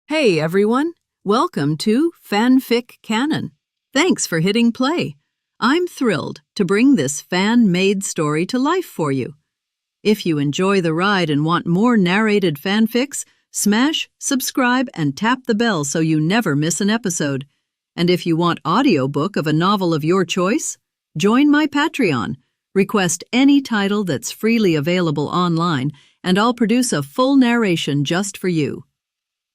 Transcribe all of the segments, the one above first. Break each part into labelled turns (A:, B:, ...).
A: Hey everyone, welcome to FanFic Canon. Thanks for hitting play. I'm thrilled to bring this fan-made story to life for you. If you enjoy the ride and want more narrated fanfics, smash, subscribe, and tap the bell so you never miss an episode. And if you want audiobook of a novel of your choice, join my Patreon. Request any title that's freely available online, and I'll produce a full narration just for you.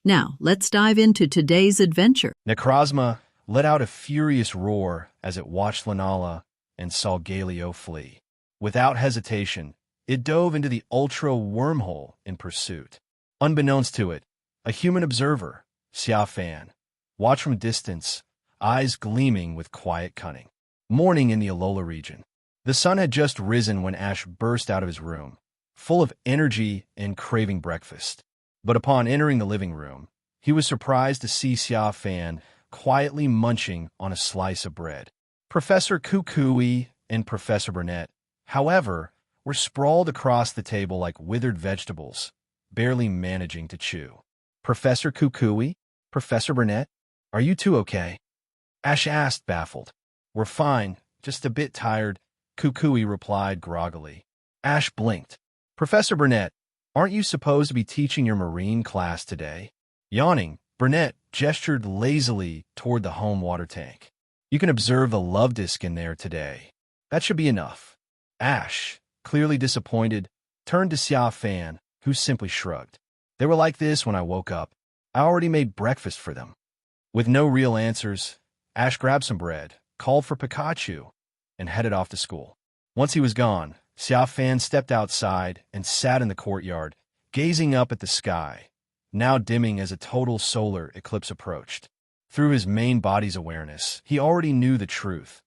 A: Now, let's dive into today's adventure.
B: Necrozma let out a furious roar as it watched Lunala and Solgaleo flee. Without hesitation, it dove into the ultra wormhole in pursuit. Unbeknownst to it, a human observer, Xia Fan, watched from a distance, eyes gleaming with quiet cunning. Morning in the Alola region. The sun had just risen when Ash burst out of his room, full of energy and craving breakfast. But upon entering the living room, he was surprised to see Xia Fan quietly munching on a slice of bread. Professor Kukui and Professor Burnett, however, were sprawled across the table like withered vegetables, barely managing to chew. Professor Kukui? Professor Burnett? Are you two okay? Ash asked, baffled. We're fine, just a bit tired, Kukui replied groggily. Ash blinked. Professor Burnett, aren't you supposed to be teaching your marine class today? Yawning, Burnett gestured lazily toward the home water tank. You can observe the love disc in there today. That should be enough. Ash, clearly disappointed, turned to Xia Fan, who simply shrugged. They were like this when I woke up. I already made breakfast for them. With no real answers, Ash grabbed some bread, called for Pikachu, and headed off to school. Once he was gone, Xia Fan stepped outside and sat in the courtyard, gazing up at the sky, now dimming as a total solar eclipse approached. Through his main body's awareness, he already knew the truth.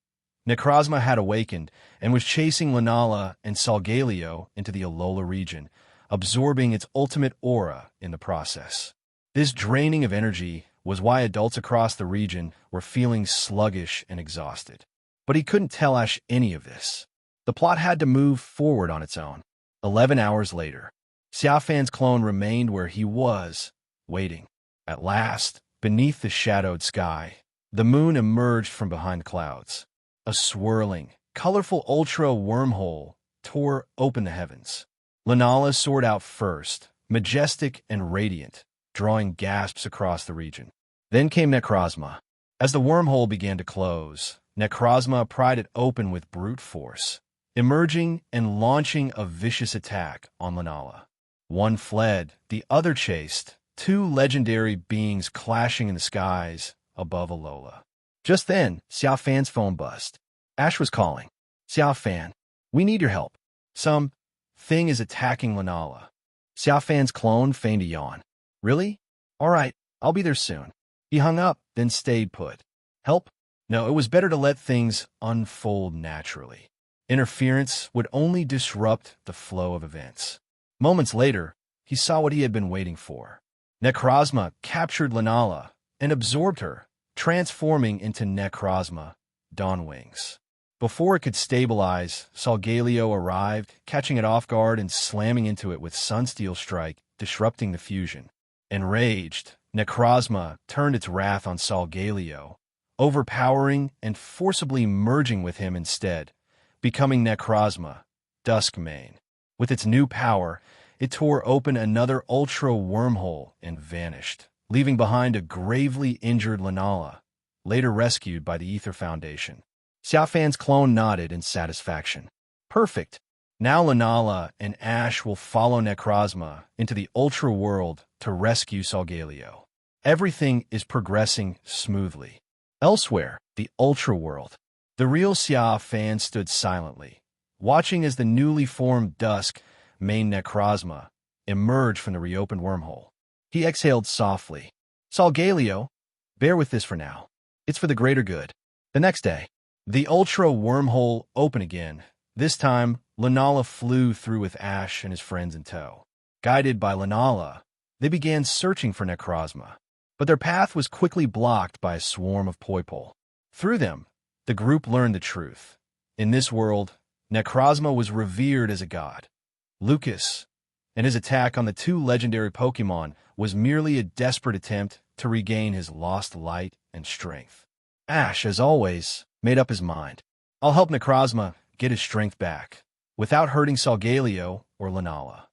B: Necrozma had awakened and was chasing Lunala and Solgaleo into the Alola region, absorbing its ultimate aura in the process. This draining of energy was why adults across the region were feeling sluggish and exhausted. But he couldn't tell Ash any of this. The plot had to move forward on its own. 11 hours later, Xia Fan's clone remained where he was, waiting. At last, beneath the shadowed sky, the moon emerged from behind the clouds. A swirling, colorful ultra wormhole tore open the heavens. Lunala soared out first, majestic and radiant, drawing gasps across the region. Then came Necrozma. As the wormhole began to close, Necrozma pried it open with brute force, emerging and launching a vicious attack on Lunala. One fled, the other chased, two legendary beings clashing in the skies above Alola. Just then, Xia Fan's phone buzzed. Ash was calling. Xia Fan, we need your help. Some thing is attacking Lunala. Xia Fan's clone feigned a yawn. Really? All right, I'll be there soon. He hung up, then stayed put. Help? No, it was better to let things unfold naturally. Interference would only disrupt the flow of events. Moments later, he saw what he had been waiting for. Necrozma captured Lunala and absorbed her, transforming into Necrozma Dawnwings. Before it could stabilize, Solgaleo arrived, catching it off guard and slamming into it with Sunsteel Strike, disrupting the fusion. Enraged, Necrozma turned its wrath on Solgaleo, overpowering and forcibly merging with him instead, becoming Necrozma Duskmane. With its new power, it tore open another ultra wormhole and vanished, leaving behind a gravely injured Lunala, later rescued by the Ether Foundation. Xia Fan's clone nodded in satisfaction. Perfect. Now Lunala and Ash will follow Necrozma into the ultra world to rescue Solgaleo. Everything is progressing smoothly. Elsewhere, the ultra world. The real Xia Fan stood silently, watching as the newly formed Duskmane Necrozma emerged from the reopened wormhole. He exhaled softly. Solgaleo, bear with this for now. It's for the greater good. The next day, the ultra wormhole opened again. This time, Lunala flew through with Ash and his friends in tow. Guided by Lunala, they began searching for Necrozma, but their path was quickly blocked by a swarm of Poipole. Through them, the group learned the truth. In this world, Necrozma was revered as a god. Lucas, and his attack on the two legendary Pokémon was merely a desperate attempt to regain his lost light and strength. Ash, as always, made up his mind. I'll help Necrozma get his strength back, without hurting Solgaleo or Lunala.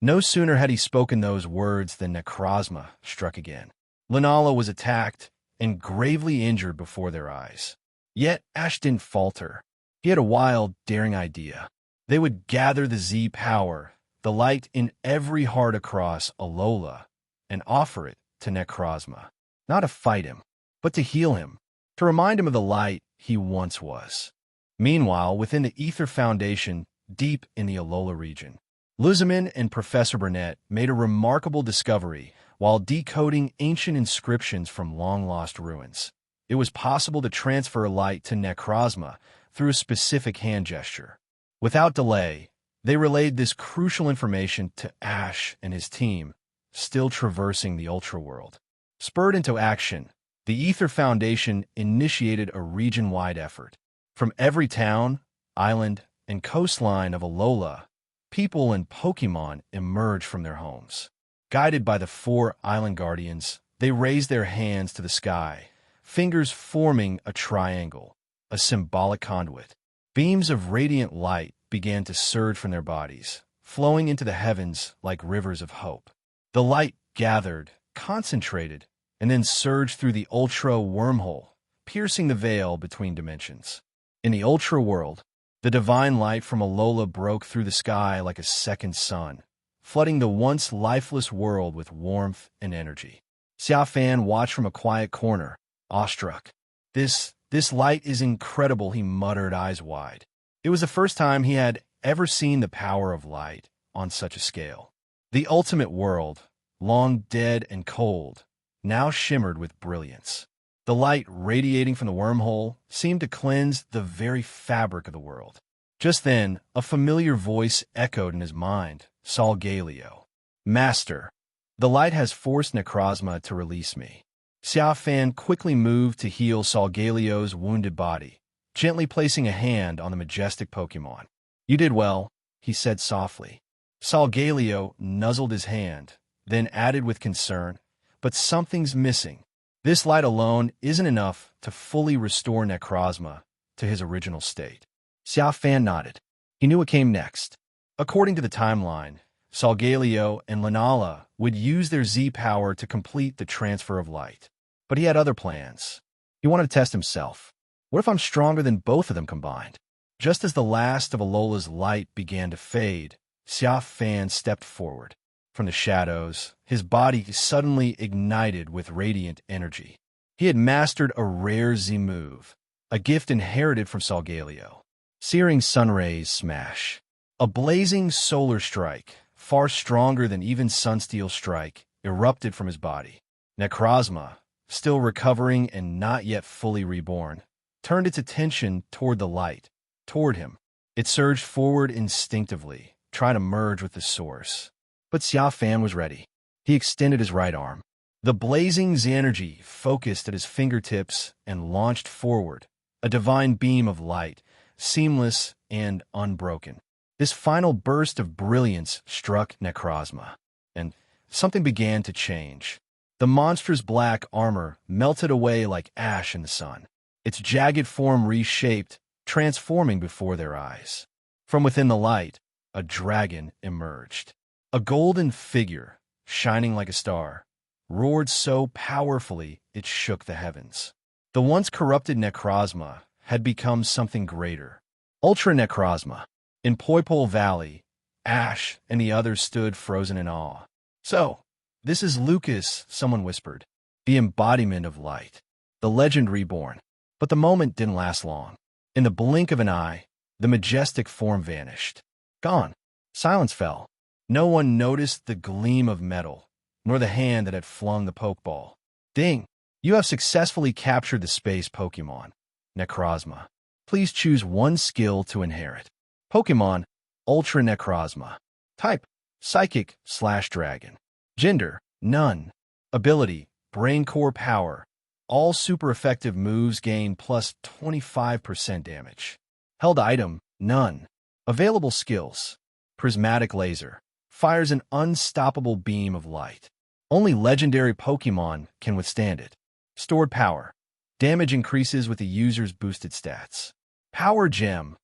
B: No sooner had he spoken those words than Necrozma struck again. Lunala was attacked and gravely injured before their eyes. Yet Ash didn't falter. He had a wild, daring idea. They would gather the Z power, the light in every heart across Alola, and offer it to Necrozma. Not to fight him, but to heal him, to remind him of the light he once was. Meanwhile, within the Ether Foundation, deep in the Alola region, Luzamin and Professor Burnett made a remarkable discovery while decoding ancient inscriptions from long-lost ruins. It was possible to transfer light to Necrozma through a specific hand gesture. Without delay, they relayed this crucial information to Ash and his team, still traversing the Ultra World. Spurred into action, the Ether Foundation initiated a region-wide effort. From every town, island, and coastline of Alola, people and Pokémon emerged from their homes. Guided by the 4 island guardians, they raised their hands to the sky, fingers forming a triangle, a symbolic conduit. Beams of radiant light began to surge from their bodies, flowing into the heavens like rivers of hope. The light gathered, concentrated, and then surged through the Ultra wormhole, piercing the veil between dimensions. In the Ultra world, the divine light from Alola broke through the sky like a second sun, flooding the once lifeless world with warmth and energy. Xia Fan watched from a quiet corner, awestruck. This light is incredible, he muttered, eyes wide. It was the first time he had ever seen the power of light on such a scale. The ultimate world, long dead and cold, now shimmered with brilliance. The light radiating from the wormhole seemed to cleanse the very fabric of the world. Just then, a familiar voice echoed in his mind, Solgaleo. Master, the light has forced Necrozma to release me. Xia Fan quickly moved to heal Solgaleo's wounded body, gently placing a hand on the majestic Pokémon. You did well, he said softly. Solgaleo nuzzled his hand, then added with concern, but something's missing. This light alone isn't enough to fully restore Necrozma to his original state. Xia Fan nodded. He knew what came next. According to the timeline, Solgaleo and Lunala would use their Z power to complete the transfer of light. But he had other plans. He wanted to test himself. What if I'm stronger than both of them combined? Just as the last of Alola's light began to fade, Xia Fan stepped forward. From the shadows, his body suddenly ignited with radiant energy. He had mastered a rare Z move, a gift inherited from Solgaleo. Searing Sunrays Smash. A blazing solar strike, far stronger than even Sunsteel Strike, erupted from his body. Necrozma, still recovering and not yet fully reborn, turned its attention toward the light, toward him. It surged forward instinctively, trying to merge with the source. But Xia Fan was ready. He extended his right arm. The blazing Z energy focused at his fingertips and launched forward, a divine beam of light, seamless and unbroken. This final burst of brilliance struck Necrozma, and something began to change. The monster's black armor melted away like ash in the sun. Its jagged form reshaped, transforming before their eyes. From within the light, a dragon emerged. A golden figure, shining like a star, roared so powerfully it shook the heavens. The once corrupted Necrozma had become something greater. Ultra Necrozma. In Poipole Valley, Ash and the others stood frozen in awe. So, this is Lucas, someone whispered. The embodiment of light. The legend reborn. But the moment didn't last long. In the blink of an eye, the majestic form vanished. Gone. Silence fell. No one noticed the gleam of metal, nor the hand that had flung the Pokeball. Ding! You have successfully captured the space Pokémon. Necrozma. Please choose one skill to inherit. Pokémon, Ultra Necrozma. Type, Psychic/Dragon. Gender, none. Ability, Brain Core Power. All super effective moves gain plus 25% damage. Held item, none. Available skills, Prismatic Laser. fires an unstoppable beam of light. Only legendary Pokémon can withstand it. Stored power. Damage increases with the user's boosted stats. Power Gem.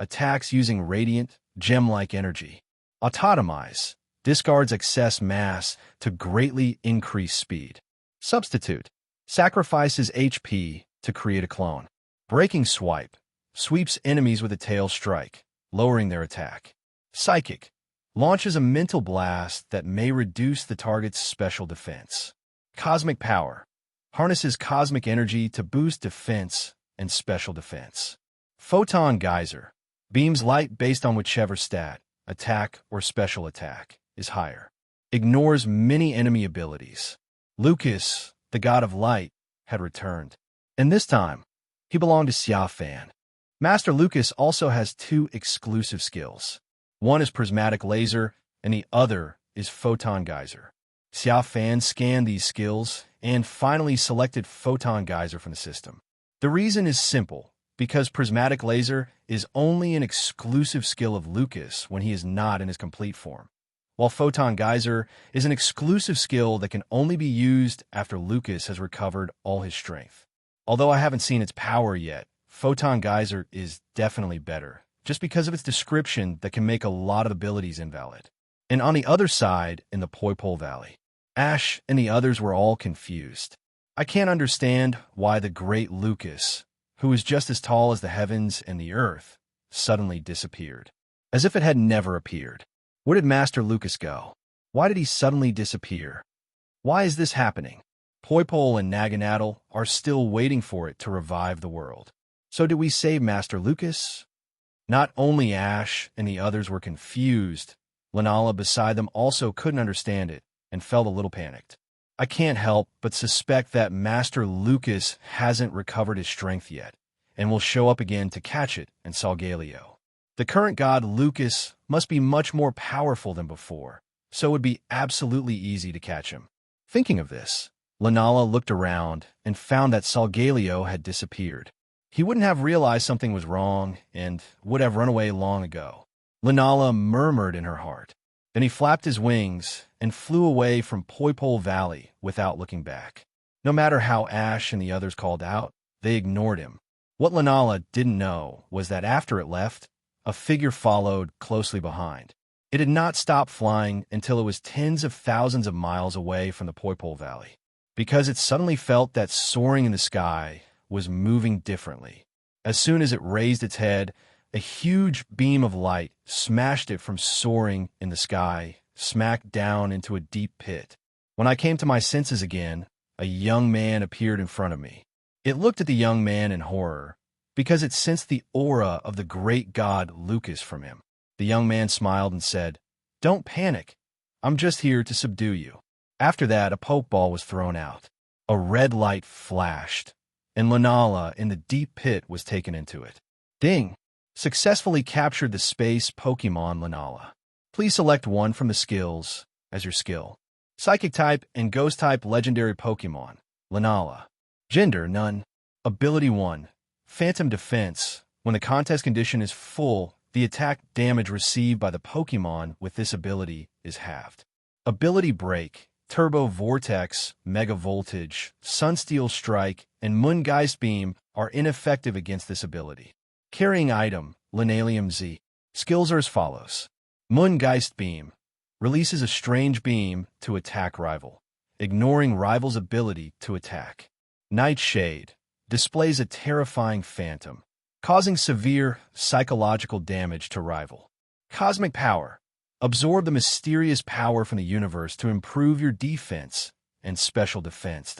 B: Attacks using radiant, gem-like energy. Autotomize. Discards excess mass to greatly increase speed. Substitute. Sacrifices HP to create a clone. Breaking Swipe. Sweeps enemies with a tail strike, lowering their attack. Psychic. Launches a mental blast that may reduce the target's special defense. Cosmic Power. Harnesses cosmic energy to boost defense and special defense. Photon Geyser. Beams light based on whichever stat, attack or special attack, is higher. Ignores many enemy abilities. Lucas, the god of light, had returned. And this time, he belonged to Xia Fan. Master Lucas also has two exclusive skills. One is Prismatic Laser, and the other is Photon Geyser. Xia Fan scanned these skills and finally selected Photon Geyser from the system. The reason is simple, because Prismatic Laser is only an exclusive skill of Lucas when he is not in his complete form, while Photon Geyser is an exclusive skill that can only be used after Lucas has recovered all his strength. Although I haven't seen its power yet, Photon Geyser is definitely better, just because of its description that can make a lot of abilities invalid. And on the other side, in the Poipole Valley, Ash and the others were all confused. I can't understand why the great Lucas, who is just as tall as the heavens and the earth, suddenly disappeared, as if it had never appeared. Where did Master Lucas go? Why did he suddenly disappear? Why is this happening? Poipole and Naganadel are still waiting for it to revive the world. So did we save Master Lucas? Not only Ash and the others were confused, Lunala beside them also couldn't understand it and felt a little panicked. I can't help but suspect that Master Lucas hasn't recovered his strength yet, and will show up again to catch it in Solgaleo. The current god Lucas must be much more powerful than before, so it would be absolutely easy to catch him. Thinking of this, Lunala looked around and found that Solgaleo had disappeared. He wouldn't have realized something was wrong and would have run away long ago. Lunala murmured in her heart. Then he flapped his wings and flew away from Poipole Valley without looking back. No matter how Ash and the others called out, they ignored him. What Lunala didn't know was that after it left, a figure followed closely behind. It had not stopped flying until it was tens of thousands of miles away from the Poipole Valley, because it suddenly felt that soaring in the sky was moving differently. As soon as it raised its head, a huge beam of light smashed it from soaring in the sky, smack down into a deep pit. When I came to my senses again, a young man appeared in front of me. It looked at the young man in horror, because it sensed the aura of the great god Lucas from him. The young man smiled and said, "Don't panic. I'm just here to subdue you." After that, a Pokeball was thrown out. A red light flashed, and Lunala in the deep pit was taken into it. Ding! Successfully captured the space Pokemon Lunala. Please select one from the skills as your skill. Psychic type and Ghost type legendary Pokemon. Lunala. Gender, none. Ability 1. Phantom Defense. When the contest condition is full, the attack damage received by the Pokemon with this ability is halved. Ability Break. Turbo Vortex, Mega Voltage, Sunsteel Strike, and Moongeist Beam are ineffective against this ability. Carrying item, Linalium Z. Skills are as follows. Moongeist Beam. Releases a strange beam to attack rival, ignoring rival's ability to attack. Nightshade. Displays a terrifying phantom, causing severe psychological damage to rival. Cosmic Power. Absorb the mysterious power from the universe to improve your defense and special defense.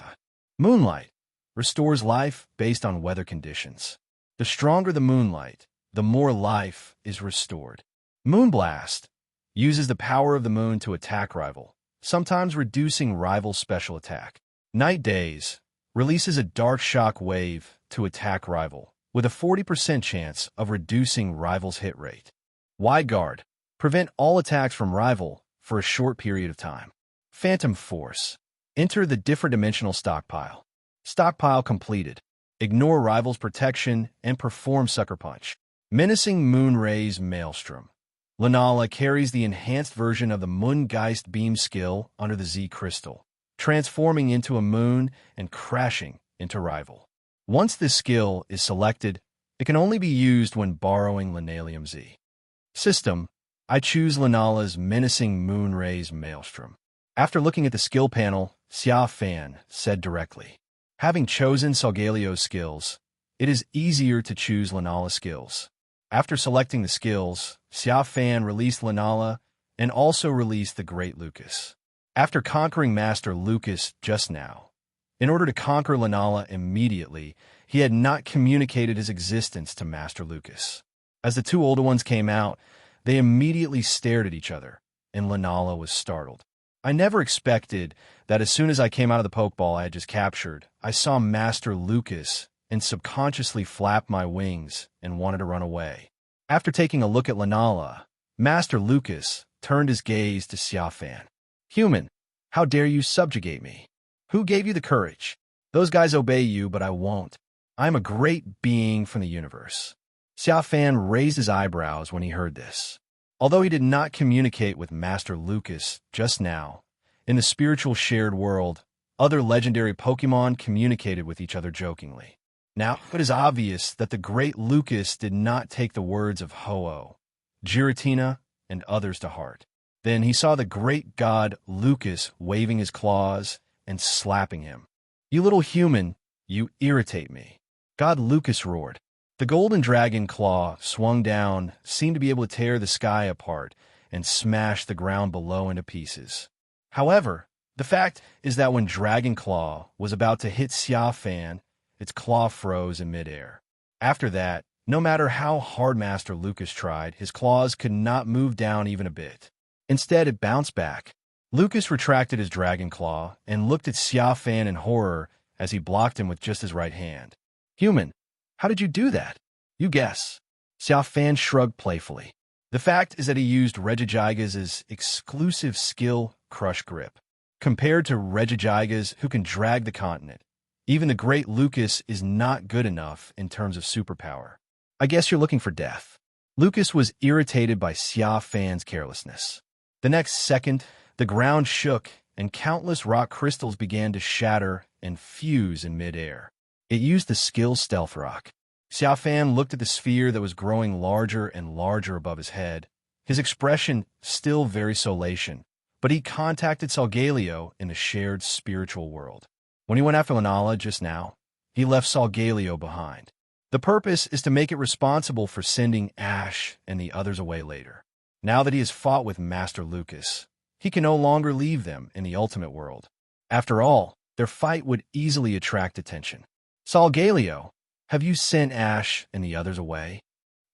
B: Moonlight. Restores life based on weather conditions. The stronger the moonlight, the more life is restored. Moonblast. Uses the power of the moon to attack rival, sometimes reducing rival's special attack. Night Days. Releases a dark shock wave to attack rival, with a 40% chance of reducing rival's hit rate. Wide Guard. Prevent all attacks from rival for a short period of time. Phantom Force. Enter the different dimensional stockpile. Stockpile completed. Ignore rival's protection and perform Sucker Punch. Menacing Moonrays Maelstrom. Lunala carries the enhanced version of the Moongeist Beam skill under the Z crystal, transforming into a moon and crashing into Rival. Once this skill is selected, it can only be used when borrowing Lunalium Z. System, I choose Lunala's menacing Moonrays Maelstrom. After looking at the skill panel, Xia Fan said directly, having chosen Solgalio's skills, it is easier to choose Lunala's skills. After selecting the skills, Xia Fan released Lunala and also released the Great Lucas. After conquering Master Lucas just now, in order to conquer Lunala immediately, he had not communicated his existence to Master Lucas. As the two older ones came out, they immediately stared at each other, and Lunala was startled. I never expected that as soon as I came out of the Pokeball I had just captured, I saw Master Lucas and subconsciously flapped my wings and wanted to run away. After taking a look at Lunala, Master Lucas turned his gaze to Xia Fan. Human, how dare you subjugate me? Who gave you the courage? Those guys obey you, but I won't. I am a great being from the universe. Xia Fan raised his eyebrows when he heard this. Although he did not communicate with Master Lucas just now, in the spiritual shared world, other legendary Pokémon communicated with each other jokingly. Now, it is obvious that the Great Lucas did not take the words of Ho-Oh, Giratina, and others to heart. Then he saw the great god Lucas waving his claws and slapping him. You little human, you irritate me. God Lucas roared. The golden dragon claw swung down, seemed to be able to tear the sky apart and smash the ground below into pieces. However, the fact is that when Dragon Claw was about to hit Xia Fan, its claw froze in midair. After that, no matter how hard Master Lucas tried, his claws could not move down even a bit. Instead, it bounced back. Lucas retracted his Dragon Claw and looked at Xia Fan in horror as he blocked him with just his right hand. Human, how did you do that? You guess. Xia Fan shrugged playfully. The fact is that he used Regigigas' exclusive skill, Crush Grip. Compared to Regigigas, who can drag the continent, even the Great Lucas is not good enough in terms of superpower. I guess you're looking for death. Lucas was irritated by Xia Fan's carelessness. The next second, the ground shook and countless rock crystals began to shatter and fuse in midair. It used the skill Stealth Rock. Xia Fan looked at the sphere that was growing larger and larger above his head, his expression still very Solation, but he contacted Solgaleo in the shared spiritual world. When he went after Lunala just now, he left Solgaleo behind. The purpose is to make it responsible for sending Ash and the others away later. Now that he has fought with Master Lucas, he can no longer leave them in the ultimate world. After all, their fight would easily attract attention. Solgaleo, have you sent Ash and the others away?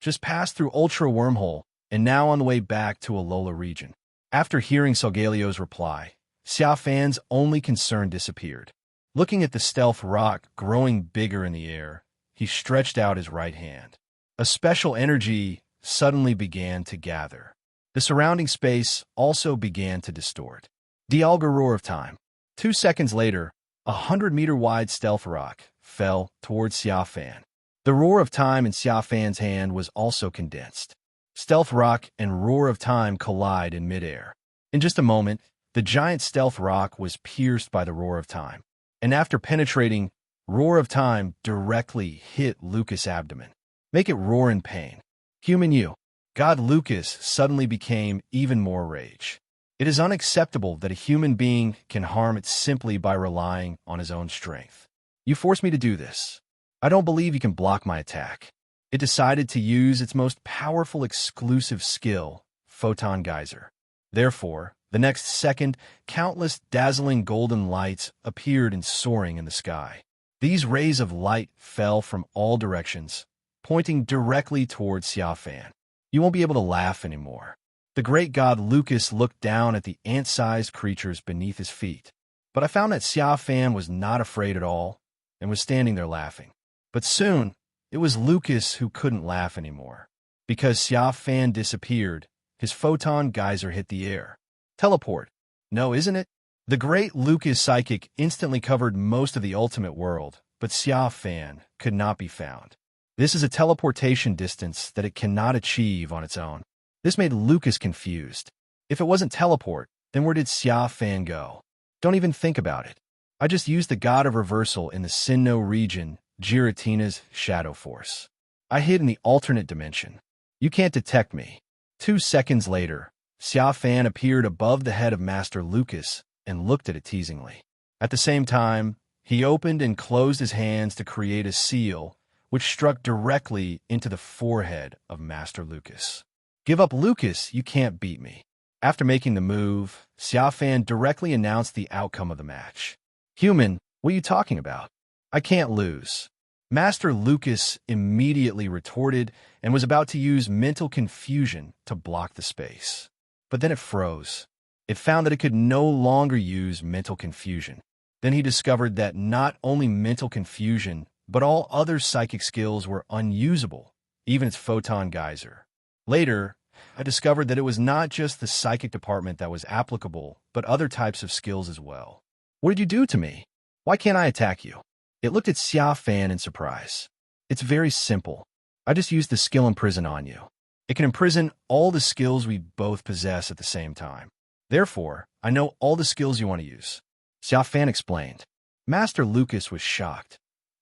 B: Just passed through Ultra Wormhole and now on the way back to Alola region. After hearing Solgaleo's reply, Xia Fan's only concern disappeared. Looking at the Stealth Rock growing bigger in the air, he stretched out his right hand. A special energy suddenly began to gather. The surrounding space also began to distort. Dialga Roar of Time. 2 seconds later, 100-meter-wide Stealth Rock fell towards Xia Fan. The Roar of Time in Xia Fan's hand was also condensed. Stealth Rock and Roar of Time collide in midair. In just a moment, the giant Stealth Rock was pierced by the Roar of Time, and after penetrating, Roar of Time directly hit Lucas' abdomen. Make it roar in pain. Human you. God Lucas suddenly became even more rage. It is unacceptable that a human being can harm it simply by relying on his own strength. You forced me to do this. I don't believe you can block my attack. It decided to use its most powerful exclusive skill, Photon Geyser. Therefore, the next second, countless dazzling golden lights appeared and soaring in the sky. These rays of light fell from all directions, pointing directly towards Xia Fan. You won't be able to laugh anymore. The great god Lucas looked down at the ant-sized creatures beneath his feet, but I found that Xia Fan was not afraid at all and was standing there laughing. But soon, it was Lucas who couldn't laugh anymore. Because Xia Fan disappeared, his Photon Geyser hit the air. Teleport. No, isn't it? The great Lucas Psychic instantly covered most of the ultimate world, but Xia Fan could not be found. This is a teleportation distance that it cannot achieve on its own. This made Lucas confused. If it wasn't teleport, then where did Xia Fan go? Don't even think about it. I just used the God of Reversal in the Sinnoh region, Giratina's Shadow Force. I hid in the alternate dimension. You can't detect me. 2 seconds later, Xia Fan appeared above the head of Master Lucas and looked at it teasingly. At the same time, he opened and closed his hands to create a seal, which struck directly into the forehead of Master Lucas. Give up, Lucas, you can't beat me. After making the move, Xia Fan directly announced the outcome of the match. Human, what are you talking about? I can't lose. Master Lucas immediately retorted and was about to use mental confusion to block the space. But then it froze. It found that it could no longer use mental confusion. Then he discovered that not only mental confusion, but all other psychic skills were unusable, even its photon geyser. Later, I discovered that it was not just the psychic department that was applicable, but other types of skills as well. What did you do to me? Why can't I attack you? It looked at Xia Fan in surprise. It's very simple. I just used the skill Imprison on you. It can imprison all the skills we both possess at the same time. Therefore, I know all the skills you want to use. Xia Fan explained. Master Lucas was shocked.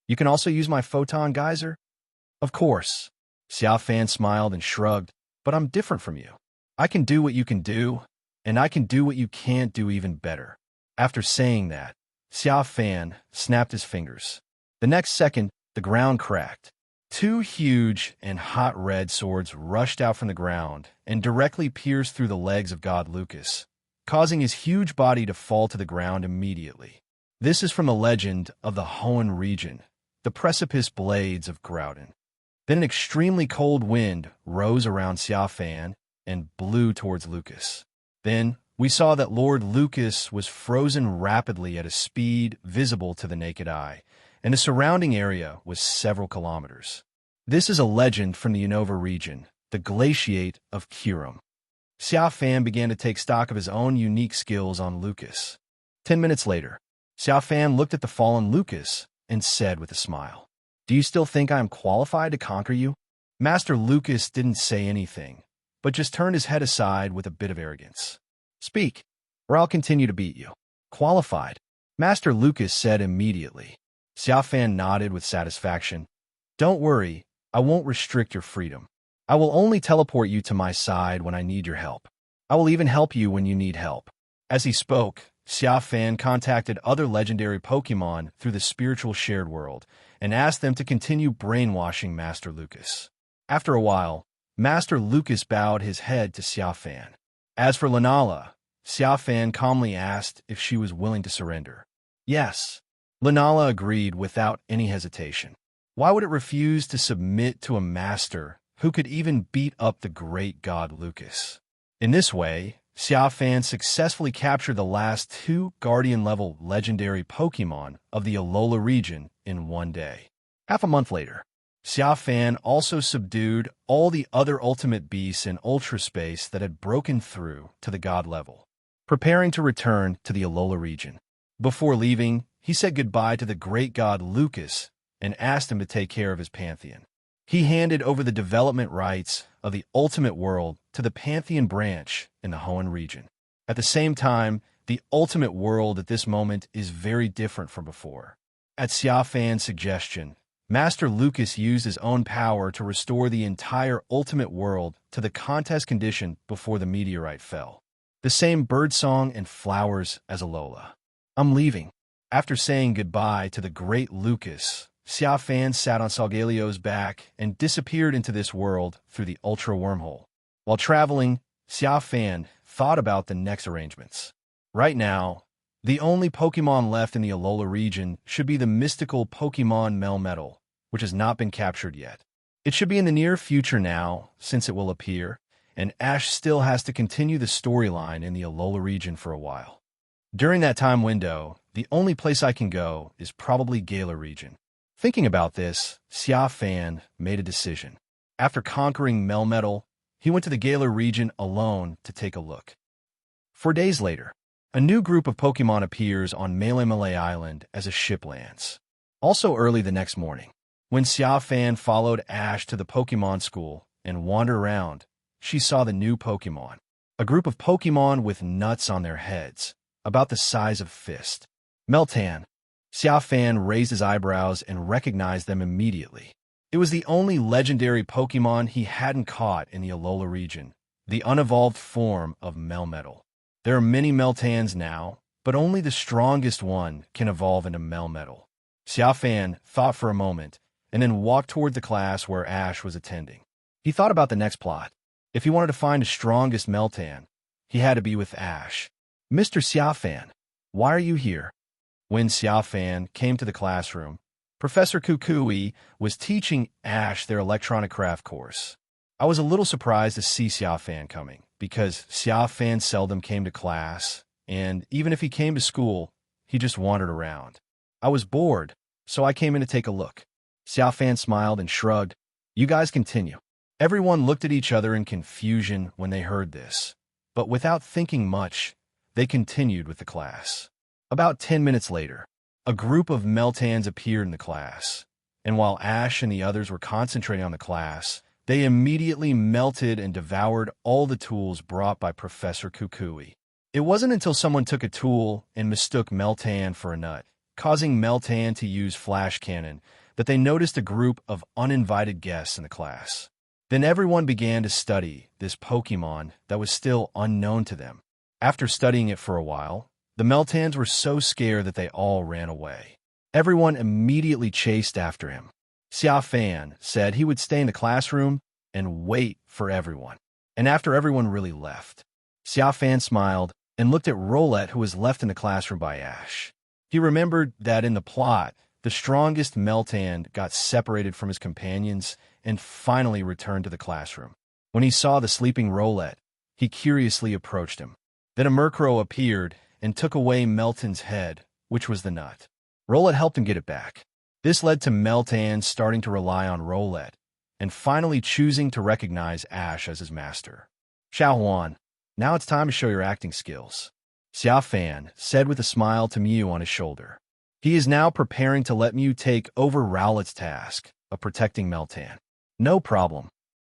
B: You can also use my photon geyser? Of course. Xia Fan smiled and shrugged, but I'm different from you. I can do what you can do, and I can do what you can't do even better. After saying that, Xia Fan snapped his fingers. The next second, the ground cracked. 2 huge and hot red swords rushed out from the ground and directly pierced through the legs of God Lucas, causing his huge body to fall to the ground immediately. This is from the legend of the Hoenn region, the precipice blades of Groudon. Then an extremely cold wind rose around Xia Fan and blew towards Lucas. Then we saw that Lord Lucas was frozen rapidly at a speed visible to the naked eye, and the surrounding area was several kilometers. This is a legend from the Unova region, the Glaciate of Kyurem. Xia Fan began to take stock of his own unique skills on Lucas. 10 minutes later, Xia Fan looked at the fallen Lucas and said with a smile, "Do you still think I am qualified to conquer you?" Master Lucas didn't say anything, but just turned his head aside with a bit of arrogance. "Speak, or I'll continue to beat you." "Qualified," Master Lucas said immediately. Xia Fan nodded with satisfaction. "Don't worry, I won't restrict your freedom. I will only teleport you to my side when I need your help. I will even help you when you need help." As he spoke, Xia Fan contacted other legendary Pokémon through the spiritual shared world and asked them to continue brainwashing Master Lucas. After a while, Master Lucas bowed his head to Xia Fan. As for Lunala, Xia Fan calmly asked if she was willing to surrender. Yes, Lunala agreed without any hesitation. Why would it refuse to submit to a master who could even beat up the great god Lucas? In this way, Xia Fan successfully captured the last 2 Guardian-level legendary Pokémon of the Alola region in one day. Half a month later, Xia Fan also subdued all the other ultimate beasts in Ultra Space that had broken through to the god level, preparing to return to the Alola region. Before leaving, he said goodbye to the great god Lucas and asked him to take care of his pantheon. He handed over the development rights of the ultimate world to the Pantheon branch in the Hoenn region. At the same time, the ultimate world at this moment is very different from before. At Xia Fan's suggestion, Master Lucas used his own power to restore the entire ultimate world to the contest condition before the meteorite fell. The same birdsong and flowers as Alola. "I'm leaving." After saying goodbye to the great Lucas, Xia Fan sat on Solgalio's back and disappeared into this world through the Ultra Wormhole. While traveling, Xia Fan thought about the next arrangements. Right now, the only Pokémon left in the Alola region should be the mystical Pokémon Melmetal, which has not been captured yet. It should be in the near future now, since it will appear, and Ash still has to continue the storyline in the Alola region for a while. During that time window, the only place I can go is probably Galar region. Thinking about this, Xia Fan made a decision. After conquering Melmetal, he went to the Galar region alone to take a look. 4 days later, a new group of Pokémon appears on Melemele Island as a ship lands. Also early the next morning, when Xia Fan followed Ash to the Pokémon school and wandered around, she saw the new Pokémon. A group of Pokémon with nuts on their heads, about the size of fist. Meltan. Xia Fan raised his eyebrows and recognized them immediately. It was the only legendary Pokémon he hadn't caught in the Alola region, the unevolved form of Melmetal. There are many Meltans now, but only the strongest one can evolve into Melmetal. Xia Fan thought for a moment, and then walked toward the class where Ash was attending. He thought about the next plot. If he wanted to find the strongest Meltan, he had to be with Ash. Mr. Xia Fan, why are you here? When Xia Fan came to the classroom, Professor Kukui was teaching Ash their electronic craft course. I was a little surprised to see Xia Fan coming, because Xia Fan seldom came to class, and even if he came to school, he just wandered around. I was bored, so I came in to take a look. Xia Fan smiled and shrugged. You guys continue. Everyone looked at each other in confusion when they heard this, but without thinking much, they continued with the class. About 10 minutes later, a group of Meltans appeared in the class, and while Ash and the others were concentrating on the class, they immediately melted and devoured all the tools brought by Professor Kukui. It wasn't until someone took a tool and mistook Meltan for a nut, causing Meltan to use flash cannon, that they noticed a group of uninvited guests in the class. Then everyone began to study this Pokémon that was still unknown to them. After studying it for a while, the Meltans were so scared that they all ran away. Everyone immediately chased after him. Xia Fan said he would stay in the classroom and wait for everyone. And after everyone really left, Xia Fan smiled and looked at Rowlet, who was left in the classroom by Ash. He remembered that in the plot, the strongest Meltan got separated from his companions and finally returned to the classroom. When he saw the sleeping Rowlet, he curiously approached him. Then a Murkrow appeared and took away Meltan's head, which was the nut. Rowlet helped him get it back. This led to Meltan starting to rely on Rowlet, and finally choosing to recognize Ash as his master. Xiaohuan, now it's time to show your acting skills, Xia Fan said with a smile to Mew on his shoulder. He is now preparing to let Mew take over Rowlet's task of protecting Meltan. No problem.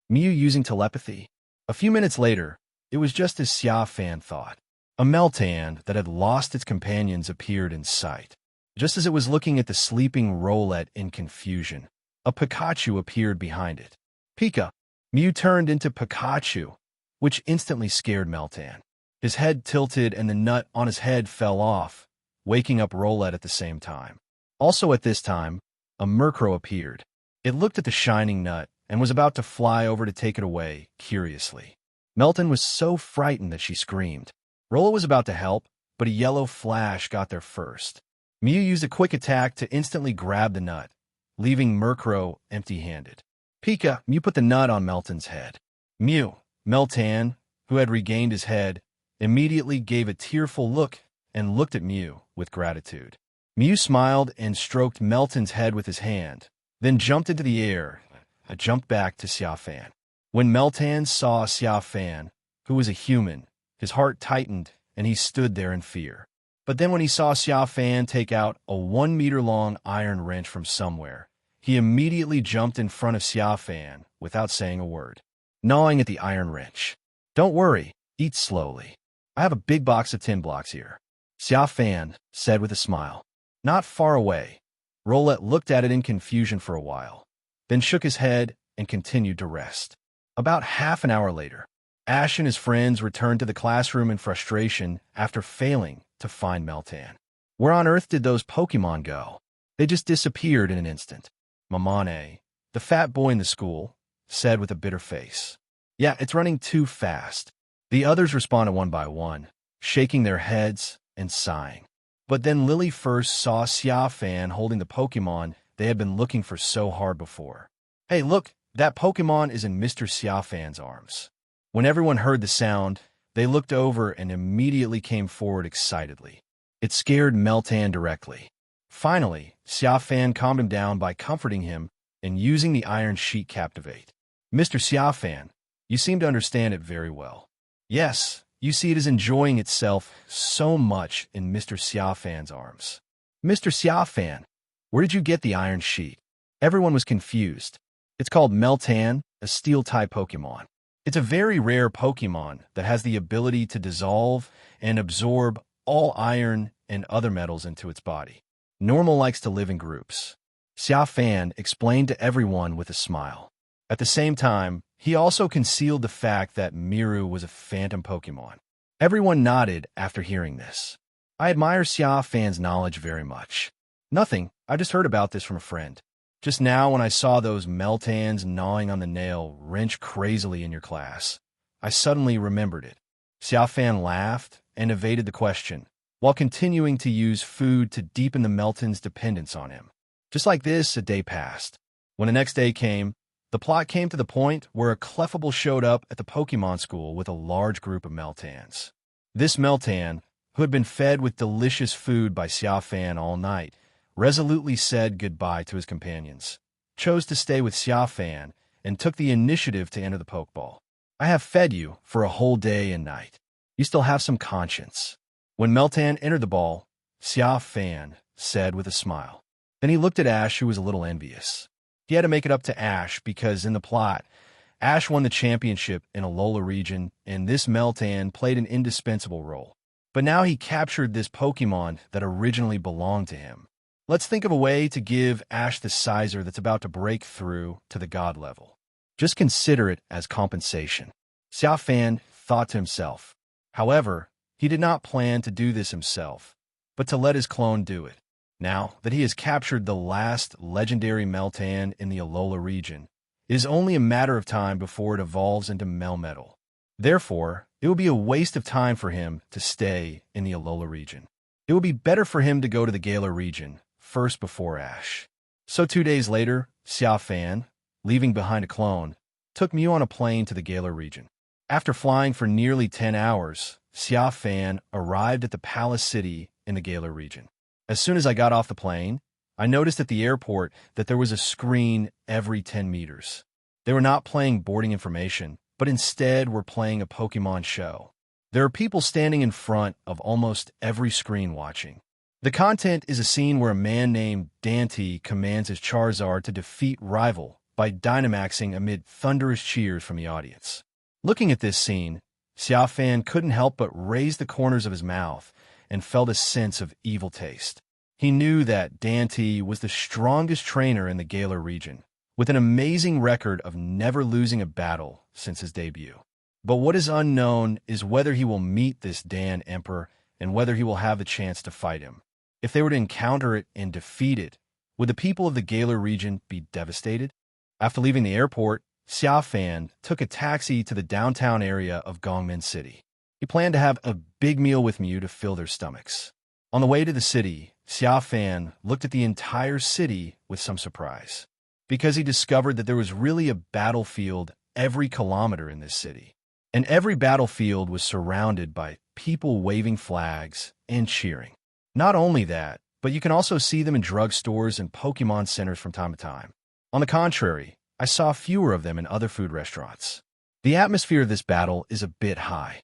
B: Mew using telepathy. A few minutes later, it was just as Xia Fan thought. A Meltan that had lost its companions appeared in sight. Just as it was looking at the sleeping Rowlet in confusion, a Pikachu appeared behind it. Pika! Mew turned into Pikachu, which instantly scared Meltan. His head tilted and the nut on his head fell off, waking up Rowlet at the same time. Also at this time, a Murkrow appeared. It looked at the shining nut and was about to fly over to take it away, curiously. Meltan was so frightened that she screamed. Rowlet was about to help, but a yellow flash got there first. Mew used a quick attack to instantly grab the nut, leaving Murkrow empty-handed. Pika, Mew put the nut on Meltan's head. Meltan, who had regained his head, immediately gave a tearful look and looked at Mew with gratitude. Mew smiled and stroked Meltan's head with his hand, then jumped into the air and jumped back to Xia Fan. When Meltan saw Xia Fan, who was a human, his heart tightened and he stood there in fear. But then when he saw Xia Fan take out a 1-meter-long iron wrench from somewhere, he immediately jumped in front of Xia Fan without saying a word, gnawing at the iron wrench. Don't worry, eat slowly. I have a big box of tin blocks here, Xia Fan said with a smile. Not far away. Rowlet looked at it in confusion for a while, then shook his head and continued to rest. About half an hour later, Ash and his friends returned to the classroom in frustration after failing to find Meltan. Where on earth did those Pokémon go? They just disappeared in an instant. Mamane, the fat boy in the school, said with a bitter face. Yeah, it's running too fast. The others responded one by one, shaking their heads and sighing. But then Lily first saw Xia Fan holding the Pokémon they had been looking for so hard before. Hey, look, that Pokémon is in Mr. Xia Fan's arms. When everyone heard the sound, they looked over and immediately came forward excitedly. It scared Meltan directly. Finally, Xia Fan calmed him down by comforting him and using the iron sheet captivate. Mr. Xia Fan, you seem to understand it very well. Yes, you see it is enjoying itself so much in Mr. Xia Fan's arms. Mr. Xia Fan, where did you get the iron sheet? Everyone was confused. It's called Meltan, a steel-type Pokémon. It's a very rare Pokémon that has the ability to dissolve and absorb all iron and other metals into its body. Normal likes to live in groups. Xia Fan explained to everyone with a smile. At the same time, he also concealed the fact that Miru was a phantom Pokémon. Everyone nodded after hearing this. I admire Xia Fan's knowledge very much. Nothing, I just heard about this from a friend. Just now when I saw those Meltans gnawing on the nail wrench crazily in your class, I suddenly remembered it. Xia Fan laughed and evaded the question, while continuing to use food to deepen the Meltan's dependence on him. Just like this, a day passed. When the next day came, the plot came to the point where a Clefable showed up at the Pokemon school with a large group of Meltans. This Meltan, who had been fed with delicious food by Xia Fan all night, resolutely said goodbye to his companions, chose to stay with Xia Fan, and took the initiative to enter the Pokeball. I have fed you for a whole day and night. You still have some conscience. When Meltan entered the ball, Xia Fan said with a smile. Then he looked at Ash, who was a little envious. He had to make it up to Ash because in the plot, Ash won the championship in Alola region, and this Meltan played an indispensable role. But now he captured this Pokemon that originally belonged to him. Let's think of a way to give Ash the Sizer that's about to break through to the God level. Just consider it as compensation. Xia Fan thought to himself. However, he did not plan to do this himself, but to let his clone do it. Now that he has captured the last legendary Meltan in the Alola region, it is only a matter of time before it evolves into Melmetal. Therefore, it would be a waste of time for him to stay in the Alola region. It would be better for him to go to the Galar region first before Ash. So 2 days later, Xia Fan, leaving behind a clone, took Mew on a plane to the Galar region. After flying for nearly 10 hours, Xia Fan arrived at the Palace City in the Galar region. As soon as I got off the plane, I noticed at the airport that there was a screen every 10 meters. They were not playing boarding information, but instead were playing a Pokemon show. There are people standing in front of almost every screen watching. The content is a scene where a man named Dante commands his Charizard to defeat rival by Dynamaxing amid thunderous cheers from the audience. Looking at this scene, Xia Fan couldn't help but raise the corners of his mouth and felt a sense of evil taste. He knew that Dante was the strongest trainer in the Galar region, with an amazing record of never losing a battle since his debut. But what is unknown is whether he will meet this Dan Emperor and whether he will have the chance to fight him. If they were to encounter it and defeat it, would the people of the Galar region be devastated? After leaving the airport, Xia Fan took a taxi to the downtown area of Gongmin City. He planned to have a big meal with Mew to fill their stomachs. On the way to the city, Xia Fan looked at the entire city with some surprise, because he discovered that there was really a battlefield every kilometer in this city. And every battlefield was surrounded by people waving flags and cheering. Not only that, but you can also see them in drugstores and Pokemon centers from time to time. On the contrary, I saw fewer of them in other food restaurants. The atmosphere of this battle is a bit high.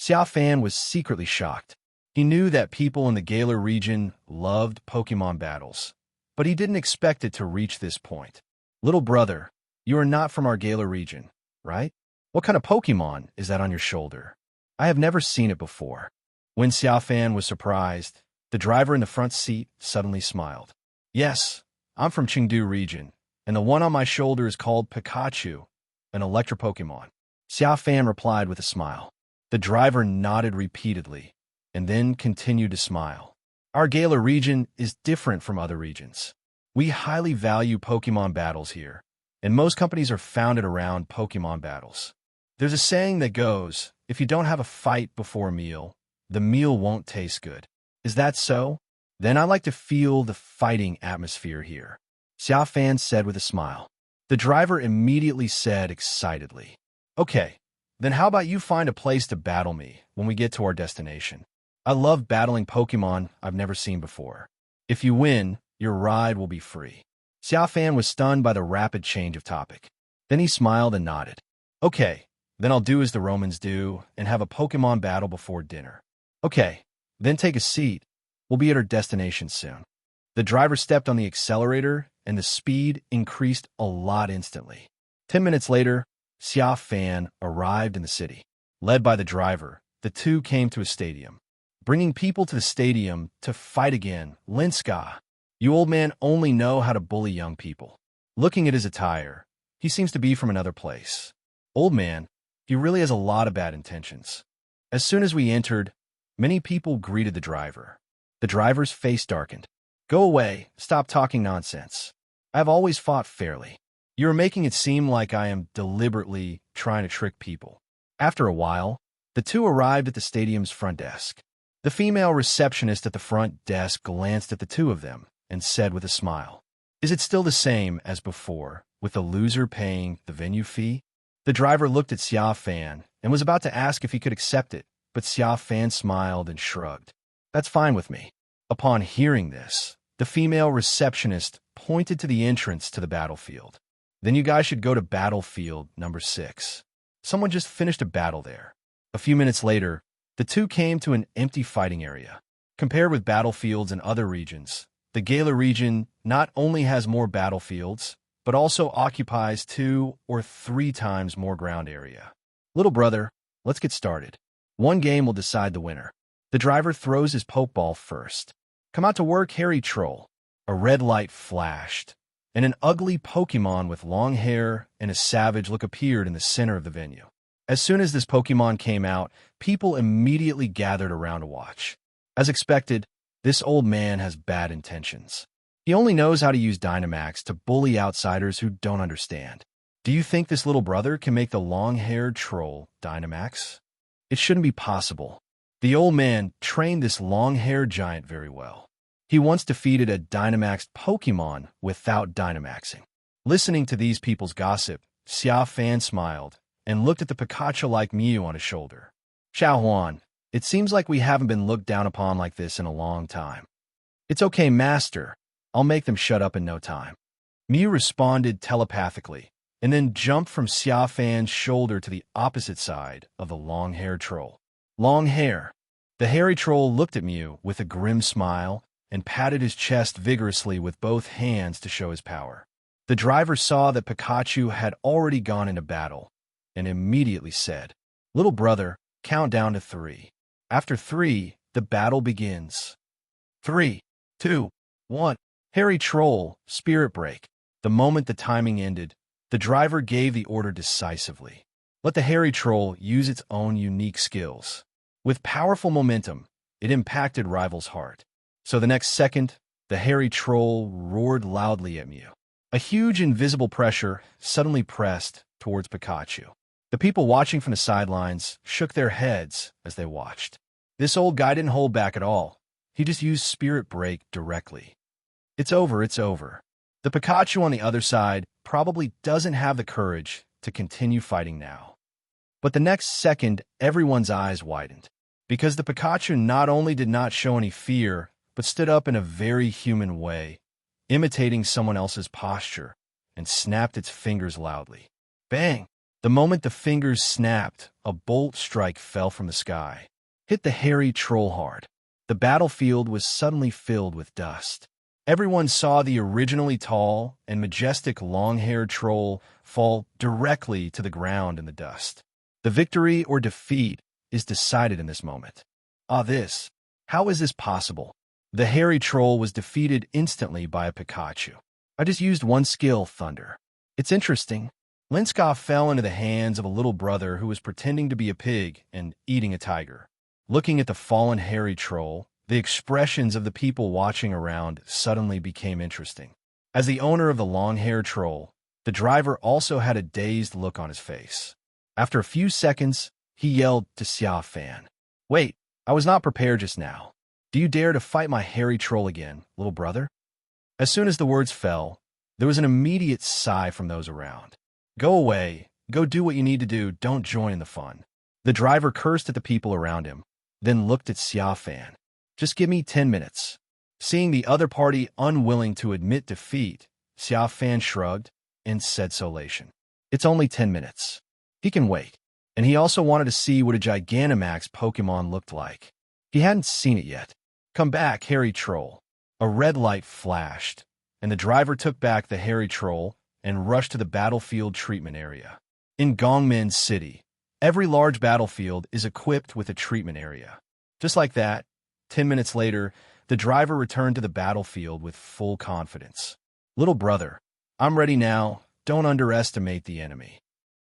B: Xia Fan was secretly shocked. He knew that people in the Galar region loved Pokemon battles, but he didn't expect it to reach this point. Little brother, you are not from our Galar region, right? What kind of Pokemon is that on your shoulder? I have never seen it before. When Xia Fan was surprised, the driver in the front seat suddenly smiled. Yes, I'm from Chengdu region, and the one on my shoulder is called Pikachu, an electro Pokemon. Xia Fan replied with a smile. The driver nodded repeatedly, and then continued to smile. Our Galar region is different from other regions. We highly value Pokemon battles here, and most companies are founded around Pokemon battles. There's a saying that goes, if you don't have a fight before a meal, the meal won't taste good. Is that so? Then I like to feel the fighting atmosphere here, Xia Fan said with a smile. The driver immediately said excitedly, Okay, then how about you find a place to battle me when we get to our destination? I love battling Pokemon I've never seen before. If you win, your ride will be free. Xia Fan was stunned by the rapid change of topic. Then he smiled and nodded. Okay, then I'll do as the Romans do and have a Pokemon battle before dinner. Okay, then take a seat. We'll be at our destination soon. The driver stepped on the accelerator and the speed increased a lot instantly. 10 minutes later, Xia Fan arrived in the city. Led by the driver, the two came to a stadium. Bringing people to the stadium to fight again, Linska. You old man only know how to bully young people. Looking at his attire, he seems to be from another place. Old man, he really has a lot of bad intentions. As soon as we entered, many people greeted the driver. The driver's face darkened. Go away, stop talking nonsense. I've always fought fairly. You're making it seem like I am deliberately trying to trick people. After a while, the two arrived at the stadium's front desk. The female receptionist at the front desk glanced at the two of them and said with a smile, "Is it still the same as before, with the loser paying the venue fee?" The driver looked at Xia Fan and was about to ask if he could accept it, but Xia Fan smiled and shrugged. "That's fine with me." Upon hearing this, the female receptionist pointed to the entrance to the battlefield. "Then you guys should go to battlefield number 6. Someone just finished a battle there." A few minutes later, the two came to an empty fighting area. Compared with battlefields in other regions, the Gala region not only has more battlefields, but also occupies 2 or 3 times more ground area. Little brother, let's get started. One game will decide the winner. The driver throws his pokeball first. Come out to work, hairy troll. A red light flashed, and an ugly Pokémon with long hair and a savage look appeared in the center of the venue. As soon as this Pokémon came out, people immediately gathered around to watch. As expected, this old man has bad intentions. He only knows how to use Dynamax to bully outsiders who don't understand. Do you think this little brother can make the long-haired troll Dynamax? It shouldn't be possible. The old man trained this long-haired giant very well. He once defeated a Dynamaxed Pokémon without Dynamaxing. Listening to these people's gossip, Xia Fan smiled and looked at the Pikachu-like Mew on his shoulder. "Xiao Huan, it seems like we haven't been looked down upon like this in a long time." "It's okay, master. I'll make them shut up in no time." Mew responded telepathically, and then jumped from Xia Fan's shoulder to the opposite side of the long-haired troll. Long hair. The hairy troll looked at Mew with a grim smile and patted his chest vigorously with both hands to show his power. The driver saw that Pikachu had already gone into battle and immediately said, "Little brother, count down to 3. After 3, the battle begins. 3, 2, 1. Hairy troll, spirit break." The moment the timing ended, the driver gave the order decisively. Let the hairy troll use its own unique skills. With powerful momentum, it impacted Rival's heart. So the next second, the hairy troll roared loudly at Mew. A huge invisible pressure suddenly pressed towards Pikachu. The people watching from the sidelines shook their heads as they watched. This old guy didn't hold back at all. He just used Spirit Break directly. It's over, it's over. The Pikachu on the other side probably doesn't have the courage to continue fighting now. But the next second, everyone's eyes widened, because the Pikachu not only did not show any fear, but stood up in a very human way, imitating someone else's posture, and snapped its fingers loudly. Bang! The moment the fingers snapped, a bolt strike fell from the sky, hit the hairy troll hard. The battlefield was suddenly filled with dust. Everyone saw the originally tall and majestic long-haired troll fall directly to the ground in the dust. The victory or defeat is decided in this moment. How is this possible? The hairy troll was defeated instantly by a Pikachu. I just used one skill, Thunder. It's interesting. Linska fell into the hands of a little brother who was pretending to be a pig and eating a tiger. Looking at the fallen hairy troll, the expressions of the people watching around suddenly became interesting. As the owner of the long-haired troll, the driver also had a dazed look on his face. After a few seconds, he yelled to Xia Fan, "Wait, I was not prepared just now. Do you dare to fight my hairy troll again, little brother?" As soon as the words fell, there was an immediate sigh from those around. "Go away. Go do what you need to do. Don't join in the fun." The driver cursed at the people around him, then looked at Xia Fan. "Just give me 10 minutes. Seeing the other party unwilling to admit defeat, Xia Fan shrugged and said solation. "It's only 10 minutes. He can wait." And he also wanted to see what a Gigantamax Pokémon looked like. He hadn't seen it yet. "Come back, hairy troll." A red light flashed, and the driver took back the hairy troll and rushed to the battlefield treatment area. In Gongmen City, every large battlefield is equipped with a treatment area. Just like that, 10 minutes later, the driver returned to the battlefield with full confidence. "Little brother, I'm ready now. Don't underestimate the enemy."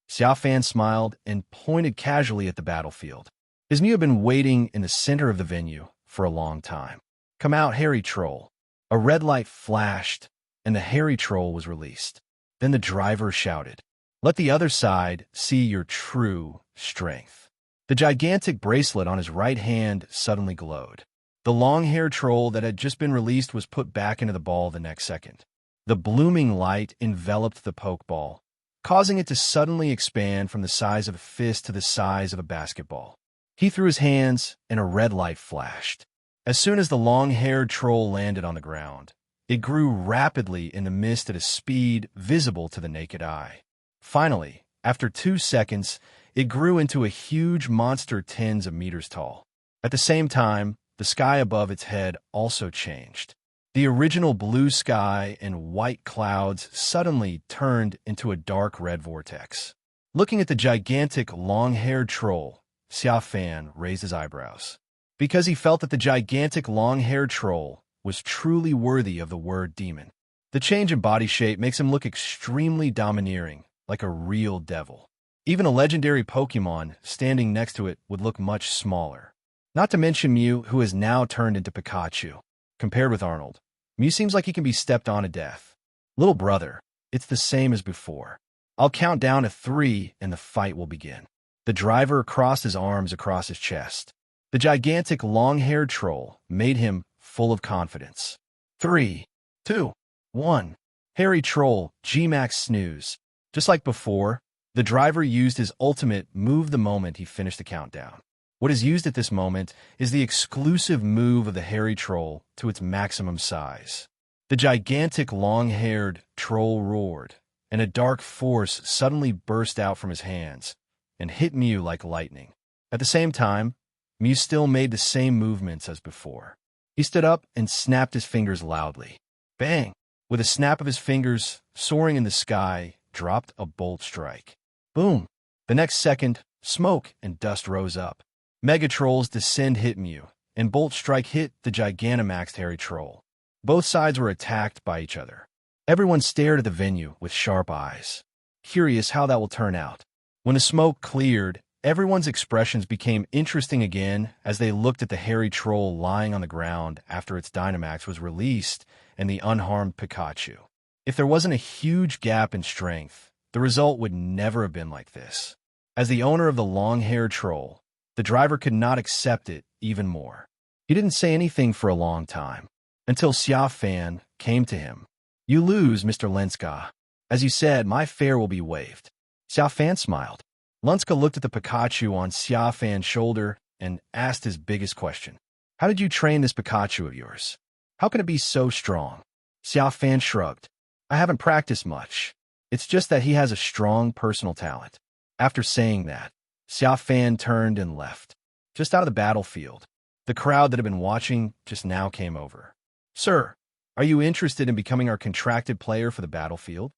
B: Xia Fan smiled and pointed casually at the battlefield. His Mew had been waiting in the center of the venue for a long time. "Come out, hairy troll." A red light flashed, and the hairy troll was released. Then the driver shouted, "Let the other side see your true strength." The gigantic bracelet on his right hand suddenly glowed. The long-haired troll that had just been released was put back into the ball the next second. The blooming light enveloped the Pokeball, causing it to suddenly expand from the size of a fist to the size of a basketball. He threw his hands, and a red light flashed. As soon as the long-haired troll landed on the ground, it grew rapidly in the mist at a speed visible to the naked eye. Finally, after 2 seconds, it grew into a huge monster tens of meters tall. At the same time, the sky above its head also changed. The original blue sky and white clouds suddenly turned into a dark red vortex. Looking at the gigantic long-haired troll, Xia Fan raised his eyebrows, because he felt that the gigantic long-haired troll was truly worthy of the word demon. The change in body shape makes him look extremely domineering, like a real devil. Even a legendary Pokémon standing next to it would look much smaller. Not to mention Mew, who has now turned into Pikachu. Compared with Arnold, Mew seems like he can be stepped on to death. "Little brother, it's the same as before. I'll count down to 3 and the fight will begin." The driver crossed his arms across his chest. The gigantic long-haired troll made him full of confidence. 3, 2, 1. Hairy Troll, G-Max Snooze. Just like before, the driver used his ultimate move the moment he finished the countdown. What is used at this moment is the exclusive move of the hairy troll to its maximum size. The gigantic long-haired troll roared, and a dark force suddenly burst out from his hands and hit Mew like lightning. At the same time, Mew still made the same movements as before. He stood up and snapped his fingers loudly. Bang! With a snap of his fingers, soaring in the sky, dropped a bolt strike. Boom! The next second, smoke and dust rose up. Mega Trolls Descend hit Mew, and Bolt Strike hit the Gigantamaxed Hairy Troll. Both sides were attacked by each other. Everyone stared at the venue with sharp eyes, curious how that will turn out. When the smoke cleared, everyone's expressions became interesting again as they looked at the hairy troll lying on the ground after its Dynamax was released and the unharmed Pikachu. If there wasn't a huge gap in strength, the result would never have been like this. As the owner of the long-haired troll, the driver could not accept it even more. He didn't say anything for a long time, until Xia Fan came to him. "You lose, Mr. Lenska. As you said, my fare will be waived." Xia Fan smiled. Lenska looked at the Pikachu on Xia Fan's shoulder and asked his biggest question. "How did you train this Pikachu of yours? How can it be so strong?" Xia Fan shrugged. "I haven't practiced much. It's just that he has a strong personal talent." After saying that, Xia Fan turned and left. Just out of the battlefield, the crowd that had been watching just now came over. "Sir, are you interested in becoming our contracted player for the battlefield?"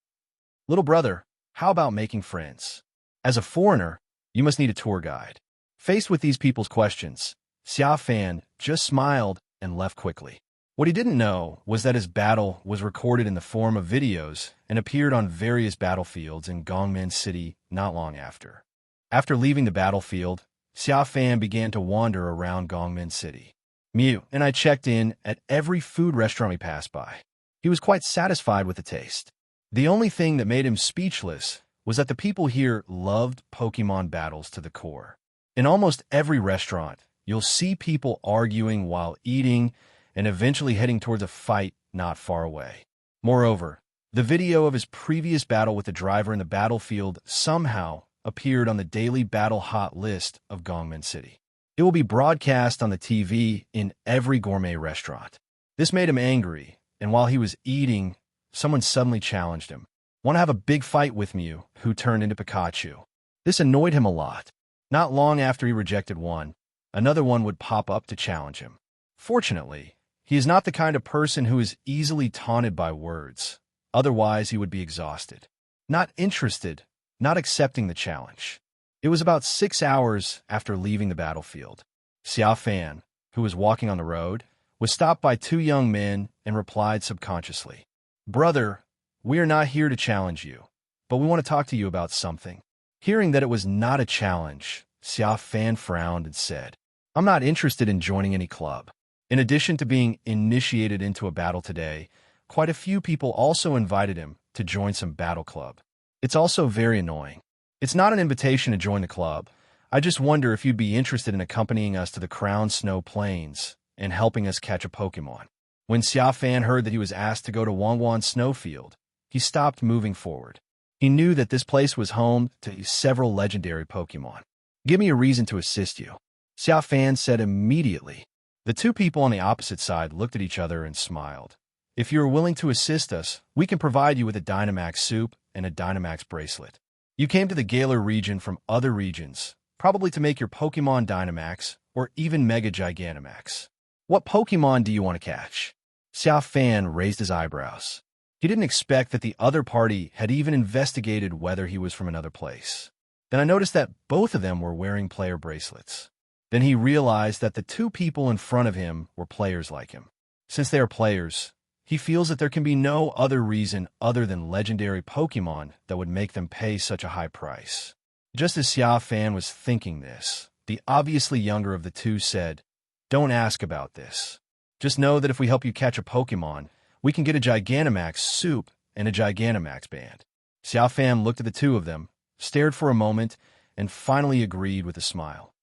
B: "Little brother, how about making friends? As a foreigner, you must need a tour guide." Faced with these people's questions, Xia Fan just smiled and left quickly. What he didn't know was that his battle was recorded in the form of videos and appeared on various battlefields in Gongmen City not long after. After leaving the battlefield, Xia Fan began to wander around Gongmen City. Mew and I checked in at every food restaurant we passed by. He was quite satisfied with the taste. The only thing that made him speechless was that the people here loved Pokémon battles to the core. In almost every restaurant, you'll see people arguing while eating and eventually heading towards a fight not far away. Moreover, the video of his previous battle with the driver in the battlefield somehow appeared on the daily battle hot list of Gongmen City. It will be broadcast on the TV in every gourmet restaurant. This made him angry, and while he was eating, someone suddenly challenged him. "Want to have a big fight with me, who turned into Pikachu?" This annoyed him a lot. Not long after he rejected one, another one would pop up to challenge him. Fortunately, he is not the kind of person who is easily taunted by words. Otherwise, he would be exhausted. Not interested, not accepting the challenge. It was about 6 hours after leaving the battlefield. Xia Fan, who was walking on the road, was stopped by two young men and replied subconsciously, "Brother, we are not here to challenge you, but we want to talk to you about something." Hearing that it was not a challenge, Xia Fan frowned and said, "I'm not interested in joining any club." In addition to being initiated into a battle today, quite a few people also invited him to join some battle club. It's also very annoying. It's not an invitation to join the club. I just wonder if you'd be interested in accompanying us to the Crown Snow Plains and helping us catch a Pokémon. When Xia Fan heard that he was asked to go to Wangwan Snowfield, he stopped moving forward. He knew that this place was home to several legendary Pokémon. "Give me a reason to assist you," Xia Fan said immediately. The two people on the opposite side looked at each other and smiled. "If you are willing to assist us, we can provide you with a Dynamax soup and a Dynamax bracelet. You came to the Galar region from other regions, probably to make your Pokémon Dynamax or even Mega Gigantamax. What Pokémon do you want to catch?" Xia Fan raised his eyebrows. He didn't expect that the other party had even investigated whether he was from another place. Then I noticed that both of them were wearing player bracelets. Then he realized that the two people in front of him were players like him. Since they are players, he feels that there can be no other reason other than legendary Pokémon that would make them pay such a high price. Just as Xia Fan was thinking this, the obviously younger of the two said, "Don't ask about this. Just know that if we help you catch a Pokémon, we can get a Gigantamax soup and a Gigantamax band." Xia Fan looked at the two of them, stared for a moment, and finally agreed with a smile.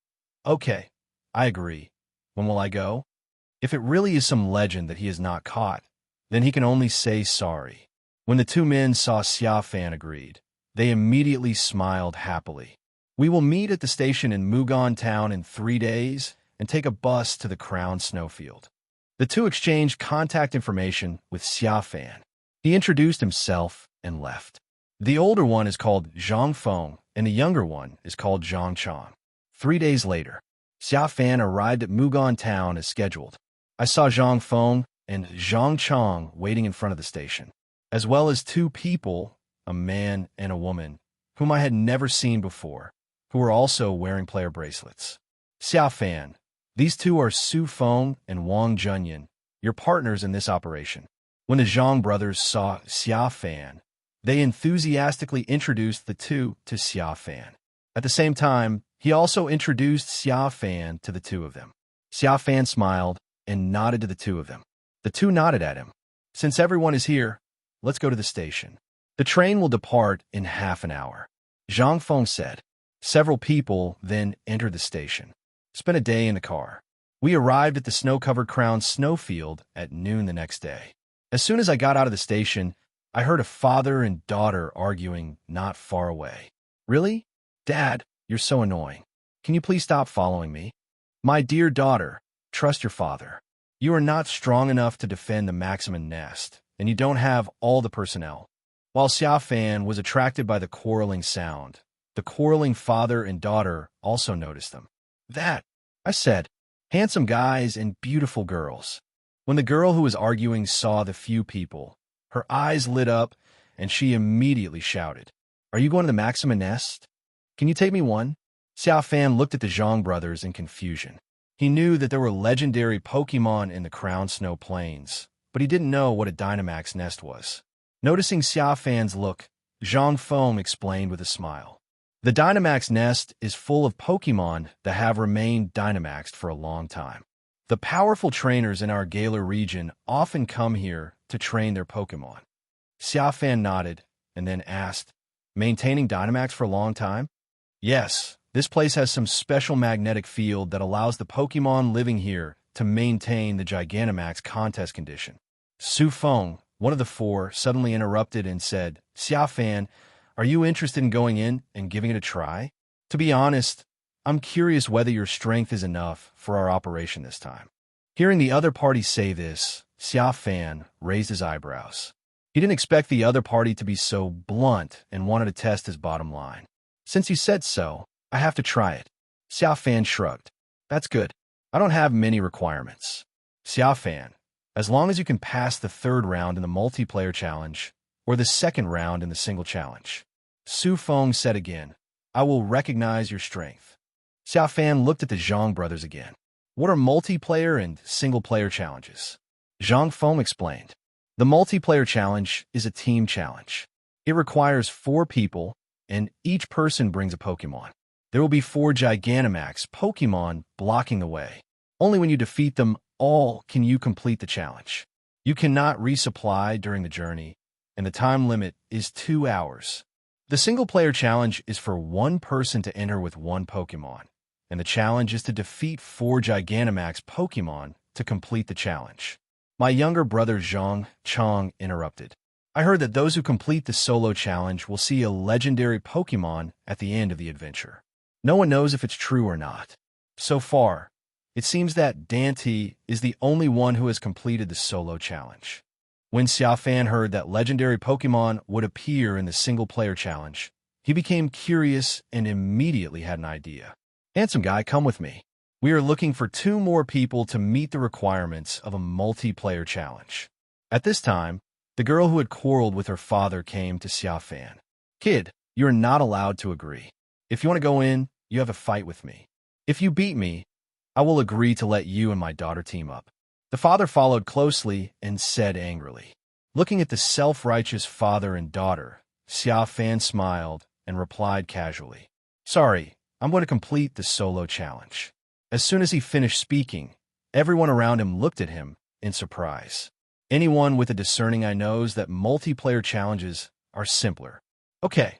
B: "Okay, I agree. When will I go?" If it really is some legend that he has not caught, then he can only say sorry. When the two men saw Xia Fan agreed, they immediately smiled happily. "We will meet at the station in Mugon Town in 3 days and take a bus to the Crown Snowfield." The two exchanged contact information with Xia Fan. He introduced himself and left. The older one is called Zhang Feng, and the younger one is called Zhang Chang. 3 days later, Xia Fan arrived at Mugon Town as scheduled. I saw Zhang Feng and Zhang Chang waiting in front of the station, as well as two people, a man and a woman, whom I had never seen before, who were also wearing player bracelets. "Xia Fan, these two are Su Feng and Wang Junyan, your partners in this operation." When the Zhang brothers saw Xia Fan, they enthusiastically introduced the two to Xia Fan. At the same time, he also introduced Xia Fan to the two of them. Xia Fan smiled and nodded to the two of them. The two nodded at him. "Since everyone is here, let's go to the station. The train will depart in half an hour," Zhang Feng said. Several people then entered the station. Spent a day in the car. We arrived at the snow-covered Crown Snowfield at noon the next day. As soon as I got out of the station, I heard a father and daughter arguing not far away. "Really? Dad, you're so annoying. Can you please stop following me?" "My dear daughter, trust your father. You are not strong enough to defend the Maximum Nest, and you don't have all the personnel." While Xia Fan was attracted by the quarreling sound, the quarreling father and daughter also noticed them. "That," I said, "handsome guys and beautiful girls." When the girl who was arguing saw the few people, her eyes lit up, and she immediately shouted, "Are you going to the Maxima Nest? Can you take me one?" Xia Fan looked at the Zhang brothers in confusion. He knew that there were legendary Pokémon in the Crown Snow Plains, but he didn't know what a Dynamax Nest was. Noticing Xia Fan's look, Zhang Feng explained with a smile. "The Dynamax Nest is full of Pokémon that have remained Dynamaxed for a long time. The powerful trainers in our Galar region often come here to train their Pokémon." Xia Fan nodded and then asked, "Maintaining Dynamax for a long time?" "Yes, this place has some special magnetic field that allows the Pokémon living here to maintain the Gigantamax contest condition." Su Feng, one of the four, suddenly interrupted and said, "Xia Fan, are you interested in going in and giving it a try? To be honest, I'm curious whether your strength is enough for our operation this time." Hearing the other party say this, Xia Fan raised his eyebrows. He didn't expect the other party to be so blunt and wanted to test his bottom line. "Since you said so, I have to try it." Xia Fan shrugged. "That's good. I don't have many requirements." Xia Fan, as long as you can pass the third round in the multiplayer challenge or the second round in the single challenge. Su Feng said again, I will recognize your strength. Xia Fan looked at the Zhang brothers again. What are multiplayer and single-player challenges? Zhang Feng explained. The multiplayer challenge is a team challenge. It requires 4 people, and each person brings a Pokémon. There will be 4 Gigantamax Pokémon blocking the way. Only when you defeat them all can you complete the challenge. You cannot resupply during the journey, and the time limit is 2 hours. The single-player challenge is for 1 person to enter with 1 Pokémon, and the challenge is to defeat 4 Gigantamax Pokémon to complete the challenge. My younger brother Zhang Chang interrupted. I heard that those who complete the solo challenge will see a legendary Pokémon at the end of the adventure. No one knows if it's true or not. So far, it seems that Dante is the only one who has completed the solo challenge. When Xia Fan heard that legendary Pokémon would appear in the single-player challenge, he became curious and immediately had an idea. Handsome guy, come with me. We are looking for 2 more people to meet the requirements of a multiplayer challenge. At this time, the girl who had quarreled with her father came to Xia Fan. Kid, you are not allowed to agree. If you want to go in, you have a fight with me. If you beat me, I will agree to let you and my daughter team up. The father followed closely and said angrily. Looking at the self-righteous father and daughter, Xia Fan smiled and replied casually. Sorry, I'm going to complete the solo challenge. As soon as he finished speaking, everyone around him looked at him in surprise. Anyone with a discerning eye knows that multiplayer challenges are simpler. Okay,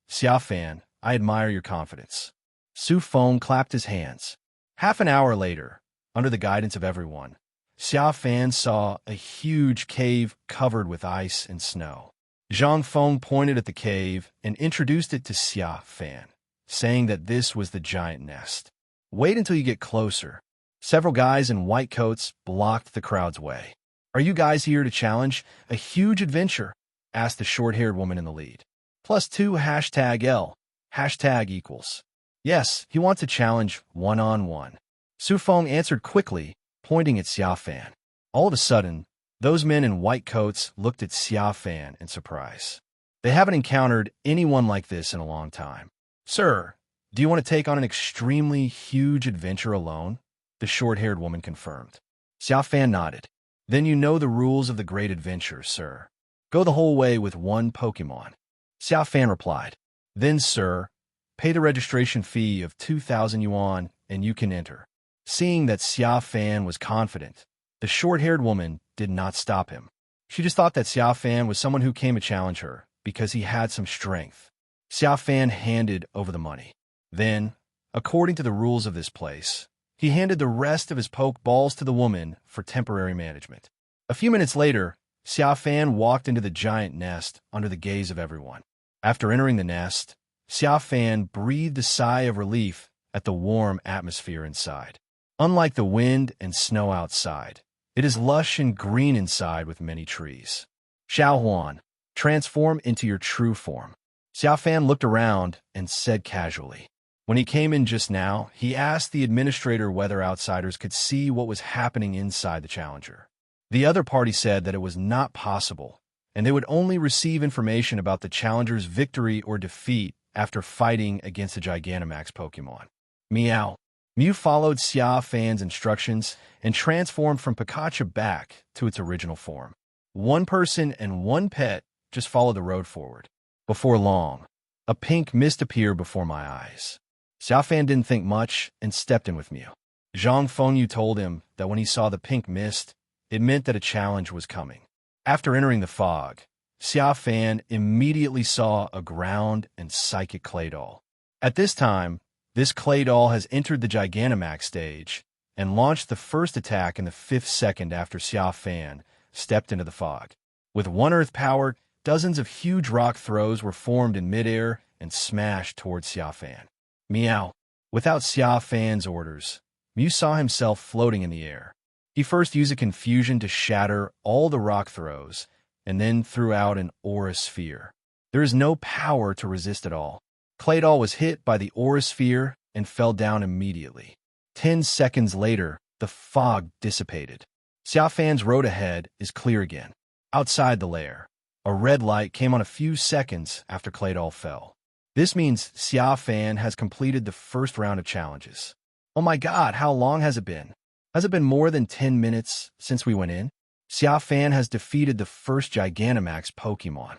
B: Xia Fan, I admire your confidence. Su Feng clapped his hands. Half an hour later, under the guidance of everyone, Xia Fan saw a huge cave covered with ice and snow. Zhang Feng pointed at the cave and introduced it to Xia Fan, saying that this was the giant nest. Wait until you get closer. Several guys in white coats blocked the crowd's way. Are you guys here to challenge a huge adventure? Asked the short-haired woman in the lead. +2 #L, #=. Yes, he wants to challenge one-on-one. Su Feng answered quickly, pointing at Xia Fan. All of a sudden, those men in white coats looked at Xia Fan in surprise. They haven't encountered anyone like this in a long time. Sir, do you want to take on an extremely huge adventure alone? The short-haired woman confirmed. Xia Fan nodded. Then you know the rules of the great adventure, sir. Go the whole way with 1 Pokémon. Xia Fan replied. Then, sir, pay the registration fee of 2,000 yuan and you can enter. Seeing that Xia Fan was confident, the short-haired woman did not stop him. She just thought that Xia Fan was someone who came to challenge her because he had some strength. Xia Fan handed over the money. Then, according to the rules of this place, he handed the rest of his Pokeballs to the woman for temporary management. A few minutes later, Xia Fan walked into the giant nest under the gaze of everyone. After entering the nest, Xia Fan breathed a sigh of relief at the warm atmosphere inside. Unlike the wind and snow outside, it is lush and green inside with many trees. Xiao Huan, transform into your true form. Xia Fan looked around and said casually. When he came in just now, he asked the administrator whether outsiders could see what was happening inside the challenger. The other party said that it was not possible, and they would only receive information about the challenger's victory or defeat after fighting against the Gigantamax Pokémon. Meow. Mew followed Xia Fan's instructions and transformed from Pikachu back to its original form. 1 person and 1 pet just followed the road forward. Before long, a pink mist appeared before my eyes. Xia Fan didn't think much and stepped in with Mew. Zhang Fengyu told him that when he saw the pink mist, it meant that a challenge was coming. After entering the fog, Xia Fan immediately saw a ground and psychic clay doll. At this time, this clay doll has entered the Gigantamax stage and launched the first attack in the 5th second after Xia Fan stepped into the fog. With 1 earth power, dozens of huge rock throws were formed in midair and smashed towards Xia Fan. Meow. Without Xia Fan's orders, Mew saw himself floating in the air. He first used a confusion to shatter all the rock throws, and then threw out an aura sphere. There is no power to resist at all. Claydol was hit by the aura sphere and fell down immediately. 10 seconds later, the fog dissipated. Xia Fan's road ahead is clear again. Outside the lair, A red light came on a few seconds after Claydol fell. This means Xia Fan has completed the first round of challenges. Oh my god, how long has it been? Has it been more than 10 minutes since we went in? Xia Fan has defeated the first Gigantamax Pokémon.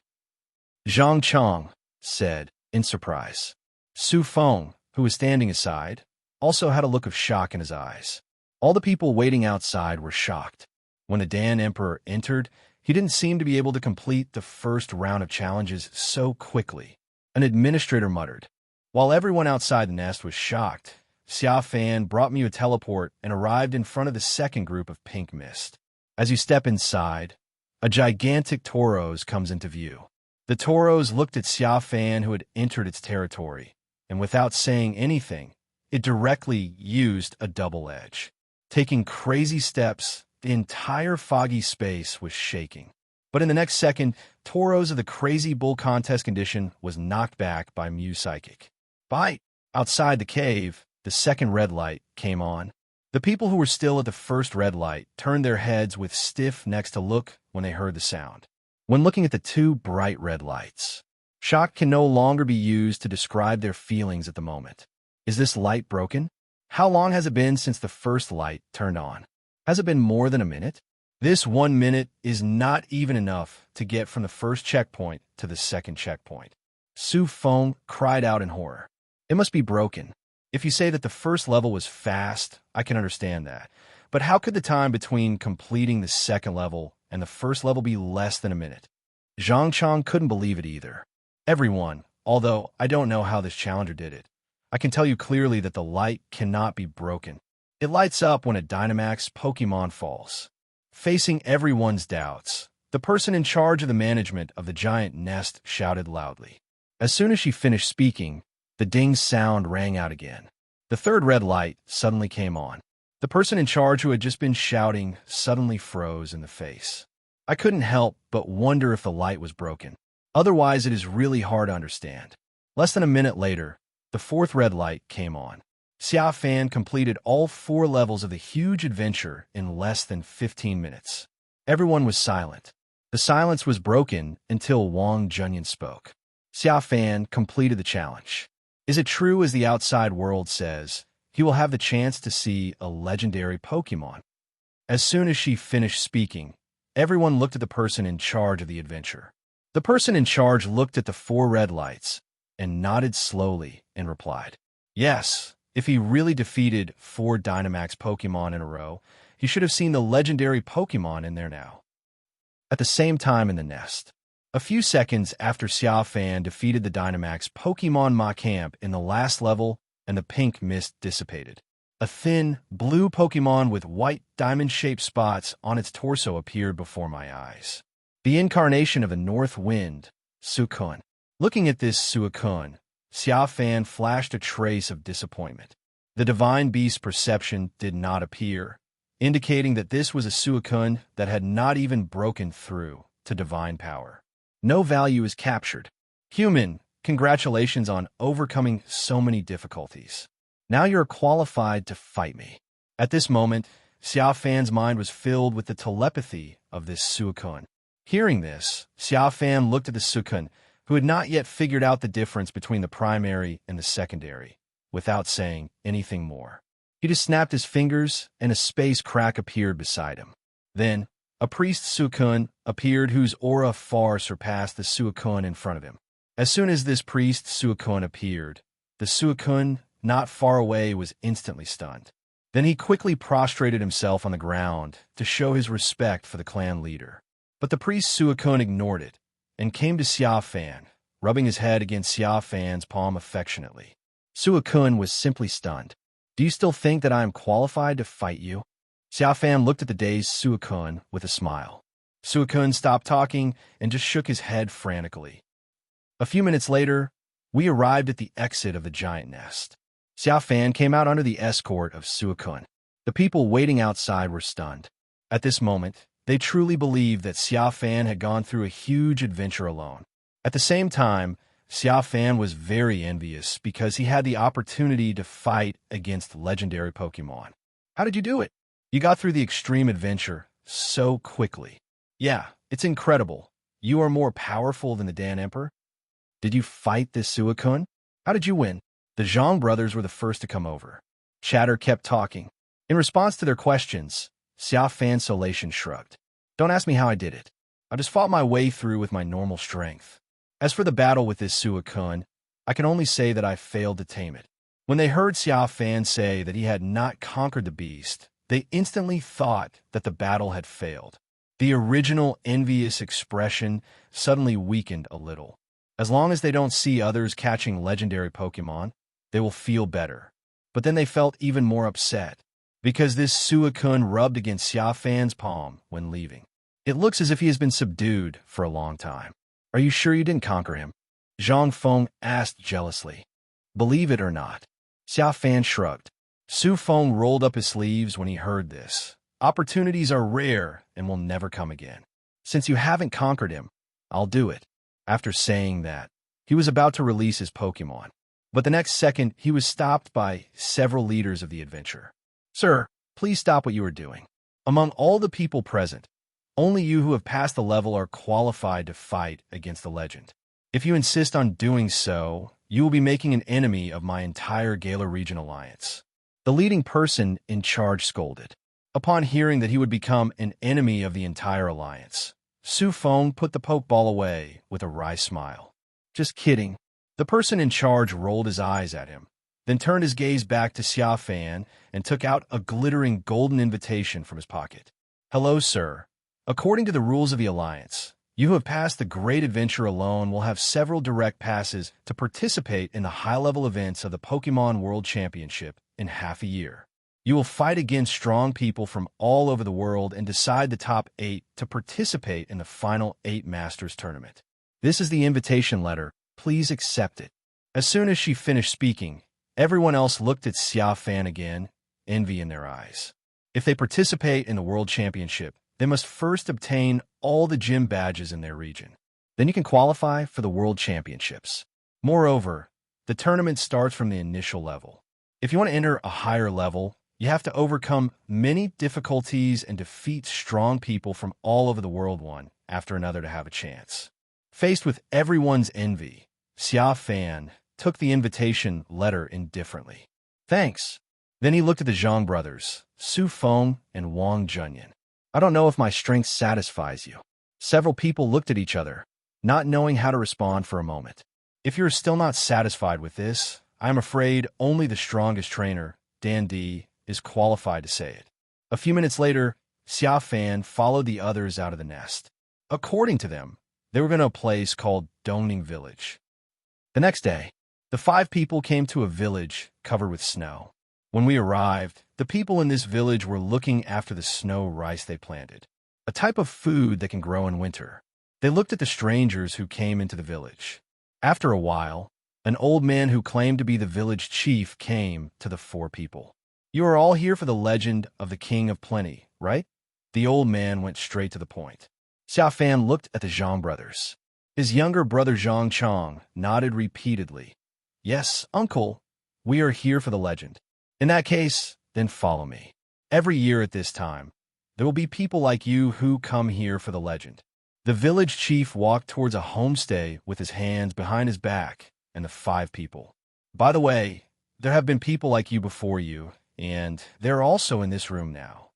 B: Zhang Chong said, in surprise. Su Feng, who was standing aside, also had a look of shock in his eyes. All the people waiting outside were shocked. When the Dan Emperor entered, he didn't seem to be able to complete the first round of challenges so quickly. An administrator muttered. While everyone outside the nest was shocked, Xia Fan brought me a teleport and arrived in front of the second group of pink mist. As you step inside, a gigantic Tauros comes into view. The Tauros looked at Xia Fan, who had entered its territory, and without saying anything, it directly used a double edge. Taking crazy steps, the entire foggy space was shaking. But in the next second, Tauros of the Crazy Bull Contest condition was knocked back by Mew Psychic. Bite! Outside the cave, the second red light came on. The people who were still at the first red light turned their heads with stiff necks to look when they heard the sound. When looking at the two bright red lights, shock can no longer be used to describe their feelings at the moment. Is this light broken? How long has it been since the first light turned on? Has it been more than a minute? This 1 minute is not even enough to get from the first checkpoint to the second checkpoint. Su Feng cried out in horror. It must be broken. If you say that the first level was fast, I can understand that. But how could the time between completing the second level and the first level be less than a minute? Zhang Chong couldn't believe it either. Everyone, although I don't know how this challenger did it, I can tell you clearly that the light cannot be broken. It lights up when a Dynamax Pokémon falls. Facing everyone's doubts, the person in charge of the management of the giant nest shouted loudly. As soon as she finished speaking, the ding sound rang out again. The third red light suddenly came on. The person in charge who had just been shouting suddenly froze in the face. I couldn't help but wonder if the light was broken. Otherwise, it is really hard to understand. Less than a minute later, the fourth red light came on. Xia Fan completed all 4 levels of the huge adventure in less than 15 minutes. Everyone was silent. The silence was broken until Wang Junyan spoke. Xia Fan completed the challenge. Is it true, as the outside world says, he will have the chance to see a legendary Pokémon? As soon as she finished speaking, everyone looked at the person in charge of the adventure. The person in charge looked at the 4 red lights and nodded slowly and replied, yes. If he really defeated 4 Dynamax Pokémon in a row, he should have seen the legendary Pokémon in there now. At the same time in the nest, a few seconds after Xia Fan defeated the Dynamax Pokémon Macamp in the last level and the pink mist dissipated, a thin, blue Pokémon with white diamond-shaped spots on its torso appeared before my eyes. The incarnation of the North Wind, Suicune. Looking at this Suicune, Xia Fan flashed a trace of disappointment. The divine beast perception did not appear, indicating that this was a Suicune that had not even broken through to divine power. No value is captured. Human, congratulations on overcoming so many difficulties. Now you're qualified to fight me. At this moment, Xia Fan's mind was filled with the telepathy of this Suicune. Hearing this, Xia Fan looked at the Suicune, who had not yet figured out the difference between the primary and the secondary, without saying anything more. He just snapped his fingers, and a space crack appeared beside him. Then, a priest Suicune appeared whose aura far surpassed the Suicune in front of him. As soon as this priest Suicune appeared, the Suicune not far away was instantly stunned. Then he quickly prostrated himself on the ground to show his respect for the clan leader. But the priest Suicune ignored it, and came to Xia Fan, rubbing his head against Xia Fan's palm affectionately. Suicune was simply stunned. Do you still think that I am qualified to fight you? Xia Fan looked at the dazed Suicune with a smile. Suicune stopped talking and just shook his head frantically. A few minutes later, we arrived at the exit of the giant nest. Xia Fan came out under the escort of Suicune. The people waiting outside were stunned. At this moment, they truly believed that Xia Fan had gone through a huge adventure alone. At the same time, Xia Fan was very envious because he had the opportunity to fight against legendary Pokémon. How did you do it? You got through the extreme adventure so quickly. Yeah, it's incredible. You are more powerful than the Dan Emperor? Did you fight this Suicune? How did you win? The Zhang brothers were the first to come over. Chatter kept talking. In response to their questions, Xia Fan Solation shrugged. Don't ask me how I did it. I just fought my way through with my normal strength. As for the battle with this Suicune, I can only say that I failed to tame it. When they heard Xia Fan say that he had not conquered the beast, they instantly thought that the battle had failed. The original envious expression suddenly weakened a little. As long as they don't see others catching legendary Pokémon, they will feel better. But then they felt even more upset, because this Suicune rubbed against Xia Fan's palm when leaving. It looks as if he has been subdued for a long time. Are you sure you didn't conquer him? Zhang Feng asked jealously. Believe it or not. Xia Fan shrugged. Su Feng rolled up his sleeves when he heard this. Opportunities are rare and will never come again. Since you haven't conquered him, I'll do it. After saying that, he was about to release his Pokémon. But the next second, he was stopped by several leaders of the adventure. Sir, please stop what you are doing. Among all the people present, only you who have passed the level are qualified to fight against the legend. If you insist on doing so, you will be making an enemy of my entire Galar Region Alliance. The leading person in charge scolded. Upon hearing that he would become an enemy of the entire alliance, Su Feng put the Pokeball away with a wry smile. Just kidding. The person in charge rolled his eyes at him, then turned his gaze back to Xia Fan and took out a glittering golden invitation from his pocket. Hello, sir. According to the rules of the alliance, you who have passed the great adventure alone will have several direct passes to participate in the high-level events of the Pokémon World Championship in half a year. You will fight against strong people from all over the world and decide the top 8 to participate in the final 8 Masters tournament. This is the invitation letter. Please accept it. As soon as she finished speaking, everyone else looked at Xia Fan again, envy in their eyes. If they participate in the World Championship, they must first obtain all the gym badges in their region. Then you can qualify for the World Championships. Moreover, the tournament starts from the initial level. If you want to enter a higher level, you have to overcome many difficulties and defeat strong people from all over the world one after another to have a chance. Faced with everyone's envy, Xia Fan took the invitation letter indifferently. Thanks. Then he looked at the Zhang brothers, Su Feng and Wang Junyan. I don't know if my strength satisfies you. Several people looked at each other, not knowing how to respond for a moment. If you're still not satisfied with this, I'm afraid only the strongest trainer, Dan D, is qualified to say it. A few minutes later, Xia Fan followed the others out of the nest. According to them, they were going to a place called Dongning Village. The next day, the 5 people came to a village covered with snow. When we arrived, the people in this village were looking after the snow rice they planted, a type of food that can grow in winter. They looked at the strangers who came into the village. After a while, an old man who claimed to be the village chief came to the 4 people. You are all here for the legend of the King of Plenty, right? The old man went straight to the point. Xia Fan looked at the Zhang brothers. His younger brother Zhang Chong nodded repeatedly. Yes, uncle, we are here for the legend. In that case, then follow me. Every year at this time, there will be people like you who come here for the legend. The village chief walked towards a homestay with his hands behind his back and the 5 people. By the way, there have been people like you before you, and they're also in this room now.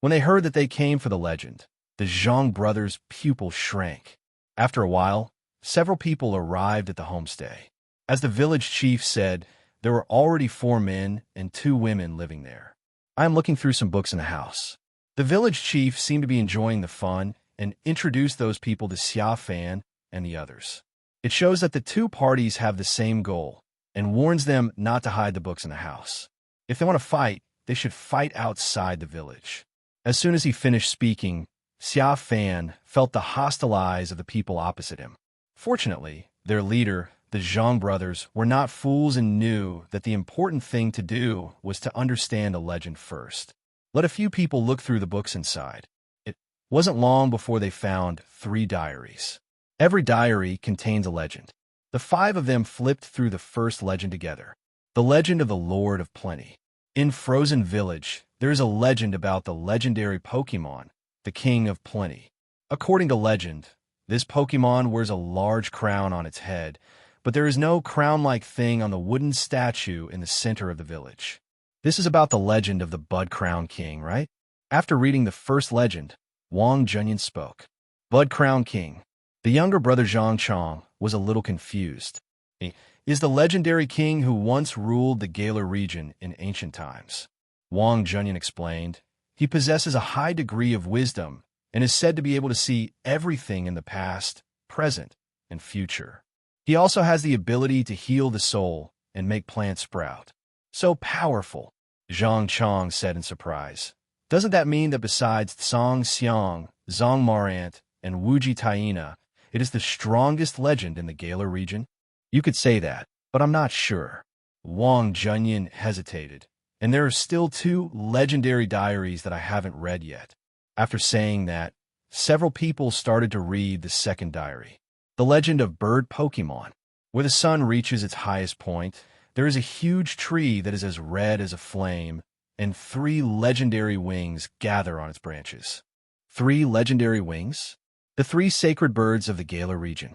B: When they heard that they came for the legend, the Zhang brothers' pupils shrank. After a while, several people arrived at the homestay. As the village chief said, there were already 4 men and 2 women living there. I am looking through some books in the house. The village chief seemed to be enjoying the fun and introduced those people to Xia Fan and the others. It shows that the 2 parties have the same goal and warns them not to hide the books in the house. If they want to fight, they should fight outside the village. As soon as he finished speaking, Xia Fan felt the hostile eyes of the people opposite him. Fortunately, their leader, the Zhang brothers, were not fools and knew that the important thing to do was to understand a legend first. Let a few people look through the books inside. It wasn't long before they found 3 diaries. Every diary contains a legend. The 5 of them flipped through the first legend together. The legend of the Lord of Plenty. In Frozen Village, there is a legend about the legendary Pokémon, the King of Plenty. According to legend, This Pokémon wears a large crown on its head, but there is no crown-like thing on the wooden statue in the center of the village. This is about the legend of the Bud Crown King, right? After reading the first legend, Wang Junyan spoke. Bud Crown King. The younger brother Zhang Chong was a little confused. He is the legendary king who once ruled the Galar region in ancient times. Wang Junyan explained, he possesses a high degree of wisdom and is said to be able to see everything in the past, present, and future. He also has the ability to heal the soul and make plants sprout. So powerful, Zhang Chong said in surprise. Doesn't that mean that besides Tsang Xiang, Zhang Marant, and Wuji Taina, it is the strongest legend in the Galar region? You could say that, but I'm not sure. Wang Junyan hesitated, and there are still 2 legendary diaries that I haven't read yet. After saying that, several people started to read the second diary. The legend of Bird Pokémon. Where the sun reaches its highest point, there is a huge tree that is as red as a flame, and 3 legendary wings gather on its branches. 3 legendary wings? The 3 sacred birds of the Galar region.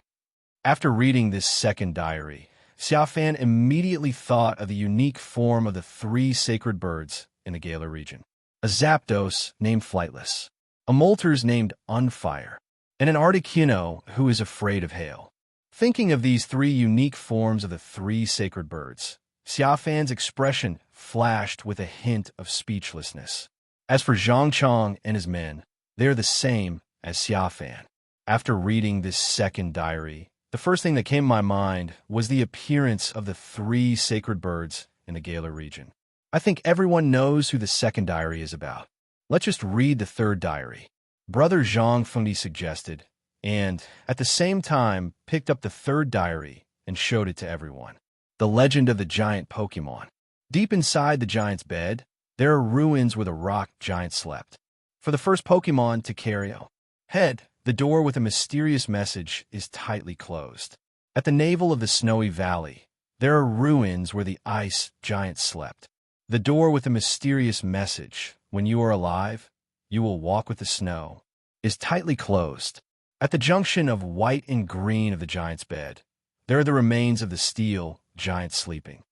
B: After reading this second diary, Xia Fan immediately thought of the unique form of the 3 sacred birds in the Galar region. A Zapdos named Flightless, a Moltres named Unfire, and an Articuno who is afraid of hail. Thinking of these 3 unique forms of the 3 sacred birds, Xia Fan's expression flashed with a hint of speechlessness. As for Zhang Chong and his men, they are the same as Xia Fan. After reading this second diary, the first thing that came to my mind was the appearance of the 3 sacred birds in the Galar region. I think everyone knows who the second diary is about. Let's just read the third diary. Brother Zhang Fengdi suggested, and at the same time picked up the third diary and showed it to everyone. The legend of the giant Pokémon. Deep inside the giant's bed, there are ruins where the rock giant slept. For the first Pokémon to carry out head, the door with a mysterious message is tightly closed. At the navel of the snowy valley, there are ruins where the ice giant slept. The door with a mysterious message, when you are alive, you will walk with the snow, is tightly closed. At the junction of white and green of the giant's bed, there are the remains of the steel giant sleeping.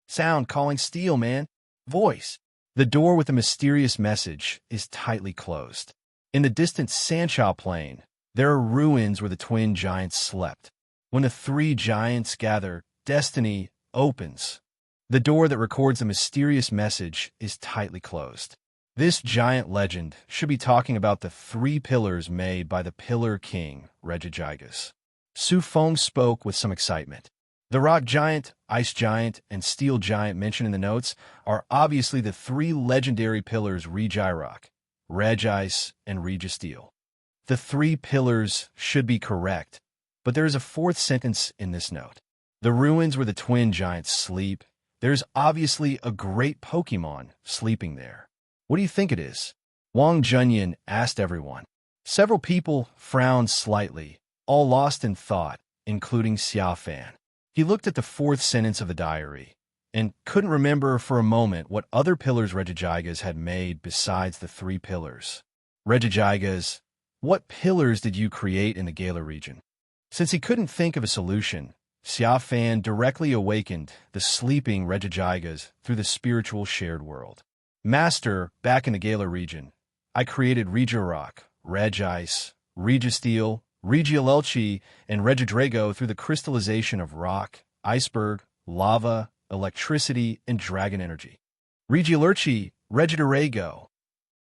B: Sound calling steel, man. Voice. The door with a mysterious message is tightly closed. In the distant Sanchao plain, there are ruins where the twin giants slept. When the 3 giants gather, destiny opens. The door that records the mysterious message is tightly closed. This giant legend should be talking about the 3 pillars made by the Pillar King, Regigigas. Su Feng spoke with some excitement. The rock giant, ice giant, and steel giant mentioned in the notes are obviously the 3 legendary pillars Regirock, Regice, and Registeel. The 3 pillars should be correct, but there is a 4th sentence in this note. The ruins where the twin giants sleep, there's obviously a great Pokémon sleeping there. What do you think it is? Wang Junyan asked everyone. Several people frowned slightly, all lost in thought, including Xia Fan. He looked at the 4th sentence of the diary and couldn't remember for a moment what other pillars Regigigas had made besides the 3 pillars. Regigigas, what pillars did you create in the Galar region? Since he couldn't think of a solution, Xia Fan directly awakened the sleeping Regigigas through the spiritual shared world. Master, back in the Galar region, I created Regirock, Regice, Registeel, Regielelchi, and Regidrago through the crystallization of rock, iceberg, lava, electricity, and dragon energy. Regielurchi, Regidrago.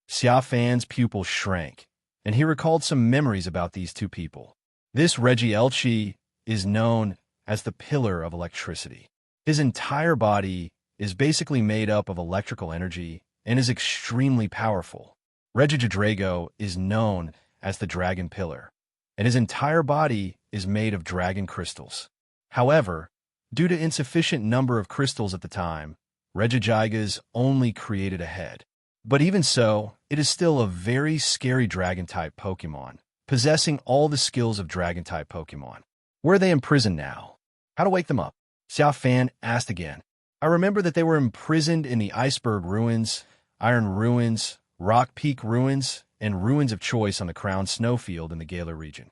B: Xia Fan's pupil shrank, and he recalled some memories about these 2 people. This Regielchi is known as the Pillar of Electricity. His entire body is basically made up of electrical energy and is extremely powerful. Regidrago is known as the Dragon Pillar, and his entire body is made of dragon crystals. However, due to insufficient number of crystals at the time, Regigigas only created a head. But even so, it is still a very scary dragon-type Pokémon, possessing all the skills of dragon-type Pokémon. Where are they imprisoned now? How to wake them up? Xia Fan asked again. I remember that they were imprisoned in the Iceberg Ruins, Iron Ruins, Rock Peak Ruins, and Ruins of Choice on the Crown Snowfield in the Galar region.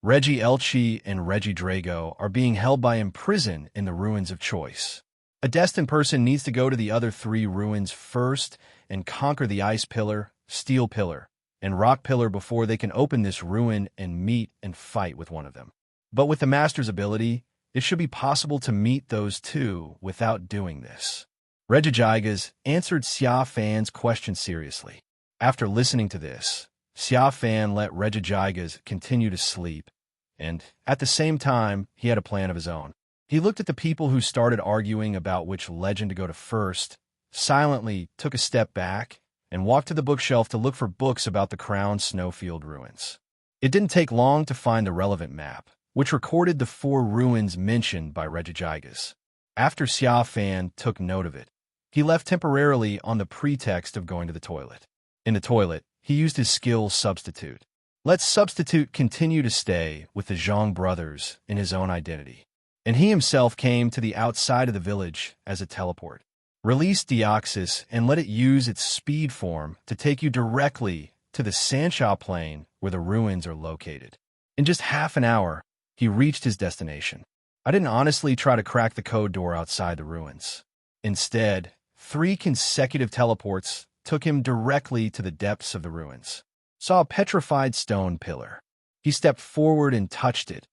B: Regielchi and Regidrago are being held by imprisoned in the ruins of choice. A destined person needs to go to the other three ruins first and conquer the Ice Pillar, Steel Pillar, and Rock Pillar before they can open this ruin and meet and fight with one of them. But with the Master's ability, it should be possible to meet those two without doing this. Regigigas answered Xia Fan's question seriously. After listening to this, Xia Fan let Regigigas continue to sleep, and at the same time, he had a plan of his own. He looked at the people who started arguing about which legend to go to first, silently took a step back, and walked to the bookshelf to look for books about the Crown Snowfield ruins. It didn't take long to find the relevant map, which recorded the 4 ruins mentioned by Regigigas. After Xia Fan took note of it, he left temporarily on the pretext of going to the toilet. In the toilet, he used his skill Substitute. Let Substitute continue to stay with the Zhang brothers in his own identity, and he himself came to the outside of the village as a teleport. Release Deoxys and let it use its speed form to take you directly to the Sanxia Plain where the ruins are located. In just half an hour, he reached his destination. I didn't honestly try to crack the code door outside the ruins. Instead, 3 consecutive teleports took him directly to the depths of the ruins. Saw a petrified stone pillar. He stepped forward and touched it,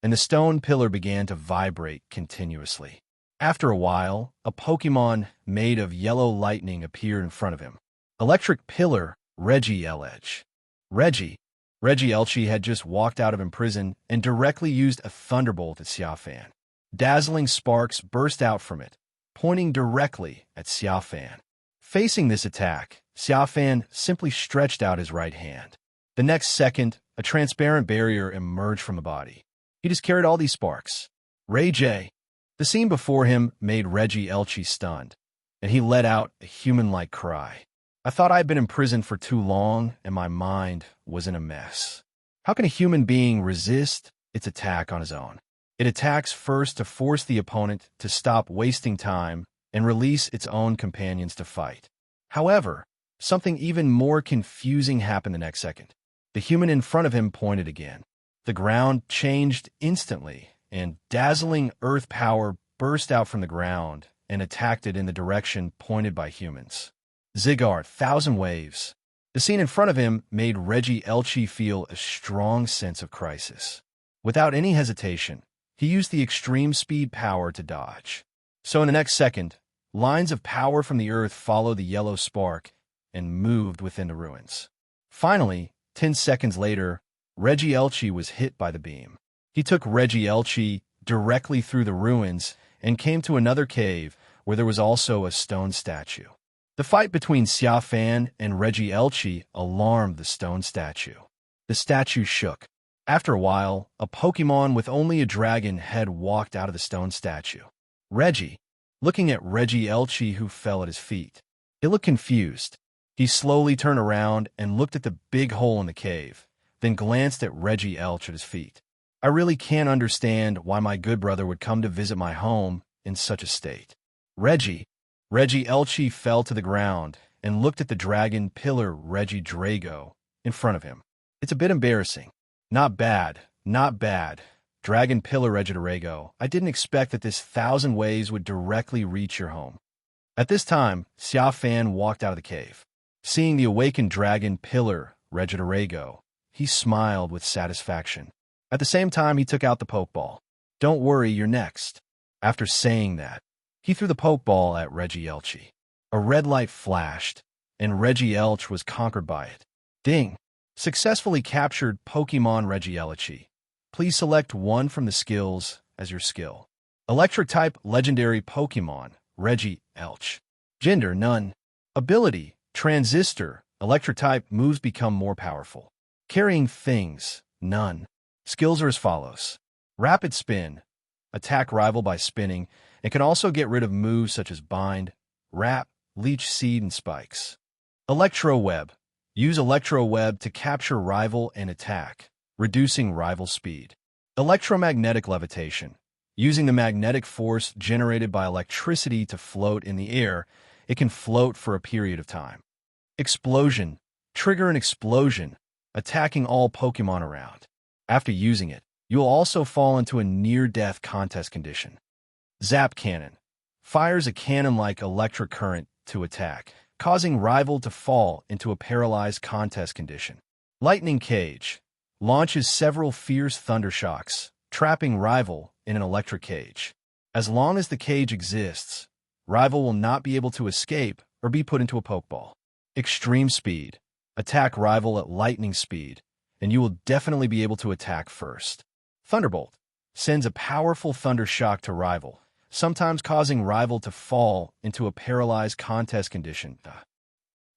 B: and the stone pillar began to vibrate continuously. After a while, a Pokémon made of yellow lightning appeared in front of him. Electric Pillar Regielchi. Regielchi had just walked out of prison and directly used a thunderbolt at Xia Fan. Dazzling sparks burst out from it, pointing directly at Xia Fan. Facing this attack, Xia Fan simply stretched out his right hand. The next second, a transparent barrier emerged from the body. He just carried all these sparks. The scene before him made Regielchi stunned, and he let out a human-like cry. I thought I had been imprisoned for too long, and my mind was in a mess. How can a human being resist its attack on his own? It attacks first to force the opponent to stop wasting time and release its own companions to fight. However, something even more confusing happened the next second. The human in front of him pointed again. The ground changed instantly, and dazzling earth power burst out from the ground and attacked it in the direction pointed by humans. Zygarde, 1,000 waves. The scene in front of him made Regielchi feel a strong sense of crisis. Without any hesitation, he used the extreme speed power to dodge. So in the next second, lines of power from the earth followed the yellow spark and moved within the ruins. Finally, 10 seconds later, Regielchi was hit by the beam. He took Regielchi directly through the ruins and came to another cave where there was also a stone statue. The fight between Xia Fan and Regielchi alarmed the stone statue. The statue shook. After a while, a Pokémon with only a dragon head walked out of the stone statue. Reggie, looking at Regielchi who fell at his feet. He looked confused. He slowly turned around and looked at the big hole in the cave, then glanced at Regielchi at his feet. I really can't understand why my good brother would come to visit my home in such a state. Regielchi fell to the ground and looked at the dragon pillar Regidrago in front of him. It's a bit embarrassing. Not bad. Dragon pillar Regidrago. I didn't expect that this 1,000 waves would directly reach your home. At this time, Xia Fan walked out of the cave. Seeing the awakened dragon pillar Regidrago, he smiled with satisfaction. At the same time, he took out the Pokeball. Don't worry, you're next. After saying that, he threw the Pokeball at Regielchi. A red light flashed, and Regielchi was conquered by it. Ding! Successfully captured Pokémon Regielchi. Please select one from the skills as your skill. Electric-type legendary Pokémon Regielchi. Gender, none. Ability, Transistor. Electric-type moves become more powerful. Carrying things, none. Skills are as follows. Rapid Spin. Attack rival by spinning, and can also get rid of moves such as Bind, Wrap, Leech Seed, and Spikes. Electro Web. Use Electro Web to capture rival and attack, reducing rival speed. Electromagnetic Levitation. Using the magnetic force generated by electricity to float in the air, it can float for a period of time. Explosion. Trigger an explosion, attacking all Pokémon around. After using it, you will also fall into a near-death contest condition. Zap Cannon fires a cannon-like electric current to attack, causing rival to fall into a paralyzed contest condition. Lightning Cage launches several fierce thunder shocks, trapping rival in an electric cage. As long as the cage exists, rival will not be able to escape or be put into a Pokeball. Extreme Speed attack rival at lightning speed, and you will definitely be able to attack first. Thunderbolt sends a powerful thunder shock to rival, sometimes causing rival to fall into a paralyzed contest condition.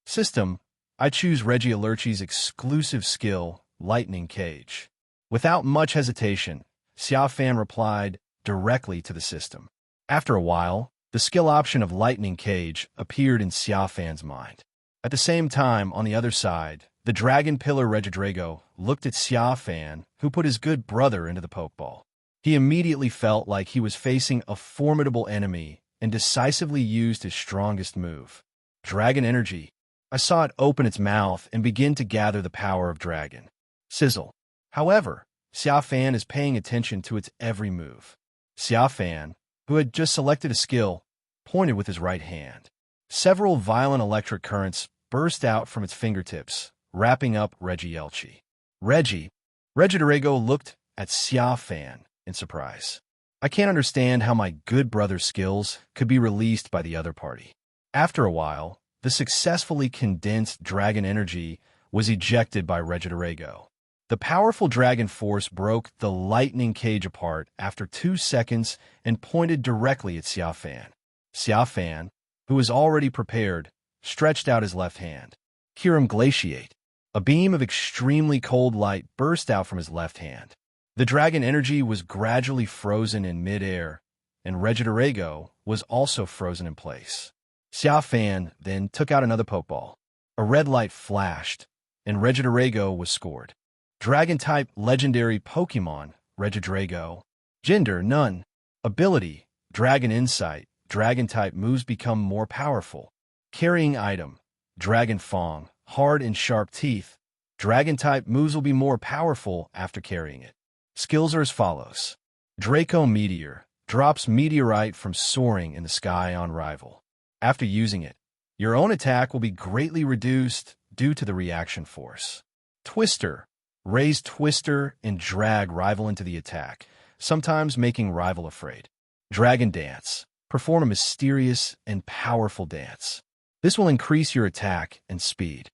B: System, I choose Regielurchi's exclusive skill, Lightning Cage. Without much hesitation, Xia Fan replied directly to the system. After a while, the skill option of Lightning Cage appeared in Xia Fan's mind. At the same time, on the other side, the Dragon Pillar Regidrago looked at Xia Fan, who put his good brother into the Pokeball. He immediately felt like he was facing a formidable enemy and decisively used his strongest move. Dragon Energy. I saw it open its mouth and begin to gather the power of Dragon. Sizzle. However, Xia Fan is paying attention to its every move. Xia Fan, who had just selected a skill, pointed with his right hand. Several violent electric currents burst out from its fingertips, wrapping up Regielurchi. Regidrago looked at Xia Fan in surprise. I can't understand how my good brother's skills could be released by the other party. After a while, the successfully condensed Dragon Energy was ejected by Regidrago. The powerful Dragon Force broke the Lightning Cage apart after 2 seconds and pointed directly at Xia Fan. Xia Fan, who was already prepared, stretched out his left hand. Kirim Glaciate. A beam of extremely cold light burst out from his left hand. The Dragon Energy was gradually frozen in mid-air, and Regidrago was also frozen in place. Xia Fan then took out another Pokeball. A red light flashed, and Regidrago was scored. Dragon-type legendary Pokémon, Regidrago. Gender, none. Ability, Dragon Insight. Dragon-type moves become more powerful. Carrying item, Dragon Fang. Hard and sharp teeth. Dragon-type moves will be more powerful after carrying it. Skills are as follows. Draco Meteor. Drops meteorite from soaring in the sky on rival. After using it, your own attack will be greatly reduced due to the reaction force. Twister. Raise Twister and drag rival into the attack, sometimes making rival afraid. Dragon Dance. Perform a mysterious and powerful dance. This will increase your attack and speed.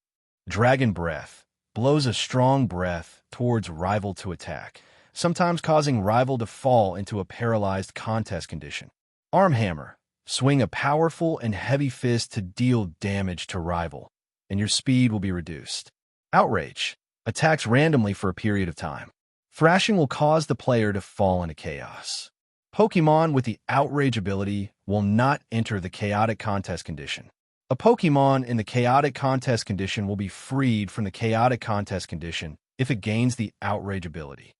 B: Dragon Breath. Blows a strong breath towards rival to attack, sometimes causing rival to fall into a paralyzed contest condition. Arm Hammer. Swing a powerful and heavy fist to deal damage to rival, and your speed will be reduced. Outrage. Attacks randomly for a period of time. Thrashing will cause the player to fall into chaos. Pokémon with the Outrage ability will not enter the chaotic contest condition. A Pokémon in the chaotic contest condition will be freed from the chaotic contest condition if it gains the Outrage ability.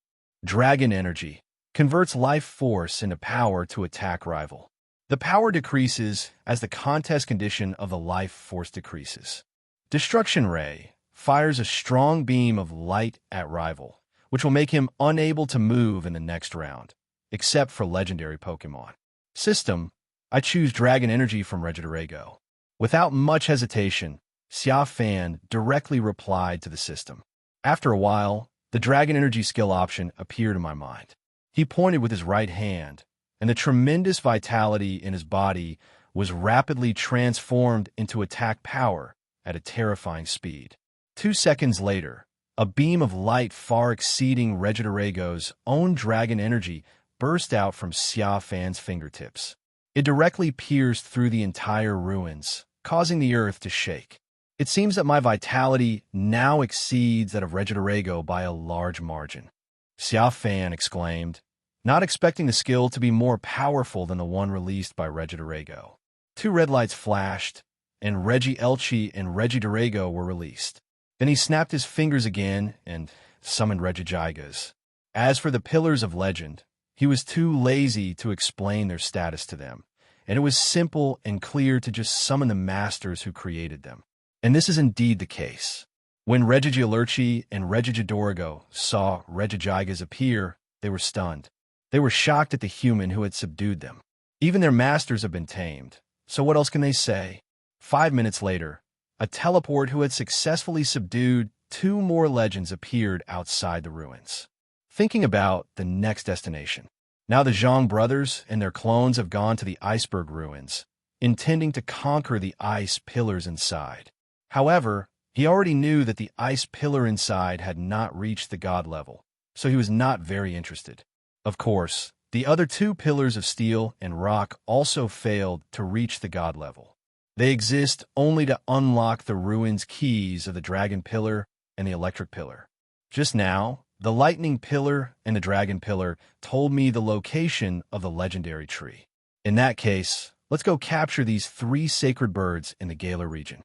B: Dragon Energy converts life force into power to attack rival. The power decreases as the contest condition of the life force decreases. Destruction Ray fires a strong beam of light at rival, which will make him unable to move in the next round, except for legendary Pokémon. System, I choose Dragon Energy from Regidrago. Without much hesitation, Xia Fan directly replied to the system. After a while, the Dragon Energy skill option appeared in my mind. He pointed with his right hand, and the tremendous vitality in his body was rapidly transformed into attack power at a terrifying speed. 2 seconds later, a beam of light far exceeding Regidrago's own Dragon Energy burst out from Xia Fan's fingertips. It directly pierced through the entire ruins, causing the earth to shake. It seems that my vitality now exceeds that of Regidrago by a large margin. Xia Fan exclaimed, not expecting the skill to be more powerful than the one released by Regidrago. 2 red lights flashed, and Regielurchi and Regidrago were released. Then he snapped his fingers again and summoned Regigigas. As for the Pillars of Legend, he was too lazy to explain their status to them, and it was simple and clear to just summon the masters who created them. And this is indeed the case. When Regigiolurchi and Regigidorigo saw Regigigas appear, they were stunned. They were shocked at the human who had subdued them. Even their masters have been tamed, so what else can they say? 5 minutes later, a teleport who had successfully subdued 2 more legends appeared outside the ruins. Thinking about the next destination. Now the Zhang brothers and their clones have gone to the iceberg ruins, intending to conquer the ice pillars inside. However, he already knew that the ice pillar inside had not reached the god level, so he was not very interested. Of course, the other 2 pillars of steel and rock also failed to reach the god level. They exist only to unlock the ruins keys of the dragon pillar and the electric pillar. Just now, the lightning pillar and the dragon pillar told me the location of the legendary tree. In that case, let's go capture these 3 sacred birds in the Galar region.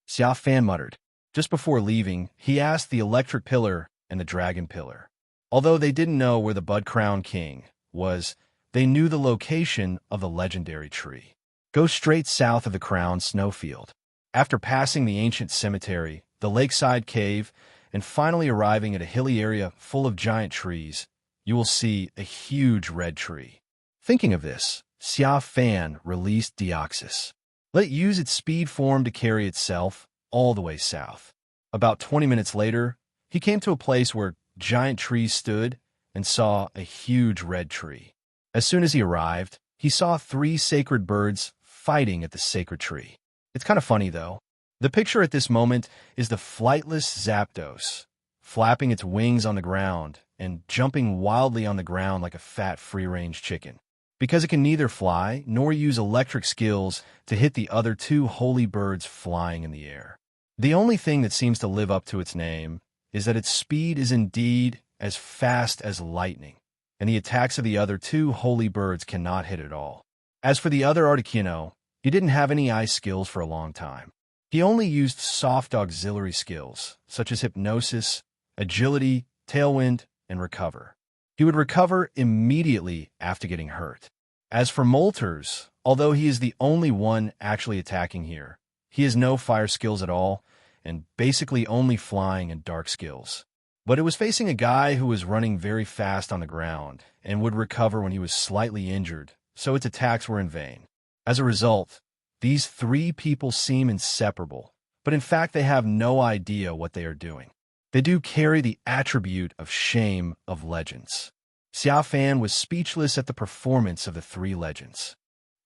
B: Xia Fan muttered. Just before leaving, he asked the electric pillar and the dragon pillar. Although they didn't know where the Bud Crown King was, they knew the location of the legendary tree. Go straight south of the crown snowfield. After passing the ancient cemetery, the lakeside cave, and finally arriving at a hilly area full of giant trees, you will see a huge red tree. Thinking of this, Xia Fan released Deoxys. Let it use its speed form to carry itself all the way south. About 20 minutes later, he came to a place where giant trees stood and saw a huge red tree. As soon as he arrived, he saw 3 sacred birds fighting at the sacred tree. It's kind of funny, though. The picture at this moment is the flightless Zapdos, flapping its wings on the ground and jumping wildly on the ground like a fat free-range chicken. Because it can neither fly nor use electric skills to hit the other 2 holy birds flying in the air. The only thing that seems to live up to its name is that its speed is indeed as fast as lightning, and the attacks of the other 2 holy birds cannot hit at all. As for the other Articuno, he didn't have any ice skills for a long time. He only used soft auxiliary skills, such as Hypnosis, Agility, Tailwind, and Recover. He would recover immediately after getting hurt. As for Moltres, although he is the only one actually attacking here, he has no fire skills at all, and basically only flying and dark skills. But it was facing a guy who was running very fast on the ground and would recover when he was slightly injured, so its attacks were in vain. As a result, these 3 people seem inseparable, but in fact they have no idea what they are doing. They do carry the attribute of shame of legends. Xia Fan was speechless at the performance of the 3 legends.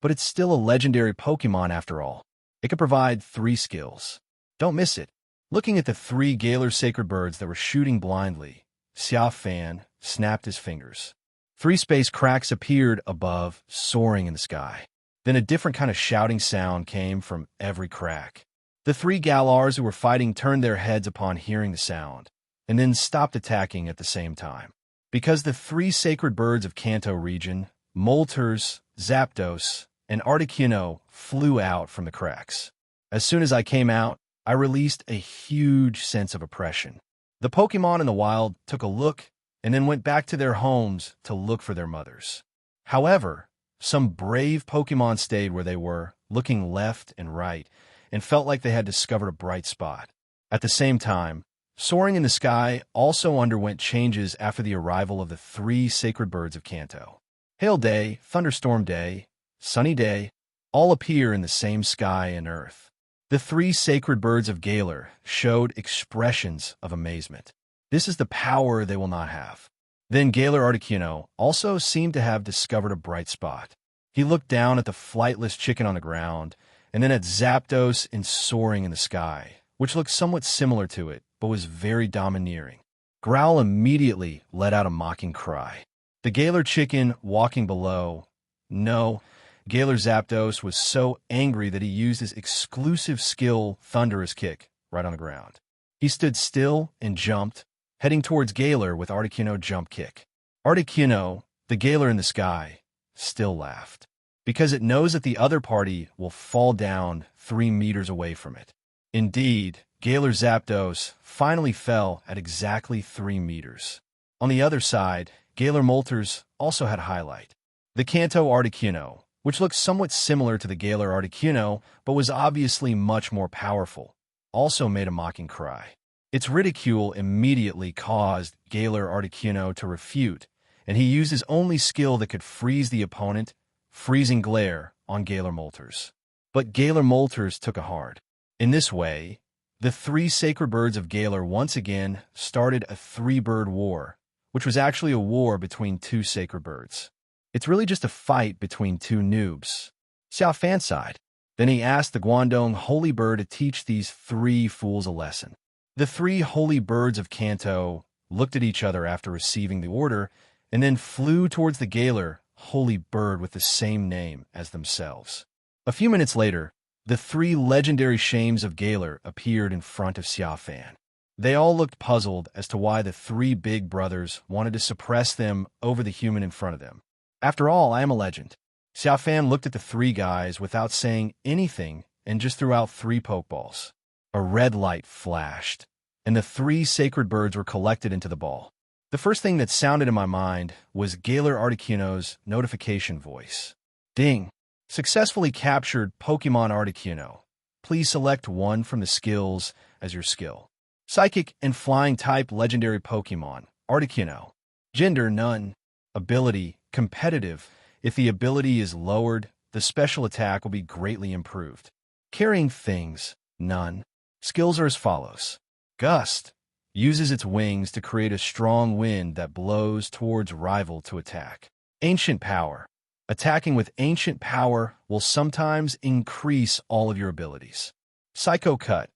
B: But it's still a legendary Pokémon after all. It can provide 3 skills. Don't miss it. Looking at the 3 Galar sacred birds that were shooting blindly, Xia Fan snapped his fingers. 3 space cracks appeared above, soaring in the sky. Then a different kind of shouting sound came from every crack. The 3 Galars who were fighting turned their heads upon hearing the sound, and then stopped attacking at the same time. Because the 3 sacred birds of Kanto region, Moltres, Zapdos, and Articuno flew out from the cracks. As soon as I came out, I released a huge sense of oppression. The Pokémon in the wild took a look and then went back to their homes to look for their mothers. However, some brave Pokémon stayed where they were, looking left and right, and felt like they had discovered a bright spot. At the same time, soaring in the sky also underwent changes after the arrival of the 3 sacred birds of Kanto. Hail Day, Thunderstorm Day, Sunny Day, all appear in the same sky and earth. The 3 sacred birds of Galar showed expressions of amazement. This is the power they will not have. Then Galar Articuno also seemed to have discovered a bright spot. He looked down at the flightless chicken on the ground, and then at Zapdos soaring in the sky, which looked somewhat similar to it, but was very domineering. Growl immediately let out a mocking cry. The Galar chicken walking below. No, Galar Zapdos was so angry that he used his exclusive skill Thunderous Kick right on the ground. He stood still and jumped, heading towards Galar with Articuno Jump Kick. Articuno, the Galar in the sky, still laughed, because it knows that the other party will fall down 3 meters away from it. Indeed, Galar Zapdos finally fell at exactly 3 meters. On the other side, Galar Moltres also had a highlight. The Kanto Articuno, which looked somewhat similar to the Galar Articuno, but was obviously much more powerful, also made a mocking cry. Its ridicule immediately caused Galar Articuno to refute, and he used his only skill that could freeze the opponent, freezing glare on Galar Molters. But Galar Molters took a hard. In this way, the three sacred birds of Galar once again started a three-bird war, which was actually a war between two sacred birds. It's really just a fight between two noobs. Xia Fan sighed. Then he asked the Guangdong holy bird to teach these three fools a lesson. The three holy birds of Kanto looked at each other after receiving the order and then flew towards the Galar holy bird with the same name as themselves. A few minutes later, the three legendary shames of Galar appeared in front of Xia Fan. They all looked puzzled as to why the three big brothers wanted to suppress them over the human in front of them. After all, I am a legend. Xia Fan looked at the three guys without saying anything and just threw out three pokeballs. A red light flashed, and the three sacred birds were collected into the ball. The first thing that sounded in my mind was Galar Articuno's notification voice. Ding! Successfully captured Pokemon Articuno. Please select one from the skills as your skill. Psychic and Flying type legendary Pokemon, Articuno. Gender, none. Ability, competitive. If the ability is lowered, the special attack will be greatly improved. Carrying things, none. Skills are as follows. Gust. Uses its wings to create a strong wind that blows towards rival to attack. Ancient Power. Attacking with Ancient Power will sometimes increase all of your abilities. Psycho Cut.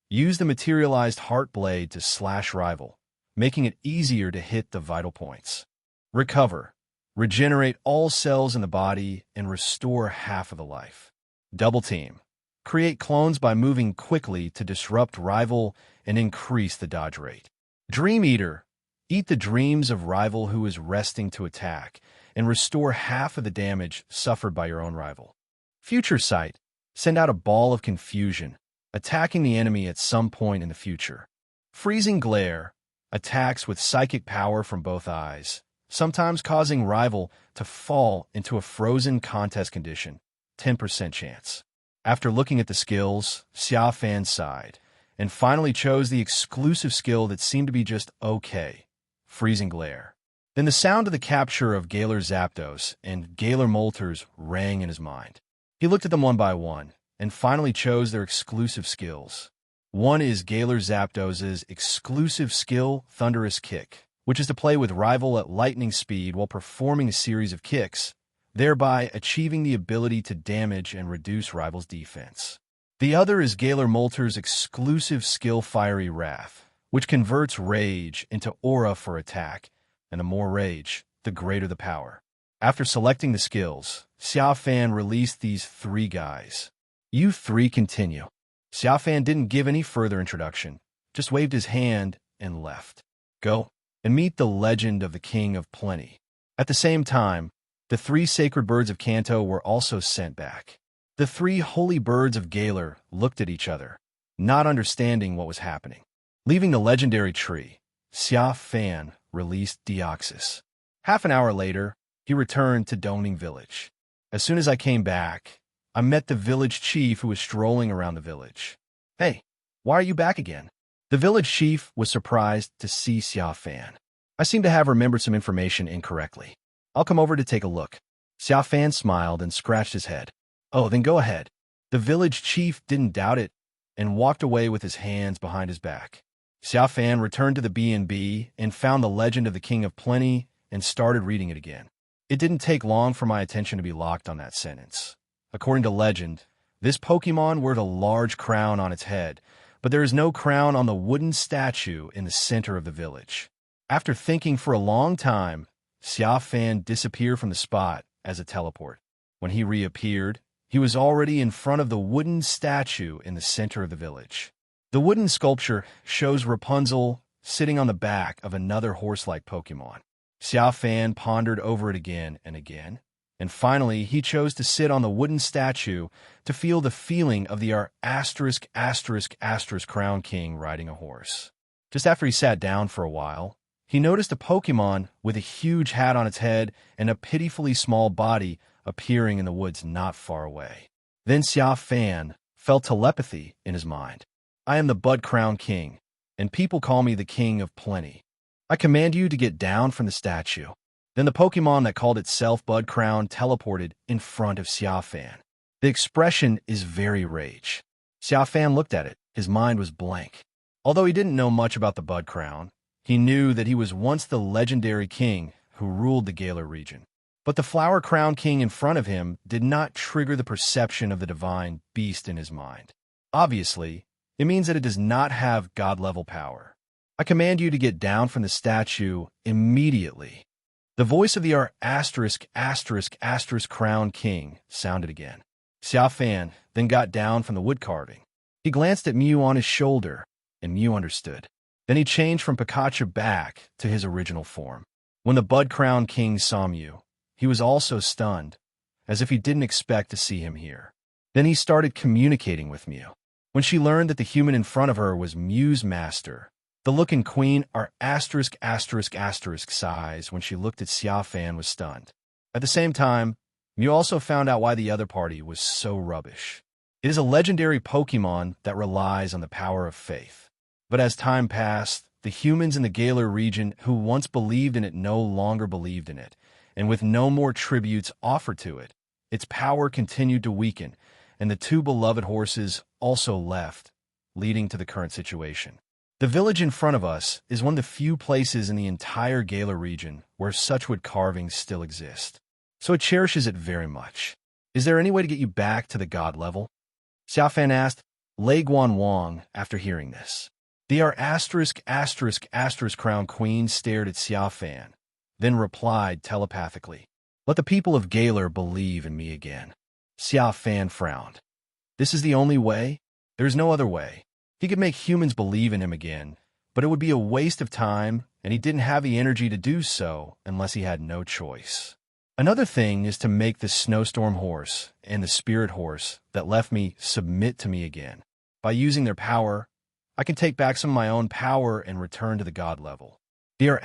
B: Use the materialized Heart Blade to slash rival, making it easier to hit the vital points. Recover. Regenerate all cells in the body and restore half of the life. Double Team. Create clones by moving quickly to disrupt rival and increase the dodge rate. Dream Eater. Eat the dreams of rival who is resting to attack and restore half of the damage suffered by your own rival. Future Sight. Send out a ball of confusion, attacking the enemy at some point in the future. Freezing Glare. Attacks with psychic power from both eyes, sometimes causing rival to fall into a frozen contest condition, 10% chance. After looking at the skills, Xia Fan sighed, and finally chose the exclusive skill that seemed to be just okay, Freezing Glare. Then the sound of the capture of Galar Zapdos and Galar Molters rang in his mind. He looked at them one by one, and finally chose their exclusive skills. One is Galar Zapdos' exclusive skill, Thunderous Kick, which is to play with rival at lightning speed while performing a series of kicks, thereby achieving the ability to damage and reduce rival's defense. The other is Galar Molter's exclusive skill, Fiery Wrath, which converts rage into aura for attack, and the more rage, the greater the power. After selecting the skills, Xia Fan released these three guys. You three continue. Xia Fan didn't give any further introduction, just waved his hand and left. Go and meet the legend of the King of Plenty. At the same time, the three sacred birds of Kanto were also sent back. The three holy birds of Galar looked at each other, not understanding what was happening. Leaving the legendary tree, Xia Fan released Deoxys. Half an hour later, he returned to Dongning Village. As soon as I came back, I met the village chief who was strolling around the village. Hey, why are you back again? The village chief was surprised to see Xia Fan. I seem to have remembered some information incorrectly. I'll come over to take a look. Xia Fan smiled and scratched his head. Oh, then go ahead. The village chief didn't doubt it and walked away with his hands behind his back. Xia Fan returned to the B&B and found the Legend of the King of Plenty and started reading it again. It didn't take long for my attention to be locked on that sentence. According to legend, this Pokemon wore a large crown on its head, but there is no crown on the wooden statue in the center of the village. After thinking for a long time, Xia Fan disappeared from the spot as a teleport. When he reappeared, he was already in front of the wooden statue in the center of the village. The wooden sculpture shows Rapunzel sitting on the back of another horse-like Pokemon. Xia Fan pondered over it again and again, and finally he chose to sit on the wooden statue to feel the feeling of the **** Crown King riding a horse. Just after he sat down for a while, he noticed a Pokemon with a huge hat on its head and a pitifully small body appearing in the woods not far away. Then Xia Fan felt telepathy in his mind. I am the Bud Crown King. and people call me the king of plenty. I command you to get down from the statue." Then the Pokémon that called itself Bud Crown teleported in front of Xia Fan. The expression is very rage. Xia Fan looked at it. His mind was blank. Although he didn't know much about the Bud Crown, he knew that he was once the legendary king who ruled the Galar region. But the Flower Crown King in front of him did not trigger the perception of the divine beast in his mind. Obviously, it means that it does not have god-level power. "I command you to get down from the statue immediately." The voice of the Crown King sounded again. Xia Fan then got down from the wood carving. He glanced at Mew on his shoulder, and Mew understood. Then he changed from Pikachu back to his original form. When the Bud Crown King saw Mew, he was also stunned, as if he didn't expect to see him here. Then he started communicating with Mew. When she learned that the human in front of her was Mew's master, the look in Queen size when she looked at Xia Fan was stunned. At the same time, Mew also found out why the other party was so rubbish. It is a legendary Pokémon that relies on the power of faith. But as time passed, the humans in the Galar region who once believed in it no longer believed in it, and with no more tributes offered to it, its power continued to weaken, and the two beloved horses also left, leading to the current situation. The village in front of us is one of the few places in the entire Galar region where such wood carvings still exist, so it cherishes it very much. "Is there any way to get you back to the god level?" Xia Fan asked Lei Guan Wang after hearing this. The Crown Queen stared at Xia Fan, then replied telepathically, "Let the people of Galar believe in me again." Xia Fan frowned. "This is the only way? There is no other way. He could make humans believe in him again, but it would be a waste of time, and he didn't have the energy to do so unless he had no choice. Another thing is to make the Snowstorm Horse and the Spirit Horse that left me submit to me again. By using their power, I can take back some of my own power and return to the god level." The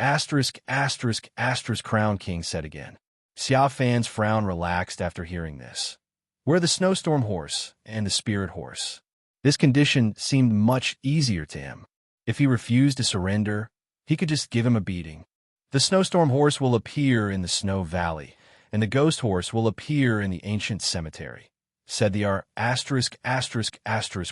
B: Crown King said again. Xia Fan's frown relaxed after hearing this. "Where are the Snowstorm Horse and the Spirit Horse?" This condition seemed much easier to him. If he refused to surrender, he could just give him a beating. "The Snowstorm Horse will appear in the Snow Valley, and the Ghost Horse will appear in the Ancient Cemetery," said the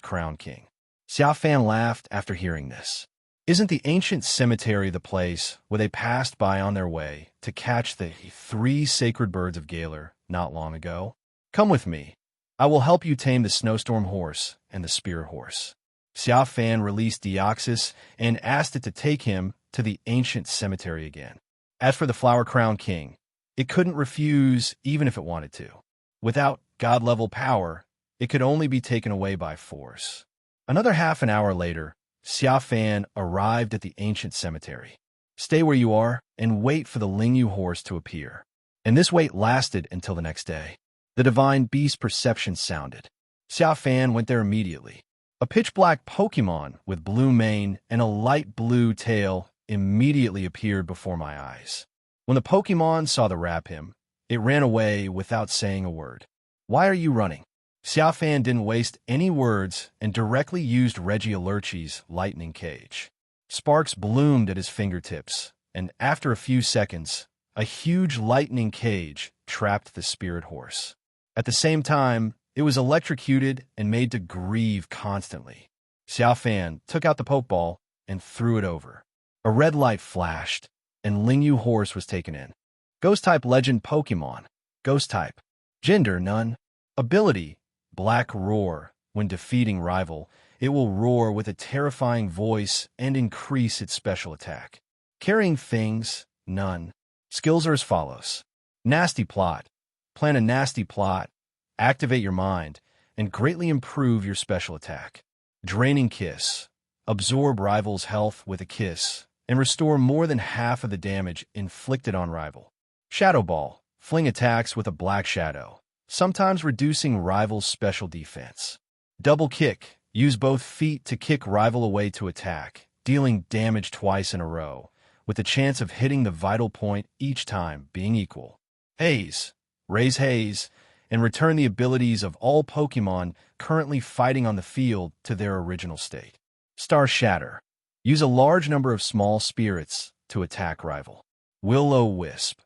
B: Crown King. Xia Fan laughed after hearing this. "Isn't the Ancient Cemetery the place where they passed by on their way to catch the 3 sacred birds of Galar not long ago? Come with me. I will help you tame the Snowstorm Horse and the Spirit Horse." Xia Fan released Deoxys and asked it to take him to the Ancient Cemetery again. As for the Flower Crown King, it couldn't refuse even if it wanted to. Without god-level power, it could only be taken away by force. Another half an hour later, Xia Fan arrived at the Ancient Cemetery. "Stay where you are and wait for the Lingyu horse to appear." And this wait lasted until the next day. The divine beast perception sounded. Xia Fan went there immediately. A pitch-black Pokémon with blue mane and a light blue tail immediately appeared before my eyes. When the Pokémon saw the Rapim, it ran away without saying a word. "Why are you running?" Xia Fan didn't waste any words and directly used Regielurchi's lightning cage. Sparks bloomed at his fingertips, and after a few seconds, a huge lightning cage trapped the Spirit Horse. At the same time, it was electrocuted and made to grieve constantly. Xia Fan took out the Pokeball and threw it over. A red light flashed, and Lingyu Horse was taken in. Ghost-type legend Pokémon. Ghost-type. Gender, none. Ability, Black Roar. When defeating rival, it will roar with a terrifying voice and increase its special attack. Carrying things, none. Skills are as follows. Nasty Plot. Plan a nasty plot, activate your mind, and greatly improve your special attack. Draining Kiss. Absorb rival's health with a kiss, and restore more than half of the damage inflicted on rival. Shadow Ball. Fling attacks with a black shadow, sometimes reducing rival's special defense. Double Kick. Use both feet to kick rival away to attack, dealing damage twice in a row, with the chance of hitting the vital point each time being equal. Haze. Raise Haze, and return the abilities of all Pokémon currently fighting on the field to their original state. Star Shatter. Use a large number of small spirits to attack rival. Will-o-wisp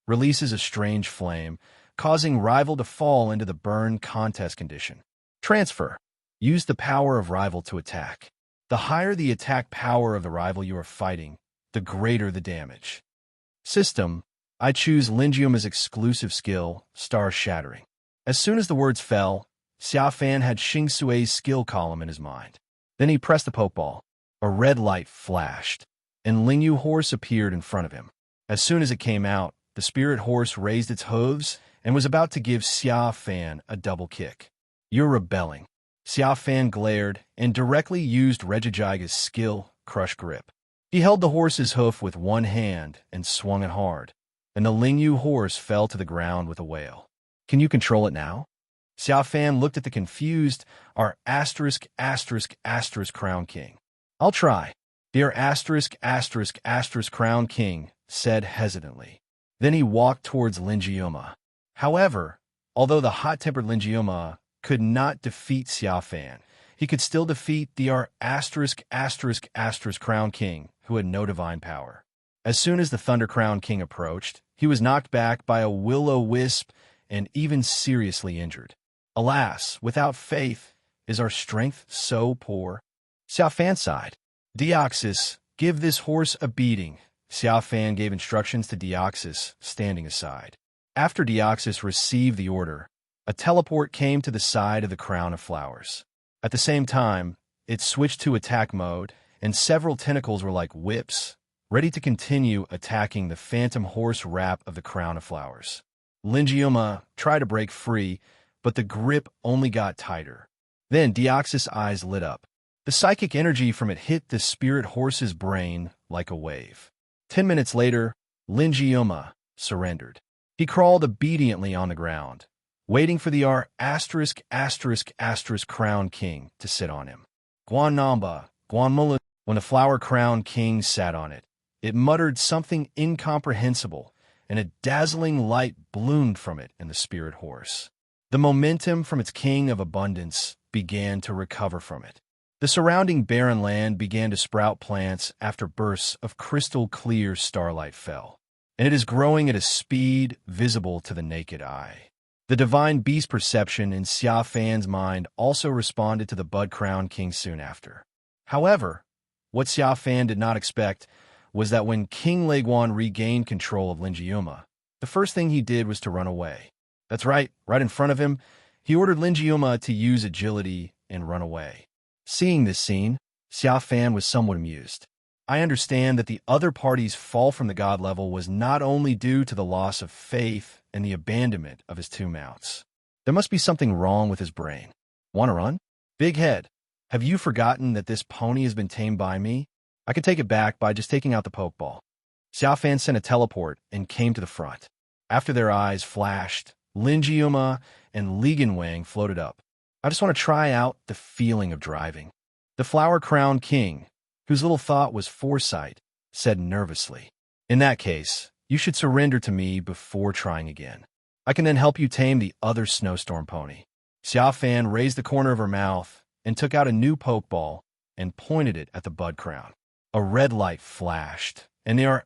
B: releases a strange flame, causing rival to fall into the burn contest condition. Transfer. Use the power of rival to attack. The higher the attack power of the rival you are fighting, the greater the damage. System. I choose Lingiuma's exclusive skill, Star Shattering. As soon as the words fell, Xia Fan had Xing Sui's skill column in his mind. Then he pressed the Pokeball. A red light flashed, and Lingyu horse appeared in front of him. As soon as it came out, the spirit horse raised its hooves and was about to give Xia Fan a double kick. You're rebelling. Xia Fan glared and directly used Regigiga's skill, Crush Grip. He held the horse's hoof with one hand and swung it hard, and the Lingyu horse fell to the ground with a wail. Can you control it now? Xia Fan looked at the confused Crown King. I'll try. Dear Crown King said hesitantly. Then he walked towards Lingiuma. However, although the hot-tempered Lingiuma could not defeat Xia Fan, he could still defeat the Crown King, who had no divine power. As soon as the Thunder Crown King approached, he was knocked back by a will-o-wisp and even seriously injured. Alas, without faith, is our strength so poor? Xia Fan sighed. Deoxys, give this horse a beating. Xia Fan gave instructions to Deoxys, standing aside. After Deoxys received the order, a teleport came to the side of the crown of flowers. At the same time, it switched to attack mode, and several tentacles were like whips, ready to continue attacking the phantom horse wrap of the crown of flowers. Lingiuma tried to break free, but the grip only got tighter. Then Deoxys' eyes lit up. The psychic energy from it hit the spirit horse's brain like a wave. 10 minutes later, Lingiuma surrendered. He crawled obediently on the ground, waiting for the Crown King to sit on him. Guanamba, Guanmula. When the Flower Crown King sat on it, it muttered something incomprehensible, and a dazzling light bloomed from it in the spirit horse. The momentum from its king of abundance began to recover from it. The surrounding barren land began to sprout plants after bursts of crystal-clear starlight fell, and it is growing at a speed visible to the naked eye. The divine beast perception in Xia Fan's mind also responded to the Bud Crown King soon after. However, what Xia Fan did not expect was that when King Leguan regained control of Lingiuma, the first thing he did was to run away. That's right in front of him, he ordered Lingiuma to use agility and run away. Seeing this scene, Xia Fan was somewhat amused. I understand that the other party's fall from the god level was not only due to the loss of faith and the abandonment of his two mounts. There must be something wrong with his brain. Want to run? Big head, have you forgotten that this pony has been tamed by me? I can take it back by just taking out the Pokeball. Xia Fan sent a teleport and came to the front. After their eyes flashed, Lingiuma and Wang floated up. I just want to try out the feeling of driving. The Flower Crown King, whose little thought was foresight, said nervously. In that case, you should surrender to me before trying again. I can then help you tame the other snowstorm pony. Xia Fan raised the corner of her mouth and took out a new Pokeball and pointed it at the Bud Crown. A red light flashed, and the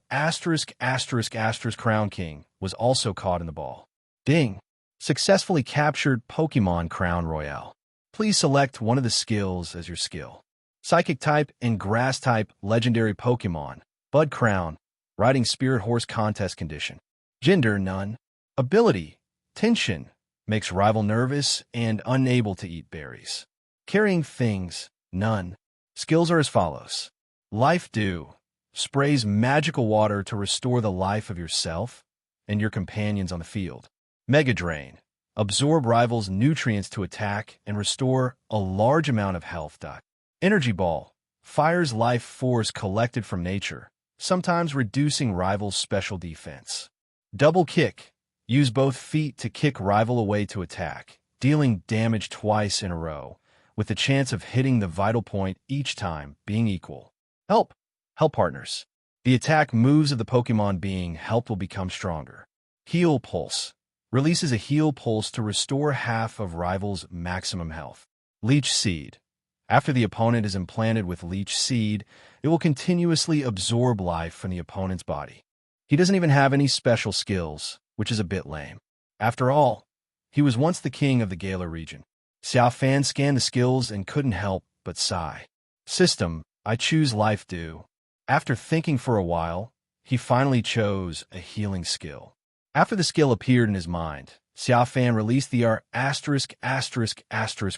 B: Crown King was also caught in the ball. Ding! Successfully captured Pokémon Crown Royale. Please select one of the skills as your skill. Psychic type and grass type legendary Pokémon. Bud Crown. Riding Spirit Horse contest condition. Gender none. Ability tension. Makes rival nervous and unable to eat berries. Carrying things none. Skills are as follows. Life Dew. Sprays magical water to restore the life of yourself and your companions on the field. Mega Drain. Absorb rivals' nutrients to attack and restore a large amount of health. Energy Ball. Fires life force collected from nature, sometimes reducing rivals' special defense. Double Kick. Use both feet to kick rival away to attack, dealing damage twice in a row, with the chance of hitting the vital point each time being equal. Help partners. The attack moves of the Pokemon being helped will become stronger. Heal Pulse. Releases a heal pulse to restore half of rival's maximum health. Leech Seed. After the opponent is implanted with leech seed, it will continuously absorb life from the opponent's body. He doesn't even have any special skills, which is a bit lame. After all, he was once the king of the Gala region. Xia Fan scanned the skills and couldn't help but sigh. System, I choose life dew. After thinking for a while, he finally chose a healing skill. After the skill appeared in his mind, Xia Fan released the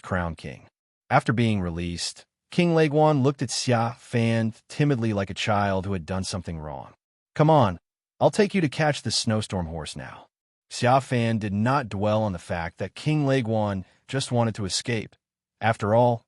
B: Crown King. After being released, King Leguan looked at Xia Fan timidly like a child who had done something wrong. Come on, I'll take you to catch the snowstorm horse now. Xia Fan did not dwell on the fact that King Leguan just wanted to escape. After all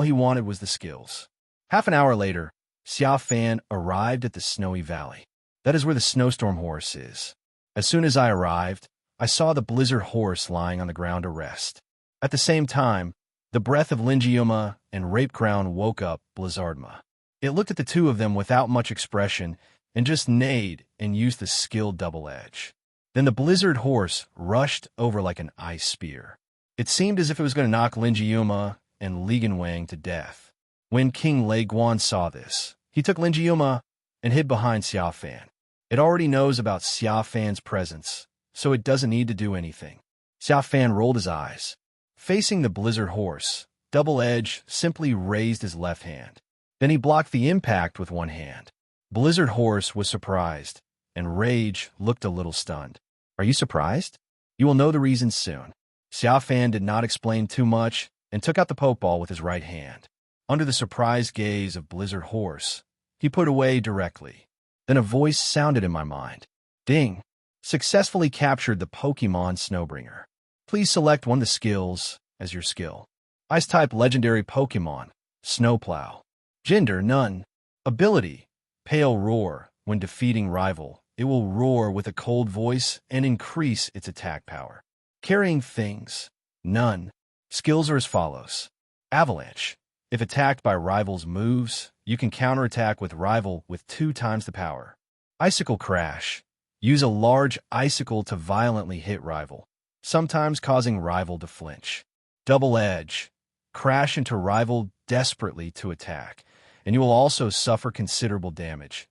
B: he wanted was the skills. Half an hour later, Xia Fan arrived at the snowy valley. That is where the snowstorm horse is. As soon as I arrived, I saw the blizzard horse lying on the ground to rest. At the same time, the breath of Lingiuma and Rape Crown woke up Blizzardma. It looked at the two of them without much expression and just neighed and used the skill Double Edge. Then the blizzard horse rushed over like an ice spear. It seemed as if it was going to knock Lingiuma and Ligenwang to death. When King Leguan saw this, he took Lingiuma and hid behind Xia Fan. It already knows about Xia Fan's presence, so it doesn't need to do anything. Xia Fan rolled his eyes. Facing the blizzard horse, Double Edge simply raised his left hand. Then he blocked the impact with one hand. Blizzard Horse was surprised, and Rage looked a little stunned. Are you surprised? You will know the reason soon. Xia Fan did not explain too much and took out the Pokeball with his right hand. Under the surprised gaze of Blizzard Horse, he put away directly. Then a voice sounded in my mind. Ding! Successfully captured the Pokémon Snowbringer. Please select one of the skills as your skill. Ice-type legendary Pokémon, Snowplow. Gender, none. Ability, Pale Roar. When defeating rival, it will roar with a cold voice and increase its attack power. Carrying things, none. Skills are as follows. Avalanche. If attacked by rival's moves, you can counterattack with rival with 2 times the power. Icicle Crash. Use a large icicle to violently hit rival, sometimes causing rival to flinch. Double Edge. Crash into rival desperately to attack, and you will also suffer considerable damage.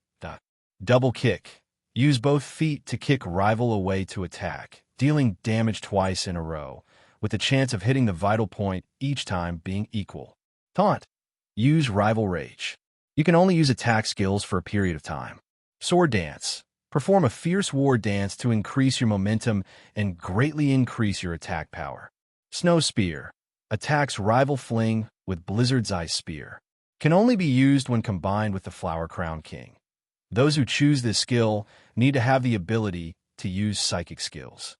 B: Double Kick. Use both feet to kick rival away to attack, dealing damage twice in a row, with the chance of hitting the vital point each time being equal. Taunt. Use Rival Rage. You can only use attack skills for a period of time. Sword Dance. Perform a fierce war dance to increase your momentum and greatly increase your attack power. Snow Spear. Attacks rival fling with Blizzard's Ice Spear. Can only be used when combined with the Flower Crown King. Those who choose this skill need to have the ability to use psychic skills.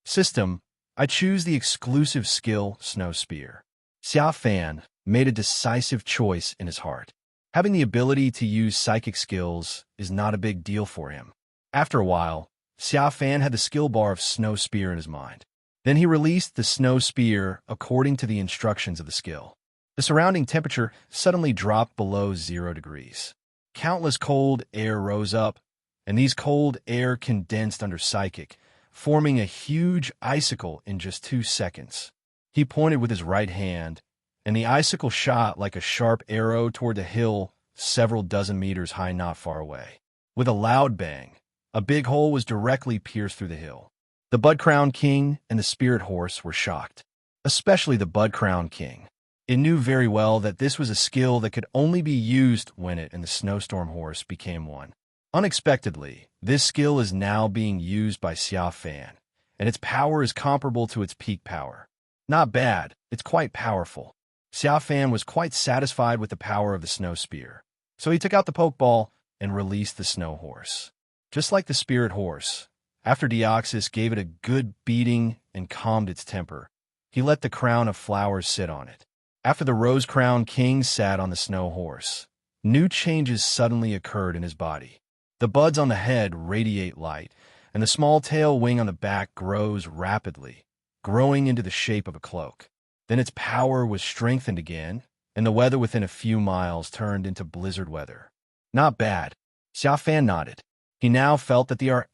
B: System. I choose the exclusive skill Snow Spear. Xia Fan made a decisive choice in his heart. Having the ability to use psychic skills is not a big deal for him. After a while, Xia Fan had the skill bar of Snow Spear in his mind. Then he released the Snow Spear according to the instructions of the skill. The surrounding temperature suddenly dropped below 0 degrees. Countless cold air rose up, and these cold air condensed under Psychic, forming a huge icicle in just 2 seconds. He pointed with his right hand, and the icicle shot like a sharp arrow toward the hill several dozen meters high not far away. With a loud bang, a big hole was directly pierced through the hill. The Bud Crown King and the Spirit Horse were shocked, especially the Bud Crown King. It knew very well that this was a skill that could only be used when it and the Snowstorm Horse became one. Unexpectedly, this skill is now being used by Xia Fan, and its power is comparable to its peak power. Not bad, it's quite powerful. Xia Fan was quite satisfied with the power of the Snow Spear, so he took out the Pokeball and released the Snow Horse. Just like the Spirit Horse, after Deoxys gave it a good beating and calmed its temper, he let the crown of flowers sit on it. After the Rose Crown King sat on the Snow Horse, new changes suddenly occurred in his body. The buds on the head radiate light, and the small tail wing on the back grows rapidly, growing into the shape of a cloak. Then its power was strengthened again, and the weather within a few miles turned into blizzard weather. Not bad. Xia Fan nodded. He now felt that the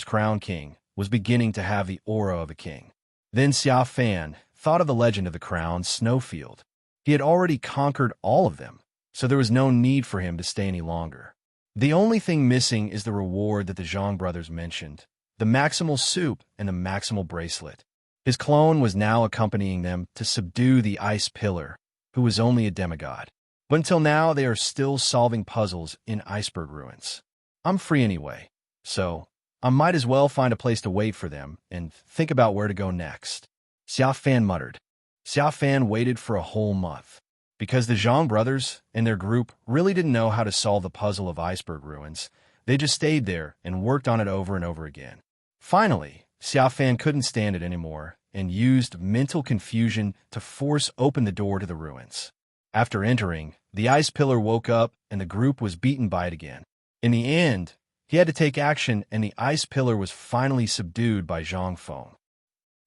B: Crown King was beginning to have the aura of a king. Then Xia Fan thought of the legend of the crown Snowfield, He had already conquered all of them, so there was no need for him to stay any longer. The only thing missing is the reward that the Zhang brothers mentioned, the maximal soup and the maximal bracelet. His clone was now accompanying them to subdue the Ice Pillar, who was only a demigod. But until now, they are still solving puzzles in iceberg ruins. I'm free anyway, so I might as well find a place to wait for them and think about where to go next. Xia Fan muttered. Xia Fan waited for a whole month, because the Zhang brothers and their group really didn't know how to solve the puzzle of iceberg ruins. They just stayed there and worked on it over and over again. Finally, Xia Fan couldn't stand it anymore and used mental confusion to force open the door to the ruins. After entering, the Ice Pillar woke up and the group was beaten by it again. In the end, he had to take action and the Ice Pillar was finally subdued by Zhang Feng.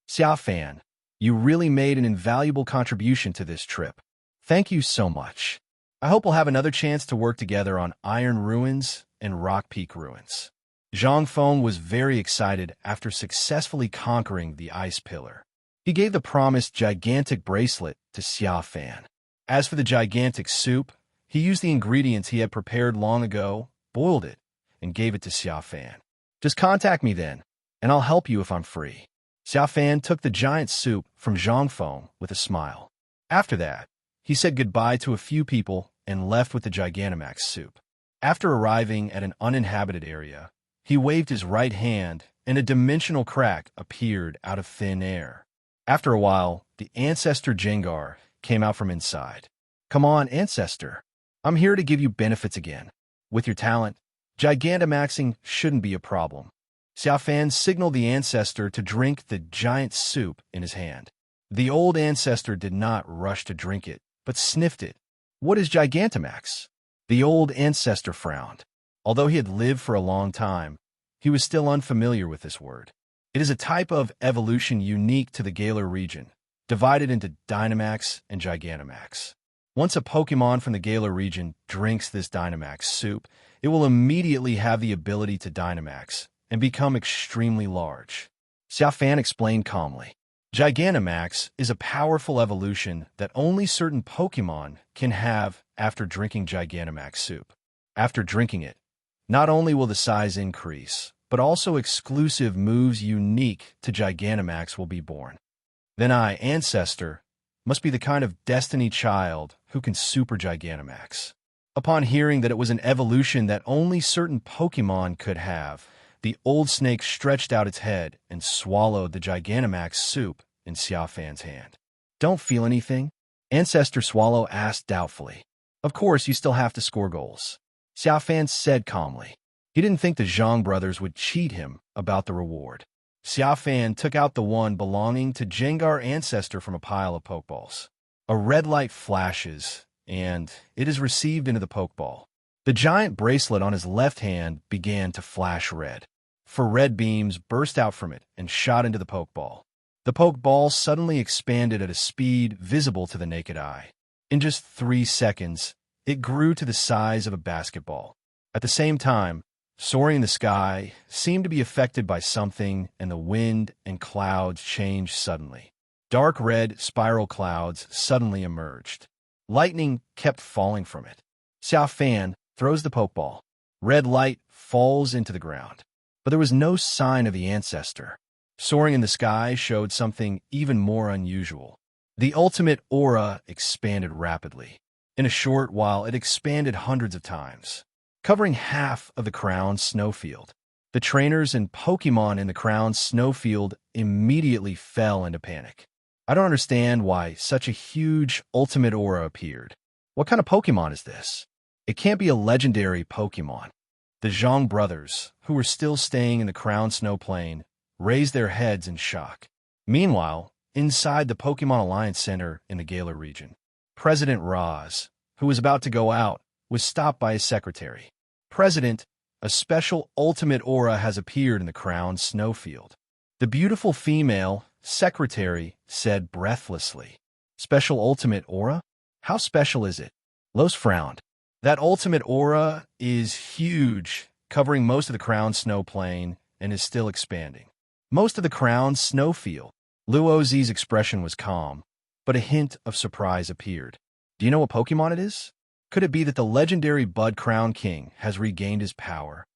B: Xia Fan, you really made an invaluable contribution to this trip. Thank you so much. I hope we'll have another chance to work together on Iron Ruins and Rock Peak Ruins. Zhang Feng was very excited after successfully conquering the Ice Pillar. He gave the promised gigantic bracelet to Xia Fan. As for the gigantic soup, he used the ingredients he had prepared long ago, boiled it, and gave it to Xia Fan. Just contact me then, and I'll help you if I'm free. Xia Fan took the giant soup from Zhang Feng with a smile. After that, he said goodbye to a few people and left with the Gigantamax soup. After arriving at an uninhabited area, he waved his right hand and a dimensional crack appeared out of thin air. After a while, the Ancestor Jengar came out from inside. Come on, Ancestor. I'm here to give you benefits again. With your talent, Gigantamaxing shouldn't be a problem. Xia Fan signaled the Ancestor to drink the giant soup in his hand. The old Ancestor did not rush to drink it, but sniffed it. What is Gigantamax? The old Ancestor frowned. Although he had lived for a long time, he was still unfamiliar with this word. It is a type of evolution unique to the Galar region, divided into Dynamax and Gigantamax. Once a Pokémon from the Galar region drinks this Dynamax soup, it will immediately have the ability to Dynamax and become extremely large. Xia Fan explained calmly. Gigantamax is a powerful evolution that only certain Pokémon can have after drinking Gigantamax soup. After drinking it, not only will the size increase, but also exclusive moves unique to Gigantamax will be born. Then I, Ancestor, must be the kind of Destiny child who can Super Gigantamax. Upon hearing that it was an evolution that only certain Pokémon could have, the old snake stretched out its head and swallowed the Gigantamax soup in Xia Fan's hand. Don't feel anything? Ancestor Swallow asked doubtfully. Of course, you still have to score goals. Xia Fan said calmly. He didn't think the Zhang brothers would cheat him about the reward. Xia Fan took out the one belonging to Jengar Ancestor from a pile of Pokeballs. A red light flashes, and it is received into the Pokeball. The giant bracelet on his left hand began to flash red. 4 red beams burst out from it and shot into the Pokeball. The Pokeball suddenly expanded at a speed visible to the naked eye. In just 3 seconds, it grew to the size of a basketball. At the same time, soaring in the sky seemed to be affected by something, and the wind and clouds changed suddenly. Dark red spiral clouds suddenly emerged. Lightning kept falling from it. Xia Fan throws the Pokeball. Red light falls into the ground. But there was no sign of the Ancestor. Soaring in the sky showed something even more unusual. The ultimate aura expanded rapidly. In a short while, it expanded hundreds of times, covering half of the crown snowfield. The trainers and Pokémon in the crown snowfield immediately fell into panic. I don't understand why such a huge ultimate aura appeared. What kind of Pokémon is this? It can't be a legendary Pokémon. The Zhang brothers, who were still staying in the crown snow plain, raised their heads in shock. Meanwhile, inside the Pokémon Alliance Center in the Galar region, President Roz, who was about to go out, was stopped by his secretary. President, a special ultimate aura has appeared in the crown snowfield. The beautiful female secretary said breathlessly. Special ultimate aura? How special is it? Los frowned. That ultimate aura is huge, covering most of the crown snow plain and is still expanding. Most of the crown snowfield. Luozi's expression was calm, but a hint of surprise appeared. Do you know what Pokémon it is? Could it be that the legendary Bud Crown King has regained his power?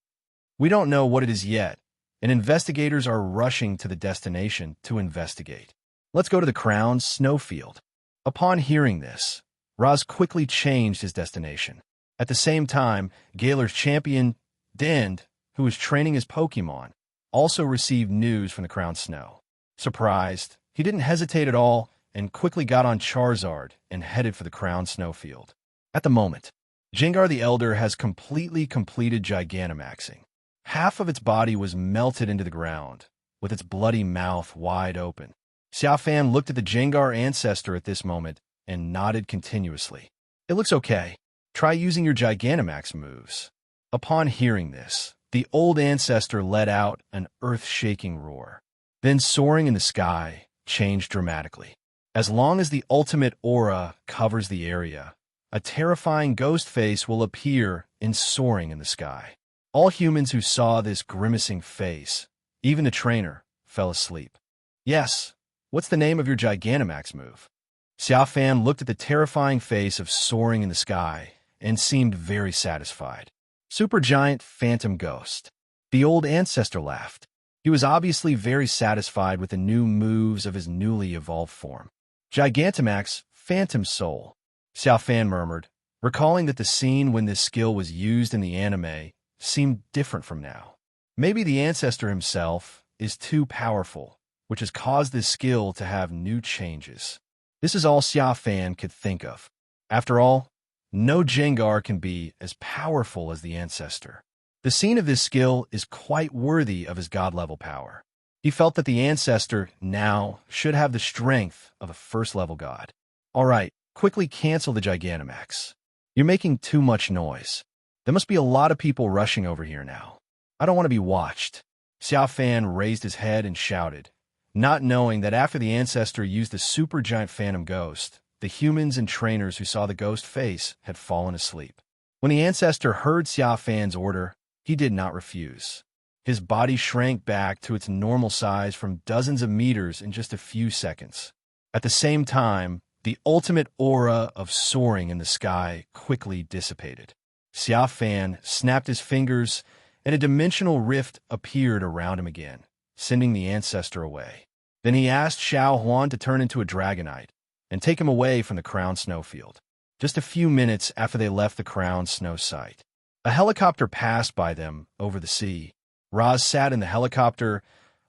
B: We don't know what it is yet, and investigators are rushing to the destination to investigate. Let's go to the Crown Snowfield. Upon hearing this, Raz quickly changed his destination. At the same time, Galar's champion, Dend, who was training his Pokémon, also received news from the Crown Snow. Surprised, he didn't hesitate at all and quickly got on Charizard and headed for the Crown Snowfield. At the moment, Gengar the Elder has completely completed Gigantamaxing. Half of its body was melted into the ground, with its bloody mouth wide open. Xia Fan looked at the Gengar ancestor at this moment and nodded continuously. It looks okay. Try using your Gigantamax moves. Upon hearing this, the old ancestor let out an earth-shaking roar. Then soaring in the sky changed dramatically. As long as the ultimate aura covers the area, a terrifying ghost face will appear in soaring in the sky. All humans who saw this grimacing face, even the trainer, fell asleep. Yes, what's the name of your Gigantamax move? Xia Fan looked at the terrifying face of soaring in the sky and seemed very satisfied. Supergiant Phantom Ghost. The old ancestor laughed. He was obviously very satisfied with the new moves of his newly evolved form. Gigantamax Phantom Soul. Xia Fan murmured, recalling that the scene when this skill was used in the anime seemed different from now. Maybe the ancestor himself is too powerful, which has caused this skill to have new changes. This is all Xia Fan could think of. After all, no Gengar can be as powerful as the ancestor. The scene of this skill is quite worthy of his god-level power. He felt that the ancestor now should have the strength of a first-level god. All right, quickly cancel the Gigantamax. You're making too much noise. There must be a lot of people rushing over here now. I don't want to be watched. Xia Fan raised his head and shouted, not knowing that after the ancestor used the supergiant Phantom Ghost, the humans and trainers who saw the ghost face had fallen asleep. When the ancestor heard Xia Fan's order, he did not refuse. His body shrank back to its normal size from dozens of meters in just a few seconds. At the same time, the ultimate aura of soaring in the sky quickly dissipated. Xia Fan snapped his fingers, and a dimensional rift appeared around him again, sending the ancestor away. Then he asked Xiao Huan to turn into a Dragonite and take him away from the Crown Snowfield. Just a few minutes after they left the Crown Snow site, a helicopter passed by them over the sea. Raz sat in the helicopter,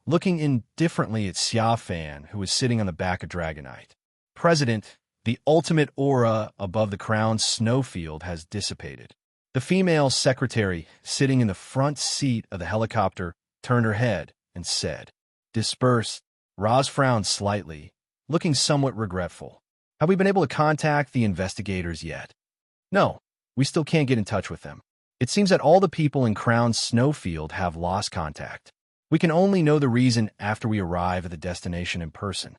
B: looking indifferently at Xia Fan, who was sitting on the back of Dragonite. President, the ultimate aura above the Crown Snowfield has dissipated. The female secretary, sitting in the front seat of the helicopter, turned her head and said, "Disperse." Raz frowned slightly, looking somewhat regretful. Have we been able to contact the investigators yet? No, we still can't get in touch with them. It seems that all the people in Crown Snowfield have lost contact. We can only know the reason after we arrive at the destination in person.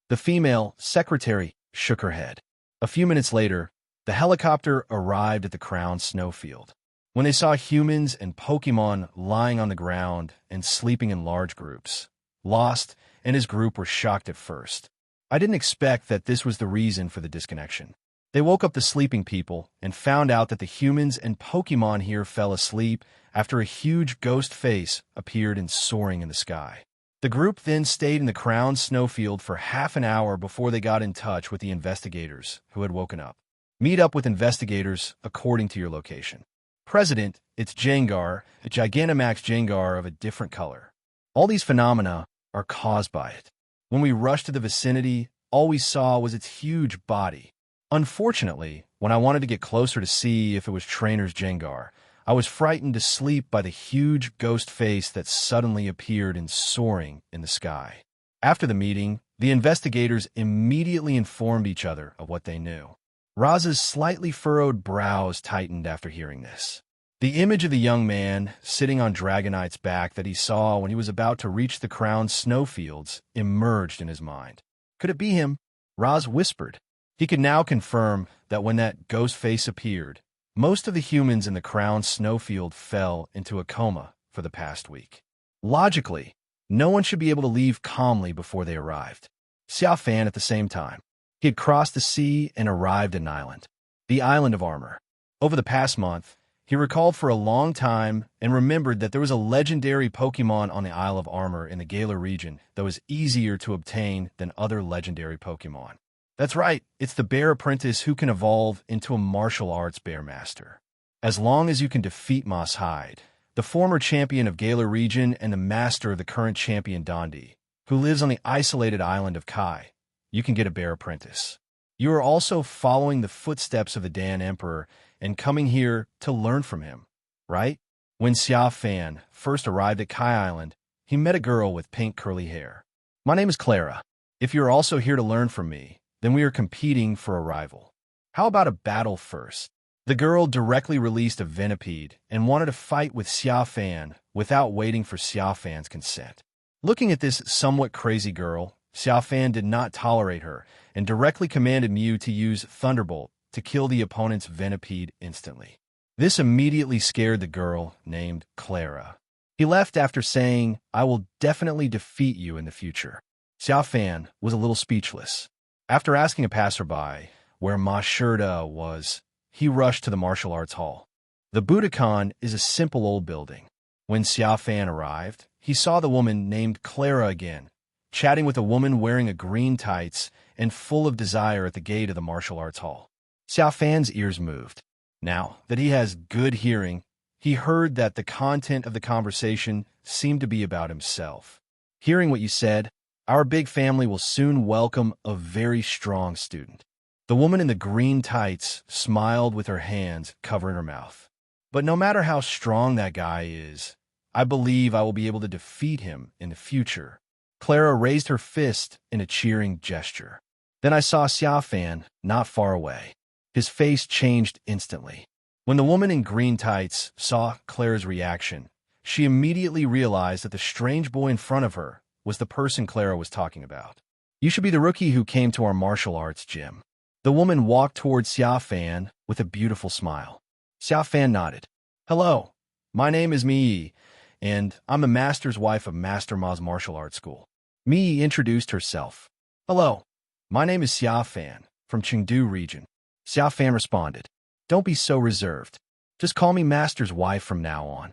B: The female secretary shook her head. A few minutes later, the helicopter arrived at the Crown Snowfield. When they saw humans and Pokémon lying on the ground and sleeping in large groups, Lost and his group were shocked at first. I didn't expect that this was the reason for the disconnection. They woke up the sleeping people and found out that the humans and Pokémon here fell asleep after a huge ghost face appeared in soaring in the sky. The group then stayed in the Crown Snowfield for half an hour before they got in touch with the investigators who had woken up. Meet up with investigators according to your location. President, it's Gengar, a Gigantamax Gengar of a different color. All these phenomena are caused by it. When we rushed to the vicinity, all we saw was its huge body. Unfortunately, when I wanted to get closer to see if it was Trainer's Gengar, I was frightened to sleep by the huge ghost face that suddenly appeared in soaring in the sky. After the meeting, the investigators immediately informed each other of what they knew. Raz's slightly furrowed brows tightened after hearing this. The image of the young man sitting on Dragonite's back that he saw when he was about to reach the Crown Snowfields emerged in his mind. Could it be him? Raz whispered. He could now confirm that when that ghost face appeared, most of the humans in the Crown Snowfield fell into a coma for the past week. Logically, no one should be able to leave calmly before they arrived. Xia Fan at the same time. He had crossed the sea and arrived at an island, the Island of Armor. Over the past month, he recalled for a long time and remembered that there was a legendary Pokémon on the Isle of Armor in the Galar region that was easier to obtain than other legendary Pokémon. That's right, it's the bear apprentice who can evolve into a martial arts bear master. As long as you can defeat Moss Hyde, the former champion of Galar region and the master of the current champion Dondi, who lives on the isolated island of Kai, you can get a bear apprentice. You are also following the footsteps of the Dan Emperor and coming here to learn from him, right? When Xia Fan first arrived at Kai Island, he met a girl with pink curly hair. My name is Clara. If you are also here to learn from me, then we are competing for a rival. How about a battle first? The girl directly released a Venipede and wanted to fight with Xia Fan without waiting for Xia Fan's consent. Looking at this somewhat crazy girl, Xia Fan did not tolerate her and directly commanded Mew to use Thunderbolt to kill the opponent's Venipede instantly. This immediately scared the girl named Clara. He left after saying, "I will definitely defeat you in the future." Xia Fan was a little speechless. After asking a passerby where Ma Shurda was, he rushed to the martial arts hall. The Budokan is a simple old building. When Xia Fan arrived, he saw the woman named Clara again, chatting with a woman wearing a green tights and full of desire at the gate of the martial arts hall. Xia Fan's ears moved. Now that he has good hearing, he heard that the content of the conversation seemed to be about himself. Hearing what you said, our big family will soon welcome a very strong student. The woman in the green tights smiled with her hands covering her mouth. But no matter how strong that guy is, I believe I will be able to defeat him in the future. Clara raised her fist in a cheering gesture. Then I saw Xia Fan not far away. His face changed instantly. When the woman in green tights saw Clara's reaction, she immediately realized that the strange boy in front of her was the person Clara was talking about. "You should be the rookie who came to our martial arts gym." The woman walked towards Xia Fan with a beautiful smile. Xia Fan nodded. "Hello, my name is Mi, and I'm a master's wife of Master Ma's martial arts school." Mi introduced herself. "Hello, my name is Xia Fan from Chengdu region." Xia Fan responded, "Don't be so reserved. Just call me master's wife from now on."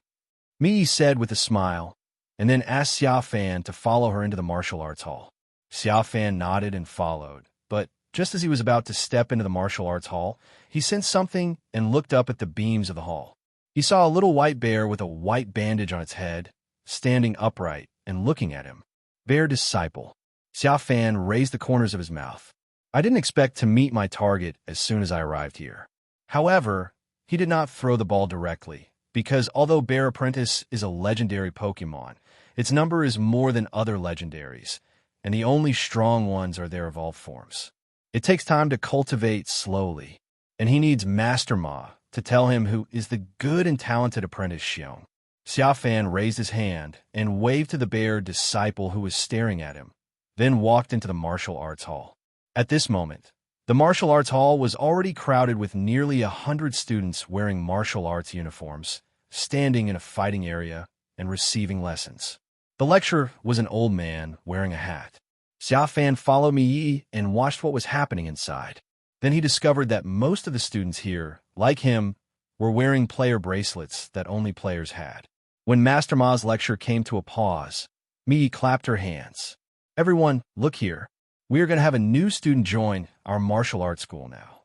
B: Mi said with a smile, and then asked Xia Fan to follow her into the martial arts hall. Xia Fan nodded and followed, but just as he was about to step into the martial arts hall, he sensed something and looked up at the beams of the hall. He saw a little white bear with a white bandage on its head, standing upright and looking at him. "Bear disciple." Xia Fan raised the corners of his mouth. "I didn't expect to meet my target as soon as I arrived here." However, he did not throw the ball directly, because although Bear Apprentice is a legendary Pokémon, its number is more than other legendaries, and the only strong ones are their evolved forms. It takes time to cultivate slowly, and he needs Master Ma to tell him who is the good and talented apprentice Xiong. Xia Fan raised his hand and waved to the bear disciple who was staring at him, then walked into the martial arts hall. At this moment, the martial arts hall was already crowded with nearly 100 students wearing martial arts uniforms, standing in a fighting area and receiving lessons. The lecturer was an old man wearing a hat. Xia Fan followed Mi and watched what was happening inside. Then he discovered that most of the students here, like him, were wearing player bracelets that only players had. When Master Ma's lecture came to a pause, Mi clapped her hands. "Everyone, look here. We are going to have a new student join our martial arts school now."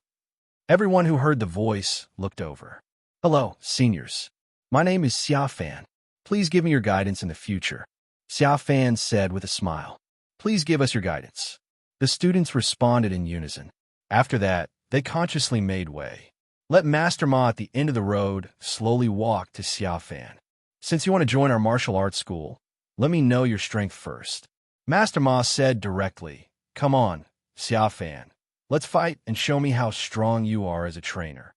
B: Everyone who heard the voice looked over. "Hello, seniors. My name is Xia Fan. Please give me your guidance in the future." Xia Fan said with a smile. "Please give us your guidance." The students responded in unison. After that, they consciously made way. Let Master Ma at the end of the road slowly walk to Xia Fan. "Since you want to join our martial arts school, let me know your strength first." Master Ma said directly, "Come on, Xia Fan. Let's fight and show me how strong you are as a trainer."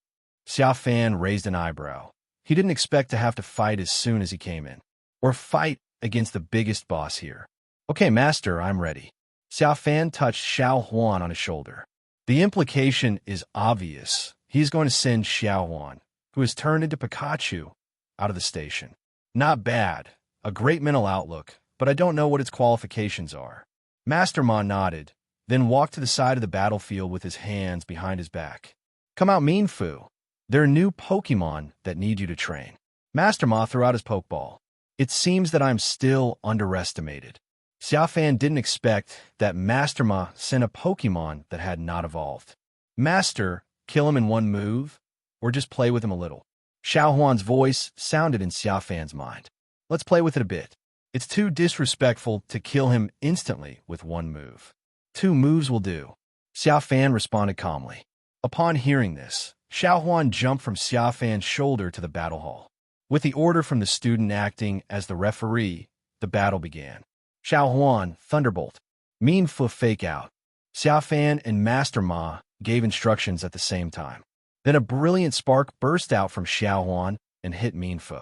B: Xia Fan raised an eyebrow. He didn't expect to have to fight as soon as he came in, or fight against the biggest boss here. "Okay, Master, I'm ready." Xia Fan touched Xiao Huan on his shoulder. The implication is obvious. He's going to send Xiao Huan, who has turned into Pikachu, out of the station. Not bad. A great mental outlook, but I don't know what its qualifications are. Master Ma nodded, then walked to the side of the battlefield with his hands behind his back. "Come out, Mean Fu. There are new Pokémon that need you to train." Master Ma threw out his Pokeball. "It seems that I'm still underestimated." Xia Fan didn't expect that Master Ma sent a Pokémon that had not evolved. "Master, kill him in one move? Or just play with him a little?" Xiao Huan's voice sounded in Xia Fan's mind. "Let's play with it a bit. It's too disrespectful to kill him instantly with one move. 2 moves will do." Xia Fan responded calmly. Upon hearing this, Xiao Huan jumped from Xia Fan's shoulder to the battle hall. With the order from the student acting as the referee, the battle began. Xiao Huan, Thunderbolt. Mean Fu, Fake Out. Xia Fan and Master Ma gave instructions at the same time. Then a brilliant spark burst out from Xiao Huan and hit Mean Fu.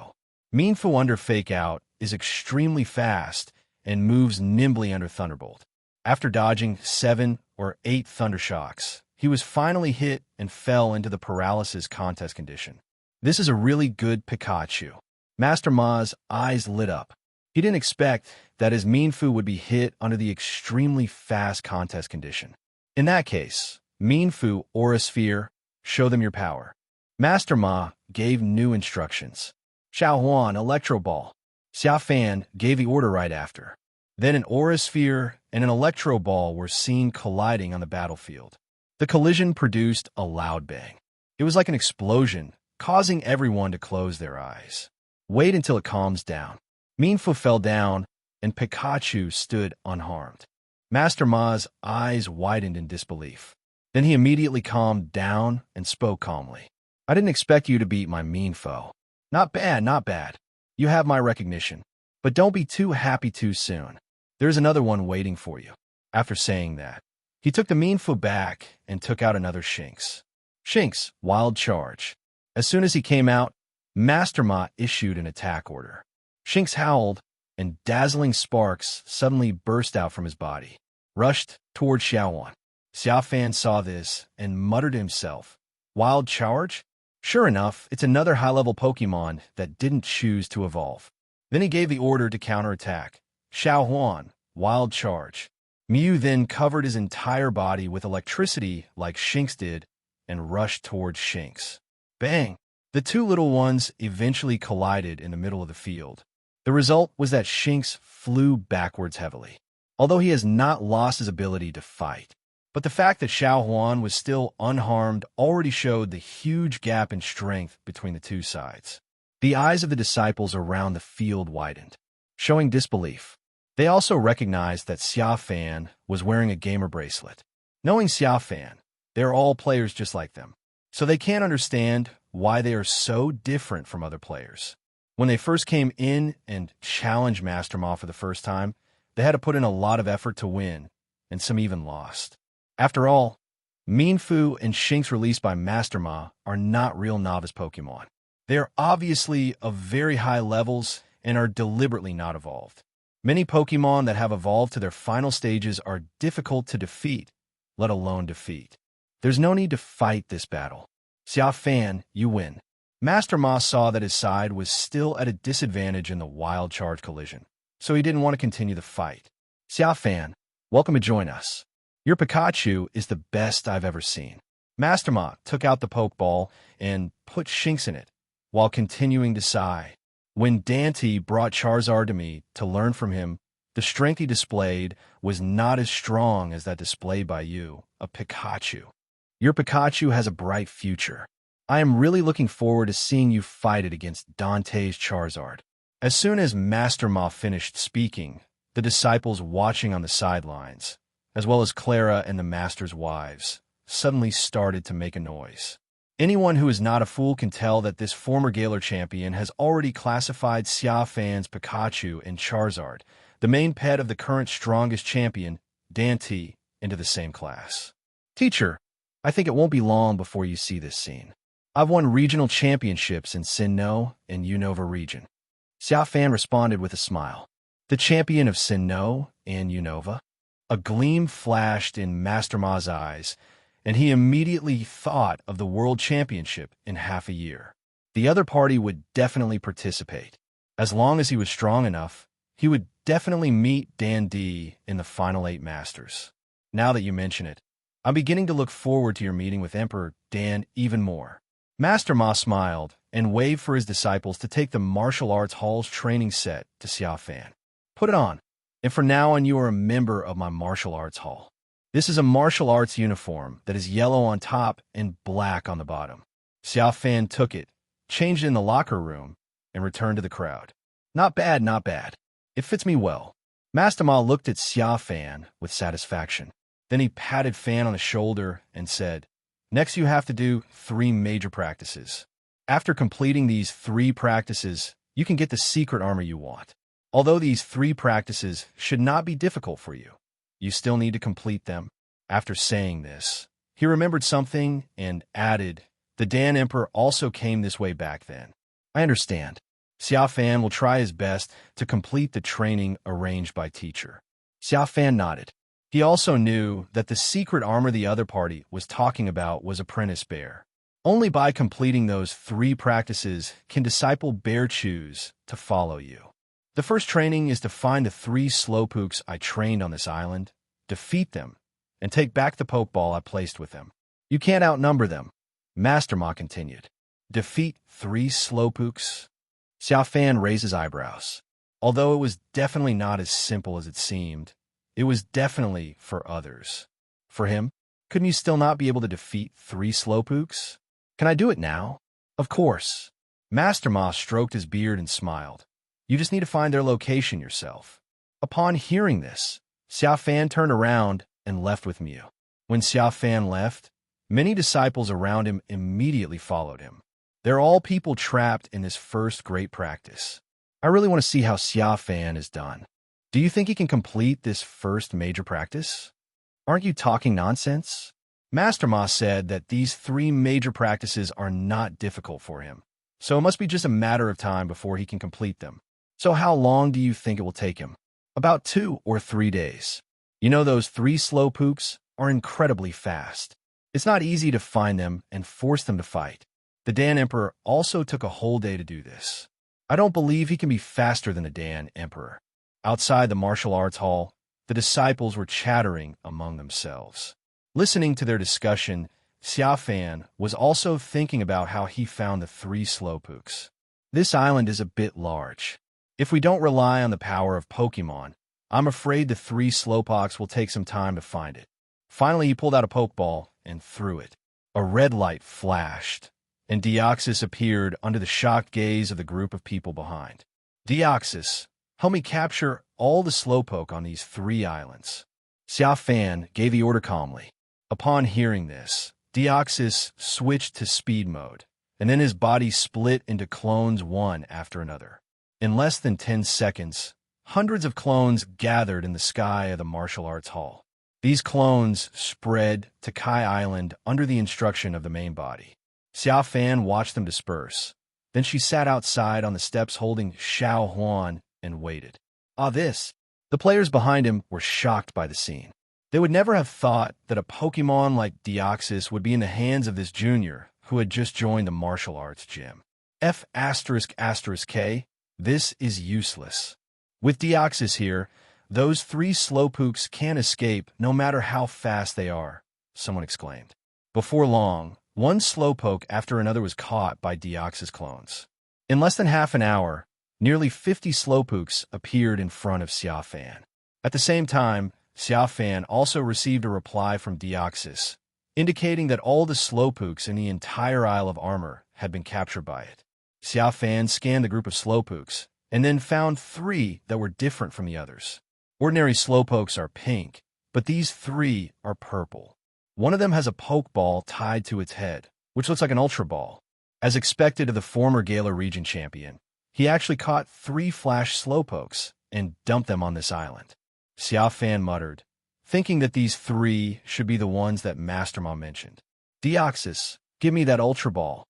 B: Mean Fu under Fake Out is extremely fast and moves nimbly under Thunderbolt. After dodging 7 or 8 Thunder Shocks, he was finally hit and fell into the paralysis contest condition. "This is a really good Pikachu." Master Ma's eyes lit up. He didn't expect that his Mean Fu would be hit under the extremely fast contest condition. "In that case, Mean Fu, Aura Sphere, show them your power." Master Ma gave new instructions. Xiao Huan, Electro Ball. Xia Fan gave the order right after. Then an Aura Sphere and an Electro Ball were seen colliding on the battlefield. The collision produced a loud bang. It was like an explosion, causing everyone to close their eyes. Wait until it calms down. Mean Fu fell down, and Pikachu stood unharmed. Master Ma's eyes widened in disbelief. Then he immediately calmed down and spoke calmly. "I didn't expect you to beat my Mean Fu. Not bad, not bad. You have my recognition. But don't be too happy too soon. There's another one waiting for you." After saying that, he took the Mean Fu back and took out another Shinx. Shinx, Wild Charge. As soon as he came out, Master Ma issued an attack order. Shinx howled, and dazzling sparks suddenly burst out from his body, rushed toward Xiaowan. Xia Fan saw this and muttered to himself, "Wild Charge? Sure enough, it's another high-level Pokemon that didn't choose to evolve." Then he gave the order to counterattack. Xiao Huan, Wild Charge. Mew then covered his entire body with electricity like Shinx did and rushed towards Shinx. Bang! The 2 little ones eventually collided in the middle of the field. The result was that Shinx flew backwards heavily, although he has not lost his ability to fight. But the fact that Xiao Huan was still unharmed already showed the huge gap in strength between the 2 sides. The eyes of the disciples around the field widened, showing disbelief. They also recognized that Xia Fan was wearing a gamer bracelet. Knowing Xia Fan, they're all players just like them, so they can't understand why they are so different from other players. When they first came in and challenged Master Ma for the first time, they had to put in a lot of effort to win, and some even lost. After all, Mean Fu and Shinx released by Master Ma are not real novice Pokemon. They are obviously of very high levels and are deliberately not evolved. Many Pokemon that have evolved to their final stages are difficult to defeat, let alone defeat. There's no need to fight this battle. Xia Fan, you win. Master Ma saw that his side was still at a disadvantage in the Wild Charge collision, so he didn't want to continue the fight. Xia Fan, welcome to join us. Your Pikachu is the best I've ever seen. Master Ma took out the Pokeball and put Shinx in it, while continuing to sigh. When Dante brought Charizard to me to learn from him, the strength he displayed was not as strong as that displayed by you, a Pikachu. Your Pikachu has a bright future. I am really looking forward to seeing you fight it against Dante's Charizard. As soon as Master Ma finished speaking, the disciples watching on the sidelines, as well as Clara and the Master's wives, suddenly started to make a noise. Anyone who is not a fool can tell that this former Galar champion has already classified Xia Fan's Pikachu and Charizard, the main pet of the current strongest champion, Dante, into the same class. Teacher, I think it won't be long before you see this scene. I've won regional championships in Sinnoh and Unova region. Xia Fan responded with a smile. The champion of Sinnoh and Unova? A gleam flashed in Master Ma's eyes, and he immediately thought of the World Championship in half a year. The other party would definitely participate. As long as he was strong enough, he would definitely meet Dan D in the final 8 Masters. Now that you mention it, I'm beginning to look forward to your meeting with Emperor Dan even more. Master Ma smiled and waved for his disciples to take the martial arts hall's training set to Xia Fan. Put it on, and from now on you are a member of my martial arts hall. This is a martial arts uniform that is yellow on top and black on the bottom. Xia Fan took it, changed it in the locker room, and returned to the crowd. Not bad, not bad. It fits me well. Master Ma looked at Xia Fan with satisfaction. Then he patted Fan on the shoulder and said, "Next you have to do 3 major practices. After completing these 3 practices, you can get the secret armor you want. Although these 3 practices should not be difficult for you, you still need to complete them." After saying this, he remembered something and added, "The Dan Emperor also came this way back then." "I understand." Xia Fan will try his best to complete the training arranged by teacher. Xia Fan nodded. He also knew that the secret armor the other party was talking about was Apprentice Bear. Only by completing those 3 practices can Disciple Bear choose to follow you. The first training is to find the 3 Slowpokes I trained on this island, defeat them, and take back the Pokeball I placed with them. You can't outnumber them. Master Ma continued. Defeat 3 Slowpokes? Xia Fan raised his eyebrows. Although it was definitely not as simple as it seemed, it was definitely for others. For him, couldn't you still not be able to defeat 3 Slowpokes? Can I do it now? Of course. Master Ma stroked his beard and smiled. You just need to find their location yourself. Upon hearing this, Xia Fan turned around and left with Mew. When Xia Fan left, many disciples around him immediately followed him. They're all people trapped in this first great practice. I really want to see how Xia Fan is done. Do you think he can complete this first major practice? Aren't you talking nonsense? Master Ma said that these 3 major practices are not difficult for him, so it must be just a matter of time before he can complete them. So how long do you think it will take him? About 2 or 3 days. You know those 3 Slowpokes are incredibly fast. It's not easy to find them and force them to fight. The Dan Emperor also took a whole day to do this. I don't believe he can be faster than the Dan Emperor. Outside the martial arts hall, the disciples were chattering among themselves. Listening to their discussion, Xia Fan was also thinking about how he found the 3 Slowpokes. This island is a bit large. If we don't rely on the power of Pokémon, I'm afraid the 3 Slowpokes will take some time to find it. Finally, he pulled out a Pokeball and threw it. A red light flashed, and Deoxys appeared under the shocked gaze of the group of people behind. Deoxys, help me capture all the Slowpoke on these 3 islands. Xia Fan gave the order calmly. Upon hearing this, Deoxys switched to speed mode, and then his body split into clones one after another. In less than 10 seconds, hundreds of clones gathered in the sky of the martial arts hall. These clones spread to Kai Island under the instruction of the main body. Xia Fan watched them disperse. Then she sat outside on the steps holding Xiao Huan and waited. The players behind him were shocked by the scene. They would never have thought that a Pokemon like Deoxys would be in the hands of this junior who had just joined the martial arts gym. F***K, this is useless. With Deoxys here, those 3 Slowpokes can't escape no matter how fast they are, someone exclaimed. Before long, one Slowpoke after another was caught by Deoxys clones. In less than half an hour, nearly 50 Slowpokes appeared in front of Xia Fan. At the same time, Xia Fan also received a reply from Deoxys, indicating that all the Slowpokes in the entire Isle of Armor had been captured by it. Xia Fan scanned the group of Slowpokes, and then found 3 that were different from the others. Ordinary Slowpokes are pink, but these 3 are purple. One of them has a Pokeball tied to its head, which looks like an Ultra Ball. As expected of the former Galar region champion, he actually caught 3 Flash Slowpokes and dumped them on this island. Xia Fan muttered, thinking that these 3 should be the ones that Master Ma mentioned. Deoxys, give me that Ultra Ball.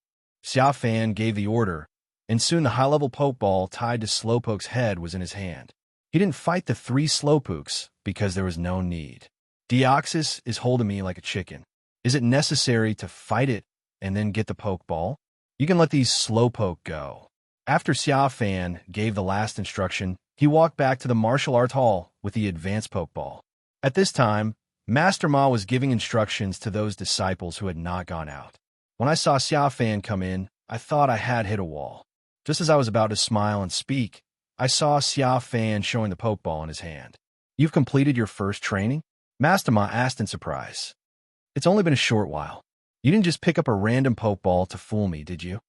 B: Xia Fan gave the order, and soon the high-level Pokeball tied to Slowpoke's head was in his hand. He didn't fight the 3 Slowpokes because there was no need. Deoxys is holding me like a chicken. Is it necessary to fight it and then get the Pokeball? You can let these Slowpoke go. After Xia Fan gave the last instruction, he walked back to the martial arts hall with the advanced Pokeball. At this time, Master Ma was giving instructions to those disciples who had not gone out. When I saw Xia Fan come in, I thought I had hit a wall. Just as I was about to smile and speak, I saw Xia Fan showing the Pokeball in his hand. "You've completed your first training?" Master Ma asked in surprise. "It's only been a short while. You didn't just pick up a random Pokeball to fool me, did you?"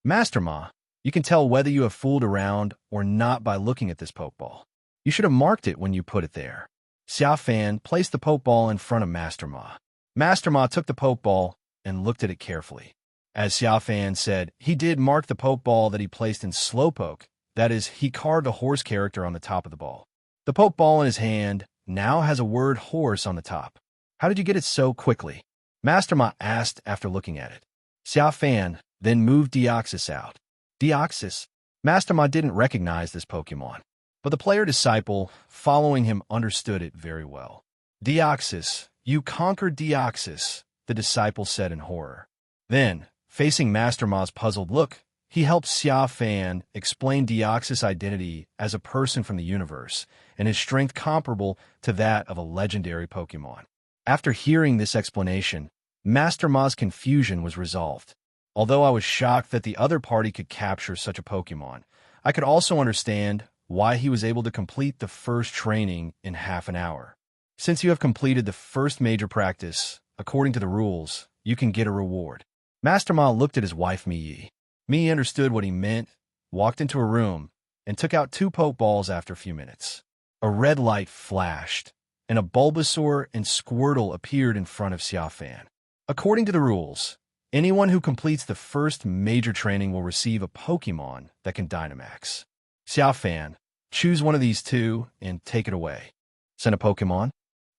B: "Master Ma, you can tell whether you have fooled around or not by looking at this Pokeball. You should have marked it when you put it there." Xia Fan placed the Pokeball in front of Master Ma. Master Ma took the Pokeball and looked at it carefully. As Xia Fan said, he did mark the Pokeball that he placed in Slowpoke. That is, he carved a horse character on the top of the ball. The Pokeball in his hand now has a word horse on the top. "How did you get it so quickly?" Master Ma asked after looking at it. Xia Fan then moved Deoxys out. Deoxys? Master Ma didn't recognize this Pokemon, but the player-disciple following him understood it very well. "Deoxys, you conquered Deoxys," the disciple said in horror. Then, facing Master Ma's puzzled look, he helped Xia Fan explain Deoxys' identity as a person from the universe and his strength comparable to that of a legendary Pokemon. After hearing this explanation, Master Ma's confusion was resolved. Although I was shocked that the other party could capture such a Pokemon, I could also understand why he was able to complete the first training in half an hour. "Since you have completed the first major practice, according to the rules, you can get a reward." Master Ma looked at his wife, Mi. Mi understood what he meant, walked into a room, and took out 2 Pokeballs after a few minutes. A red light flashed, and a Bulbasaur and Squirtle appeared in front of Xia Fan. According to the rules, anyone who completes the first major training will receive a Pokemon that can Dynamax. "Xia Fan, choose one of these 2 and take it away." "Send a Pokemon?"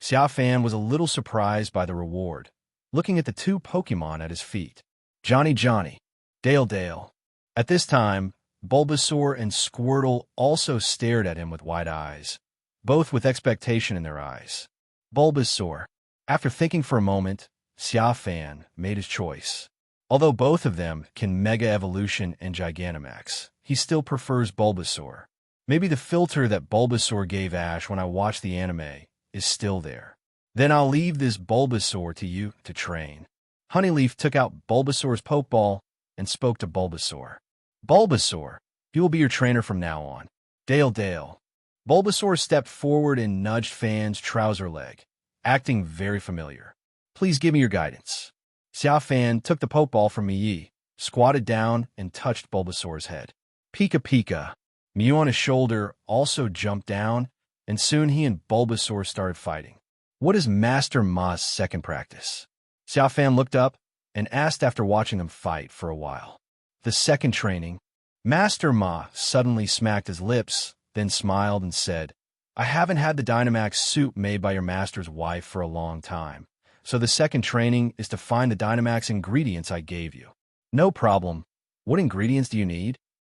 B: Xia Fan was a little surprised by the reward, looking at the 2 Pokemon at his feet. "Johnny Johnny, Dale Dale." At this time, Bulbasaur and Squirtle also stared at him with wide eyes, both with expectation in their eyes. Bulbasaur. After thinking for a moment, Xia Fan made his choice. Although both of them can Mega Evolution and Gigantamax, he still prefers Bulbasaur. Maybe the filter that Bulbasaur gave Ash when I watched the anime is still there. "Then I'll leave this Bulbasaur to you to train." Honeyleaf took out Bulbasaur's Pokeball and spoke to Bulbasaur. "Bulbasaur, he will be your trainer from now on." "Dale Dale." Bulbasaur stepped forward and nudged Fan's trouser leg, acting very familiar. "Please give me your guidance." Xia Fan took the Pokeball from Mi, squatted down, and touched Bulbasaur's head. "Pika Pika." Mew on his shoulder also jumped down, and soon he and Bulbasaur started fighting. "What is Master Ma's second practice?" Xia Fan looked up and asked after watching them fight for a while. "The second training." Master Ma suddenly smacked his lips, then smiled and said, "I haven't had the Dynamax soup made by your master's wife for a long time, so the second training is to find the Dynamax ingredients I gave you." "No problem. What ingredients do you need?"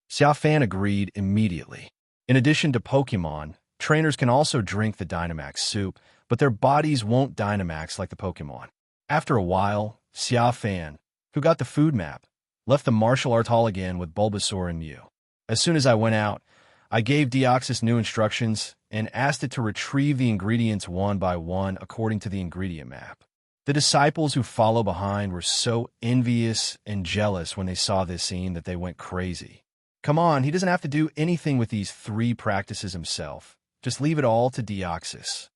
B: Xia Fan agreed immediately. In addition to Pokemon, trainers can also drink the Dynamax soup, but their bodies won't Dynamax like the Pokemon. After a while, Xia Fan, who got the food map, left the martial art hall again with Bulbasaur and Mew. As soon as I went out, I gave Deoxys new instructions and asked it to retrieve the ingredients one by one according to the ingredient map. The disciples who follow behind were so envious and jealous when they saw this scene that they went crazy. "Come on, he doesn't have to do anything with these 3 practices himself. Just leave it all to Deoxys."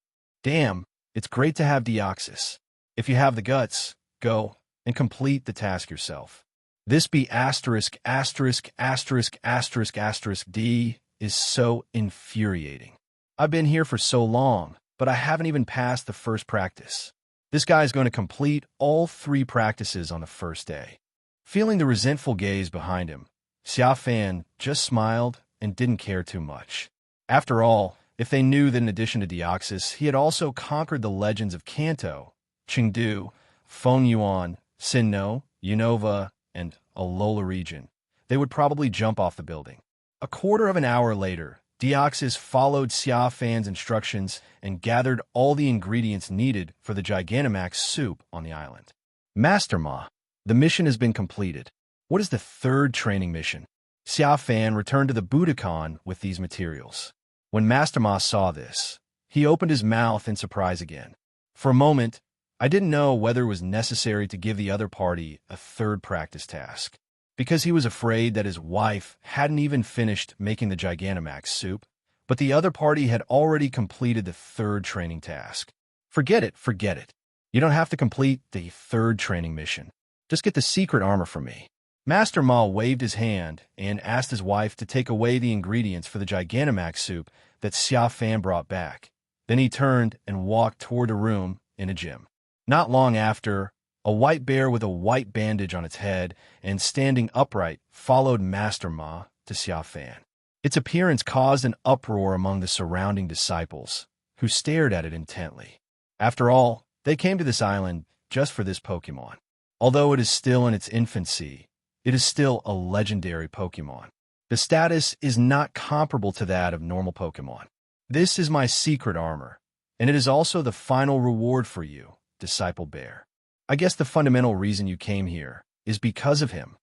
B: "Damn, it's great to have Deoxys. If you have the guts, go and complete the task yourself." This be asterisk asterisk asterisk asterisk asterisk D is so infuriating. I've been here for so long, but I haven't even passed the first practice. This guy is going to complete all 3 practices on the first day. Feeling the resentful gaze behind him, Xia Fan just smiled and didn't care too much. After all, if they knew that in addition to Deoxys, he had also conquered the legends of Kanto, Chengdu, Fengyuan, Sinnoh, Unova, and Alola region, they would probably jump off the building. A quarter of an hour later, Deoxys followed Xia Fan's instructions and gathered all the ingredients needed for the Gigantamax soup on the island. "Master Ma, the mission has been completed. What is the third training mission?" Xia Fan returned to the Budokan with these materials. When Master Ma saw this, he opened his mouth in surprise again. For a moment, I didn't know whether it was necessary to give the other party a third practice task, because he was afraid that his wife hadn't even finished making the Gigantamax soup, but the other party had already completed the third training task. Forget it, forget it. You don't have to complete the third training mission. Just get the secret armor from me. Master Ma waved his hand and asked his wife to take away the ingredients for the Gigantamax soup that Xia Fan brought back. Then he turned and walked toward a room in a gym. Not long after, a white bear with a white bandage on its head and standing upright followed Master Ma to Xia Fan. Its appearance caused an uproar among the surrounding disciples, who stared at it intently. After all, they came to this island just for this Pokémon. Although it is still in its infancy, it is still a legendary Pokémon. The status is not comparable to that of normal Pokémon. This is my secret armor, and it is also the final reward for you, Disciple Bear. I guess the fundamental reason you came here is because of him.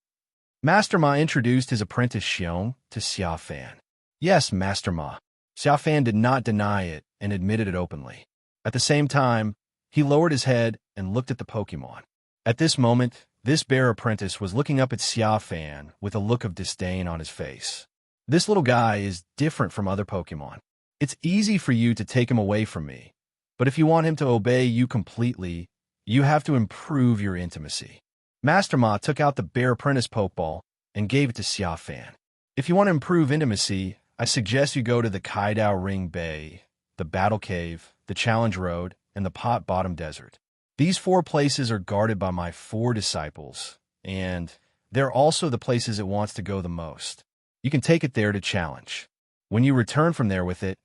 B: Master Ma introduced his apprentice Xiong to Xia Fan. Yes, Master Ma. Xia Fan did not deny it and admitted it openly. At the same time, he lowered his head and looked at the Pokémon. At this moment, this bear apprentice was looking up at Xia Fan with a look of disdain on his face. This little guy is different from other Pokémon. It's easy for you to take him away from me, but if you want him to obey you completely, you have to improve your intimacy. Master Ma took out the bear apprentice Pokeball and gave it to Xia Fan. If you want to improve intimacy, I suggest you go to the Kaidao Ring Bay, the Battle Cave, the Challenge Road, and the Pot Bottom Desert. These 4 places are guarded by my 4 disciples, and they're also the places it wants to go the most. You can take it there to challenge. When you return from there with it,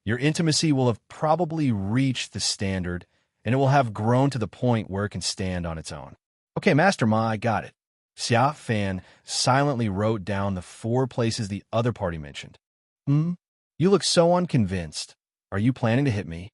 B: your intimacy will have probably reached the standard, and it will have grown to the point where it can stand on its own. Okay, Master Ma, I got it. Xia Fan silently wrote down the 4 places the other party mentioned. You look so unconvinced. Are you planning to hit me?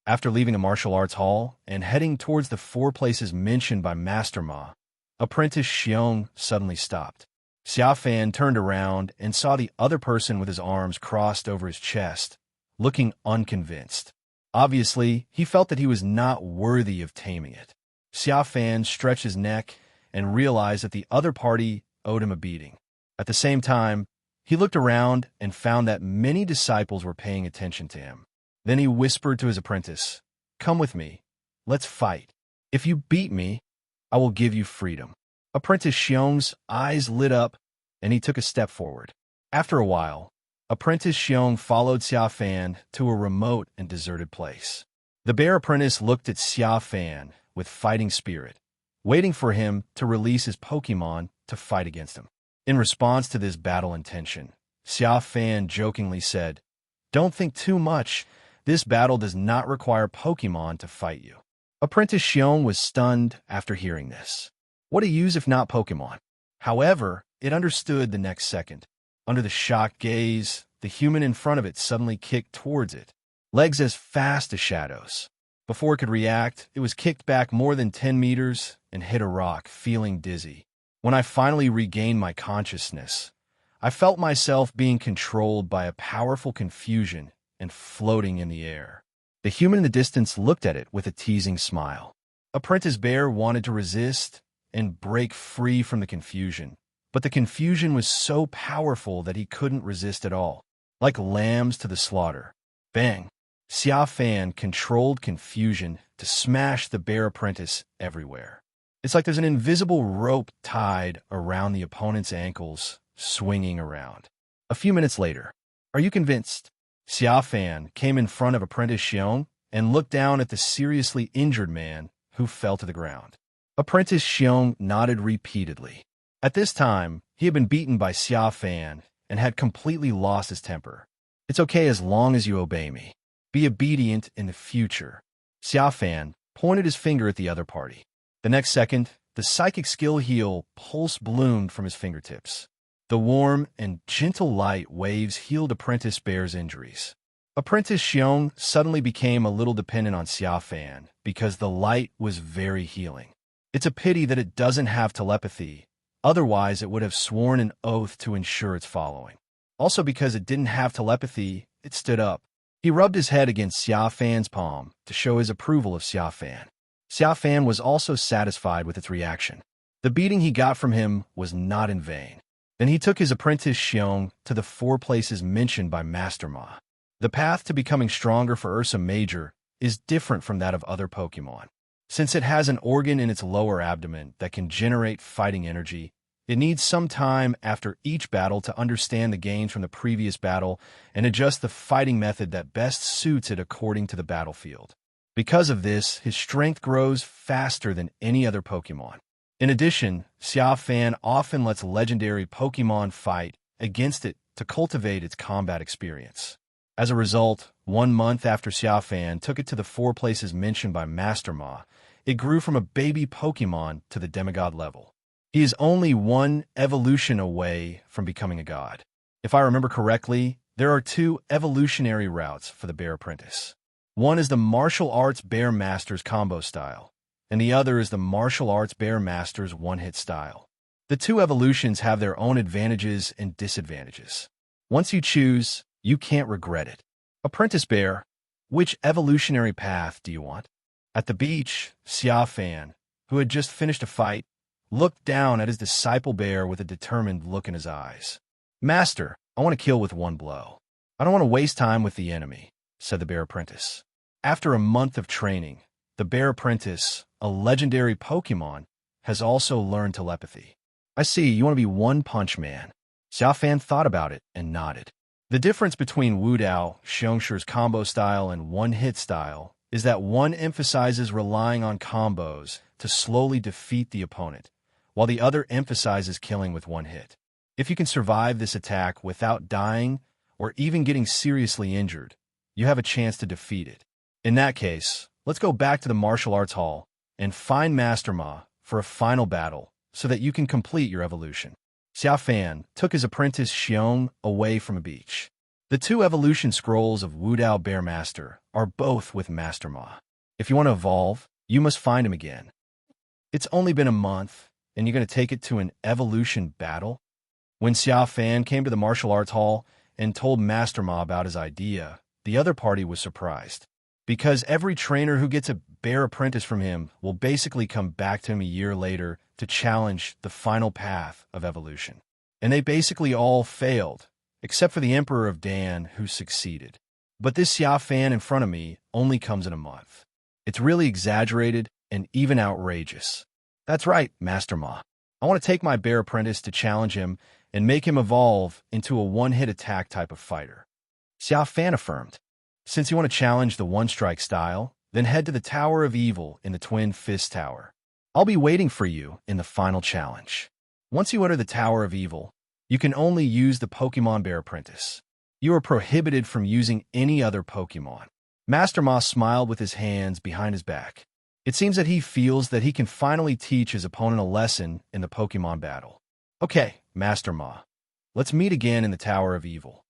B: After leaving a martial arts hall and heading towards the 4 places mentioned by Master Ma, Apprentice Xiong suddenly stopped. Xia Fan turned around and saw the other person with his arms crossed over his chest, looking unconvinced. Obviously, he felt that he was not worthy of taming it. Xia Fan stretched his neck and realized that the other party owed him a beating. At the same time, he looked around and found that many disciples were paying attention to him. Then he whispered to his apprentice, "Come with me. Let's fight. If you beat me, I will give you freedom." Apprentice Xiong's eyes lit up, and he took a step forward. After a while, Apprentice Xiong followed Xia Fan to a remote and deserted place. The bear apprentice looked at Xia Fan with fighting spirit, waiting for him to release his Pokémon to fight against him. In response to this battle intention, Xia Fan jokingly said, "Don't think too much. This battle does not require Pokémon to fight you." Apprentice Xiong was stunned after hearing this. What to use if not Pokémon? However, it understood the next second. Under the shocked gaze, the human in front of it suddenly kicked towards it, legs as fast as shadows. Before it could react, it was kicked back more than 10 meters and hit a rock, feeling dizzy. When I finally regained my consciousness, I felt myself being controlled by a powerful confusion and floating in the air. The human in the distance looked at it with a teasing smile. Apprentice Bear wanted to resist and break free from the confusion, but the confusion was so powerful that he couldn't resist at all. Like lambs to the slaughter. Bang! Xia Fan controlled confusion to smash the bear apprentice everywhere. It's like there's an invisible rope tied around the opponent's ankles, swinging around. A few minutes later, "Are you convinced?" Xia Fan came in front of Apprentice Xiong and looked down at the seriously injured man who fell to the ground. Apprentice Xiong nodded repeatedly. At this time, he had been beaten by Xia Fan and had completely lost his temper. "It's okay as long as you obey me. Be obedient in the future." Xia Fan pointed his finger at the other party. The next second, the psychic skill heal pulse bloomed from his fingertips. The warm and gentle light waves healed Apprentice Bear's injuries. Apprentice Xiong suddenly became a little dependent on Xia Fan because the light was very healing. It's a pity that it doesn't have telepathy, otherwise it would have sworn an oath to ensure its following. Also because it didn't have telepathy, it stood up. He rubbed his head against Xia Fan's palm to show his approval of Xia Fan. Xia Fan was also satisfied with its reaction. The beating he got from him was not in vain. Then he took his apprentice Xiong to the 4 places mentioned by Master Ma. The path to becoming stronger for Ursa Major is different from that of other Pokémon. Since it has an organ in its lower abdomen that can generate fighting energy, it needs some time after each battle to understand the gains from the previous battle and adjust the fighting method that best suits it according to the battlefield. Because of this, his strength grows faster than any other Pokémon. In addition, Xia Fan often lets legendary Pokémon fight against it to cultivate its combat experience. As a result, 1 month after Xia Fan took it to the 4 places mentioned by Master Ma, it grew from a baby Pokémon to the demigod level. He is only 1 evolution away from becoming a god. If I remember correctly, there are 2 evolutionary routes for the Bear Apprentice. One is the Martial Arts Bear Master's combo style, and the other is the Martial Arts Bear Master's one-hit style. The 2 evolutions have their own advantages and disadvantages. Once you choose, you can't regret it. Apprentice Bear, which evolutionary path do you want? At the beach, Xia Fan, who had just finished a fight, looked down at his disciple bear with a determined look in his eyes. Master, I want to kill with 1 blow. I don't want to waste time with the enemy, said the Bear Apprentice. After a month of training, the Bear Apprentice, a legendary Pokémon, has also learned telepathy. I see, you want to be One Punch Man. Xia Fan thought about it and nodded. The difference between Wu Dao, Xiongshir's combo style, and one-hit style is that one emphasizes relying on combos to slowly defeat the opponent, while the other emphasizes killing with 1 hit. If you can survive this attack without dying or even getting seriously injured, you have a chance to defeat it. In that case, let's go back to the martial arts hall and find Master Ma for a final battle so that you can complete your evolution. Xia Fan took his apprentice Xiong away from a beach. The 2 evolution scrolls of Wu Dao Bear Master are both with Master Ma. If you want to evolve, you must find him again. It's only been a month, and you're going to take it to an evolution battle? When Xia Fan came to the martial arts hall and told Master Ma about his idea, the other party was surprised. Because every trainer who gets a bear apprentice from him will basically come back to him a year later to challenge the final path of evolution. And they basically all failed, except for the Emperor of Dan, who succeeded. But this Xia Fan in front of me only comes in a month. It's really exaggerated and even outrageous. That's right, Master Ma. I want to take my bear apprentice to challenge him and make him evolve into a one-hit attack type of fighter. Xia Fan affirmed. Since you want to challenge the one-strike style, then head to the Tower of Evil in the Twin Fist Tower. I'll be waiting for you in the final challenge. Once you enter the Tower of Evil, you can only use the Pokemon Bear Apprentice. You are prohibited from using any other Pokemon. Master Ma smiled with his hands behind his back. It seems that he feels that he can finally teach his opponent a lesson in the Pokemon battle. Okay, Master Ma. Let's meet again in the Tower of Evil.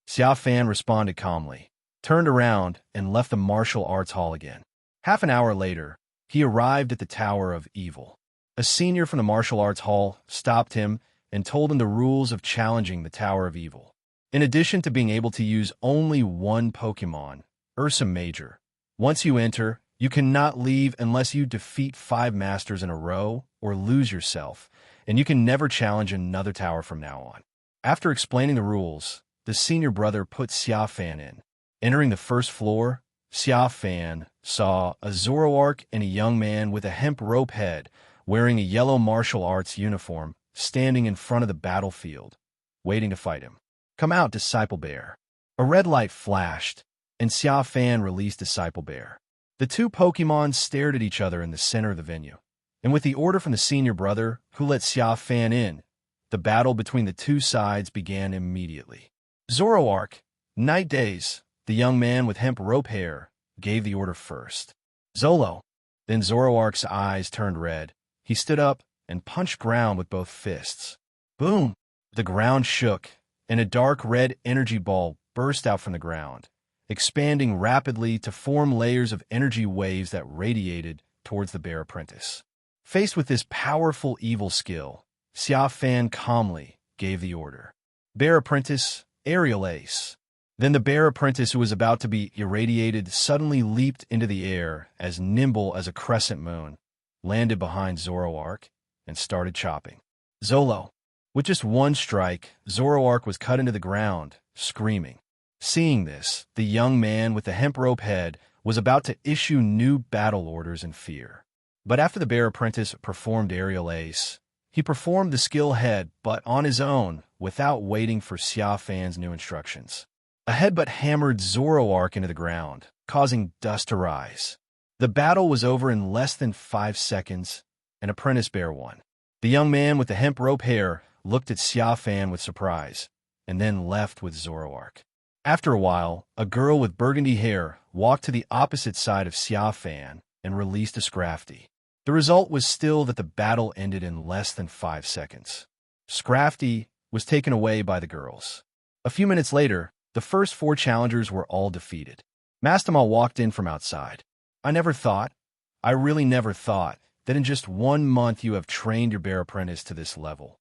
B: Xia Fan responded calmly, turned around, and left the martial arts hall again. Half an hour later, he arrived at the Tower of Evil. A senior from the martial arts hall stopped him and told him the rules of challenging the Tower of Evil. In addition to being able to use only 1 Pokemon, Ursa Major, once you enter, you cannot leave unless you defeat 5 masters in a row or lose yourself, and you can never challenge another tower from now on. After explaining the rules, the senior brother put Xia Fan in. Entering the first floor, Xia Fan saw a Zoroark and a young man with a hemp rope head wearing a yellow martial arts uniform standing in front of the battlefield, waiting to fight him. Come out, Disciple Bear. A red light flashed, and Xia Fan released Disciple Bear. The 2 Pokemon stared at each other in the center of the venue, and with the order from the senior brother, who let Xia Fan in, the battle between the 2 sides began immediately. Zoroark, Night Days, the young man with hemp rope hair, gave the order first. Zolo. Then Zoroark's eyes turned red. He stood up and punched ground with both fists. Boom! The ground shook, and a dark red energy ball burst out from the ground, expanding rapidly to form layers of energy waves that radiated towards the Bear Apprentice. Faced with this powerful evil skill, Xia Fan calmly gave the order. Bear Apprentice, Aerial Ace. Then the bear apprentice, who was about to be irradiated, suddenly leaped into the air, as nimble as a crescent moon, landed behind Zoroark, and started chopping. Zolo. With just one strike, Zoroark was cut into the ground, screaming. Seeing this, the young man with the hemp rope head was about to issue new battle orders in fear. But after the bear apprentice performed aerial ace, he performed the skill head, but on his own, without waiting for Xia Fan's new instructions. A headbutt hammered Zoroark into the ground, causing dust to rise. The battle was over in less than 5 seconds, and Apprentice Bear won. The young man with the hemp rope hair looked at Xia Fan with surprise, and then left with Zoroark. After a while, a girl with burgundy hair walked to the opposite side of Xia Fan and released a Scrafty. The result was still that the battle ended in less than 5 seconds. Scrafty was taken away by the girls. A few minutes later, the first 4 challengers were all defeated. Mastema walked in from outside. I really never thought, that in just 1 month you have trained your bear apprentice to this level.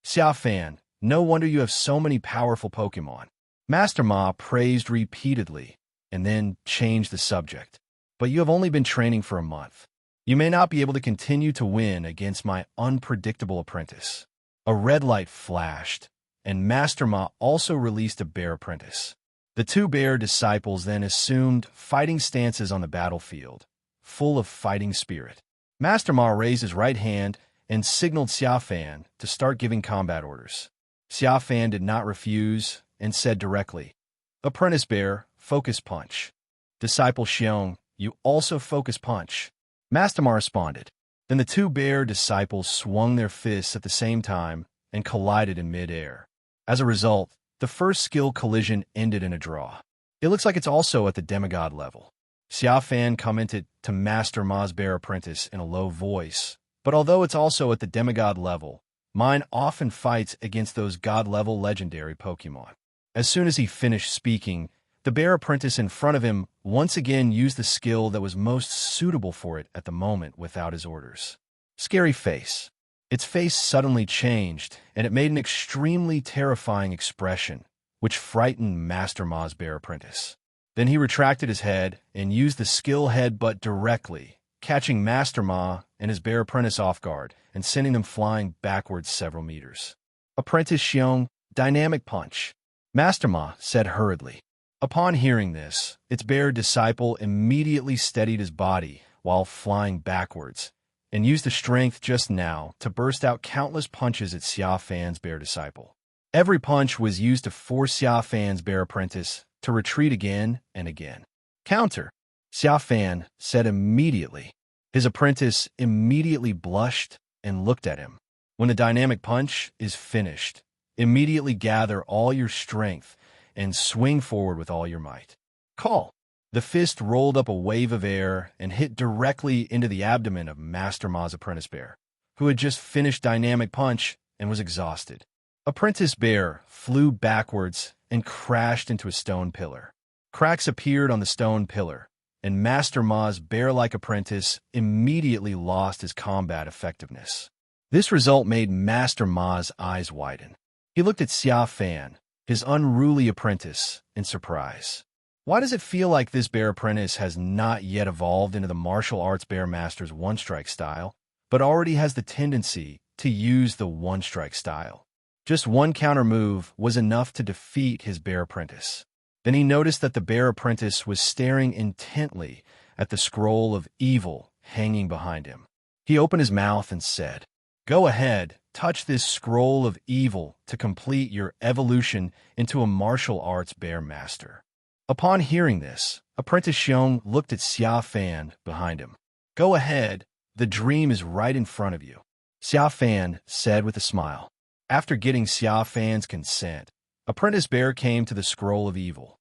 B: Xia Fan, no wonder you have so many powerful Pokémon. Master Ma praised repeatedly, and then changed the subject. But you have only been training for a month. You may not be able to continue to win against my unpredictable apprentice. A red light flashed, and Master Ma also released a bear apprentice. The 2 bear disciples then assumed fighting stances on the battlefield, full of fighting spirit. Master Ma raised his right hand and signaled Xia Fan to start giving combat orders. Xia Fan did not refuse and said directly, "Apprentice Bear, focus punch." Disciple Xiong, you also focus punch. Master Ma responded. Then the 2 bear disciples swung their fists at the same time and collided in mid-air. As a result, the first skill collision ended in a draw. It looks like it's also at the demigod level. Xia Fan commented to Master Ma's bear apprentice in a low voice, but although it's also at the demigod level, mine often fights against those god-level legendary Pokémon. As soon as he finished speaking, the bear apprentice in front of him once again used the skill that was most suitable for it at the moment without his orders. Scary face. Its face suddenly changed, and it made an extremely terrifying expression, which frightened Master Ma's bear apprentice. Then he retracted his head and used the skill headbutt directly, catching Master Ma and his bear apprentice off guard and sending them flying backwards several meters. Apprentice Xiong, dynamic punch, Master Ma said hurriedly. Upon hearing this, its bear disciple immediately steadied his body while flying backwards, and used the strength just now to burst out countless punches at Xia Fan's bear disciple. Every punch was used to force Xia Fan's bear apprentice to retreat again and again. Counter, Xia Fan said immediately. His apprentice immediately blushed and looked at him. When the dynamic punch is finished, immediately gather all your strength and swing forward with all your might. Call. The fist rolled up a wave of air and hit directly into the abdomen of Master Ma's apprentice bear, who had just finished dynamic punch and was exhausted. Apprentice Bear flew backwards and crashed into a stone pillar. Cracks appeared on the stone pillar, and Master Ma's bear-like apprentice immediately lost his combat effectiveness. This result made Master Ma's eyes widen. He looked at Xia Fan, his unruly apprentice, in surprise. Why does it feel like this bear apprentice has not yet evolved into the martial arts bear master's one-strike style, but already has the tendency to use the one-strike style? Just one counter move was enough to defeat his bear apprentice. Then he noticed that the bear apprentice was staring intently at the scroll of evil hanging behind him. He opened his mouth and said, "Go ahead, touch this scroll of evil to complete your evolution into a martial arts bear master." Upon hearing this, Apprentice Xiong looked at Xia Fan behind him. "Go ahead, the dream is right in front of you," Xia Fan said with a smile. After getting Xia Fan's consent, Apprentice Bear came to the scroll of evil.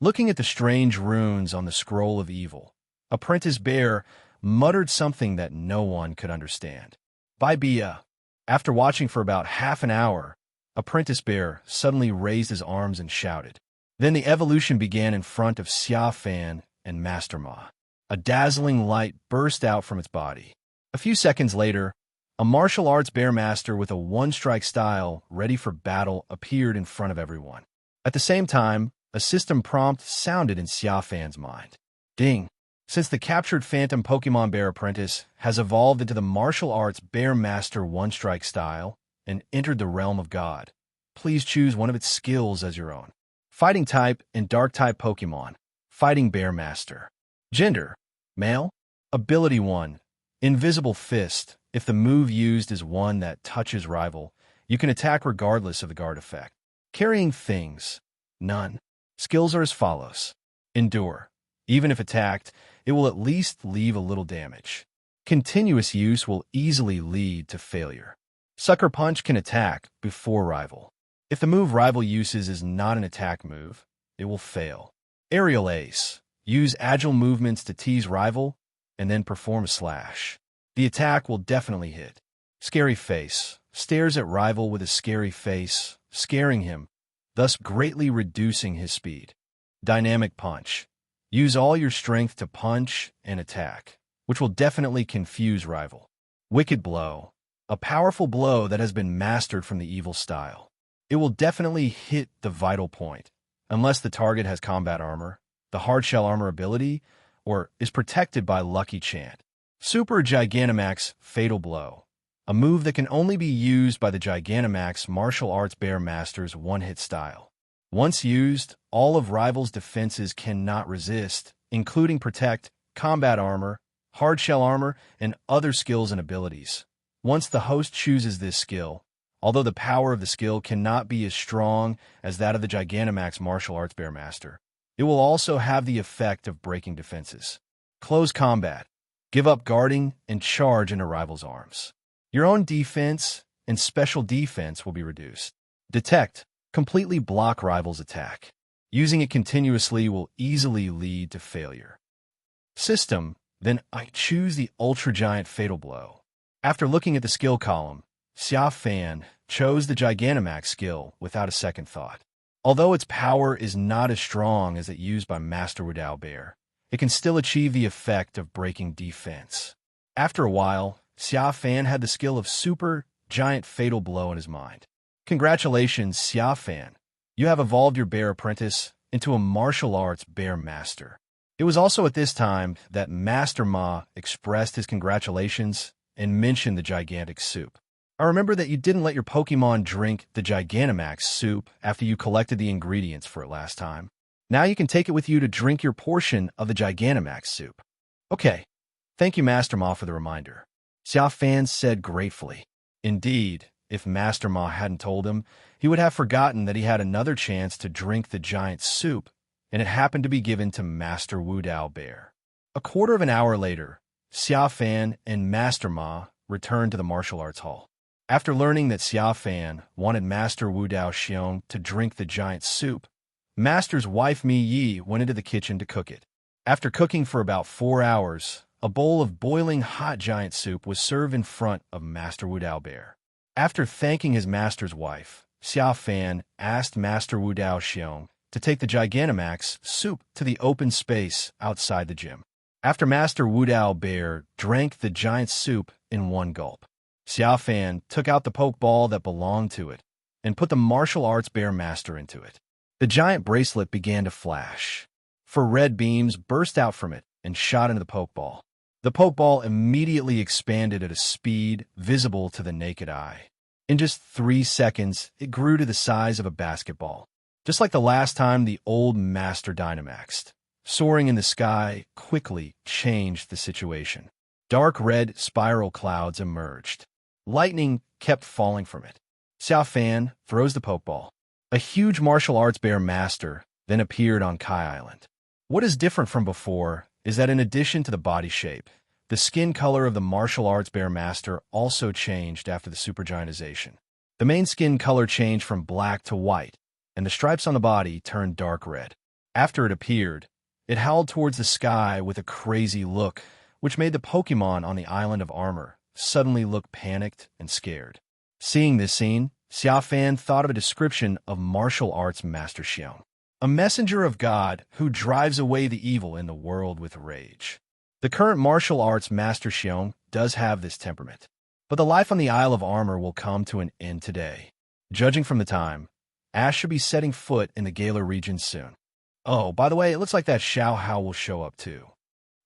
B: Looking at the strange runes on the scroll of evil, Apprentice Bear muttered something that no one could understand. After watching for about half an hour, Apprentice Bear suddenly raised his arms and shouted. Then the evolution began in front of Xia Fan and Master Ma. A dazzling light burst out from its body. A few seconds later, a martial arts bear master with a one-strike style ready for battle appeared in front of everyone. At the same time, A system prompt sounded in Xia Fan's mind. Ding! Since the captured phantom Pokemon Bear Apprentice has evolved into the martial arts Bear Master One-Strike style and entered the realm of God, please choose one of its skills as your own. Fighting type and Dark type Pokemon. Fighting Bear Master. Gender: male. Ability 1. Invisible Fist. If the move used is one that touches rival, you can attack regardless of the guard effect. Carrying things. None. Skills are as follows. Endure. Even if attacked, it will at least leave a little damage. Continuous use will easily lead to failure. Sucker Punch can attack before rival. If the move rival uses is not an attack move, it will fail. Aerial Ace. Use agile movements to tease rival and then perform a slash. The attack will definitely hit. Scary Face. Stares at rival with a scary face, scaring him, thus greatly reducing his speed. Dynamic Punch. Use all your strength to punch and attack, which will definitely confuse rival. Wicked Blow. A powerful blow that has been mastered from the evil style. It will definitely hit the vital point, unless the target has combat armor, the hardshell armor ability, or is protected by Lucky Chant. Super Gigantamax Fatal Blow. A move that can only be used by the Gigantamax martial arts Bear Master's one-hit style. Once used, all of rival's defenses cannot resist, including protect, combat armor, hardshell armor, and other skills and abilities. Once the host chooses this skill, although the power of the skill cannot be as strong as that of the Gigantamax martial arts Bear Master, it will also have the effect of breaking defenses. Close Combat. Give up guarding and charge into rival's arms. Your own defense and special defense will be reduced. Detect. Completely block rival's attack. Using it continuously will easily lead to failure. System. Then I choose the Ultra Giant Fatal Blow. After looking at the skill column, Xia Fan chose the Gigantamax skill without a second thought. Although its power is not as strong as that used by Master Wudao Bear, it can still achieve the effect of breaking defense. After a while, Xia Fan had the skill of Super Giant Fatal Blow in his mind. Congratulations, Xia Fan. You have evolved your Bear Apprentice into a martial arts Bear Master. It was also at this time that Master Ma expressed his congratulations and mentioned the gigantic soup. I remember that you didn't let your Pokemon drink the Gigantamax soup after you collected the ingredients for it last time. Now you can take it with you to drink your portion of the Gigantamax soup. Okay. Thank you, Master Ma, for the reminder. Xia Fan said gratefully. Indeed, if Master Ma hadn't told him, he would have forgotten that he had another chance to drink the giant soup, and it happened to be given to Master Wudao Bear. A quarter of an hour later, Xia Fan and Master Ma returned to the martial arts hall. After learning that Xia Fan wanted Master Wudao Xiong to drink the giant soup, Master's wife Mi Yi went into the kitchen to cook it. After cooking for about 4 hours, a bowl of boiling hot giant soup was served in front of Master Wudao Bear. After thanking his master's wife, Xia Fan asked Master Wudao Xiong to take the Gigantamax soup to the open space outside the gym. After Master Wudao Bear drank the giant soup in one gulp, Xia Fan took out the Pokeball that belonged to it and put the martial arts Bear Master into it. The giant bracelet began to flash. 4 red beams burst out from it and shot into the Pokeball. The Pokeball immediately expanded at a speed visible to the naked eye. In just 3 seconds, it grew to the size of a basketball. Just like the last time the old Master Dynamaxed, soaring in the sky quickly changed the situation. Dark red spiral clouds emerged. Lightning kept falling from it. Xia Fan throws the Pokeball. A huge martial arts Bear Master then appeared on Kai Island. What is different from before is that in addition to the body shape, the skin color of the martial arts Bear Master also changed after the supergiantization. The main skin color changed from black to white, and the stripes on the body turned dark red. After it appeared, it howled towards the sky with a crazy look, which made the Pokemon on the Island of Armor suddenly look panicked and scared. Seeing this scene, Xia Fan thought of a description of martial arts Master Xiong, a messenger of God who drives away the evil in the world with rage. The current martial arts Master Xiong does have this temperament, but the life on the Isle of Armor will come to an end today. Judging from the time, Ash should be setting foot in the Galar region soon. Oh, by the way, it looks like that Xiao Hao will show up too.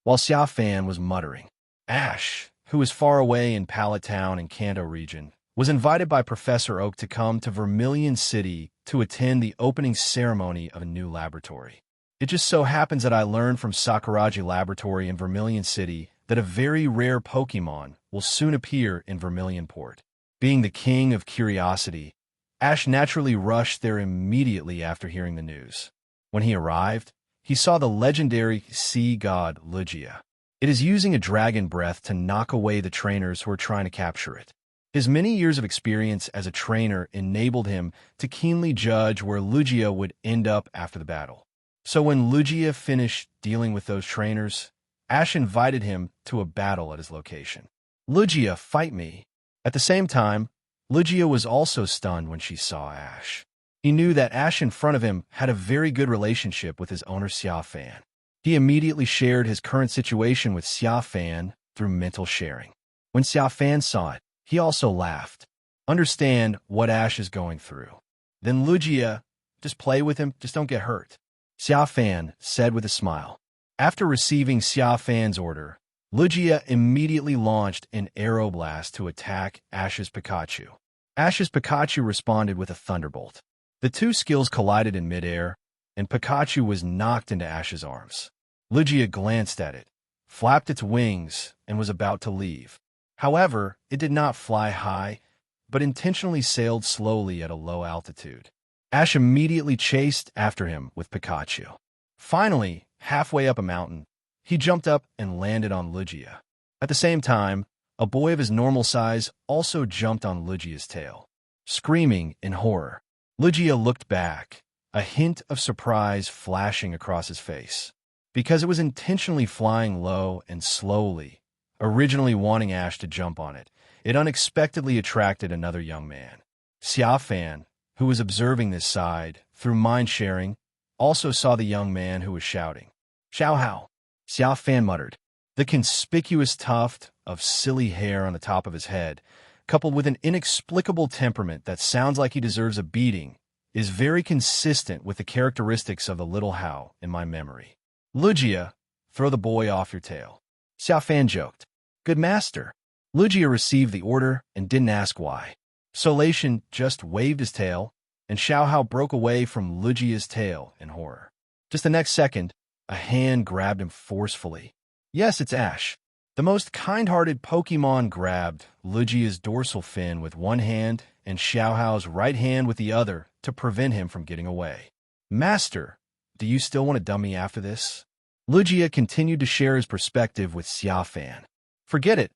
B: While Xia Fan was muttering, Ash, who was far away in Pallet Town and Kanto region, was invited by Professor Oak to come to Vermilion City to attend the opening ceremony of a new laboratory. It just so happens that I learned from Sakuraji Laboratory in Vermilion City that a very rare Pokémon will soon appear in Vermilion Port. Being the king of curiosity, Ash naturally rushed there immediately after hearing the news. When he arrived, he saw the legendary sea god Lugia. It is using a dragon breath to knock away the trainers who are trying to capture it. His many years of experience as a trainer enabled him to keenly judge where Lugia would end up after the battle. So when Lugia finished dealing with those trainers, Ash invited him to a battle at his location. Lugia, fight me. At the same time, Lugia was also stunned when she saw Ash. He knew that Ash in front of him had a very good relationship with his owner Xia Fan. He immediately shared his current situation with Xia Fan through mental sharing. When Xia Fan saw it, he also laughed. Understand what Ash is going through. Then Lugia, just play with him, just don't get hurt. Xia Fan said with a smile. After receiving Xia Fan's order, Lugia immediately launched an Aeroblast to attack Ash's Pikachu. Ash's Pikachu responded with a Thunderbolt. The two skills collided in midair, and Pikachu was knocked into Ash's arms. Lugia glanced at it, flapped its wings, and was about to leave. However, it did not fly high, but intentionally sailed slowly at a low altitude. Ash immediately chased after him with Pikachu. Finally, halfway up a mountain, he jumped up and landed on Lugia. At the same time, a boy of his normal size also jumped on Lugia's tail. Screaming in horror, Lugia looked back, a hint of surprise flashing across his face. Because it was intentionally flying low and slowly, originally wanting Ash to jump on it, it unexpectedly attracted another young man. Xia Fan, who was observing this side through mind sharing, also saw the young man who was shouting. Xiao Hao, Xia Fan muttered. The conspicuous tuft of silly hair on the top of his head, coupled with an inexplicable temperament that sounds like he deserves a beating, is very consistent with the characteristics of the little Hao in my memory. Lugia, throw the boy off your tail. Xia Fan joked. Good master. Lugia received the order and didn't ask why. Solation just waved his tail, and Xiao Hao broke away from Lugia's tail in horror. Just the next second, a hand grabbed him forcefully. Yes, it's Ash. The most kind-hearted Pokémon grabbed Lugia's dorsal fin with one hand and Xiao Hao's right hand with the other to prevent him from getting away. Master, do you still want to dump me after this? Lugia continued to share his perspective with Xia Fan. Forget it.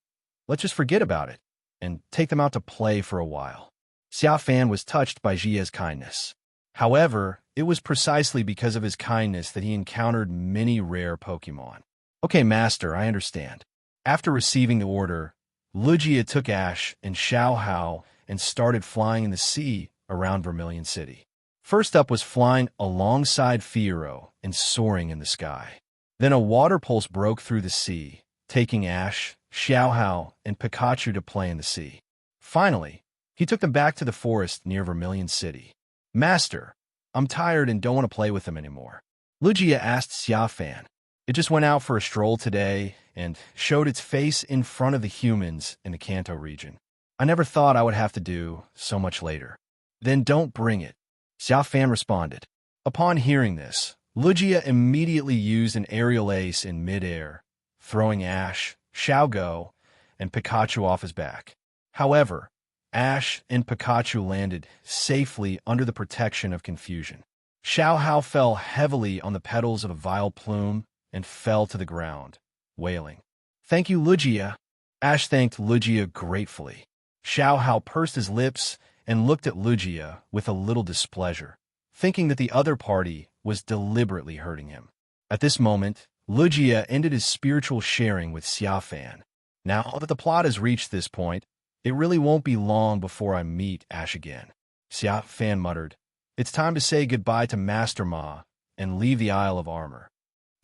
B: Let's just forget about it and take them out to play for a while. Xia Fan was touched by Xia's kindness. However, it was precisely because of his kindness that he encountered many rare Pokémon. Okay, Master, I understand. After receiving the order, Lugia took Ash and Xiao Hao and started flying in the sea around Vermilion City. First up was flying alongside Fiero and soaring in the sky. Then a water pulse broke through the sea, taking Ash, Xiao Hao, and Pikachu to play in the sea. Finally, he took them back to the forest near Vermilion City. Master, I'm tired and don't want to play with them anymore. Lugia asked Xia Fan. It just went out for a stroll today and showed its face in front of the humans in the Kanto region. I never thought I would have to do so much later. Then don't bring it, Xia Fan responded. Upon hearing this, Lugia immediately used an aerial ace in midair, throwing Ash, Xiaogo, and Pikachu off his back. However, Ash and Pikachu landed safely under the protection of confusion. Xiao Hao fell heavily on the petals of a vile plume and fell to the ground, wailing. Thank you, Lugia. Ash thanked Lugia gratefully. Xiao Hao pursed his lips and looked at Lugia with a little displeasure, thinking that the other party was deliberately hurting him. At this moment, Lugia ended his spiritual sharing with Xia Fan. Now that the plot has reached this point, it really won't be long before I meet Ash again. Xia Fan muttered. It's time to say goodbye to Master Ma and leave the Isle of Armor.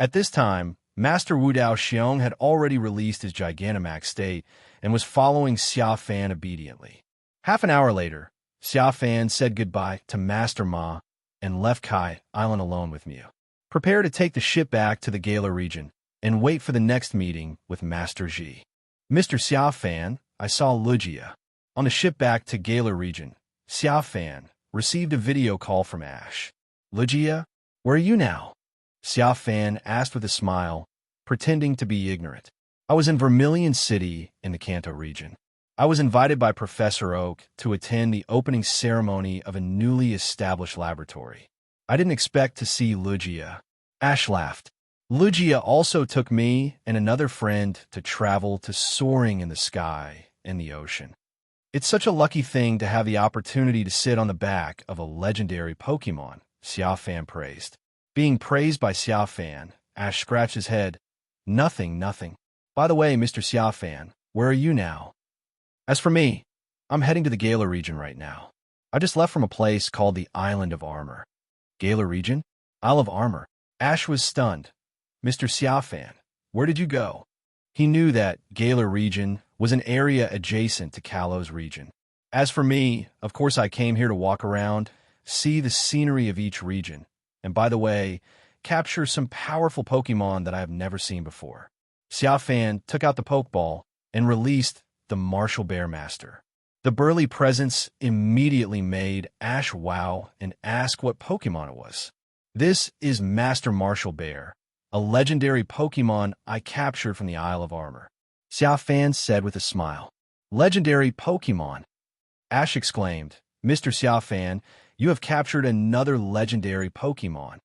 B: At this time, Master Wu Dao Xiong had already released his Gigantamax state and was following Xia Fan obediently. Half an hour later, Xia Fan said goodbye to Master Ma and left Kai Island alone with Mew. Prepare to take the ship back to the Gala region and wait for the next meeting with Master Xi. Mr. Xia Fan, I saw Lugia. On the ship back to Gala region, Xia Fan received a video call from Ash. Lugia, where are you now? Xia Fan asked with a smile, pretending to be ignorant. I was in Vermilion City in the Kanto region. I was invited by Professor Oak to attend the opening ceremony of a newly established laboratory. I didn't expect to see Lugia. Ash laughed. Lugia also took me and another friend to travel to soaring in the sky and the ocean. It's such a lucky thing to have the opportunity to sit on the back of a legendary Pokémon, Xia Fan praised. Being praised by Xia Fan, Ash scratched his head. Nothing. By the way, Mr. Xia Fan, where are you now? As for me, I'm heading to the Gala region right now. I just left from a place called the Island of Armor. Gala region? Isle of Armor. Ash was stunned. Mr. Xia Fan, where did you go? He knew that Gala region was an area adjacent to Kalos region. As for me, of course I came here to walk around, see the scenery of each region, and by the way, capture some powerful Pokémon that I have never seen before. Xia Fan took out the Pokeball and released the Martial Bear Master. The burly presence immediately made Ash wow and ask what Pokémon it was. This is Master Martial Bear, a legendary Pokémon I captured from the Isle of Armor. Xia Fan said with a smile. Legendary Pokémon! Ash exclaimed, Mr. Xia Fan, you have captured another legendary Pokémon.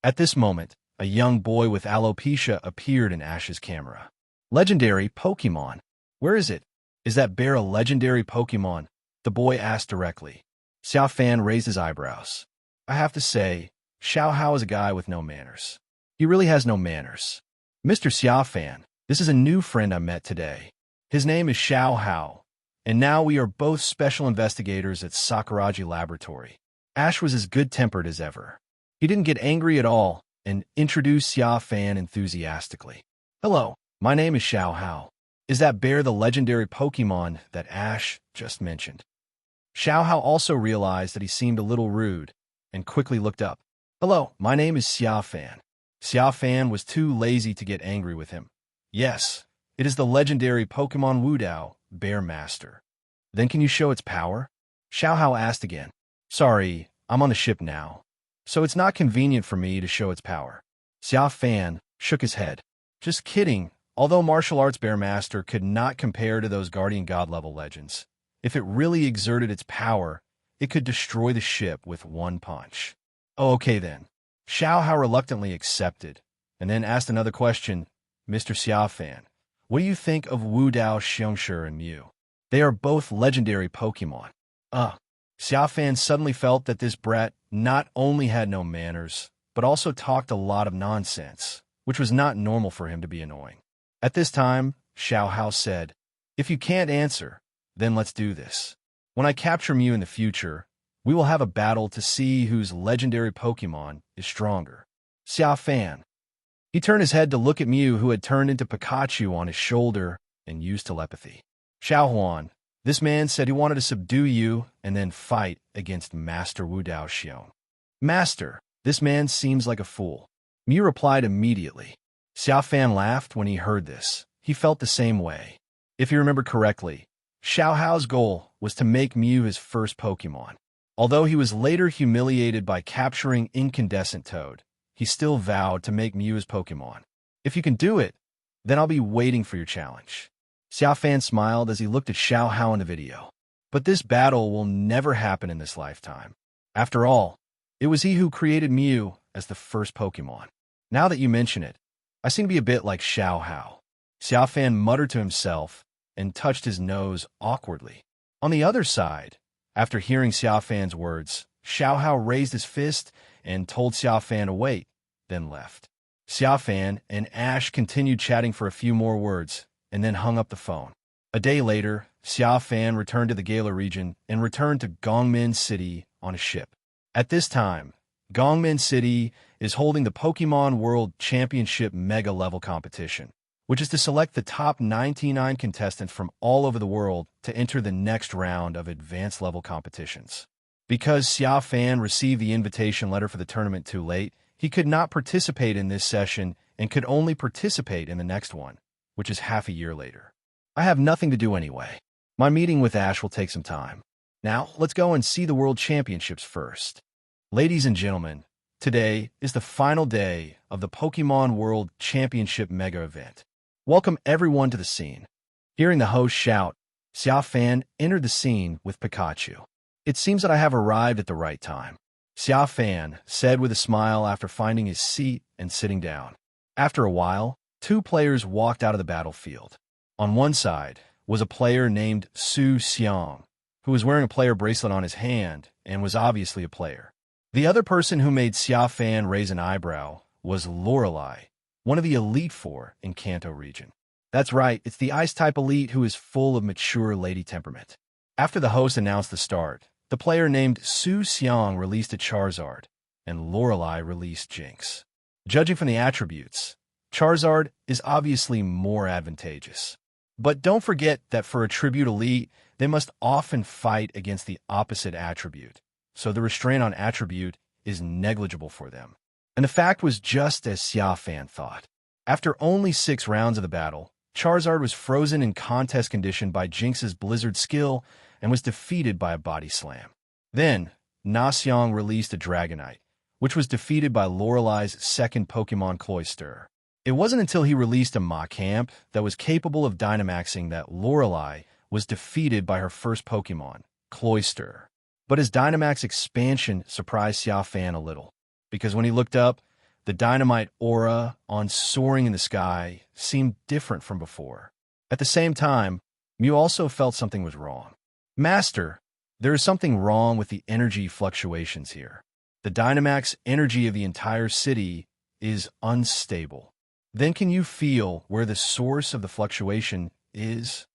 B: At this moment, a young boy with alopecia appeared in Ash's camera. Legendary Pokémon. Where is it? Is that bear a legendary Pokémon? The boy asked directly. Xia Fan raised his eyebrows. I have to say, Xiao Hao is a guy with no manners. He really has no manners. Mr. Xia Fan, this is a new friend I met today. His name is Xiao Hao, and now we are both special investigators at Sakuraji Laboratory. Ash was as good-tempered as ever. He didn't get angry at all and introduced Xia Fan enthusiastically. Hello, my name is Xiao Hao. Is that bear the legendary Pokémon that Ash just mentioned? Xiao Hao also realized that he seemed a little rude and quickly looked up. Hello, my name is Xia Fan. Xia Fan was too lazy to get angry with him. Yes, it is the legendary Pokémon Wudao, Bear Master. Then can you show its power? Xiao Hao asked again. Sorry, I'm on the ship now, so it's not convenient for me to show its power. Xia Fan shook his head. Just kidding, although Martial Arts Bear Master could not compare to those Guardian God level legends. If it really exerted its power, it could destroy the ship with one punch. Oh, okay then. Xiao Hao reluctantly accepted, and then asked another question. Mr. Xia Fan, what do you think of Wudao, Xiongshi, and Mew? They are both legendary Pokémon. Xia Fan suddenly felt that this brat not only had no manners, but also talked a lot of nonsense, which was not normal for him to be annoying. At this time, Xiao Hao said, if you can't answer, then let's do this. When I capture Mew in the future, we will have a battle to see whose legendary Pokémon is stronger. Xia Fan. He turned his head to look at Mew, who had turned into Pikachu on his shoulder and used telepathy. Xiao Huan, this man said he wanted to subdue you and then fight against Master Wudao Xiong. Master, this man seems like a fool. Mew replied immediately. Xia Fan laughed when he heard this. He felt the same way. If you remember correctly, Xiao Hao's goal was to make Mew his first Pokémon. Although he was later humiliated by capturing Incandescent Toad, he still vowed to make Mew his Pokémon. If you can do it, then I'll be waiting for your challenge. Xia Fan smiled as he looked at Xiao Hao in the video. But this battle will never happen in this lifetime. After all, it was he who created Mew as the first Pokémon. Now that you mention it, I seem to be a bit like Xiao Hao. Xia Fan muttered to himself and touched his nose awkwardly. On the other side, after hearing Xia Fan's words, Xiao Hao raised his fist and told Xia Fan to wait, then left. Xia Fan and Ash continued chatting for a few more words, and then hung up the phone. A day later, Xia Fan returned to the Gala region and returned to Gongmin City on a ship. At this time, Gongmin City is holding the Pokémon World Championship Mega Level competition, which is to select the top 99 contestants from all over the world to enter the next round of advanced level competitions. Because Xia Fan received the invitation letter for the tournament too late, He could not participate in this session and could only participate in the next one, which is half a year later. I have nothing to do anyway. My meeting with Ash will take some time. Now, let's go and see the World Championships first. Ladies and gentlemen, today is the final day of the Pokémon World Championship Mega Event. Welcome everyone to the scene. Hearing the host shout, Xia Fan entered the scene with Pikachu. It seems that I have arrived at the right time, Xia Fan said with a smile after finding his seat and sitting down. After a while, two players walked out of the battlefield. On one side was a player named Su Xiang, who was wearing a player bracelet on his hand and was obviously a player. The other person who made Xia Fan raise an eyebrow was Lorelei, one of the Elite Four in Kanto region. That's right, it's the Ice-type Elite who is full of mature lady temperament. After the host announced the start, the player named Su Xiang released a Charizard, and Lorelei released Jinx. Judging from the attributes, Charizard is obviously more advantageous. But don't forget that for a tribute elite, they must often fight against the opposite attribute, so the restraint on attribute is negligible for them. And the fact was just as Xia Fan thought. After only 6 rounds of the battle, Charizard was frozen in contest condition by Jinx's Blizzard skill and was defeated by a body slam. Then, Naxiang released a Dragonite, which was defeated by Lorelei's second Pokémon Cloyster. It wasn't until he released a Machamp that was capable of Dynamaxing that Lorelei was defeated by her first Pokémon, Cloyster. But his Dynamax expansion surprised Xia Fan a little, because when he looked up, the dynamite aura on soaring in the sky seemed different from before. At the same time, Mew also felt something was wrong. Master, there is something wrong with the energy fluctuations here. The Dynamax energy of the entire city is unstable. Then can you feel where the source of the fluctuation is?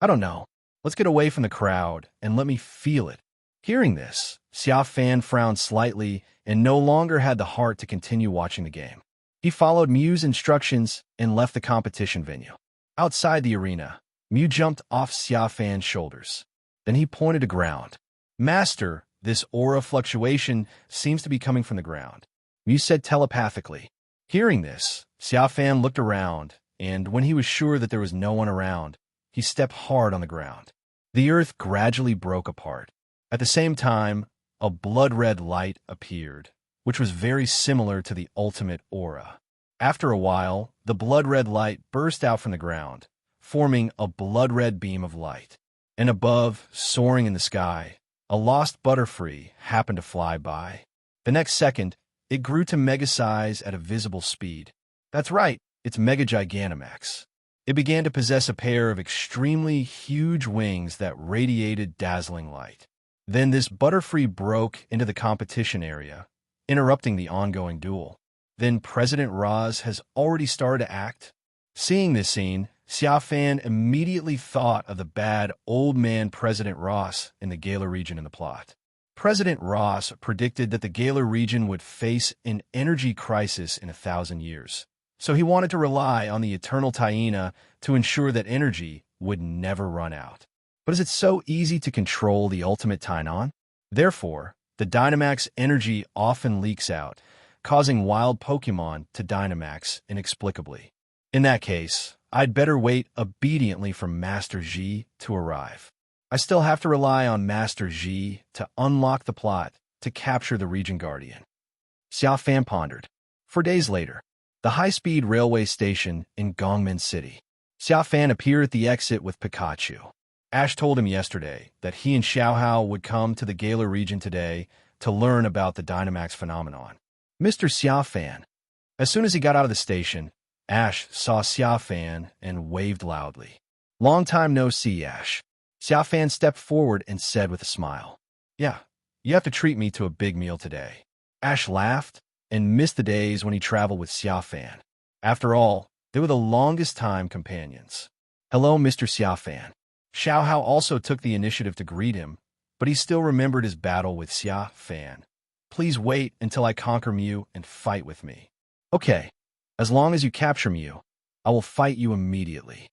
B: I don't know. Let's get away from the crowd and let me feel it. Hearing this, Xia Fan frowned slightly and no longer had the heart to continue watching the game. He followed Mew's instructions and left the competition venue. Outside the arena, Mew jumped off Xia Fan's shoulders. Then he pointed to ground. Master, this aura fluctuation seems to be coming from the ground, Mew said telepathically. Hearing this, Xia Fan looked around, and when he was sure that there was no one around, he stepped hard on the ground. The earth gradually broke apart. At the same time, a blood-red light appeared, which was very similar to the ultimate aura. After a while, the blood-red light burst out from the ground, forming a blood-red beam of light. And above, soaring in the sky, a lost Butterfree happened to fly by. The next second, it grew to mega size at a visible speed. That's right, it's Mega Gigantamax. It began to possess a pair of extremely huge wings that radiated dazzling light. Then this Butterfree broke into the competition area, interrupting the ongoing duel. Then President Roz has already started to act. Seeing this scene, Xia Fan immediately thought of the bad old man President Ross in the Galar region in the plot. President Ross predicted that the Galar region would face an energy crisis in 1,000 years. So he wanted to rely on the Eternal Taina to ensure that energy would never run out. But is it so easy to control the ultimate Tainan? Therefore, the Dynamax energy often leaks out, causing wild Pokémon to Dynamax inexplicably. In that case, I'd better wait obediently for Master Xi to arrive. I still have to rely on Master Xi to unlock the plot to capture the Region Guardian. Xia Fan pondered. For days later, the high-speed railway station in Gongmen City. Xia Fan appeared at the exit with Pikachu. Ash told him yesterday that he and Xiaohao would come to the Galar region today to learn about the Dynamax phenomenon. Mr. Xia Fan. As soon as he got out of the station, Ash saw Xia Fan and waved loudly. Long time no see, Ash. Xia Fan stepped forward and said with a smile, Yeah, you have to treat me to a big meal today. Ash laughed and missed the days when he traveled with Xia Fan. After all, they were the longest time companions. Hello, Mr. Xia Fan. Xiaohao also took the initiative to greet him, but he still remembered his battle with Xia Fan. Please wait until I conquer Mew and fight with me. Okay, as long as you capture Mew, I will fight you immediately.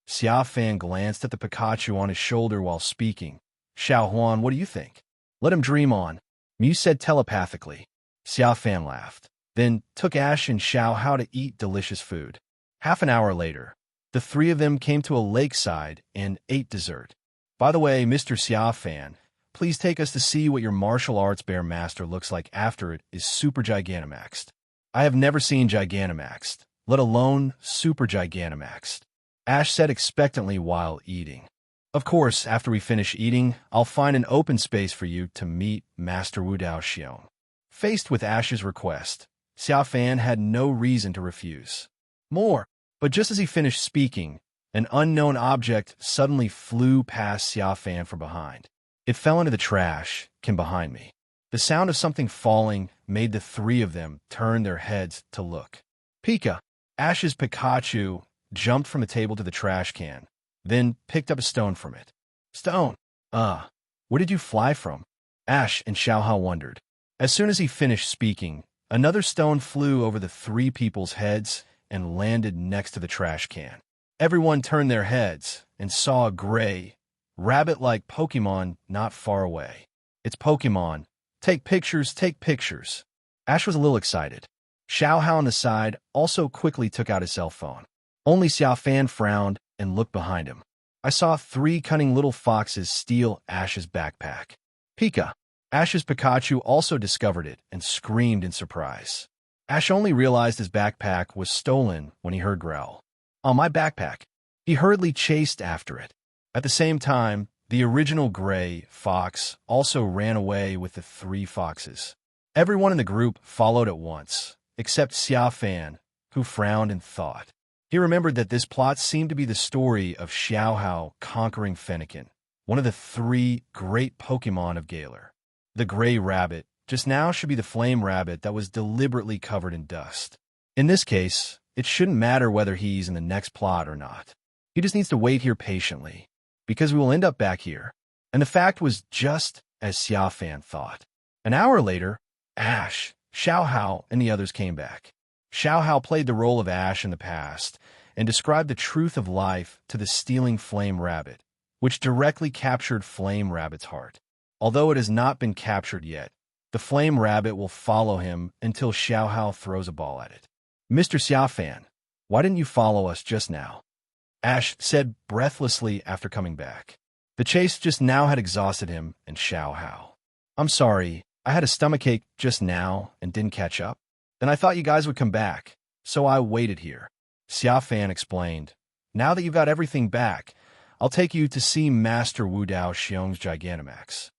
B: Xia Fan glanced at the Pikachu on his shoulder while speaking. Xiao Huan, what do you think? Let him dream on, Mew said telepathically. Xia Fan laughed. then took Ash and Xiao Hao to eat delicious food. Half an hour later, the three of them came to a lakeside and ate dessert. By the way, Mr. Xia Fan, please take us to see what your martial arts bear master looks like after it is super Gigantamaxed. I have never seen Gigantamaxed, let alone super Gigantamaxed, Ash said expectantly while eating. Of course, after we finish eating, I'll find an open space for you to meet Master Wu Dao Xiong. Faced with Ash's request, Xia Fan had no reason to refuse. But just as he finished speaking, an unknown object suddenly flew past Xia Fan from behind. It fell into the trash, behind me. The sound of something falling made the three of them turn their heads to look. Pika, Ash's Pikachu, jumped from the table to the trash can, then picked up a stone from it. Stone? Where did you fly from? Ash and Xiao Hao wondered. As soon as he finished speaking, another stone flew over the three people's heads and landed next to the trash can. Everyone turned their heads and saw a gray, rabbit-like Pokémon not far away. It's Pokémon. Take pictures, take pictures. Ash was a little excited. Xiao Hao on the side also quickly took out his cell phone. Only Xia Fan frowned and looked behind him. I saw three cunning little foxes steal Ash's backpack. Pika. Ash's Pikachu also discovered it and screamed in surprise. Ash only realized his backpack was stolen when he heard growl. On my backpack. He hurriedly chased after it. At the same time, the original gray fox also ran away with the three foxes. Everyone in the group followed at once, except Xia Fan, who frowned and thought. He remembered that this plot seemed to be the story of Xiao Hao conquering Fennekin, one of the three great Pokémon of Galar. The gray rabbit just now should be the flame rabbit that was deliberately covered in dust. In this case, it shouldn't matter whether he's in the next plot or not. He just needs to wait here patiently, because we will end up back here. And the fact was just as Xia Fan thought. An hour later, Ash, Xiao Hao, and the others came back. Xiao Hao played the role of Ash in the past and described the truth of life to the stealing Flame Rabbit, which directly captured Flame Rabbit's heart. Although it has not been captured yet, the Flame Rabbit will follow him until Xiao Hao throws a ball at it. Mr. Xia Fan, why didn't you follow us just now? Ash said breathlessly after coming back. The chase just now had exhausted him and Xiao Hao. I'm sorry, I had a stomachache just now and didn't catch up. Then I thought you guys would come back, so I waited here. Xia Fan explained. Now that you've got everything back, I'll take you to see Master Wu Dao Xiong's Gigantamax.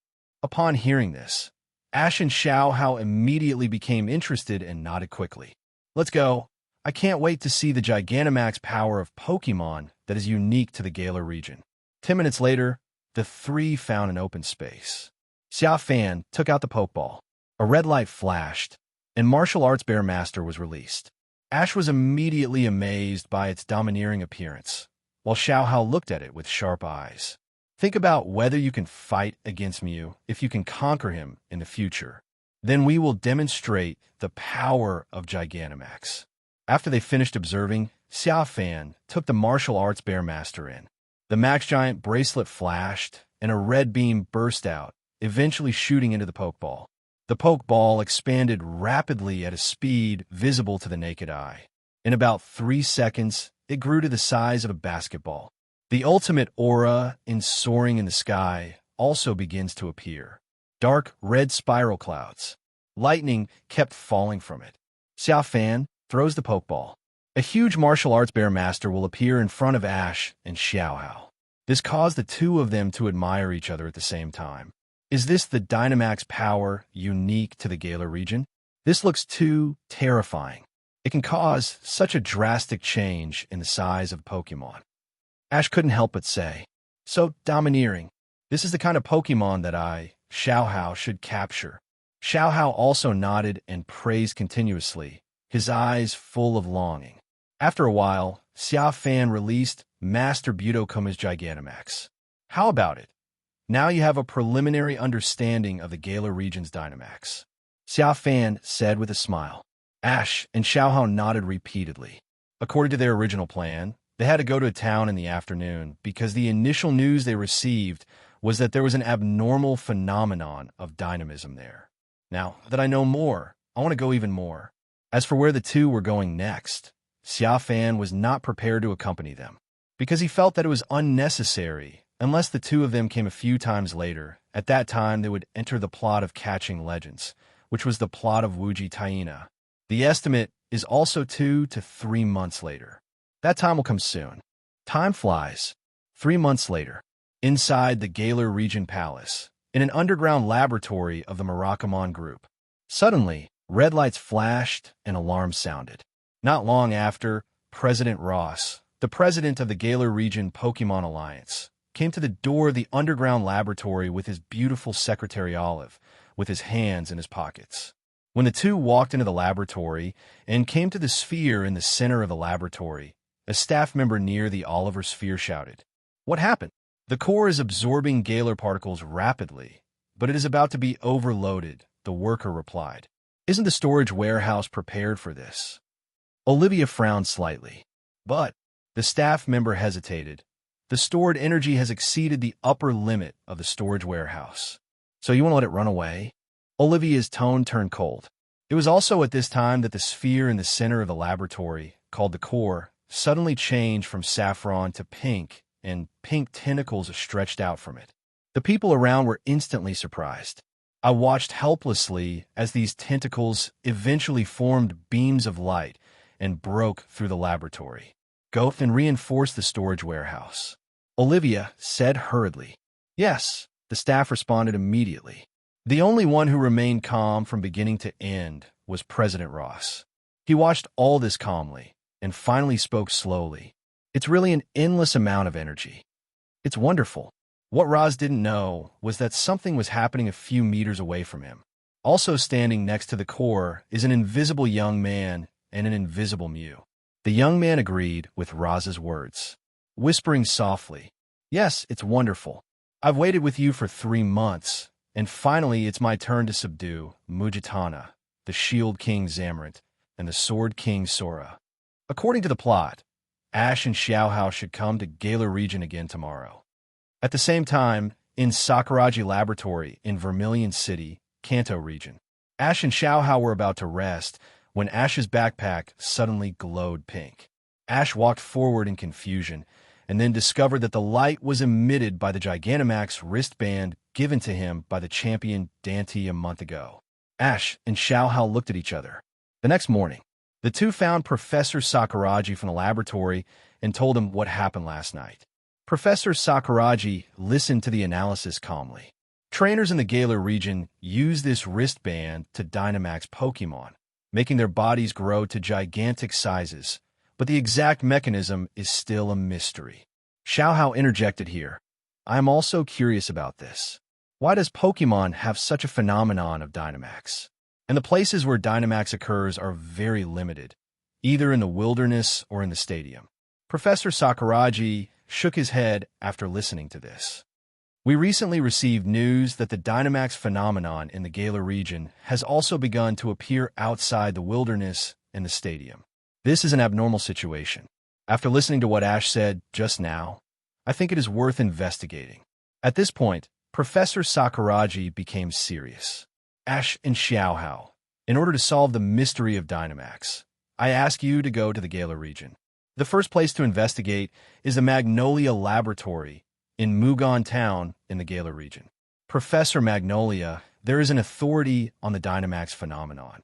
B: Upon hearing this, Ash and Xiao Hao immediately became interested and nodded quickly. Let's go. I can't wait to see the Gigantamax power of Pokémon that is unique to the Galar region. 10 minutes later, the three found an open space. Xia Fan took out the Pokeball. A red light flashed, and Martial Arts Bear Master was released. Ash was immediately amazed by its domineering appearance, while Xiao Hao looked at it with sharp eyes. Think about whether you can fight against Mew if you can conquer him in the future. Then we will demonstrate the power of Gigantamax. After they finished observing, Xia Fan took the Martial Arts Bear Master in. The Max Giant bracelet flashed, and a red beam burst out, eventually shooting into the Pokeball. The Pokeball expanded rapidly at a speed visible to the naked eye. In about 3 seconds, it grew to the size of a basketball. The ultimate aura in soaring in the sky also begins to appear. Dark red spiral clouds. Lightning kept falling from it. Xia Fan throws the Pokeball. A huge martial arts bear master will appear in front of Ash and Xiao Hao. This caused the two of them to admire each other at the same time. Is this the Dynamax power unique to the Galar region? This looks too terrifying. It can cause such a drastic change in the size of Pokémon. Ash couldn't help but say, so domineering. This is the kind of Pokémon that I, Xiao Hao, should capture. Xiao Hao also nodded and praised continuously, his eyes full of longing. After a while, Xia Fan released Master Budokuma's Gigantamax. How about it? Now you have a preliminary understanding of the Galar region's Dynamax. Xia Fan said with a smile. Ash and Xiao Hao nodded repeatedly. According to their original plan, they had to go to a town in the afternoon because the initial news they received was that there was an abnormal phenomenon of dynamism there. Now that I know more, I want to go even more. As for where the two were going next, Xia Fan was not prepared to accompany them, because he felt that it was unnecessary unless the two of them came a few times later. At that time, they would enter the plot of Catching Legends, which was the plot of Wuji Taina. The estimate is also 2 to 3 months later. That time will come soon. Time flies. 3 months later, inside the Galar Region Palace, in an underground laboratory of the Murakami group, suddenly, red lights flashed and alarms sounded. Not long after, President Ross, the president of the Galar Region Pokémon Alliance, came to the door of the underground laboratory with his beautiful secretary Olive, with his hands in his pockets. When the two walked into the laboratory and came to the sphere in the center of the laboratory, a staff member near the Oliver sphere shouted, "What happened?" "The core is absorbing Galar particles rapidly, but it is about to be overloaded," the worker replied. "Isn't the storage warehouse prepared for this?" Olivia frowned slightly. But the staff member hesitated. The stored energy has exceeded the upper limit of the storage warehouse. "So you want to let it run away?" Olivia's tone turned cold. It was also at this time that the sphere in the center of the laboratory, called the core, suddenly changed from saffron to pink, and pink tentacles stretched out from it. The people around were instantly surprised. I watched helplessly as these tentacles eventually formed beams of light and broke through the laboratory. "Go and reinforce the storage warehouse," Olivia said hurriedly. "Yes," the staff responded immediately. The only one who remained calm from beginning to end was President Ross. He watched all this calmly and finally spoke slowly. "It's really an endless amount of energy. It's wonderful." What Roz didn't know was that something was happening a few meters away from him. Also standing next to the core is an invisible young man and an invisible Mew. The young man agreed with Roz's words, whispering softly, "Yes, it's wonderful. I've waited with you for 3 months, and finally it's my turn to subdue Mujitana, the Shield King Zamrant, and the Sword King Sora." According to the plot, Ash and Xiaohao should come to Galar Region again tomorrow. At the same time, in Sakuraji Laboratory in Vermilion City, Kanto Region, Ash and Xiaohao were about to rest when Ash's backpack suddenly glowed pink. Ash walked forward in confusion and then discovered that the light was emitted by the Gigantamax wristband given to him by the champion Dante a month ago. Ash and Xiaohao looked at each other. The next morning, the two found Professor Sakuraji from the laboratory and told him what happened last night. Professor Sakuraji listened to the analysis calmly. Trainers in the Galar region use this wristband to Dynamax Pokémon, making their bodies grow to gigantic sizes, but the exact mechanism is still a mystery. Xiaohao interjected here. "I am also curious about this. Why does Pokémon have such a phenomenon of Dynamax? And the places where Dynamax occurs are very limited, either in the wilderness or in the stadium." Professor Sakuraji shook his head after listening to this. "We recently received news that the Dynamax phenomenon in the Galar region has also begun to appear outside the wilderness and the stadium. This is an abnormal situation. After listening to what Ash said just now, I think it is worth investigating." At this point, Professor Sakuraji became serious. "Ash and Xiaohao, in order to solve the mystery of Dynamax, I ask you to go to the Galar region. The first place to investigate is the Magnolia Laboratory in Mugon Town in the Galar region. Professor Magnolia, there is an authority on the Dynamax phenomenon."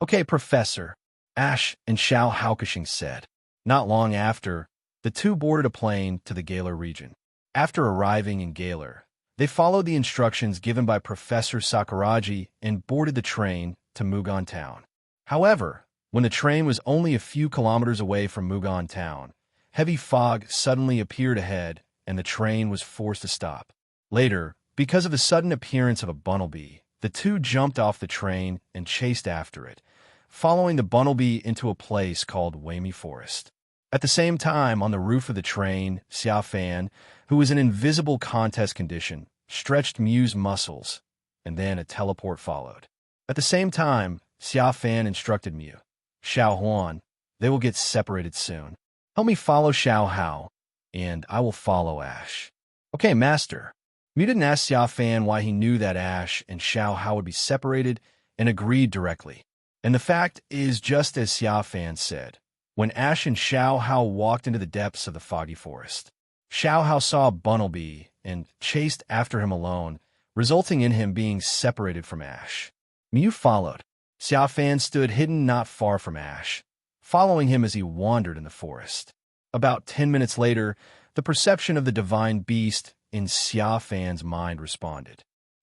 B: "Okay, Professor," Ash and Xiaohao said. Not long after, the two boarded a plane to the Galar region. After arriving in Galar, they followed the instructions given by Professor Sakuraji and boarded the train to Mugon Town. However, when the train was only a few kilometers away from Mugon Town, heavy fog suddenly appeared ahead and the train was forced to stop. Later, because of the sudden appearance of a bunnelby, the two jumped off the train and chased after it, following the bunnelby into a place called Wamy Forest. At the same time, on the roof of the train, Xia Fan, who was in invisible contest condition, stretched Mew's muscles, and then a teleport followed. At the same time, Xia Fan instructed Mew, "Xiao Huan, they will get separated soon. Help me follow Xiaohao, and I will follow Ash." "Okay, Master." Mew didn't ask Xia Fan why he knew that Ash and Xiaohao would be separated and agreed directly. And the fact is just as Xia Fan said. When Ash and Xiao Hao walked into the depths of the foggy forest, Xiao Hao saw Bunnelby and chased after him alone, resulting in him being separated from Ash. Mew followed. Xia Fan stood hidden not far from Ash, following him as he wandered in the forest. About 10 minutes later, the perception of the divine beast in Xia Fan's mind responded.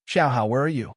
B: Xiao Hao, where are you?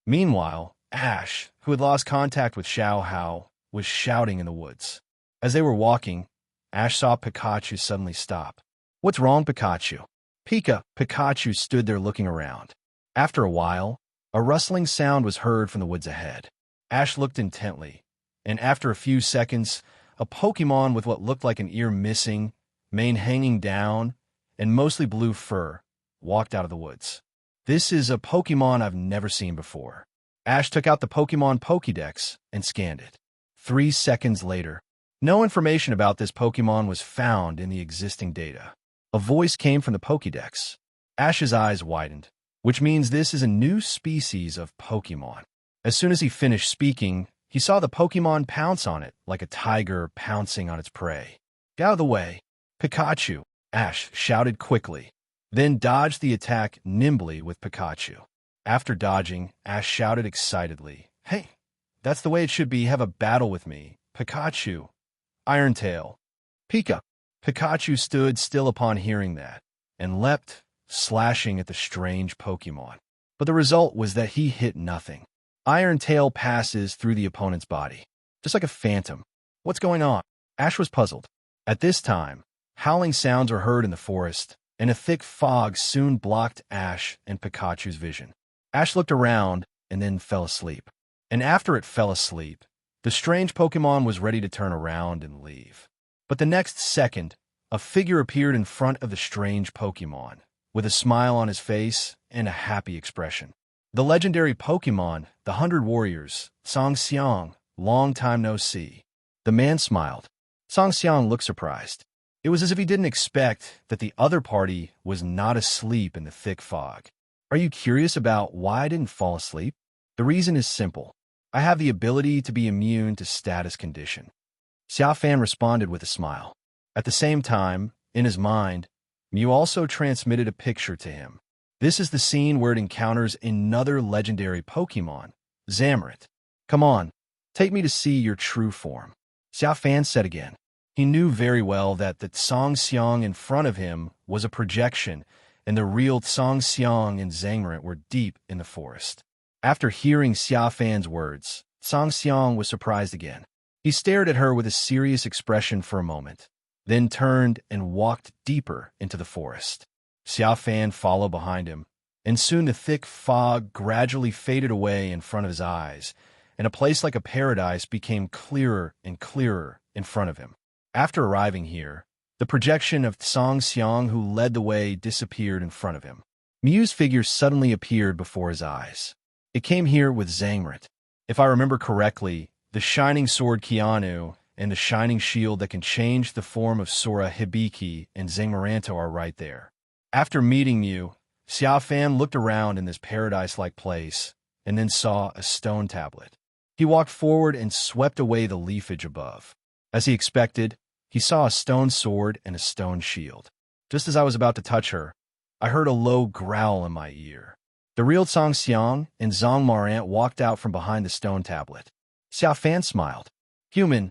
B: Meanwhile, Ash, who had lost contact with Xiao Hao, was shouting in the woods. As they were walking, Ash saw Pikachu suddenly stop. What's wrong, Pikachu? Pikachu stood there looking around. After a while, a rustling sound was heard from the woods ahead. Ash looked intently, and after a few seconds, a Pokémon with what looked like an ear missing, mane hanging down, and mostly blue fur walked out of the woods. This is a Pokémon I've never seen before. Ash took out the Pokémon Pokédex and scanned it. 3 seconds later, no information about this Pokémon was found in the existing data. A voice came from the Pokédex. Ash's eyes widened, which means this is a new species of Pokémon. As soon as he finished speaking, he saw the Pokémon pounce on it like a tiger pouncing on its prey. Get out of the way, Pikachu, Ash shouted quickly, then dodged the attack nimbly with Pikachu. After dodging, Ash shouted excitedly, Hey, that's the way it should be, have a battle with me, Pikachu. Iron-tail. Pikachu stood still upon hearing that, and leapt, slashing at the strange Pokémon. But the result was that he hit nothing. Iron-tail passes through the opponent's body, just like a phantom. What's going on? Ash was puzzled. At this time, howling sounds were heard in the forest, and a thick fog soon blocked Ash and Pikachu's vision. Ash looked around and then fell asleep. And after it fell asleep, the strange Pokémon was ready to turn around and leave. But the next second, a figure appeared in front of the strange Pokémon, with a smile on his face and a happy expression. The legendary Pokémon, the 100 Warriors, Song Xiang, long time no see. The man smiled. Song Xiang looked surprised. It was as if he didn't expect that the other party was not asleep in the thick fog. Are you curious about why I didn't fall asleep? The reason is simple. I have the ability to be immune to status condition. Xia Fan responded with a smile. At the same time, in his mind, Mew also transmitted a picture to him. This is the scene where it encounters another legendary Pokémon, Zamorak. Come on, take me to see your true form. Xia Fan said again. He knew very well that the Song Xiang in front of him was a projection, and the real Song Xiang and Zamorak were deep in the forest. After hearing Xia Fan's words, Song Xiang was surprised again. He stared at her with a serious expression for a moment, then turned and walked deeper into the forest. Xia Fan followed behind him, and soon the thick fog gradually faded away in front of his eyes, and a place like a paradise became clearer and clearer in front of him. After arriving here, the projection of Song Xiang who led the way disappeared in front of him. Mew's figure suddenly appeared before his eyes. It came here with Zamorak. If I remember correctly, the shining sword Keanu and the shining shield that can change the form of Sora Hibiki and Zamoranto are right there. After meeting Mew, Xia Fan looked around in this paradise-like place and then saw a stone tablet. He walked forward and swept away the leafage above. As he expected, he saw a stone sword and a stone shield. Just as I was about to touch her, I heard a low growl in my ear. The real Song Xiang and Zhang Marant walked out from behind the stone tablet. Xia Fan smiled. Human,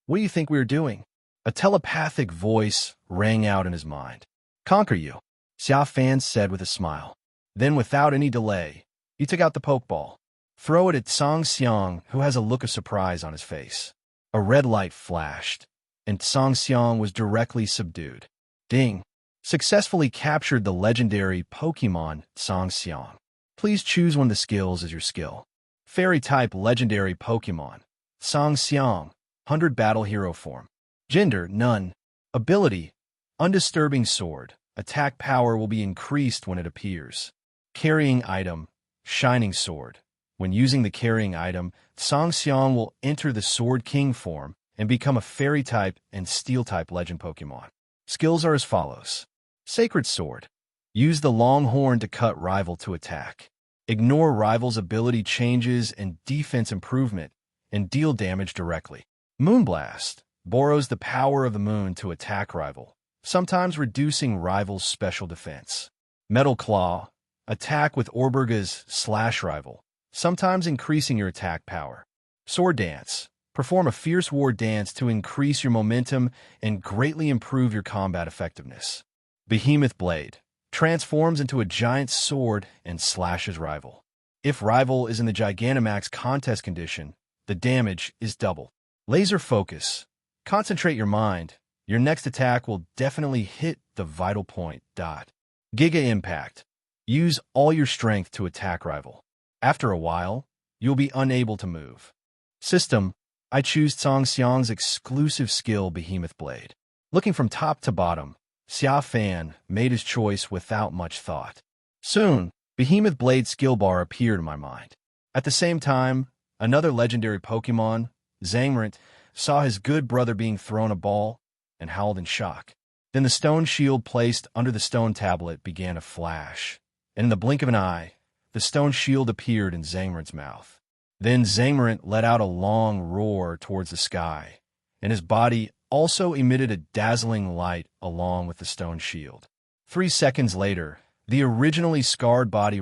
B: what do you think we are doing? A telepathic voice rang out in his mind. Conquer you, Xia Fan said with a smile. Then without any delay, he took out the Pokeball. Throw it at Song Xiang, who has a look of surprise on his face. A red light flashed, and Song Xiang was directly subdued. Ding! Successfully captured the legendary Pokémon Song Xiang. Please choose one of the skills as your skill. Fairy-type legendary Pokémon. Song Xiang, 100 Battle Hero form. Gender, none. Ability, undisturbing sword. Attack power will be increased when it appears. Carrying item, shining sword. When using the carrying item, Song Xiang will enter the Sword King form and become a Fairy-type and Steel-type legend Pokémon. Skills are as follows. Sacred Sword. Use the long horn to cut rival to attack. Ignore rival's ability changes and defense improvement, and deal damage directly. Moonblast borrows the power of the moon to attack rival, sometimes reducing rival's special defense. Metal Claw attack with Orberga's slash rival, sometimes increasing your attack power. Sword Dance perform a fierce war dance to increase your momentum and greatly improve your combat effectiveness. Behemoth Blade transforms into a giant sword and slashes rival. If rival is in the Gigantamax contest condition, the damage is double. Laser Focus. Concentrate your mind. Your next attack will definitely hit the vital point. Giga Impact. Use all your strength to attack rival. After a while, you'll be unable to move. System. I choose Song Xiang's exclusive skill Behemoth Blade. Looking from top to bottom, Xia Fan made his choice without much thought. Soon, Behemoth Blade skill bar appeared in my mind. At the same time, another legendary Pokémon, Zangmint, saw his good brother being thrown a ball and howled in shock. Then the stone shield placed under the stone tablet began to flash, and in the blink of an eye, the stone shield appeared in Zangmint's mouth. Then Zangmint let out a long roar towards the sky, and his body also emitted a dazzling light along with the stone shield. 3 seconds later, the originally scarred body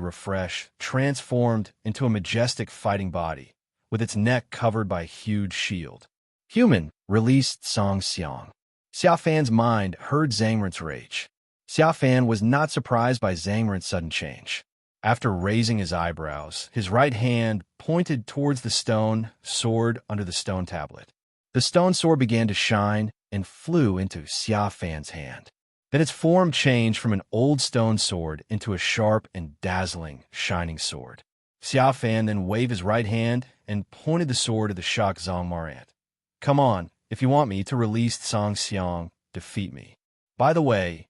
B: transformed into a majestic fighting body, with its neck covered by a huge shield. Human released Song Xiang. Xia Fan's mind heard Zangmint's rage. Xia Fan was not surprised by Zangmint's sudden change. After raising his eyebrows, his right hand pointed towards the stone sword under the stone tablet. The stone sword began to shine and flew into Xia Fan's hand. Then its form changed from an old stone sword into a sharp and dazzling, shining sword. Xia Fan then waved his right hand and pointed the sword at the shocked Zongmarant. Come on, if you want me to release Song Xiang, defeat me. By the way,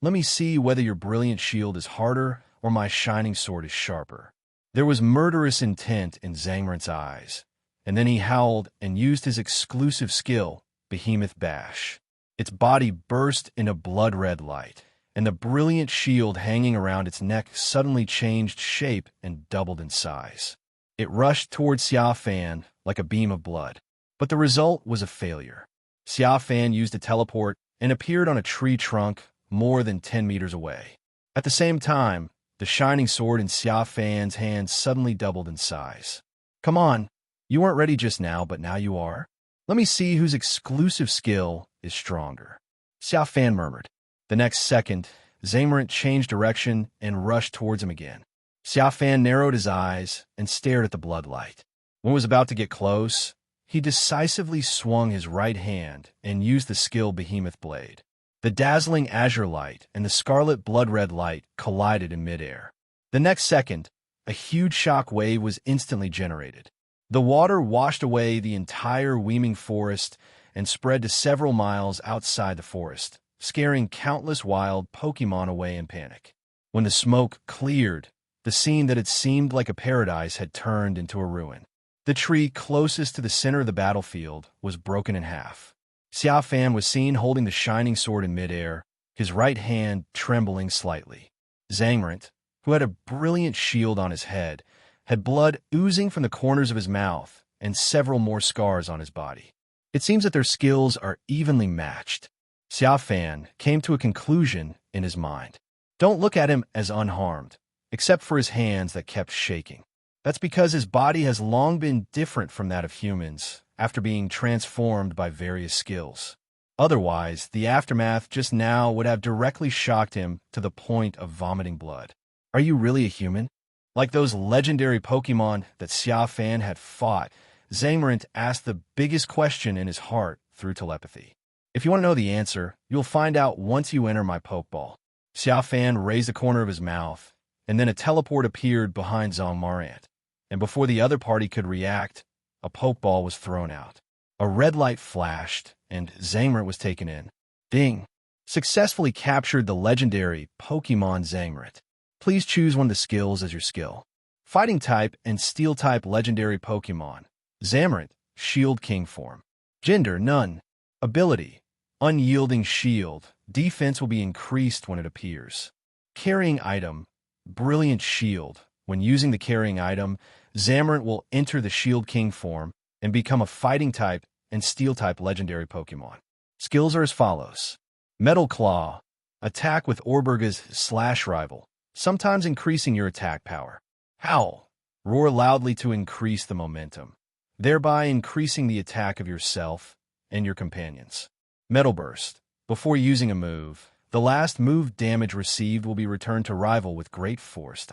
B: let me see whether your brilliant shield is harder or my shining sword is sharper. There was murderous intent in Zangmint's eyes, and then he howled and used his exclusive skill, Behemoth Bash. Its body burst into blood-red light, and the brilliant shield hanging around its neck suddenly changed shape and doubled in size. It rushed towards Xia Fan like a beam of blood, but the result was a failure. Xia Fan used a teleport and appeared on a tree trunk more than 10 meters away. At the same time, the shining sword in Xia Fan's hand suddenly doubled in size. Come on, you weren't ready just now, but now you are. Let me see whose exclusive skill is stronger. Xia Fan murmured. The next second, Zangmint changed direction and rushed towards him again. Xia Fan narrowed his eyes and stared at the bloodlight. When it was about to get close, he decisively swung his right hand and used the skill Behemoth Blade. The dazzling azure light and the scarlet blood-red light collided in midair. The next second, a huge shock wave was instantly generated. The water washed away the entire Weeming forest and spread to several miles outside the forest, scaring countless wild Pokémon away in panic. When the smoke cleared, the scene that had seemed like a paradise had turned into a ruin. The tree closest to the center of the battlefield was broken in half. Xia Fan was seen holding the shining sword in midair, his right hand trembling slightly. Zangmint, who had a brilliant shield on his head, had blood oozing from the corners of his mouth and several more scars on his body. It seems that their skills are evenly matched. Xia Fan came to a conclusion in his mind. Don't look at him as unharmed, except for his hands that kept shaking. That's because his body has long been different from that of humans, after being transformed by various skills. Otherwise, the aftermath just now would have directly shocked him to the point of vomiting blood. Are you really a human? Like those legendary Pokémon that Xia Fan had fought, Zangmint asked the biggest question in his heart through telepathy. If you want to know the answer, you'll find out once you enter my Pokeball. Xia Fan raised the corner of his mouth, and then a teleport appeared behind Zongmarant, and before the other party could react, a Pokeball was thrown out. A red light flashed, and Zangmint was taken in. Ding! Successfully captured the legendary Pokémon Zangmint. Please choose one of the skills as your skill. Fighting type and Steel type legendary Pokémon. Zangmint, Shield King form. Gender, none. Ability, Unyielding Shield. Defense will be increased when it appears. Carrying item, Brilliant Shield. When using the carrying item, Zangmint will enter the Shield King form, and become a fighting-type and steel-type legendary Pokémon. Skills are as follows. Metal Claw. Attack with Orburga's slash rival, sometimes increasing your attack power. Howl. Roar loudly to increase the momentum, thereby increasing the attack of yourself and your companions. Metal Burst. Before using a move, the last move damage received will be returned to rival with great force.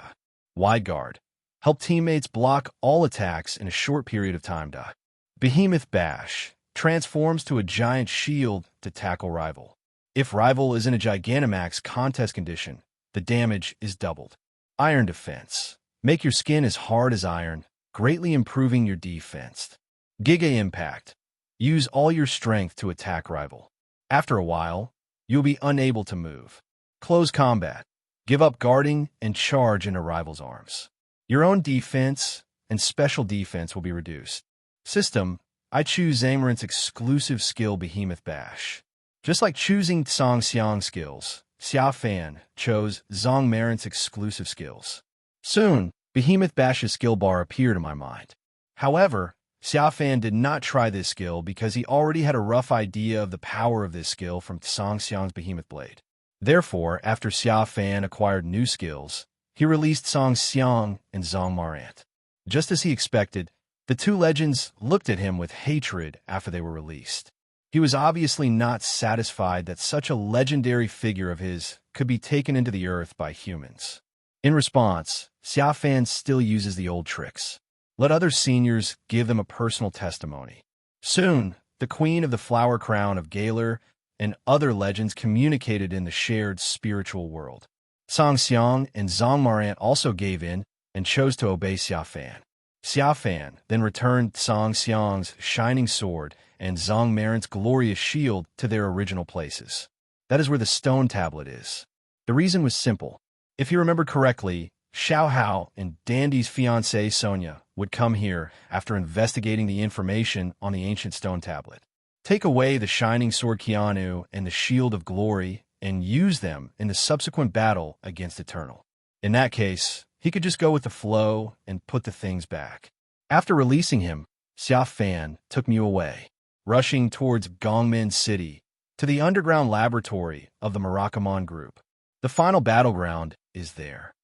B: Wide Guard. Help teammates block all attacks in a short period of time. Behemoth Bash. Transforms to a giant shield to tackle rival. If rival is in a Gigantamax contest condition, the damage is doubled. Iron Defense. Make your skin as hard as iron, greatly improving your defense. Giga Impact. Use all your strength to attack rival. After a while, you'll be unable to move. Close Combat. Give up guarding and charge into rival's arms. Your own defense and special defense will be reduced. System. I choose Zamarant's exclusive skill Behemoth Bash. Just like choosing Song Xiang's skills, Xia Fan chose Zong Marant's exclusive skills. Soon, Behemoth Bash's skill bar appeared in my mind. However, Xia Fan did not try this skill because he already had a rough idea of the power of this skill from Song Xiang's Behemoth Blade. Therefore, after Xia Fan acquired new skills, he released Song Xiang and Zong Marant. Just as he expected, the two legends looked at him with hatred after they were released. He was obviously not satisfied that such a legendary figure of his could be taken into the earth by humans. In response, Xia Fan still uses the old tricks. Let other seniors give them a personal testimony. Soon, the Queen of the Flower Crown of Galar and other legends communicated in the shared spiritual world. Song Xiang and Zong Marant also gave in and chose to obey Xia Fan. Xia Fan then returned Song Xiang's shining sword and Zong Marant's glorious shield to their original places. That is where the stone tablet is. The reason was simple. If you remember correctly, Xiao Hao and Dandy's fiancée Sonia would come here after investigating the information on the ancient stone tablet. Take away the shining sword Keanu and the shield of glory and use them in the subsequent battle against Eternal. In that case, he could just go with the flow and put the things back. After releasing him, Xia Fan took me away, rushing towards Gongmin City, to the underground laboratory of the Murakamon group. The final battleground is there.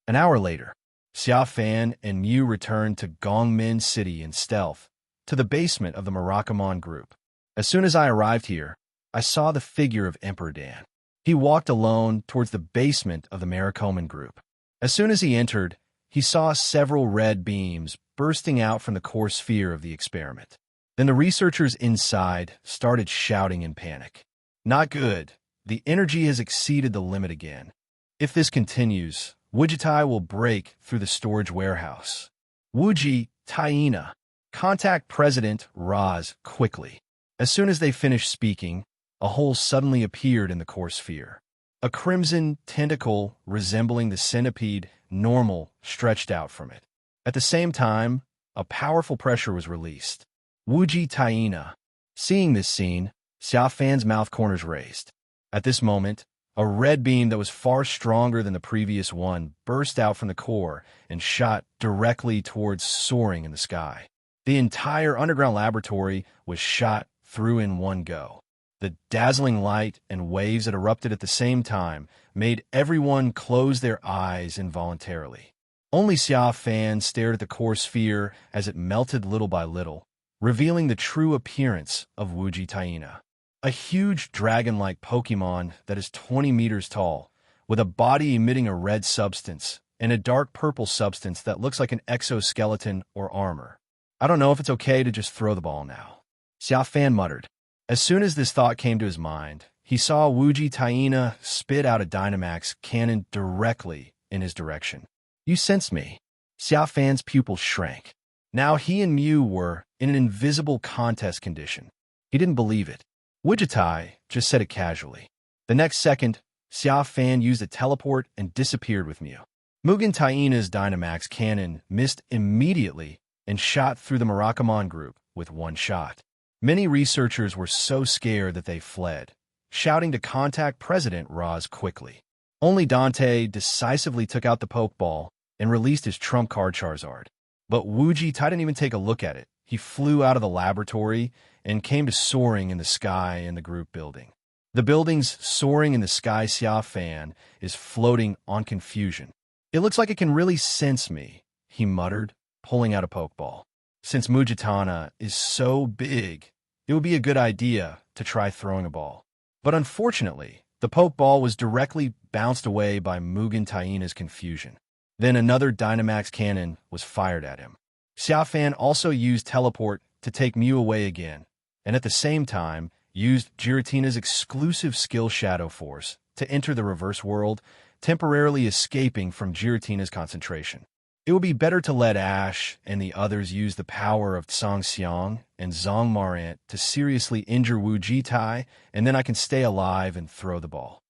B: An hour later, Xia Fan and Mew returned to Gongmin City in stealth, to the basement of the Murakamon group. As soon as I arrived here, I saw the figure of Emperor Dan. He walked alone towards the basement of the Murakamon group. As soon as he entered, he saw several red beams bursting out from the core sphere of the experiment. Then the researchers inside started shouting in panic. Not good. The energy has exceeded the limit again. If this continues, Wujitai will break through the storage warehouse. Wuji, Taina. Contact President Raz quickly. As soon as they finished speaking, a hole suddenly appeared in the core sphere. A crimson tentacle resembling the centipede normal stretched out from it. At the same time, a powerful pressure was released. Wuji Taina. Seeing this scene, Xia Fan's mouth corners raised. At this moment, a red beam that was far stronger than the previous one burst out from the core and shot directly towards soaring in the sky. The entire underground laboratory was shot through in one go. The dazzling light and waves that erupted at the same time made everyone close their eyes involuntarily. Only Xia Fan stared at the core sphere as it melted little by little, revealing the true appearance of Wuji Taina. A huge dragon-like Pokémon that is 20 meters tall, with a body emitting a red substance and a dark purple substance that looks like an exoskeleton or armor. I don't know if it's okay to just throw the ball now, Xia Fan muttered. As soon as this thought came to his mind, he saw Wuji Taina spit out a Dynamax cannon directly in his direction. You sensed me. Xia Fan's pupils shrank. Now he and Mew were in an invisible contest condition. He didn't believe it. Wujitai just said it casually. The next second, Xia Fan used a teleport and disappeared with Mew. Mugen Taina's Dynamax cannon missed immediately and shot through the Murakamon group with one shot. Many researchers were so scared that they fled, shouting to contact President Raz quickly. Only Dante decisively took out the Pokeball and released his trump card Charizard. But Wuji didn't even take a look at it. he flew out of the laboratory and came to soaring in the sky in the group building. The building's soaring in the sky Xia Fan is floating on confusion. It looks like it can really sense me, he muttered, pulling out a Pokeball. Since Mujitana is so big, it would be a good idea to try throwing a ball. But unfortunately, the Pokeball was directly bounced away by Mugen Taina's confusion. Then another Dynamax cannon was fired at him. Xia Fan also used Teleport to take Mew away again, and at the same time used Giratina's exclusive skill Shadow Force to enter the reverse world, temporarily escaping from Giratina's concentration. It would be better to let Ash and the others use the power of Tsang Xiang and Zhong Marant to seriously injure Wu Jitai, and then I can stay alive and throw the ball.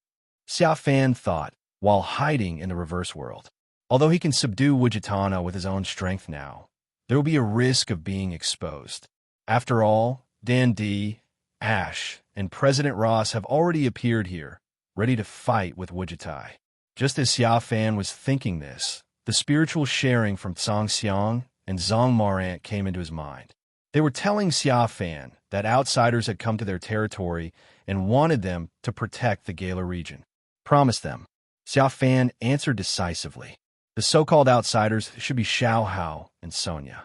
B: Xia Fan thought, while hiding in the reverse world. Although he can subdue Wujitana with his own strength now, there will be a risk of being exposed. After all, Dan D, Ash, and President Ross have already appeared here, ready to fight with Wujitai. Just as Xia Fan was thinking this, the spiritual sharing from Tsang Xiang and Zhong Marant came into his mind. They were telling Xia Fan that outsiders had come to their territory and wanted them to protect the Galar region. Promise them. Xia Fan answered decisively. The so-called outsiders should be Xiao Hao and Sonia.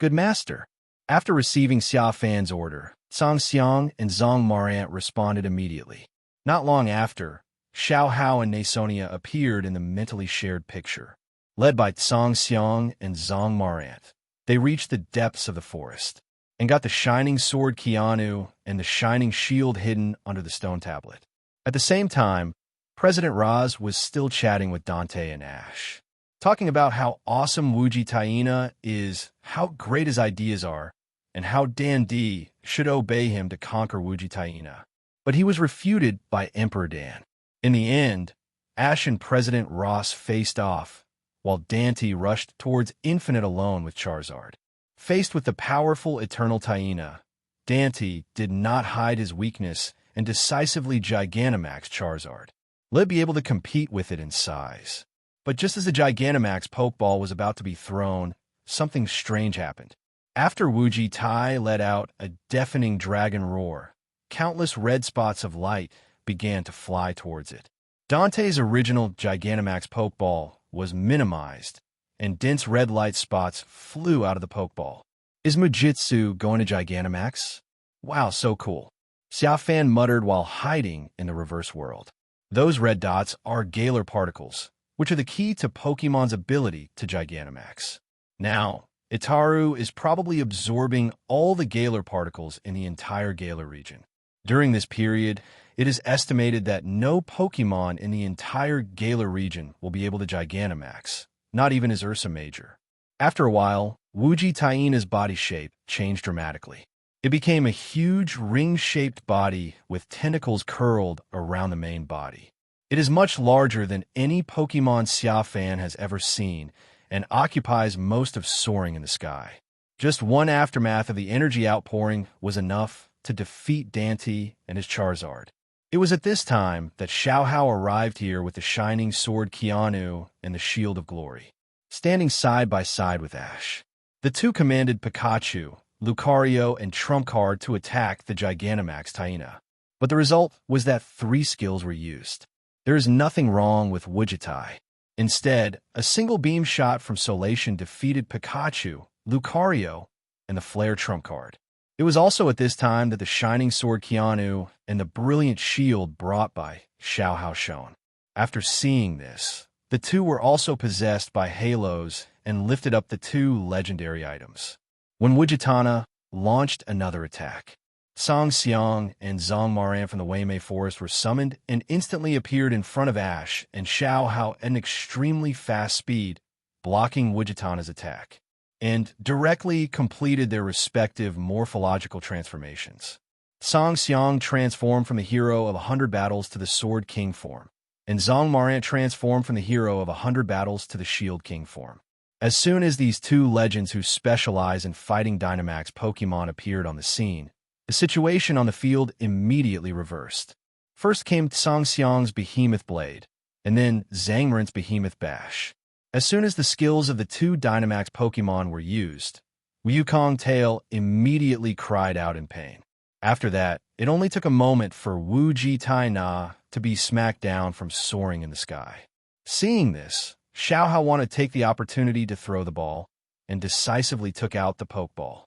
B: Good master. After receiving Xia Fan's order, Tsang Xiang and Zhong Marant responded immediately. Not long after, Xiao Hao and Sonia appeared in the mentally shared picture. Led by Tsang Xiang and Zhong Marant, they reached the depths of the forest and got the shining sword Keanu and the shining shield hidden under the stone tablet. At the same time, President Raz was still chatting with Dante and Ash, talking about how awesome Wuji Taina is, how great his ideas are, and how Dan D should obey him to conquer Wuji Taina. But he was refuted by Emperor Dan. In the end, Ash and President Ross faced off, while Dante rushed towards Infinite alone with Charizard. Faced with the powerful Eternal Taina, Dante did not hide his weakness and decisively Gigantamaxed Charizard. Let be able to compete with it in size. But just as the Gigantamax Pokeball was about to be thrown, something strange happened. After Wuji Tai let out a deafening dragon roar, countless red spots of light began to fly towards it. Dante's original Gigantamax Pokeball was minimized, and dense red light spots flew out of the Pokeball. Is Mujitsu going to Gigantamax? Wow, so cool. Xia Fan muttered while hiding in the reverse world. Those red dots are Galar particles, which are the key to Pokemon's ability to Gigantamax. Now, Itaru is probably absorbing all the Galar particles in the entire Galar region. During this period, it is estimated that no Pokemon in the entire Galar region will be able to Gigantamax, not even his Ursa Major. After a while, Wuji Taina's body shape changed dramatically. It became a huge ring-shaped body with tentacles curled around the main body. It is much larger than any Pokemon Xia Fan has ever seen and occupies most of soaring in the sky. Just one aftermath of the energy outpouring was enough to defeat Dante and his Charizard. It was at this time that Xiao Hao arrived here with the shining sword Keanu and the Shield of Glory, standing side by side with Ash. The two commanded Pikachu, Lucario, and Trump Card to attack the Gigantamax Taina. But the result was that 3 skills were used. There is nothing wrong with Wujitai. Instead, a single beam shot from Solation defeated Pikachu, Lucario, and the Flare Trump Card. It was also at this time that the Shining Sword Keanu and the brilliant shield brought by Xiao Hao shone. After seeing this, the two were also possessed by halos and lifted up the 2 legendary items. When Wujitana launched another attack, Tsang Xiang and Zhong Marant from the Waimei Forest were summoned and instantly appeared in front of Ash and Xiao Hao at an extremely fast speed, blocking Wujitana's attack, and directly completed their respective morphological transformations. Tsang Xiang transformed from the hero of 100 battles to the Sword King form, and Zhong Marant transformed from the hero of 100 battles to the Shield King form. As soon as these 2 legends who specialize in fighting Dynamax Pokemon appeared on the scene, the situation on the field immediately reversed. First came Tsang Xiang's Behemoth Blade, and then Zangmarant's Behemoth Bash. As soon as the skills of the 2 Dynamax Pokemon were used, Wukong Tail immediately cried out in pain. After that, it only took a moment for Wu Ji Tai Na to be smacked down from soaring in the sky. Seeing this, Xiaohao wanted to take the opportunity to throw the ball, and decisively took out the Pokeball.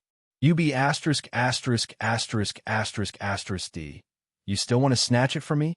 B: UB asterisk asterisk asterisk asterisk asterisk D. You still want to snatch it from me?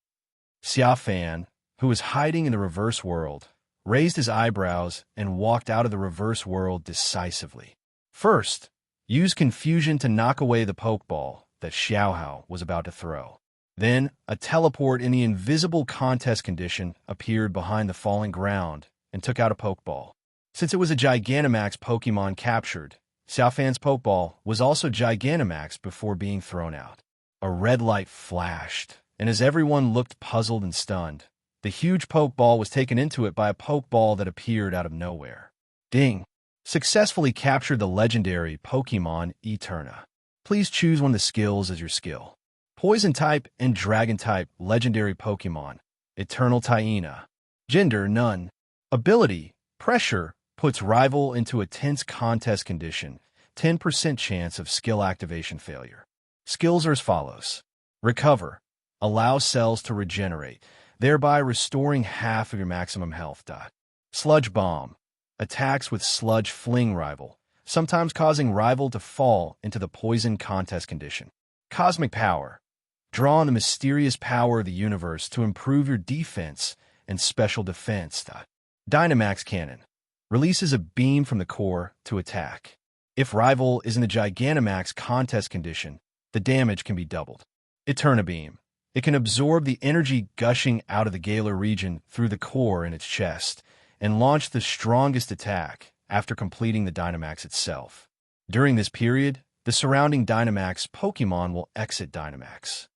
B: Xia Fan, who was hiding in the reverse world, raised his eyebrows and walked out of the reverse world decisively. First, use confusion to knock away the Pokeball that Xiaohao was about to throw. Then, a teleport in the invisible contest condition appeared behind the falling ground and took out a Pokeball. Since it was a Gigantamax Pokemon captured, Xiaofan's Pokeball was also Gigantamax before being thrown out. A red light flashed, and as everyone looked puzzled and stunned, the huge Pokeball was taken into it by a Pokeball that appeared out of nowhere. Ding! Successfully captured the legendary Pokemon Eterna. Please choose one of the skills as your skill. Poison-type and Dragon-type legendary Pokemon. Eternal Tyena. Gender, none. Ability, Pressure, puts rival into a tense contest condition. 10% chance of skill activation failure. Skills are as follows. Recover. Allows cells to regenerate, thereby restoring half of your maximum health. Sludge Bomb. Attacks with Sludge Fling rival, sometimes causing rival to fall into the poison contest condition. Cosmic Power. Draw on the mysterious power of the universe to improve your defense and special defense. Dynamax Cannon. Releases a beam from the core to attack. If rival is in the Gigantamax contest condition, the damage can be doubled. Eterna Beam. It can absorb the energy gushing out of the Galar region through the core in its chest and launch the strongest attack after completing the Dynamax itself. During this period, the surrounding Dynamax Pokemon will exit Dynamax.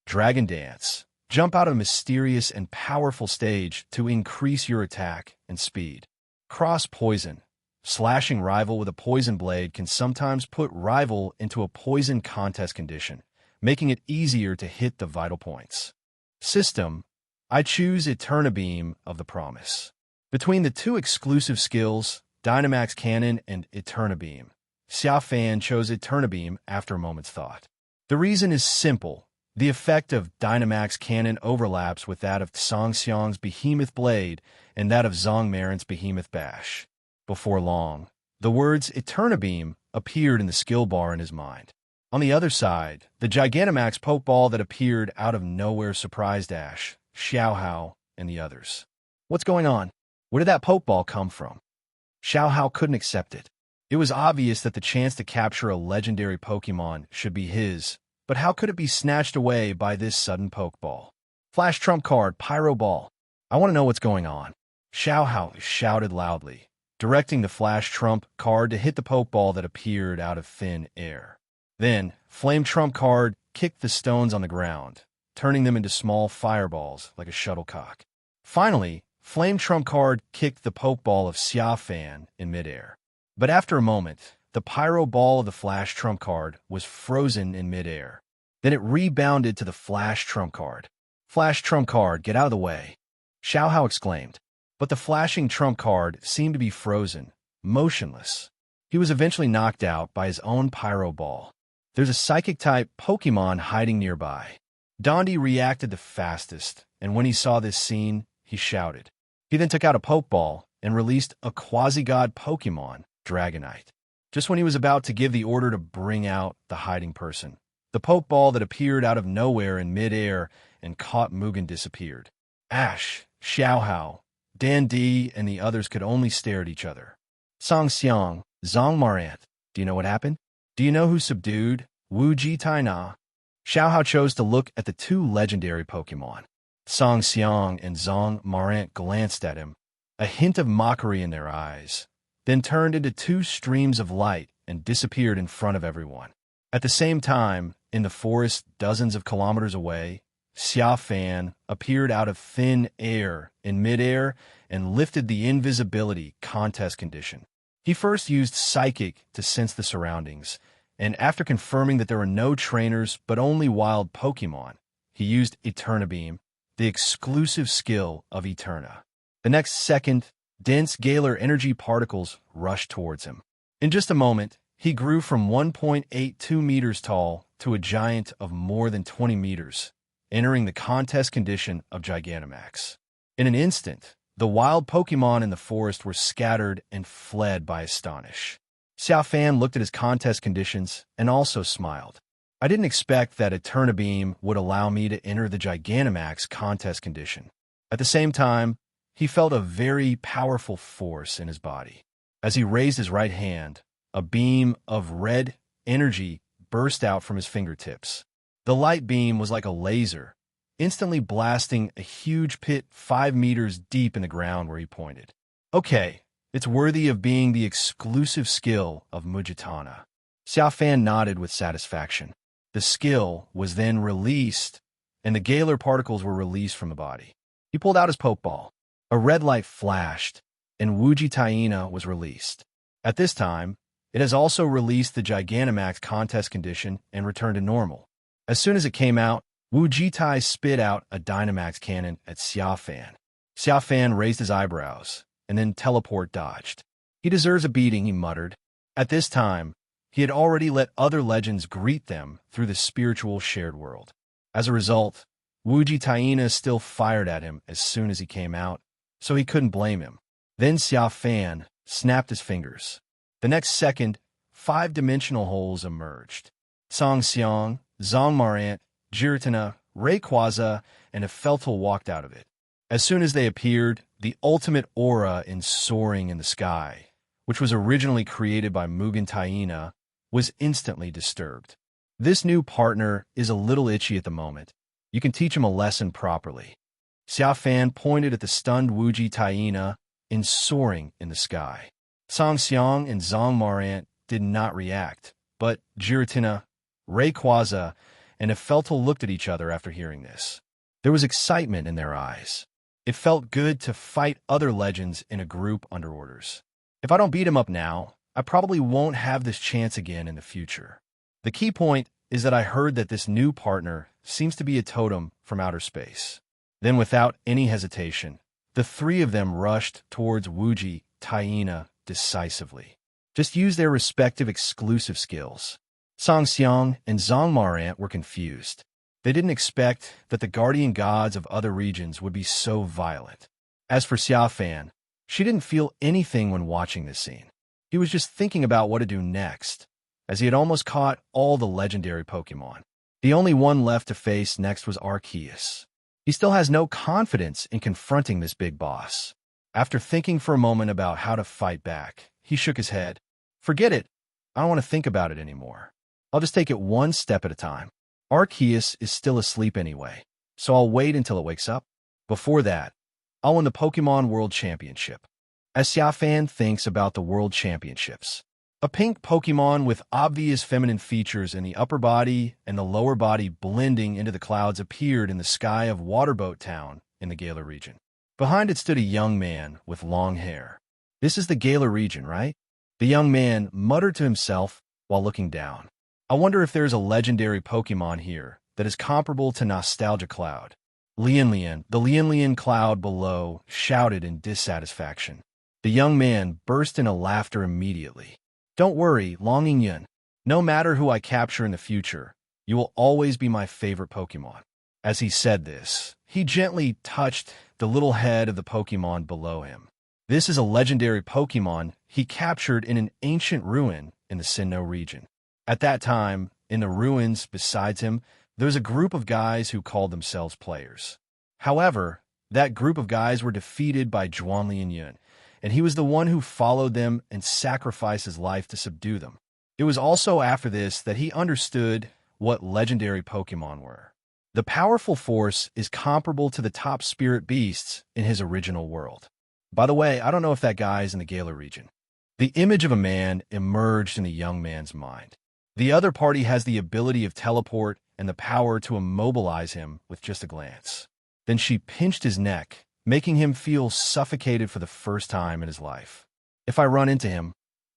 B: Dragon Dance. Jump out of a mysterious and powerful stage to increase your attack and speed. Cross Poison. Slashing rival with a poison blade can sometimes put rival into a poison contest condition, making it easier to hit the vital points. System. I choose Eterna Beam of the Promise. Between the two exclusive skills, Dynamax Cannon and Eterna Beam, Xia Fan chose Eterna Beam after a moment's thought. The reason is simple. The effect of Dynamax Cannon overlaps with that of Song Xiang's Behemoth Blade and that of Zhong Marin's Behemoth Bash. Before long, the words Eterna Beam appeared in the skill bar in his mind. On the other side, the Gigantamax Pokeball that appeared out of nowhere surprised Ash, Xiaohao, and the others. What's going on? Where did that Pokeball come from? Xiaohao couldn't accept it. It was obvious that the chance to capture a legendary Pokemon should be his, but how could it be snatched away by this sudden Pokeball? Flash Trump Card, Pyro Ball. I want to know what's going on. Xiaohao shouted loudly, directing the Flash Trump Card to hit the Pokeball that appeared out of thin air. Then, Flame Trump Card kicked the stones on the ground, turning them into small fireballs like a shuttlecock. Finally, Flame Trump Card kicked the Pokeball of Xia Fan in midair. But after a moment, the Pyro Ball of the Flash Trump Card was frozen in midair. Then it rebounded to the Flash Trump Card. Flash Trump Card, get out of the way! Xiaohao exclaimed. But the flashing Trump Card seemed to be frozen, motionless. He was eventually knocked out by his own Pyro Ball. There's a Psychic-type Pokemon hiding nearby. Dondi reacted the fastest, and when he saw this scene, he shouted. He then took out a Pokeball and released a quasi-god Pokemon, Dragonite. Just when he was about to give the order to bring out the hiding person, the Pokeball that appeared out of nowhere in midair and caught Mugen disappeared. Ash, Xiaohao, Dan Di, and the others could only stare at each other. Song Xiang, Zhong Marant, do you know what happened? Do you know who subdued Wu Ji Tai Na? Xiaohao chose to look at the two legendary Pokemon. Song Xiang and Zhong Marant glanced at him, a hint of mockery in their eyes, then turned into two streams of light and disappeared in front of everyone. At the same time, in the forest dozens of kilometers away, Xia Fan appeared out of thin air in midair and lifted the invisibility contest condition. He first used Psychic to sense the surroundings, and after confirming that there were no trainers but only wild Pokemon, he used Eterna Beam, the exclusive skill of Eterna. The next second, dense Galar energy particles rushed towards him. In just a moment, he grew from 1.82 meters tall to a giant of more than 20 meters, entering the contest condition of Gigantamax. In an instant, the wild Pokémon in the forest were scattered and fled by Astonish. Xia Fan looked at his contest conditions and also smiled. I didn't expect that Eternabeam would allow me to enter the Gigantamax contest condition. At the same time, he felt a very powerful force in his body. As he raised his right hand, a beam of red energy burst out from his fingertips. The light beam was like a laser, instantly blasting a huge pit 5 meters deep in the ground where he pointed. Okay, it's worthy of being the exclusive skill of Mujitana. Xia Fan nodded with satisfaction. The skill was then released, and the Galar particles were released from the body. He pulled out his Pokeball. A red light flashed, and Wugitaina was released. At this time, it has also released the Gigantamax contest condition and returned to normal. As soon as it came out, Wujitai spit out a Dynamax cannon at Xia Fan. Xia Fan raised his eyebrows, and then teleport dodged. He deserves a beating, he muttered. At this time, he had already let other legends greet them through the spiritual shared world. As a result, Wugitaina still fired at him as soon as he came out, so he couldn't blame him. Then Xia Fan snapped his fingers. The next second, 5-dimensional holes emerged. Song Xiang, Zong Marant, Giratina, Rayquaza, and Feltel walked out of it. As soon as they appeared, the ultimate aura in soaring in the sky, which was originally created by Mugen Taina, was instantly disturbed. This new partner is a little itchy at the moment. You can teach him a lesson properly. Xia Fan pointed at the stunned Wuji Taina in soaring in the sky. Song Xiang and Zong Marant did not react, but Giratina, Rayquaza, and Feltel looked at each other after hearing this. There was excitement in their eyes. It felt good to fight other legends in a group under orders. If I don't beat him up now, I probably won't have this chance again in the future. The key point is that I heard that this new partner seems to be a totem from outer space. Then without any hesitation, the three of them rushed towards Wuji Taina decisively. Just use their respective exclusive skills. Song Xiang and Zong Marant were confused. They didn't expect that the guardian gods of other regions would be so violent. As for Xia Fan, she didn't feel anything when watching this scene. He was just thinking about what to do next, as he had almost caught all the legendary Pokémon. The only one left to face next was Arceus. He still has no confidence in confronting this big boss. After thinking for a moment about how to fight back, he shook his head. Forget it. I don't want to think about it anymore. I'll just take it one step at a time. Arceus is still asleep anyway, so I'll wait until it wakes up. Before that, I'll win the Pokémon World Championship. As Xia Fan thinks about the World Championships, a pink Pokémon with obvious feminine features in the upper body and the lower body blending into the clouds appeared in the sky of Waterboat Town in the Galar region. Behind it stood a young man with long hair. This is the Galar region, right? The young man muttered to himself while looking down. I wonder if there's a legendary Pokémon here that is comparable to Nostalgia Cloud. The Lian cloud below, shouted in dissatisfaction. The young man burst into laughter immediately. Don't worry, Longing Yun. No matter who I capture in the future, you will always be my favorite Pokémon. As he said this, he gently touched the little head of the Pokémon below him. This is a legendary Pokémon he captured in an ancient ruin in the Sinnoh region. At that time, in the ruins besides him, there was a group of guys who called themselves players. However, that group of guys were defeated by Zhuanglian Yun, and he was the one who followed them and sacrificed his life to subdue them. It was also after this that he understood what legendary Pokémon were. The powerful force is comparable to the top spirit beasts in his original world. By the way, I don't know if that guy is in the Galar region. The image of a man emerged in the young man's mind. The other party has the ability of teleport and the power to immobilize him with just a glance. Then she pinched his neck, making him feel suffocated for the first time in his life. If I run into him,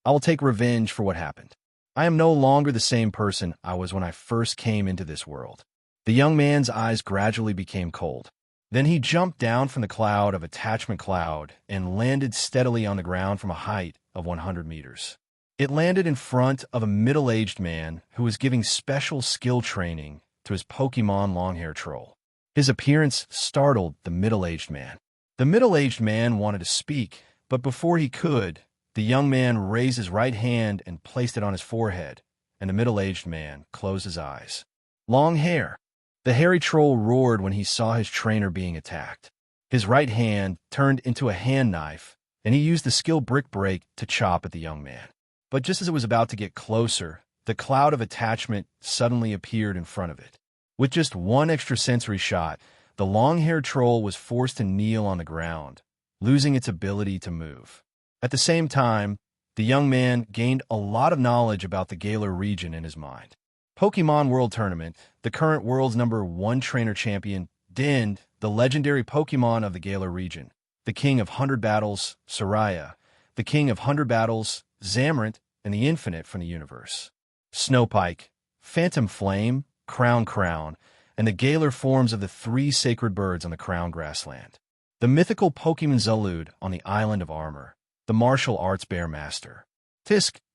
B: I will take revenge for what happened. I am no longer the same person I was when I first came into this world. The young man's eyes gradually became cold. Then he jumped down from the cloud of Attachment Cloud and landed steadily on the ground from a height of 100 meters. It landed in front of a middle-aged man who was giving special skill training to his Pokémon long-hair troll. His appearance startled the middle-aged man. The middle-aged man wanted to speak, but before he could, the young man raised his right hand and placed it on his forehead, and the middle-aged man closed his eyes. Long hair. The hairy troll roared when he saw his trainer being attacked. His right hand turned into a hand knife, and he used the skill Brick Break to chop at the young man. But just as it was about to get closer, the cloud of attachment suddenly appeared in front of it. With just one extrasensory shot, the long-haired troll was forced to kneel on the ground, losing its ability to move. At the same time, the young man gained a lot of knowledge about the Galar region in his mind. Pokémon World Tournament, the current world's #1 trainer champion, Din, the legendary Pokémon of the Galar region, the king of 100 battles, Soraya, the king of 100 battles, Zamorak, and the infinite from the universe. Snowpike, Phantom Flame, Crown, and the Galar forms of the 3 sacred birds on the Crown Grassland. The mythical Pokemon Zalude on the Island of Armor, the martial arts bear master.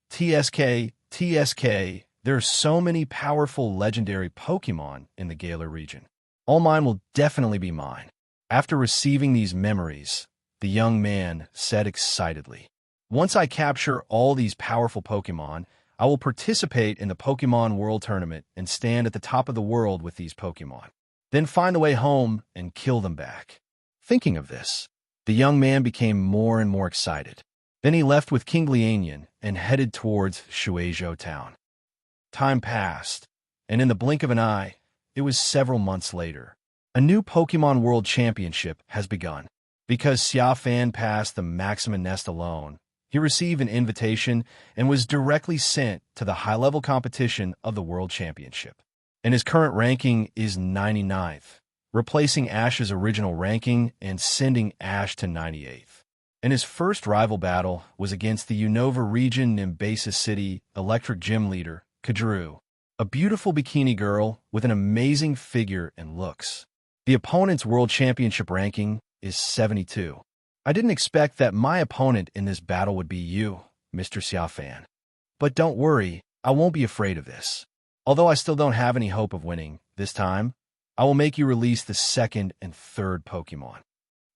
B: TSK, there are so many powerful legendary Pokemon in the Galar region. All mine will definitely be mine. After receiving these memories, the young man said excitedly, "Once I capture all these powerful Pokemon, I will participate in the Pokémon World Tournament and stand at the top of the world with these Pokémon. Then find the way home and kill them back." Thinking of this, the young man became more and more excited. Then he left with King Lianian and headed towards Shueizhou town. Time passed, and in the blink of an eye, it was several months later. A new Pokémon World Championship has begun. Because Xia Fan passed the Maximum Nest alone, he received an invitation and was directly sent to the high-level competition of the World Championship. And his current ranking is 99th, replacing Ash's original ranking and sending Ash to 98th. And his first rival battle was against the Unova region Nimbasis City Electric Gym leader, Kadru, a beautiful bikini girl with an amazing figure and looks. The opponent's World Championship ranking is 72. I didn't expect that my opponent in this battle would be you, Mr. Xia Fan. But don't worry, I won't be afraid of this. Although I still don't have any hope of winning, this time, I will make you release the 2nd and 3rd Pokémon.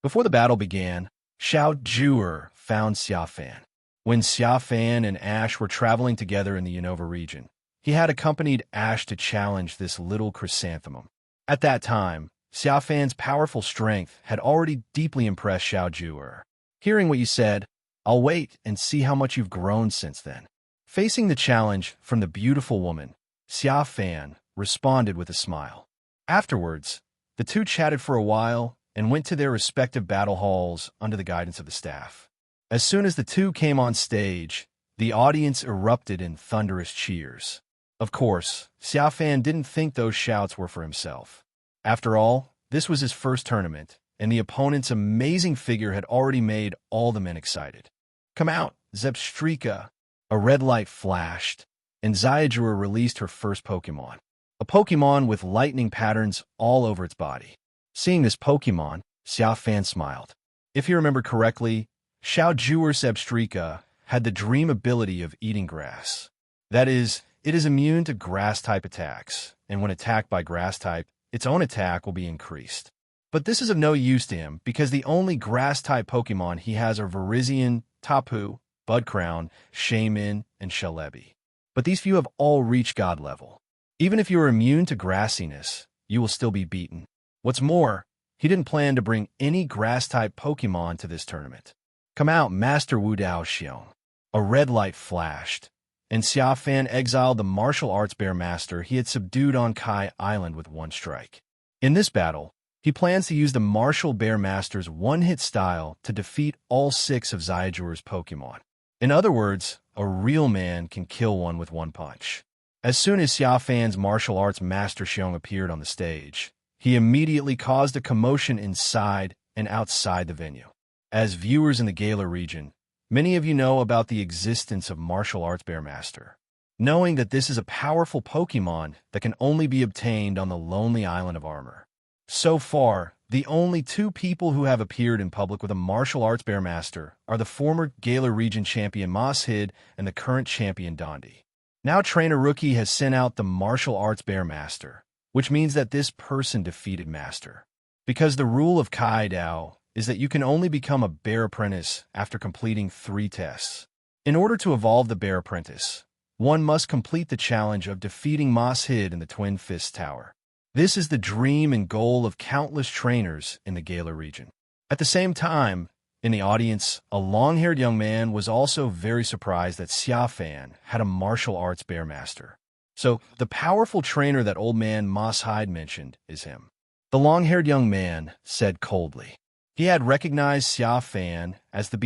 B: Before the battle began, Xiao Zhuer found Xia Fan. When Xia Fan and Ash were traveling together in the Unova region, he had accompanied Ash to challenge this little chrysanthemum. At that time, Xia Fan's powerful strength had already deeply impressed Xiao Zhuer. Hearing what you said, I'll wait and see how much you've grown since then. Facing the challenge from the beautiful woman, Xia Fan responded with a smile. Afterwards, the two chatted for a while and went to their respective battle halls under the guidance of the staff. As soon as the two came on stage, the audience erupted in thunderous cheers. Of course, Xia Fan didn't think those shouts were for himself. After all, this was his first tournament, and the opponent's amazing figure had already made all the men excited. "Come out, Zebstrika!" A red light flashed, and Zyajura released her first Pokémon. A Pokémon with lightning patterns all over its body. Seeing this Pokémon, Xia Fan smiled. If you remember correctly, Xiao Zhuer's Zebstrika had the dream ability of eating grass. That is, it is immune to grass-type attacks, and when attacked by grass-type, its own attack will be increased. But this is of no use to him because the only grass-type Pokémon he has are Virizion, Tapu, Budcrown, Shaymin, and Celebi. But these few have all reached God level. Even if you are immune to grassiness, you will still be beaten. What's more, he didn't plan to bring any grass-type Pokémon to this tournament. "Come out, Master Wu Dao Xiong." A red light flashed, and Xia Fan exiled the martial arts bear master he had subdued on Kai Island with one strike. In this battle, he plans to use the martial bear master's one-hit style to defeat all 6 of Zyajura's Pokémon. In other words, a real man can kill one with one punch. As soon as Xia Fan's martial arts master Xiong appeared on the stage, he immediately caused a commotion inside and outside the venue. As viewers in the Galar region, many of you know about the existence of martial arts bear master, knowing that this is a powerful Pokémon that can only be obtained on the lonely island of Armor. So far, The only two people who have appeared in public with a martial arts bear master are the former Galar region champion Moshid and the current champion Dondi. Now Trainer Rookie has sent out the martial arts bear master, which means that this person defeated Master. Because the rule of Kai Dao is that you can only become a bear apprentice after completing 3 tests. In order to evolve the bear apprentice, one must complete the challenge of defeating Moshid in the Twin Fist Tower. This is the dream and goal of countless trainers in the Galar region. At the same time, in the audience, a long-haired young man was also very surprised that Xia Fan had a martial arts bear master. So, the powerful trainer that old man Moshid mentioned is him. The long-haired young man said coldly. He had recognized Xia Fan as the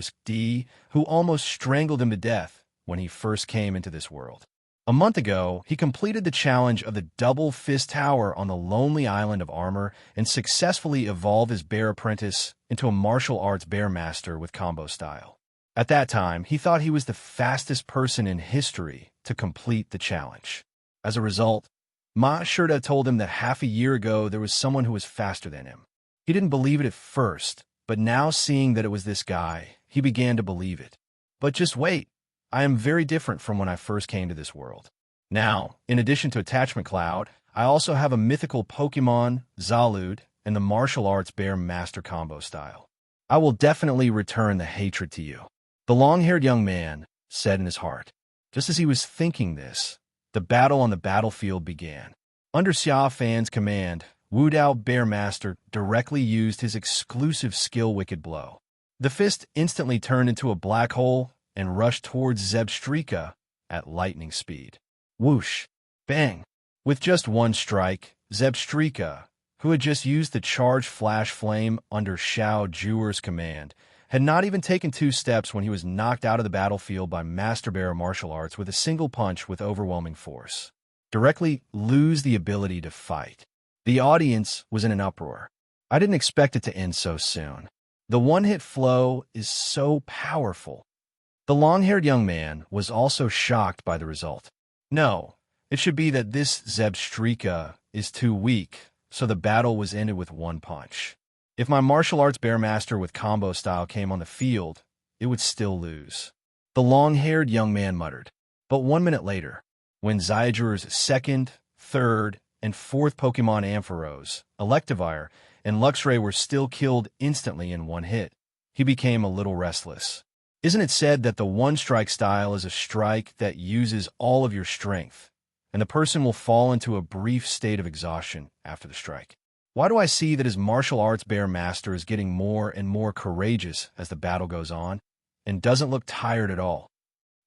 B: B*********************************************************************************************************************YOU him to death when he first came into this world. A month ago, he completed the challenge of the Double Fist Tower on the lonely island of Armor and successfully evolved his bear apprentice into a martial arts bear master with combo style. At that time, he thought he was the fastest person in history to complete the challenge. As a result, Ma Shurda told him that half a year ago there was someone who was faster than him. He didn't believe it at first, but now seeing that it was this guy, he began to believe it. But just wait, I am very different from when I first came to this world. Now, in addition to Attachment Cloud, I also have a mythical Pokémon, Zalud, and the martial arts bear master combo style. I will definitely return the hatred to you. The long-haired young man said in his heart. Just as he was thinking this, the battle on the battlefield began. Under Xia Fan's command, Wu Dao Bear Master directly used his exclusive skill Wicked Blow. The fist instantly turned into a black hole and rushed towards Zebstrika at lightning speed. Whoosh! Bang! With just one strike, Zebstrika, who had just used the charged flash flame under Xiao Zhuer's command, had not even taken 2 steps when he was knocked out of the battlefield by Master Bear Martial Arts with a single punch with overwhelming force. Directly lose the ability to fight. The audience was in an uproar. I didn't expect it to end so soon. The one-hit flow is so powerful. The long-haired young man was also shocked by the result. No, it should be that this Zebstrika is too weak, so the battle was ended with 1 punch. If my martial arts bear master with combo style came on the field, it would still lose. The long-haired young man muttered. But 1 minute later, when Zyger's 2nd, 3rd, and 4th Pokemon Ampharos, Electivire, and Luxray were still killed instantly in 1 hit, he became a little restless. Isn't it said that the one-strike style is a strike that uses all of your strength, and the person will fall into a brief state of exhaustion after the strike? Why do I see that his martial arts bear master is getting more and more courageous as the battle goes on, and doesn't look tired at all?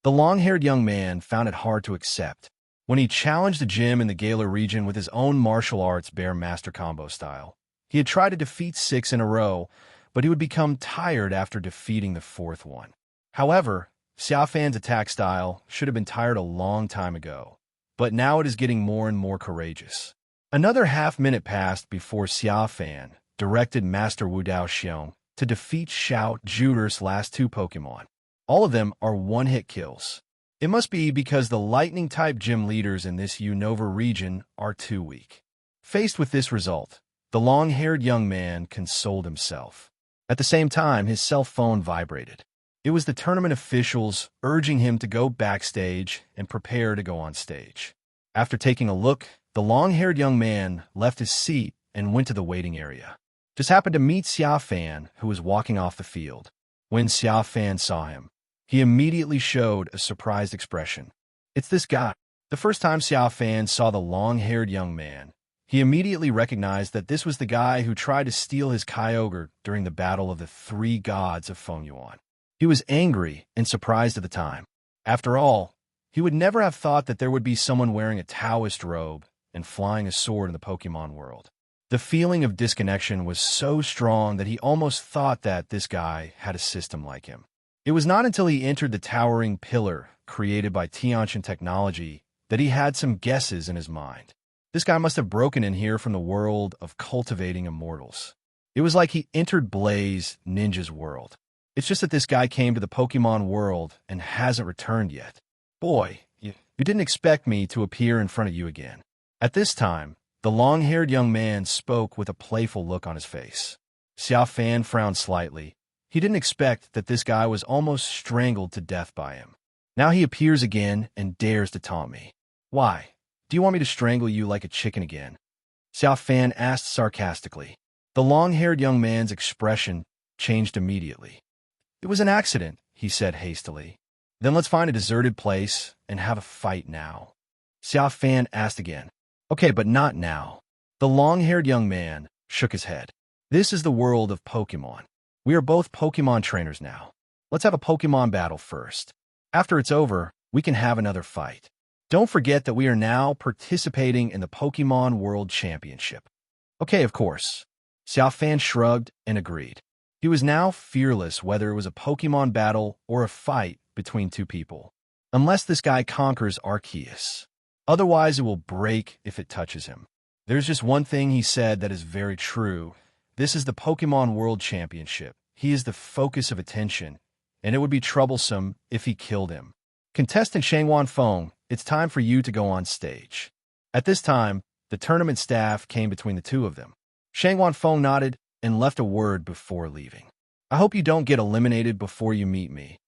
B: The long-haired young man found it hard to accept. When he challenged the gym in the Galar region with his own martial arts bear master combo style, he had tried to defeat 6 in a row, but he would become tired after defeating the 4th one. However, Xia Fan's attack style should have been tired a long time ago, but now it is getting more and more courageous. Another half-minute passed before Xia Fan directed Master Wu Dao Xiong to defeat Xiao Zhuer's last 2 Pokemon. All of them are one-hit kills. It must be because the lightning-type gym leaders in this Unova region are too weak. Faced with this result, the long-haired young man consoled himself. At the same time, his cell phone vibrated. It was the tournament officials urging him to go backstage and prepare to go on stage. After taking a look, the long-haired young man left his seat and went to the waiting area. Just happened to meet Xia Fan, who was walking off the field. When Xia Fan saw him, he immediately showed a surprised expression. It's this guy. The first time Xia Fan saw the long-haired young man, he immediately recognized that this was the guy who tried to steal his Kyogre during the battle of the 3 gods of Fengyuan. He was angry and surprised at the time. After all, he would never have thought that there would be someone wearing a Taoist robe and flying a sword in the Pokemon world. The feeling of disconnection was so strong that he almost thought that this guy had a system like him. It was not until he entered the towering pillar created by Tiantian technology that he had some guesses in his mind. This guy must have broken in here from the world of cultivating immortals. It was like he entered Blaze Ninja's world. It's just that this guy came to the Pokemon world and hasn't returned yet. Boy, you didn't expect me to appear in front of you again. At this time, The long-haired young man spoke with a playful look on his face. Xia Fan frowned slightly. He didn't expect that this guy was almost strangled to death by him. Now he appears again and dares to taunt me. Why? Do you want me to strangle you like a chicken again? Xia Fan asked sarcastically. The long-haired young man's expression changed immediately. It was an accident, he said hastily. Then let's find a deserted place and have a fight now. Xia Fan asked again. Okay, but not now. The long-haired young man shook his head. This is the world of Pokémon. We are both Pokémon trainers now. Let's have a Pokémon battle first. After it's over, we can have another fight. Don't forget that we are now participating in the Pokémon World Championship. Okay, of course. Xia Fan shrugged and agreed. He was now fearless whether it was a Pokémon battle or a fight between two people. Unless this guy conquers Arceus. Otherwise, it will break if it touches him. There's just one thing he said that is very true. This is the Pokémon World Championship. He is the focus of attention, and it would be troublesome if he killed him. Contestant Shangwan Feng, it's time for you to go on stage. At this time, the tournament staff came between the two of them. Shangwan Feng nodded and left a word before leaving. I hope you don't get eliminated before you meet me,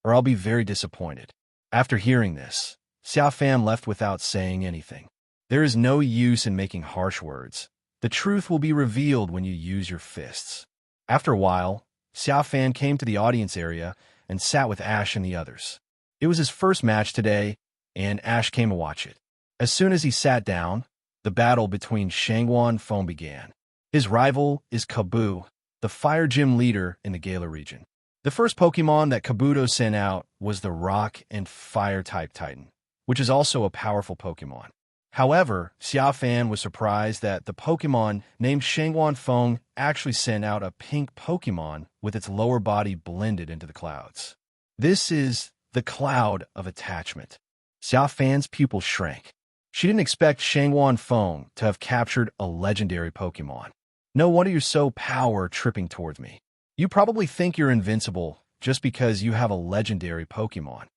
B: or I'll be very disappointed. After hearing this, Xia Fan left without saying anything. There is no use in making harsh words. The truth will be revealed when you use your fists. After a while, Xia Fan came to the audience area and sat with Ash and the others. It was his first match today, and Ash came to watch it. As soon as he sat down, the battle between Shangwan Feng began. His rival is Kabu, the fire gym leader in the Galar region. The first Pokemon that Kabuto sent out was the Rock and Fire-type Titan, which is also a powerful Pokemon. However, Xia Fan was surprised that the Pokemon named Shangwan Feng actually sent out a pink Pokemon with its lower body blended into the clouds. This is the Cloud of Attachment. Xia Fan's pupil shrank. She didn't expect Shangwan Feng to have captured a legendary Pokemon. No wonder you're so power-tripping towards me. You probably think you're invincible just because you have a legendary Pokemon.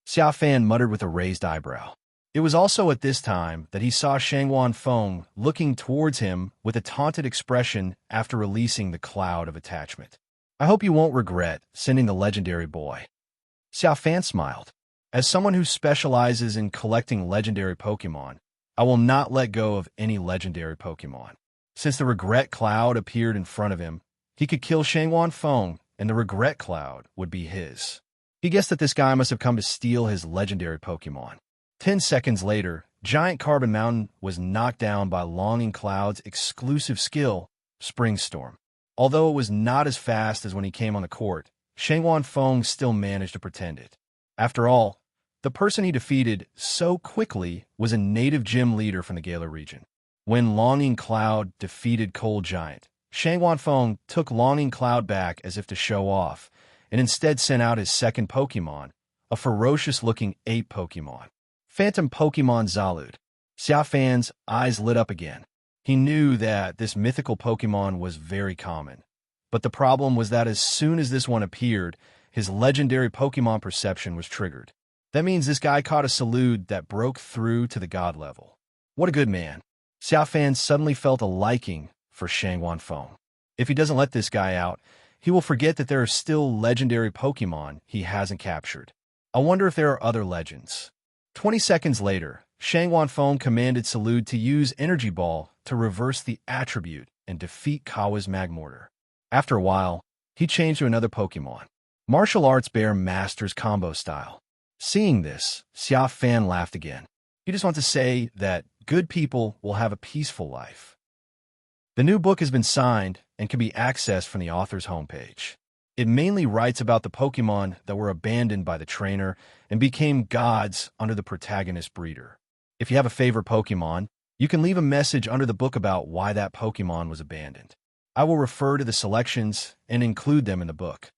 B: Xia Fan muttered with a raised eyebrow. It was also at this time that he saw Shangwan Feng looking towards him with a taunted expression after releasing the Cloud of Attachment. I hope you won't regret sending the legendary boy. Xia Fan smiled. As someone who specializes in collecting legendary Pokemon, I will not let go of any legendary Pokemon. Since the Regret Cloud appeared in front of him, he could kill Shangwan Feng and the Regret Cloud would be his. He guessed that this guy must have come to steal his legendary Pokemon. 10 seconds later, Giant Carbon Mountain was knocked down by Longing Cloud's exclusive skill, Spring Storm. Although it was not as fast as when he came on the court, Shangwan Feng still managed to pretend it. After all, the person he defeated so quickly was a native gym leader from the Galar region. When Longing Cloud defeated Cold Giant, Shangwan Feng took Longing Cloud back as if to show off, and instead sent out his second Pokemon, a ferocious-looking ape Pokemon. Phantom Pokemon Zalud. Xia Fan's eyes lit up again. He knew that this mythical Pokemon was very common. But the problem was that as soon as this one appeared, his legendary Pokemon perception was triggered. That means this guy caught a Salud that broke through to the god level. What a good man. Xia Fan suddenly felt a liking for Shangwan Feng. If he doesn't let this guy out, he will forget that there are still legendary Pokemon he hasn't captured. I wonder if there are other legends. 20 seconds later, Shangwan Feng commanded Salud to use Energy Ball to reverse the attribute and defeat Kawa's Magmortar. After a while, he changed to another Pokemon. Martial Arts Bear Masters Combo Style. Seeing this, Xia Fan laughed again. He just wants to say that good people will have a peaceful life. The new book has been signed and can be accessed from the author's homepage. It mainly writes about the Pokemon that were abandoned by the trainer and became gods under the protagonist breeder. If you have a favorite Pokemon, you can leave a message under the book about why that Pokemon was abandoned. I will refer to the selections and include them in the book.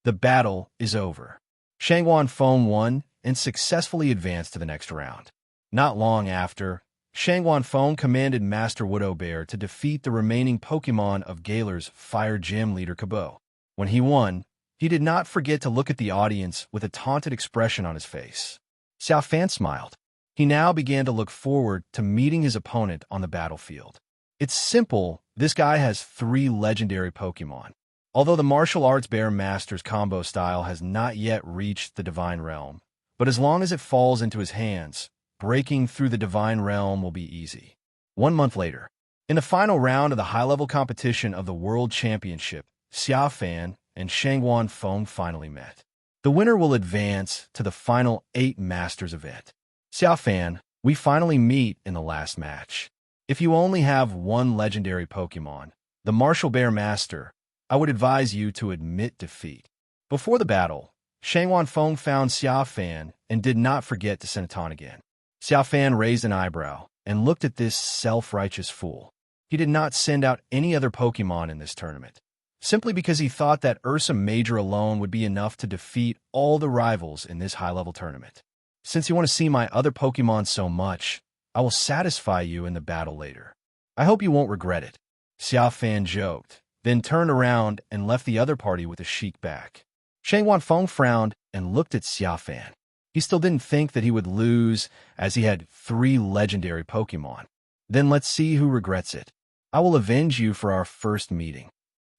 B: The battle is over. Shangwan Feng won and successfully advanced to the next round. Not long after, Shangwan Feng commanded Master Woodowbear to defeat the remaining Pokemon of Galar's Fire Gym leader Kabo. When he won, he did not forget to look at the audience with a taunted expression on his face. Xia Fan smiled. He now began to look forward to meeting his opponent on the battlefield. It's simple, this guy has 3 legendary Pokémon. Although the martial arts Bear Master's combo style has not yet reached the Divine Realm, but as long as it falls into his hands, breaking through the Divine Realm will be easy. 1 month later, in the final round of the high-level competition of the World Championship, Xia Fan and Shangguan Feng finally met. The winner will advance to the final 8 Masters event. Xia Fan, we finally meet in the last match. If you only have 1 legendary Pokémon, the Martial Bear Master, I would advise you to admit defeat. Before the battle, Shangguan Feng found Xia Fan and did not forget to send a taunt again. Xia Fan raised an eyebrow and looked at this self-righteous fool. He did not send out any other Pokémon in this tournament, simply because he thought that Ursa Major alone would be enough to defeat all the rivals in this high-level tournament. Since you want to see my other Pokémon so much, I will satisfy you in the battle later. I hope you won't regret it. Xia Fan joked, then turned around and left the other party with a chic back. Shangguan Feng frowned and looked at Xia Fan. He still didn't think that he would lose, as he had 3 legendary Pokémon. Then let's see who regrets it. I will avenge you for our first meeting.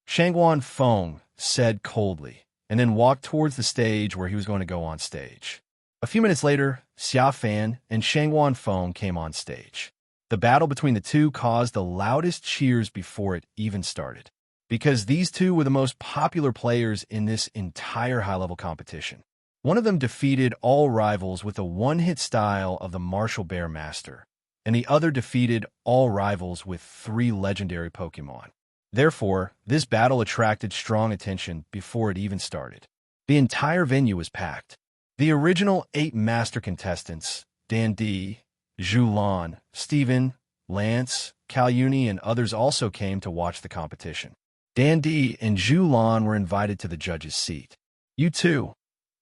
B: Shangguan Feng said coldly, and then walked towards the stage where he was going to go on stage. A few minutes later, Xia Fan and Shangguan Feng came on stage. The battle between the two caused the loudest cheers before it even started, because these two were the most popular players in this entire high-level competition. One of them defeated all rivals with a one-hit style of the Martial Bear Master, and the other defeated all rivals with 3 legendary Pokémon. Therefore, this battle attracted strong attention before it even started. The entire venue was packed. The original 8 master contestants, Dan D, Zhulan, Steven, Lance, Kalyuni, and others also came to watch the competition. Dan D and Zhulan were invited to the judge's seat. You too.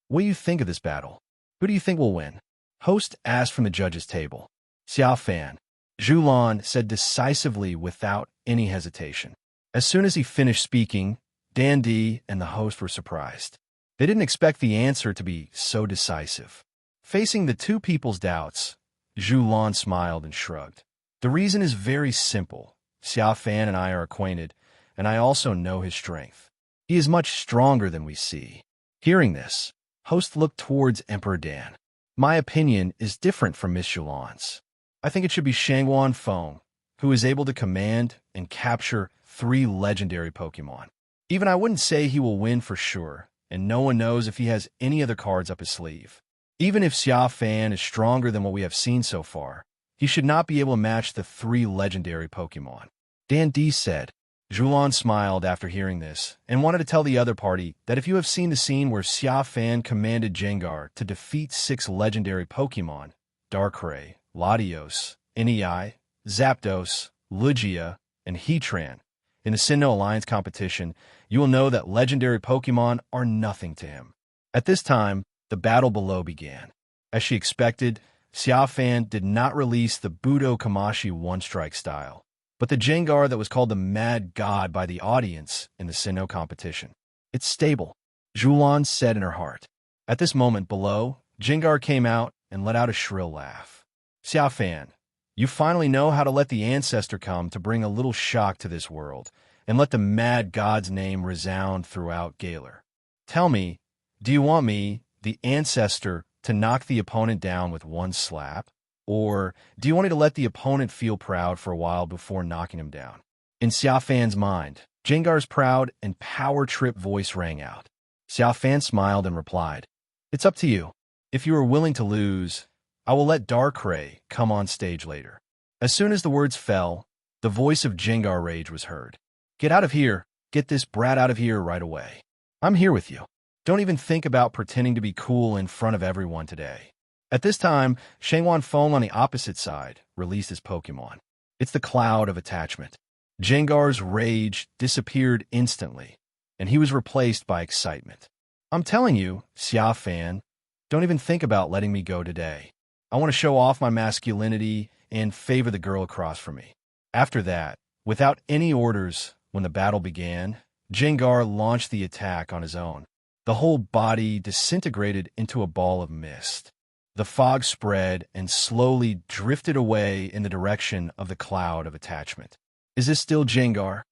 B: What do you think of this battle? Who do you think will win? Host asked from the judge's table. Xia Fan, Zhulan said decisively without any hesitation. As soon as he finished speaking, Dan D and the host were surprised. They didn't expect the answer to be so decisive. Facing the two people's doubts, Zhulan smiled and shrugged. The reason is very simple. Xia Fan and I are acquainted, and I also know his strength. He is much stronger than we see. Hearing this, host looked towards Emperor Dan. My opinion is different from Miss Zhulan's. I think it should be Shangguan Feng, who is able to command and capture 3 legendary Pokémon. Even I wouldn't say he will win for sure, and no one knows if he has any other cards up his sleeve. Even if Xia Fan is stronger than what we have seen so far, he should not be able to match the 3 legendary Pokémon. Dan D said. Zhulan smiled after hearing this, and wanted to tell the other party that if you have seen the scene where Xia Fan commanded Gengar to defeat 6 legendary Pokémon, Darkrai, Latios, Nei, Zapdos, Lugia, and Heatran, in the Sinnoh Alliance competition, you will know that legendary Pokémon are nothing to him. At this time, the battle below began. As she expected, Xia Fan did not release the Budo Kamashi one-strike style, but the Gengar that was called the Mad God by the audience in the Sinnoh competition. It's stable, Zhulan said in her heart. At this moment below, Gengar came out and let out a shrill laugh. Xia Fan, you finally know how to let the ancestor come to bring a little shock to this world, and let the Mad God's name resound throughout Galar. Tell me, do you want me, the ancestor, to knock the opponent down with one slap? Or do you want me to let the opponent feel proud for a while before knocking him down? In Xia Fan's mind, Gengar's proud and power-trip voice rang out. Xia Fan smiled and replied, It's up to you. If you are willing to lose, I will let Darkrai come on stage later. As soon as the words fell, the voice of Gengar Rage was heard. Get out of here. Get this brat out of here right away. I'm here with you. Don't even think about pretending to be cool in front of everyone today. At this time, Shangguan Feng on the opposite side released his Pokémon. It's the Cloud of Attachment. Gengar's rage disappeared instantly, and he was replaced by excitement. I'm telling you, Xia Fan, don't even think about letting me go today. I want to show off my masculinity and favor the girl across from me. After that, without any orders, when the battle began, Gengar launched the attack on his own. The whole body disintegrated into a ball of mist. The fog spread and slowly drifted away in the direction of the cloud of attachment. Is this still Jengar?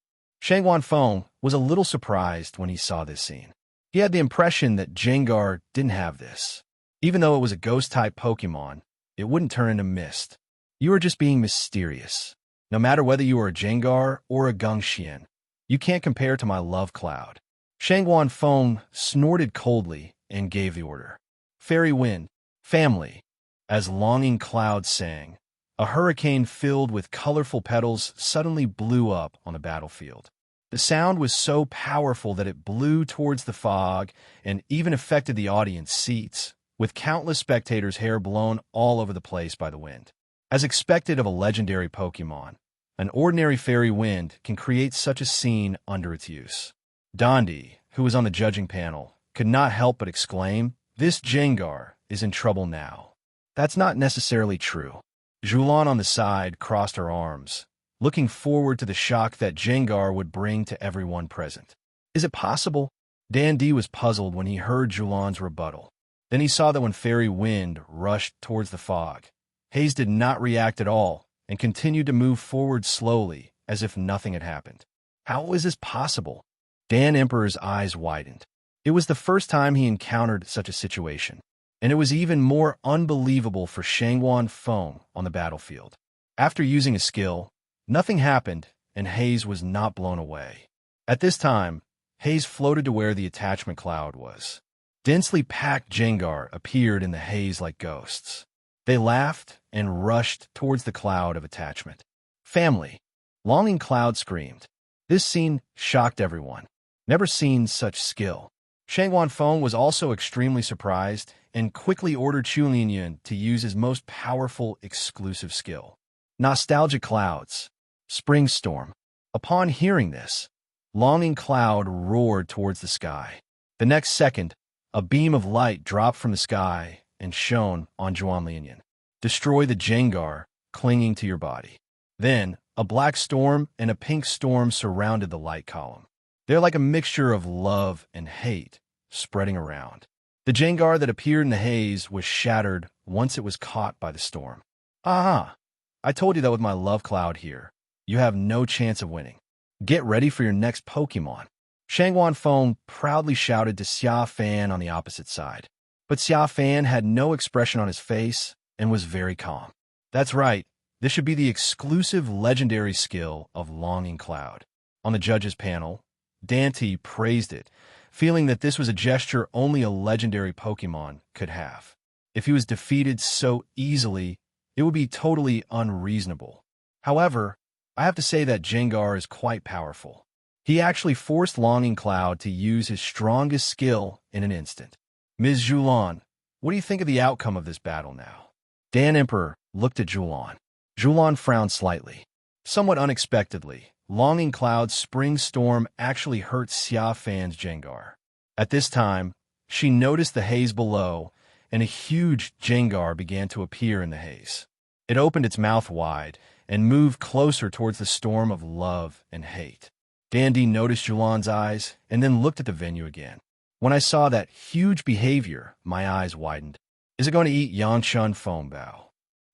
B: Shangwan Feng was a little surprised when he saw this scene. He had the impression that Jengar didn't have this. Even though it was a ghost-type Pokémon, it wouldn't turn into mist. You are just being mysterious. No matter whether you are a Jengar or a Gengxian, you can't compare to my love cloud. Shangwan Feng snorted coldly and gave the order. Fairy wind, family. As longing cloud sang, a hurricane filled with colorful petals suddenly blew up on the battlefield. The sound was so powerful that it blew towards the fog and even affected the audience seats, with countless spectators' hair blown all over the place by the wind. As expected of a legendary Pokémon, an ordinary fairy wind can create such a scene under its use. Dondi, who was on the judging panel, could not help but exclaim, "This Jengar is in trouble now." That's not necessarily true. Julan on the side crossed her arms, looking forward to the shock that Jengar would bring to everyone present. Is it possible? Dandy was puzzled when he heard Julan's rebuttal. Then he saw that when Fairy Wind rushed towards the fog, Hayes did not react at all and continued to move forward slowly as if nothing had happened. How is this possible? Dan Emperor's eyes widened. It was the first time he encountered such a situation, and it was even more unbelievable for Shangwan Feng on the battlefield. After using a skill, nothing happened, and Hayes was not blown away. At this time, Hayes floated to where the attachment cloud was. Densely packed Jengar appeared in the haze like ghosts. They laughed and rushed towards the cloud of attachment. Family. Longing Cloud screamed. This scene shocked everyone. Never seen such skill. Shangwan Feng was also extremely surprised and quickly ordered Chu Linyan to use his most powerful exclusive skill. Nostalgic Clouds. Spring Storm. Upon hearing this, Longing Cloud roared towards the sky. The next second, a beam of light dropped from the sky and shone on Zhuan Linyan. Destroy the Jengar clinging to your body. Then, a black storm and a pink storm surrounded the light column. They're like a mixture of love and hate spreading around. The Jengar that appeared in the haze was shattered once it was caught by the storm. Aha! I told you that with my love cloud here, you have no chance of winning. Get ready for your next Pokémon. Shangwan Feng proudly shouted to Xia Fan on the opposite side. But Xia Fan had no expression on his face and was very calm. That's right, this should be the exclusive legendary skill of Longing Cloud. On the judges' panel, Dante praised it, feeling that this was a gesture only a legendary Pokémon could have. If he was defeated so easily, it would be totally unreasonable. However, I have to say that Jengar is quite powerful. He actually forced Longing Cloud to use his strongest skill in an instant. Ms. Julan, what do you think of the outcome of this battle now? Dan Emperor looked at Julan. Julan frowned slightly. Somewhat unexpectedly, Longing Cloud's Spring Storm actually hurt Xia Fan's Jengar. At this time, she noticed the haze below, and a huge Jengar began to appear in the haze. It opened its mouth wide and moved closer towards the storm of love and hate. Dandy noticed Julan's eyes and then looked at the venue again. When I saw that huge behavior, my eyes widened. Is it going to eat Yangshan Foam Bao?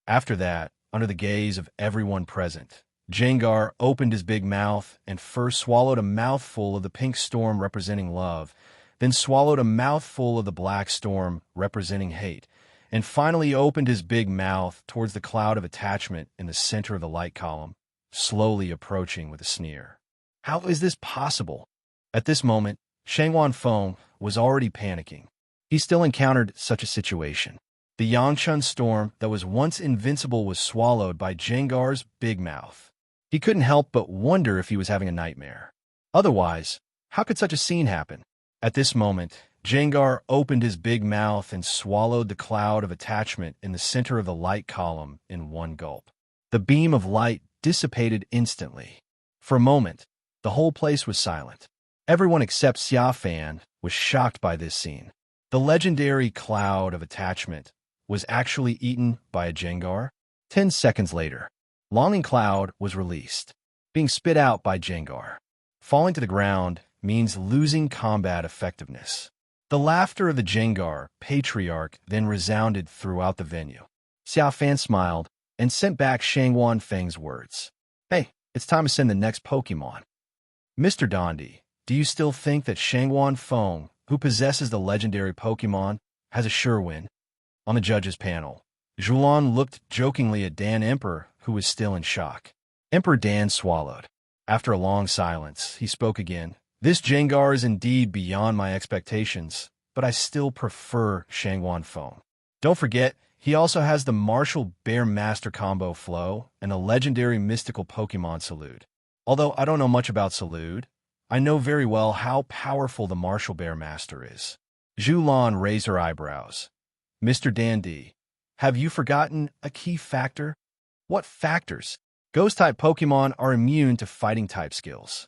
B: After that, under the gaze of everyone present, Jengar opened his big mouth and first swallowed a mouthful of the pink storm representing love, then swallowed a mouthful of the black storm representing hate, and finally opened his big mouth towards the cloud of attachment in the center of the light column, slowly approaching with a sneer. How is this possible? At this moment, Shangwan Feng was already panicking. He still encountered such a situation. The Yangshan storm that was once invincible was swallowed by Jengar's big mouth. He couldn't help but wonder if he was having a nightmare. Otherwise, how could such a scene happen? At this moment, Jengar opened his big mouth and swallowed the cloud of attachment in the center of the light column in one gulp. The beam of light dissipated instantly. For a moment, the whole place was silent. Everyone except Xia Fan was shocked by this scene. The legendary cloud of attachment was actually eaten by a Jengar. 10 seconds later, Longing Cloud was released, being spit out by Jengar. Falling to the ground means losing combat effectiveness. The laughter of the Jengar patriarch then resounded throughout the venue. Xia Fan smiled and sent back Shangwan Feng's words. Hey, it's time to send the next Pokémon. Mr. Dondi, do you still think that Shangwan Feng, who possesses the legendary Pokémon, has a sure win? On the judges' panel, Zhulan looked jokingly at Dan Emperor, who was still in shock. Emperor Dan swallowed. After a long silence, he spoke again. This Jengar is indeed beyond my expectations, but I still prefer Shangwan Feng. Don't forget, he also has the Martial Bear Master combo flow and a legendary mystical Pokemon Salute. Although I don't know much about Salute, I know very well how powerful the Martial Bear Master is. Zhulan raised her eyebrows. Mr. Dandy, have you forgotten a key factor? What factors? Ghost-type Pokemon are immune to fighting-type skills.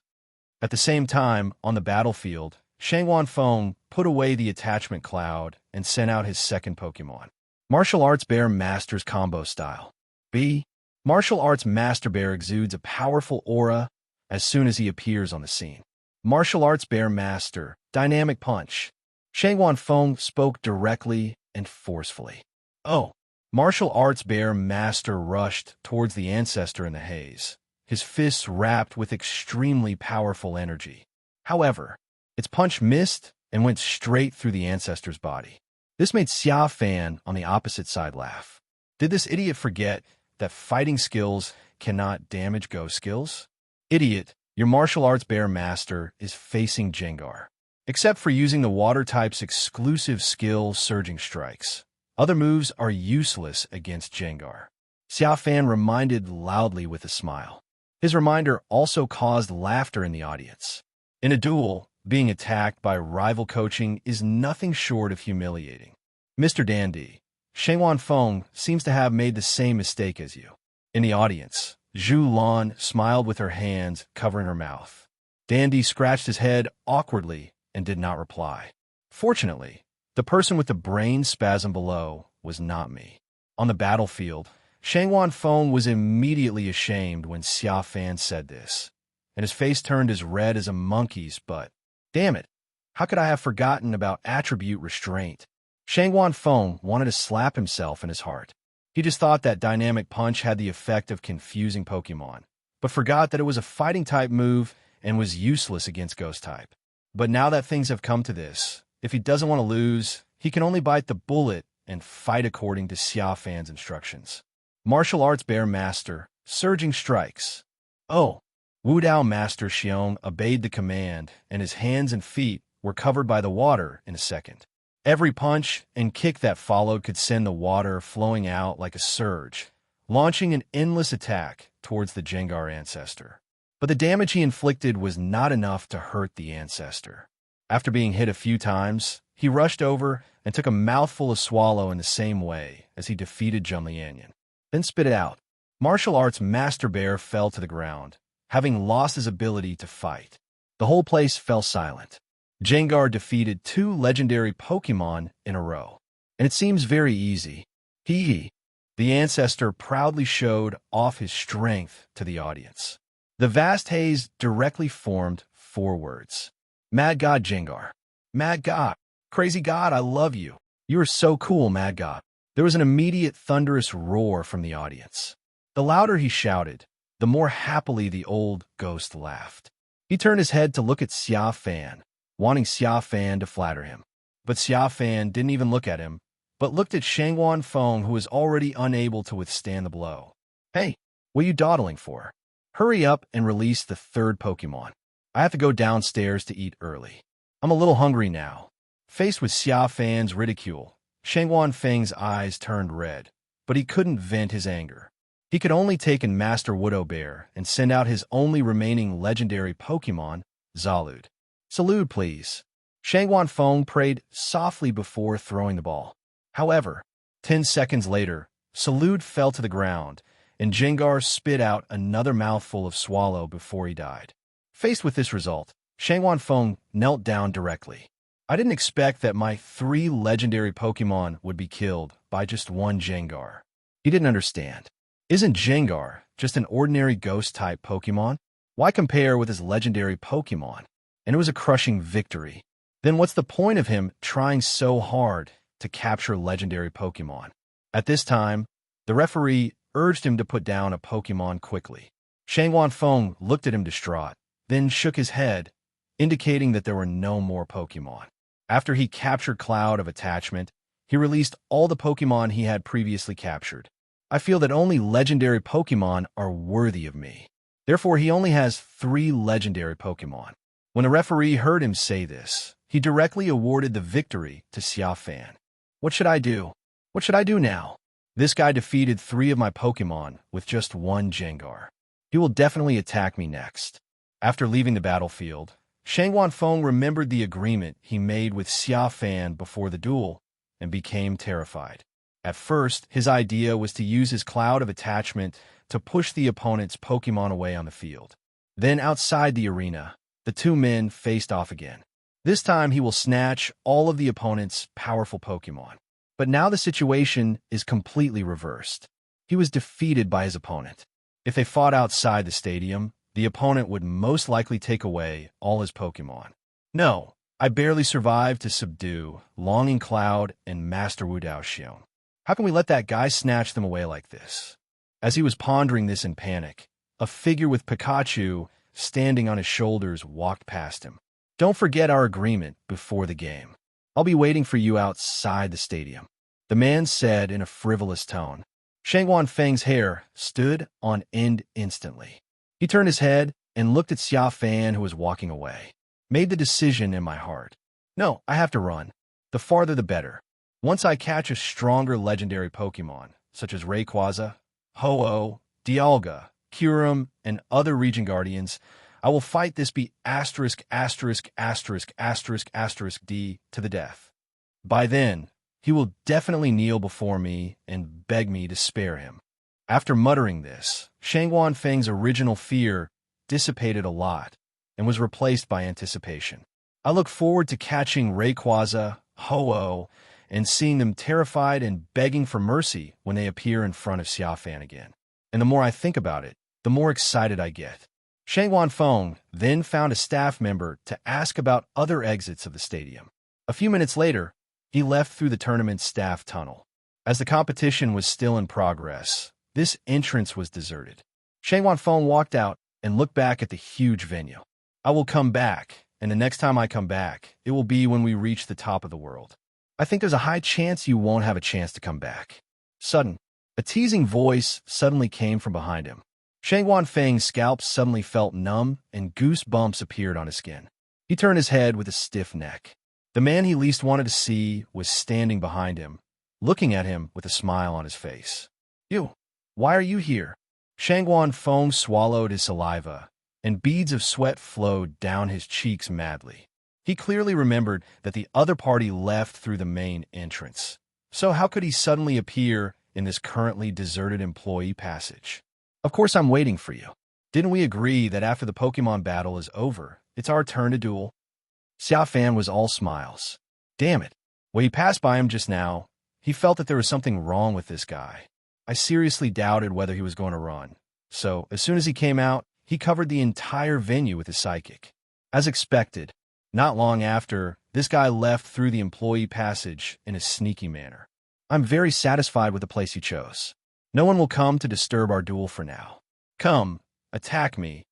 B: At the same time, on the battlefield, Shangwan Feng put away the attachment cloud and sent out his second Pokemon. Martial Arts Bear Master's combo style. B. Martial Arts Master Bear exudes a powerful aura as soon as he appears on the scene. Martial Arts Bear Master, Dynamic Punch. Shangwan Feng spoke directly and forcefully. Oh. Martial Arts Bear Master rushed towards the ancestor in the haze, his fists wrapped with extremely powerful energy. However, its punch missed and went straight through the ancestor's body. This made Xia Fan on the opposite side laugh. Did this idiot forget that fighting skills cannot damage ghost skills? Idiot, your Martial Arts Bear Master is facing Jengar. Except for using the water type's exclusive skill Surging Strikes. Other moves are useless against Jengar. Xia Fan reminded loudly with a smile. His reminder also caused laughter in the audience. In a duel, being attacked by rival coaching is nothing short of humiliating. Mr. Dandy, Shangwan Feng seems to have made the same mistake as you. In the audience, Zhu Lan smiled with her hands covering her mouth. Dandy scratched his head awkwardly and did not reply. Fortunately, the person with the brain spasm below was not me. On the battlefield, Shangwan Feng was immediately ashamed when Xia Fan said this, and his face turned as red as a monkey's butt. Damn it, how could I have forgotten about attribute restraint? Shangwan Feng wanted to slap himself in his heart. He just thought that Dynamic Punch had the effect of confusing Pokemon, but forgot that it was a fighting-type move and was useless against Ghost-type. But now that things have come to this, if he doesn't want to lose, he can only bite the bullet and fight according to Xia Fan's instructions. Martial Arts Bear Master, Surging Strikes. Oh, Wu Dao Master Xiong obeyed the command, and his hands and feet were covered by the water in a second. Every punch and kick that followed could send the water flowing out like a surge, launching an endless attack towards the Jengar ancestor. But the damage he inflicted was not enough to hurt the ancestor. After being hit a few times, he rushed over and took a mouthful of swallow in the same way as he defeated Junlianyan. Then spit it out. Martial Arts Master Bear fell to the ground, having lost his ability to fight. The whole place fell silent. Jengar defeated 2 legendary Pokemon in a row. And it seems very easy. Hee. The ancestor proudly showed off his strength to the audience. The vast haze directly formed 4 words. Mad God Jengar. Mad God. Crazy God, I love you. You are so cool, Mad God. There was an immediate thunderous roar from the audience. The louder he shouted, the more happily the old ghost laughed. He turned his head to look at Xia Fan, wanting Xia Fan to flatter him. But Xia Fan didn't even look at him, but looked at Shangwan Feng, who was already unable to withstand the blow. Hey, what are you dawdling for? Hurry up and release the 3rd Pokemon. I have to go downstairs to eat early. I'm a little hungry now. Faced with Xia Fan's ridicule, Shangwan Feng's eyes turned red, but he couldn't vent his anger. He could only take in Master Widow Bear and send out his only remaining legendary Pokemon, Salute. Salute, please. Shangwan Feng prayed softly before throwing the ball. However, 10 seconds later, Salute fell to the ground, and Jengar spit out another mouthful of swallow before he died. Faced with this result, Shangwan Feng knelt down directly. I didn't expect that my 3 legendary Pokemon would be killed by just 1 Jengar. He didn't understand. Isn't Jengar just an ordinary ghost-type Pokemon? Why compare with his legendary Pokemon? And it was a crushing victory. then what's the point of him trying so hard to capture legendary Pokémon? At this time, the referee urged him to put down a Pokémon quickly. Shangwan Feng looked at him distraught, then shook his head, indicating that there were no more Pokémon. After he captured Cloud of Attachment, he released all the Pokémon he had previously captured. I feel that only legendary Pokémon are worthy of me. Therefore, he only has 3 legendary Pokémon. When the referee heard him say this, he directly awarded the victory to Xia Fan. What should I do? What should I do now? This guy defeated 3 of my Pokémon with just 1 Jengar. He will definitely attack me next. After leaving the battlefield, Shangwan Feng remembered the agreement he made with Xia Fan before the duel and became terrified. At first, his idea was to use his Cloud of Attachment to push the opponent's Pokémon away on the field. Then outside the arena, the 2 men faced off again. This time he will snatch all of the opponent's powerful Pokémon. But now the situation is completely reversed. He was defeated by his opponent. If they fought outside the stadium, the opponent would most likely take away all his Pokémon. No, I barely survived to subdue Longing Cloud and Master Wu Daoxiong. How can we let that guy snatch them away like this? As he was pondering this in panic, a figure with Pikachu standing on his shoulders walked past him. Don't forget our agreement before the game. I'll be waiting for you outside the stadium, the man said in a frivolous tone. Shangwan Feng's hair stood on end instantly. He turned his head and looked at Xia Fan, who was walking away. Made the decision in my heart. No, I have to run. The farther the better. Once I catch a stronger legendary Pokémon, such as Rayquaza, Ho-Oh, Dialga, Kyurem, and other region guardians, I will fight this be asterisk asterisk asterisk asterisk asterisk D to the death. By then, he will definitely kneel before me and beg me to spare him. After muttering this, Shangwan Feng's original fear dissipated a lot and was replaced by anticipation. I look forward to catching Rayquaza, Ho-Oh, and seeing them terrified and begging for mercy when they appear in front of Xia Fan again. And the more I think about it, the more excited I get. Shangwan Feng then found a staff member to ask about other exits of the stadium. A few minutes later, he left through the tournament's staff tunnel. As the competition was still in progress, this entrance was deserted. Shangwan Feng walked out and looked back at the huge venue. I will come back, and the next time I come back, it will be when we reach the top of the world. I think there's a high chance you won't have a chance to come back. Sudden, a teasing voice suddenly came from behind him. Shangwan Feng's scalp suddenly felt numb and goosebumps appeared on his skin. He turned his head with a stiff neck. The man he least wanted to see was standing behind him, looking at him with a smile on his face. You, why are you here? Shangwan Feng swallowed his saliva, and beads of sweat flowed down his cheeks madly. He clearly remembered that the other party left through the main entrance. So how could he suddenly appear in this currently deserted employee passage? Of course I'm waiting for you. Didn't we agree that after the Pokémon battle is over, it's our turn to duel? Xia Fan was all smiles. Damn it. When he passed by him just now, he felt that there was something wrong with this guy. I seriously doubted whether he was going to run. So, as soon as he came out, he covered the entire venue with his psychic. As expected, not long after, this guy left through the employee passage in a sneaky manner. I'm very satisfied with the place you chose. No one will come to disturb our duel for now. Come, attack me.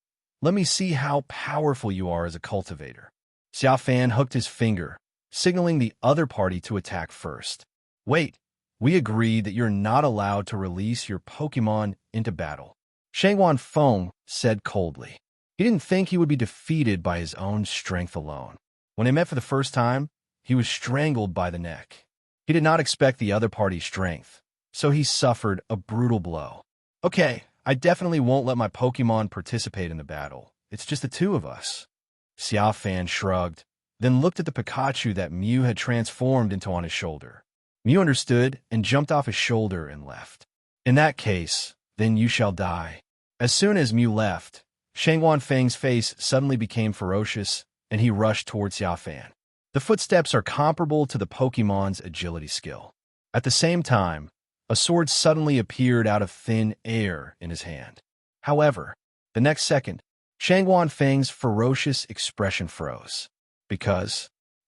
B: Let me see how powerful you are as a cultivator. Xia Fan hooked his finger, signaling the other party to attack first. Wait, we agreed that you're not allowed to release your Pokémon into battle. Shangwan Feng said coldly. He didn't think he would be defeated by his own strength alone. When they met for the first time, he was strangled by the neck. He did not expect the other party's strength, so he suffered a brutal blow. Okay, I definitely won't let my Pokémon participate in the battle. It's just the 2 of us. Xia Fan shrugged, then looked at the Pikachu that Mew had transformed into on his shoulder. Mew understood and jumped off his shoulder and left. In that case, then you shall die. As soon as Mew left, Shangwan Feng's face suddenly became ferocious, and he rushed towards Xia Fan. The footsteps are comparable to the Pokémon's agility skill. At the same time, a sword suddenly appeared out of thin air in his hand. However, the next second, Shangwan Feng's ferocious expression froze, because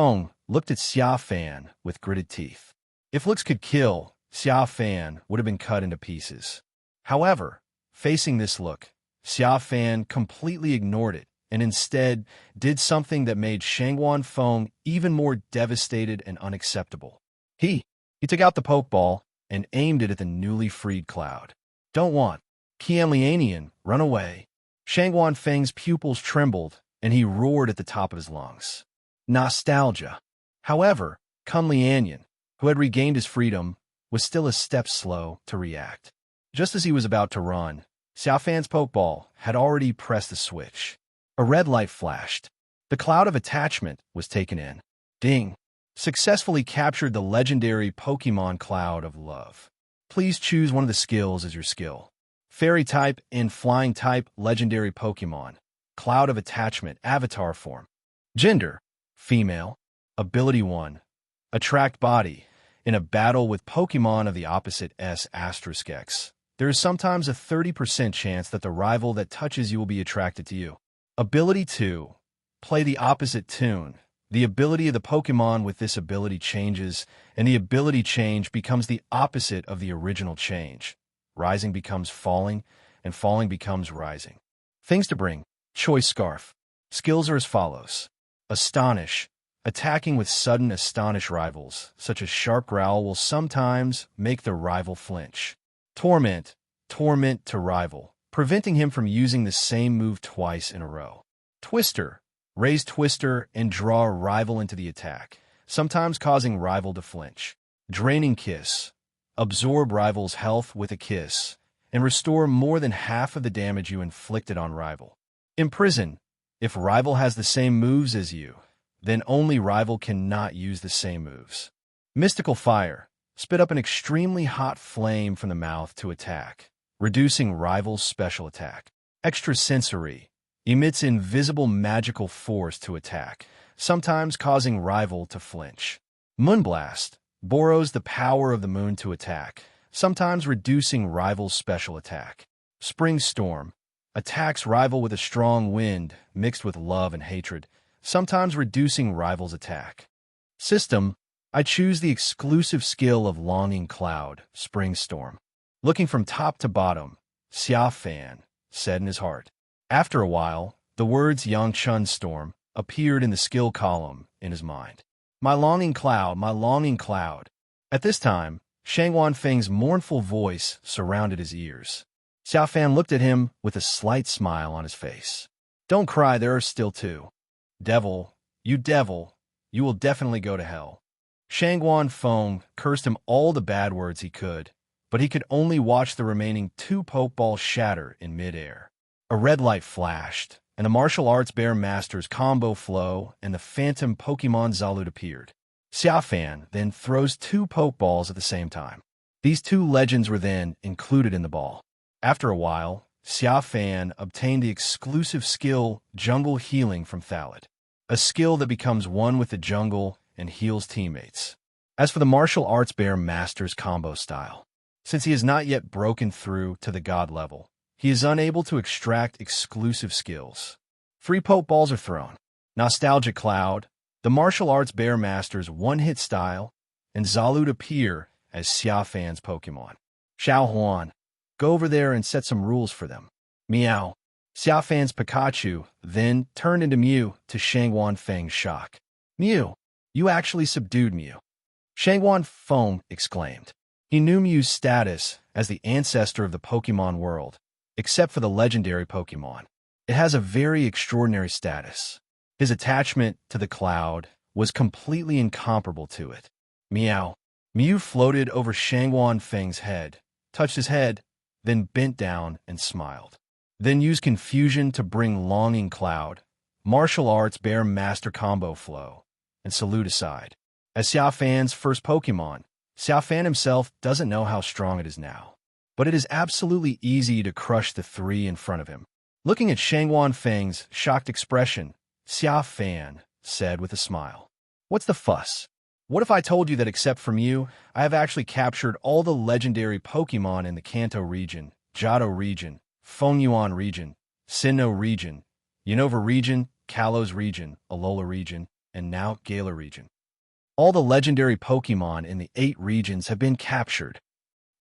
B: Feng looked at Xia Fan with gritted teeth. If looks could kill, Xia Fan would have been cut into pieces. However, facing this look, Xia Fan completely ignored it and instead did something that made Shangguan Feng even more devastated and unacceptable. He took out the Pokeball and aimed it at the newly freed Cloud. Don't want. Qianlianian, run away. Shangguan Feng's pupils trembled, and he roared at the top of his lungs. Nostalgia. However, Kunlianian, who had regained his freedom, was still a step slow to react. Just as he was about to run, Xia Fan's Pokeball had already pressed the switch. A red light flashed. The cloud of attachment was taken in. Ding! Successfully captured the legendary Pokémon Cloud of Love. Please choose one of the skills as your skill. Fairy type and Flying type legendary Pokémon. Cloud of attachment avatar form. Gender: female. Ability 1. Attract body. In a battle with Pokémon of the opposite S*X, there is sometimes a 30% chance that the rival that touches you will be attracted to you. Ability 2. Play the opposite tune. The ability of the Pokémon with this ability changes, and the ability change becomes the opposite of the original change. Rising becomes falling, and falling becomes rising. Things to bring. Choice Scarf. Skills are as follows. Astonish. Attacking with sudden astonish rivals, such as Sharp Growl, will sometimes make the rival flinch. Torment. Torment to rival, preventing him from using the same move twice in a row. Twister. Raise Twister and draw a rival into the attack, sometimes causing rival to flinch. Draining Kiss. Absorb rival's health with a kiss, and restore more than half of the damage you inflicted on rival. Imprison. If rival has the same moves as you, then only rival cannot use the same moves. Mystical Fire. Spit up an extremely hot flame from the mouth to attack, reducing rival's special attack. Extrasensory. Emits invisible magical force to attack, sometimes causing rival to flinch. Moonblast. Borrows the power of the moon to attack, sometimes reducing rival's special attack. Spring Storm. Attacks rival with a strong wind mixed with love and hatred, sometimes reducing rival's attack. System. I choose the exclusive skill of Longing Cloud, Spring Storm. Looking from top to bottom, Xia Fan said in his heart. After a while, the words Yangchun Storm appeared in the skill column in his mind. My longing cloud, my longing cloud. At this time, Shangguan Feng's mournful voice surrounded his ears. Xia Fan looked at him with a slight smile on his face. Don't cry, there are still two. Devil, you will definitely go to hell. Shangguan Feng cursed him all the bad words he could, but he could only watch the remaining 2 Pokeballs shatter in midair. A red light flashed, and the martial arts Bear Master's combo flow and the phantom Pokemon Zalut appeared. Xia Fan then throws 2 Pokeballs at the same time. These 2 legends were then included in the ball. After a while, Xia Fan obtained the exclusive skill Jungle Healing from Thalit, a skill that becomes one with the jungle and heals teammates. As for the martial arts Bear Master's combo style, since he has not yet broken through to the God level, he is unable to extract exclusive skills. 3 Pokeballs are thrown. Nostalgia Cloud. The martial arts Bear Master's one-hit style and Zalu'd appear as Xia Fan's Pokémon. Xiao Huan, go over there and set some rules for them. Meow. Xia Fan's Pikachu then turned into Mew to Shangwan Feng's shock. Mew, you actually subdued Mew. Shangwan Feng exclaimed. He knew Mew's status as the ancestor of the Pokémon world, except for the legendary Pokémon. It has a very extraordinary status. His attachment to the cloud was completely incomparable to it. Meow. Mew floated over Shangwan Feng's head, touched his head, then bent down and smiled. Then used confusion to bring Longing Cloud, martial arts bear master combo flow, and salute aside. As Xia Fan's first Pokémon, Xia Fan himself doesn't know how strong it is now, but it is absolutely easy to crush the three in front of him. Looking at Shangwan Feng's shocked expression, Xia Fan said with a smile, "What's the fuss? What if I told you that except from you, I have actually captured all the legendary Pokémon in the Kanto region, Johto region, Fengyuan region, Sinnoh region, Unova region, Kalos region, Alola region, and now Galar region? All the legendary Pokémon in the 8 regions have been captured."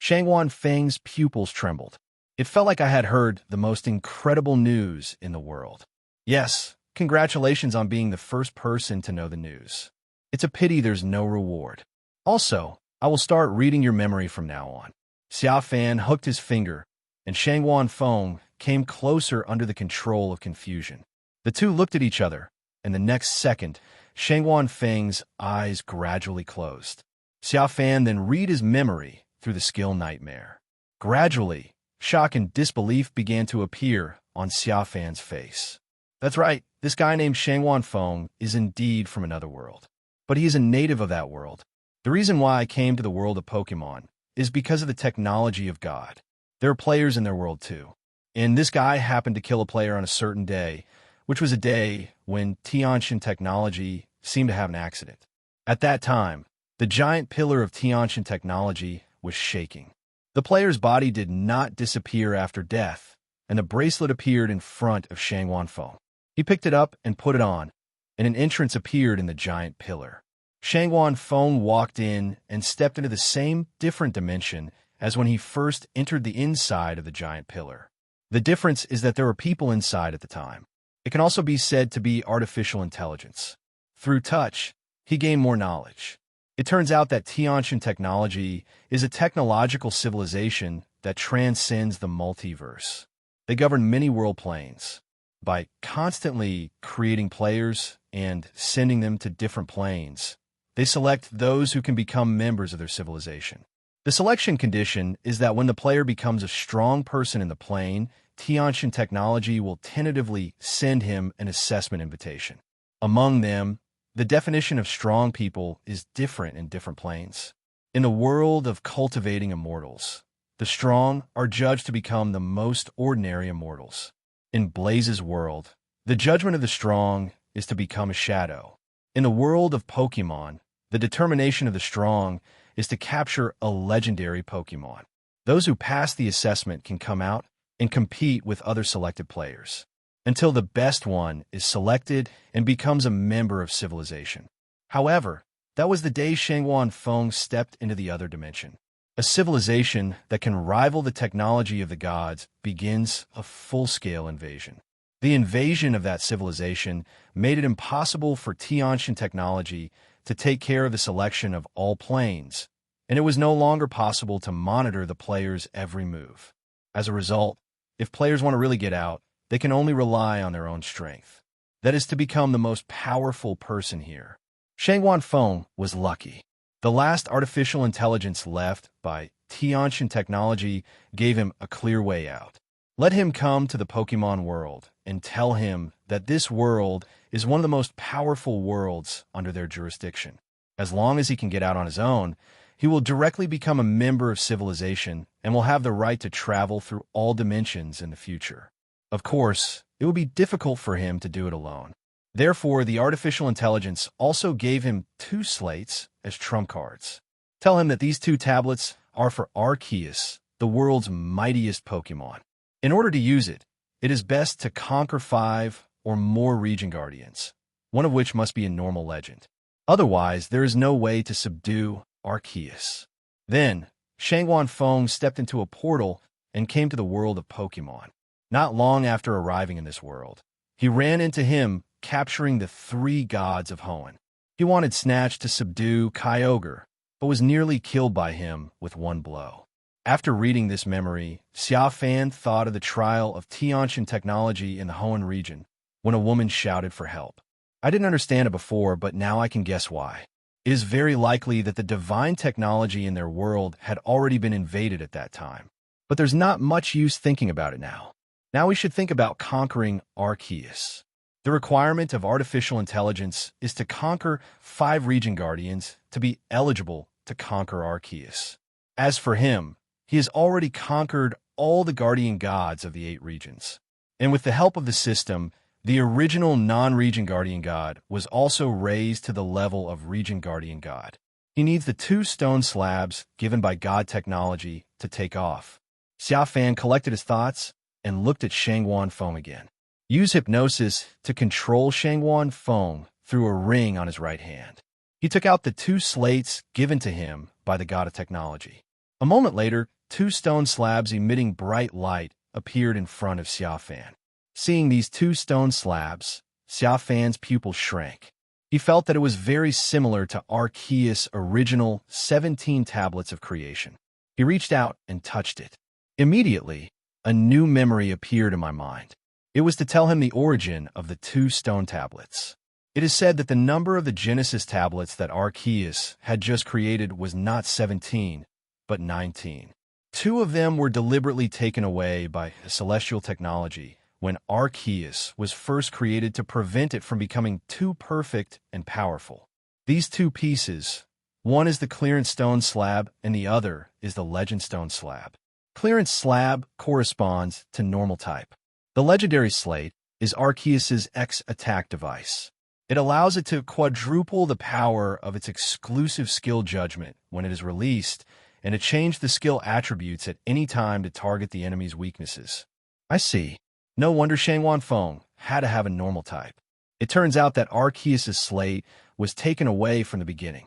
B: Shangwan Feng's pupils trembled. It felt like I had heard the most incredible news in the world. Yes, congratulations on being the first person to know the news. It's a pity there's no reward. Also, I will start reading your memory from now on. Xia Fan hooked his finger, and Shangwan Feng came closer under the control of confusion. The two looked at each other, and the next second, Shangwan Feng's eyes gradually closed. Xia Fan then read his memory through the skill nightmare. Gradually, shock and disbelief began to appear on Xia Fan's face. That's right, this guy named Shangwan Feng is indeed from another world. But he is a native of that world. The reason why I came to the world of Pokémon is because of the technology of God. There are players in their world too. And this guy happened to kill a player on a certain day, which was a day when Tianshan technology seemed to have an accident. At that time, the giant pillar of Tianshan technology was shaking. The player's body did not disappear after death, and the bracelet appeared in front of Shangwan Feng. He picked it up and put it on, and an entrance appeared in the giant pillar. Shangwan Feng walked in and stepped into the same different dimension as when he first entered the inside of the giant pillar. The difference is that there were people inside at the time. It can also be said to be artificial intelligence. Through touch, he gained more knowledge. It turns out that Tianshan technology is a technological civilization that transcends the multiverse. They govern many world planes. By constantly creating players and sending them to different planes, they select those who can become members of their civilization. The selection condition is that when the player becomes a strong person in the plane, Tianshan technology will tentatively send him an assessment invitation. Among them, the definition of strong people is different in different planes. In the world of cultivating immortals, the strong are judged to become the most ordinary immortals. In Blaze's world, the judgment of the strong is to become a shadow. In the world of Pokémon, the determination of the strong is to capture a legendary Pokémon. Those who pass the assessment can come out and compete with other selected players, until the best one is selected and becomes a member of civilization. However, that was the day Shangwan Feng stepped into the other dimension. A civilization that can rival the technology of the gods begins a full-scale invasion. The invasion of that civilization made it impossible for Tianshan technology to take care of the selection of all planes, and it was no longer possible to monitor the player's every move. As a result, if players want to really get out, they can only rely on their own strength. That is to become the most powerful person here. Shangwan Feng was lucky. The last artificial intelligence left by Tianshan technology gave him a clear way out. Let him come to the Pokémon world and tell him that this world is one of the most powerful worlds under their jurisdiction. As long as he can get out on his own, he will directly become a member of civilization and will have the right to travel through all dimensions in the future. Of course, it will be difficult for him to do it alone. Therefore, the artificial intelligence also gave him 2 slates as trump cards. Tell him that these 2 tablets are for Arceus, the world's mightiest Pokémon. In order to use it, it is best to conquer 5 or more region guardians, one of which must be a normal legend. Otherwise, there is no way to subdue Arceus. Then, Shangguan Feng stepped into a portal and came to the world of Pokémon. Not long after arriving in this world, he ran into him, capturing the three gods of Hoenn. He wanted Snatch to subdue Kyogre, but was nearly killed by him with one blow. After reading this memory, Xia Fan thought of the trial of Tiantian technology in the Hoenn region when a woman shouted for help. I didn't understand it before, but now I can guess why. It is very likely that the divine technology in their world had already been invaded at that time. But there's not much use thinking about it now. Now we should think about conquering Arceus. The requirement of artificial intelligence is to conquer 5 region guardians to be eligible to conquer Arceus. As for him, he has already conquered all the guardian gods of the 8 regions. And with the help of the system, the original non-region guardian god was also raised to the level of region guardian god. He needs the 2 stone slabs given by god technology to take off. Xia Fan collected his thoughts and looked at Shangguan Feng again. Use hypnosis to control Shangguan Feng through a ring on his right hand. He took out the 2 slates given to him by the god of technology. A moment later, 2 stone slabs emitting bright light appeared in front of Xia Fan. Seeing these 2 stone slabs, Xia Fan's pupil shrank. He felt that it was very similar to Arceus' original 17 tablets of creation. He reached out and touched it. Immediately, a new memory appeared in my mind. It was to tell him the origin of the 2 stone tablets. It is said that the number of the Genesis tablets that Arceus had just created was not 17, but 19. 2 of them were deliberately taken away by celestial technology when Arceus was first created to prevent it from becoming too perfect and powerful. These 2 pieces, one is the clearance stone slab and the other is the legend stone slab. Clearance slab corresponds to normal type. The legendary slate is Arceus' X attack device. It allows it to quadruple the power of its exclusive skill judgment when it is released and to change the skill attributes at any time to target the enemy's weaknesses. I see. No wonder Shangguan Feng had to have a normal type. It turns out that Arceus' slate was taken away from the beginning.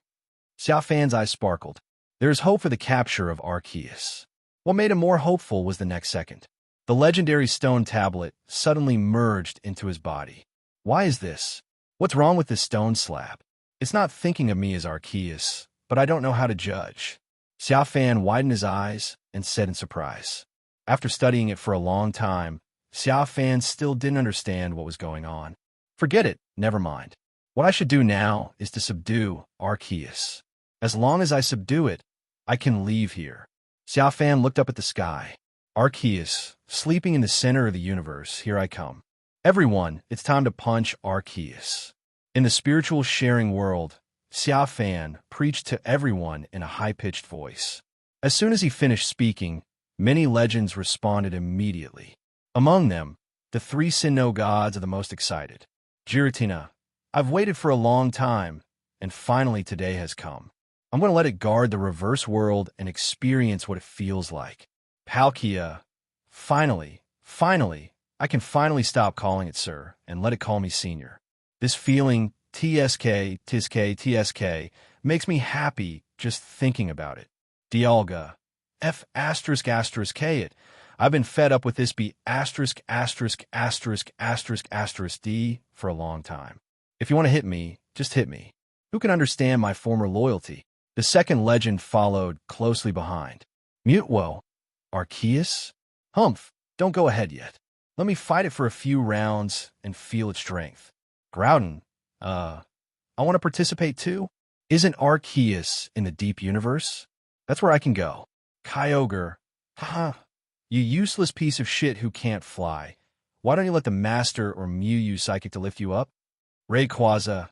B: Xia Fan's eyes sparkled. There is hope for the capture of Arceus. What made him more hopeful was the next second. The legendary stone tablet suddenly merged into his body. Why is this? What's wrong with this stone slab? It's not thinking of me as Arceus, but I don't know how to judge. Xia Fan widened his eyes and said in surprise. After studying it for a long time, Xia Fan still didn't understand what was going on. Forget it, never mind. What I should do now is to subdue Arceus. As long as I subdue it, I can leave here. Xia Fan looked up at the sky. Arceus, sleeping in the center of the universe, here I come. Everyone, it's time to punch Arceus. In the spiritual sharing world, Xia Fan preached to everyone in a high-pitched voice. As soon as he finished speaking, many legends responded immediately. Among them, the 3 Sinnoh gods are the most excited. Giratina, I've waited for a long time, and finally today has come. I'm going to let it guard the reverse world and experience what it feels like. Palkia, finally, I can finally stop calling it sir and let it call me senior. This feeling, TSK, makes me happy just thinking about it. Dialga, F***K it. I've been fed up with this B**************** D for a long time. If you want to hit me, just hit me. Who can understand my former loyalty? The second legend followed closely behind. Mutwo, Arceus? Humph, don't go ahead yet. Let me fight it for a few rounds and feel its strength. Groudon, I want to participate too. Isn't Arceus in the deep universe? That's where I can go. Kyogre, haha. You useless piece of shit who can't fly. Why don't you let the Master or Mew Psychic to lift you up? Rayquaza,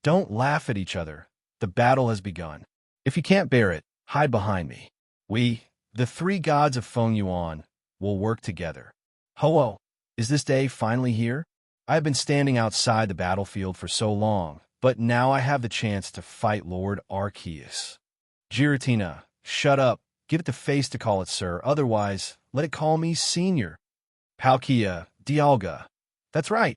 B: don't laugh at each other. The battle has begun. If you can't bear it, hide behind me. We, the 3 gods of Feng Yuan, will work together. Ho-Oh, is this day finally here? I have been standing outside the battlefield for so long, but now I have the chance to fight Lord Arceus. Giratina, shut up. Give it the face to call it sir, otherwise, let it call me senior. Palkia, Dialga. That's right.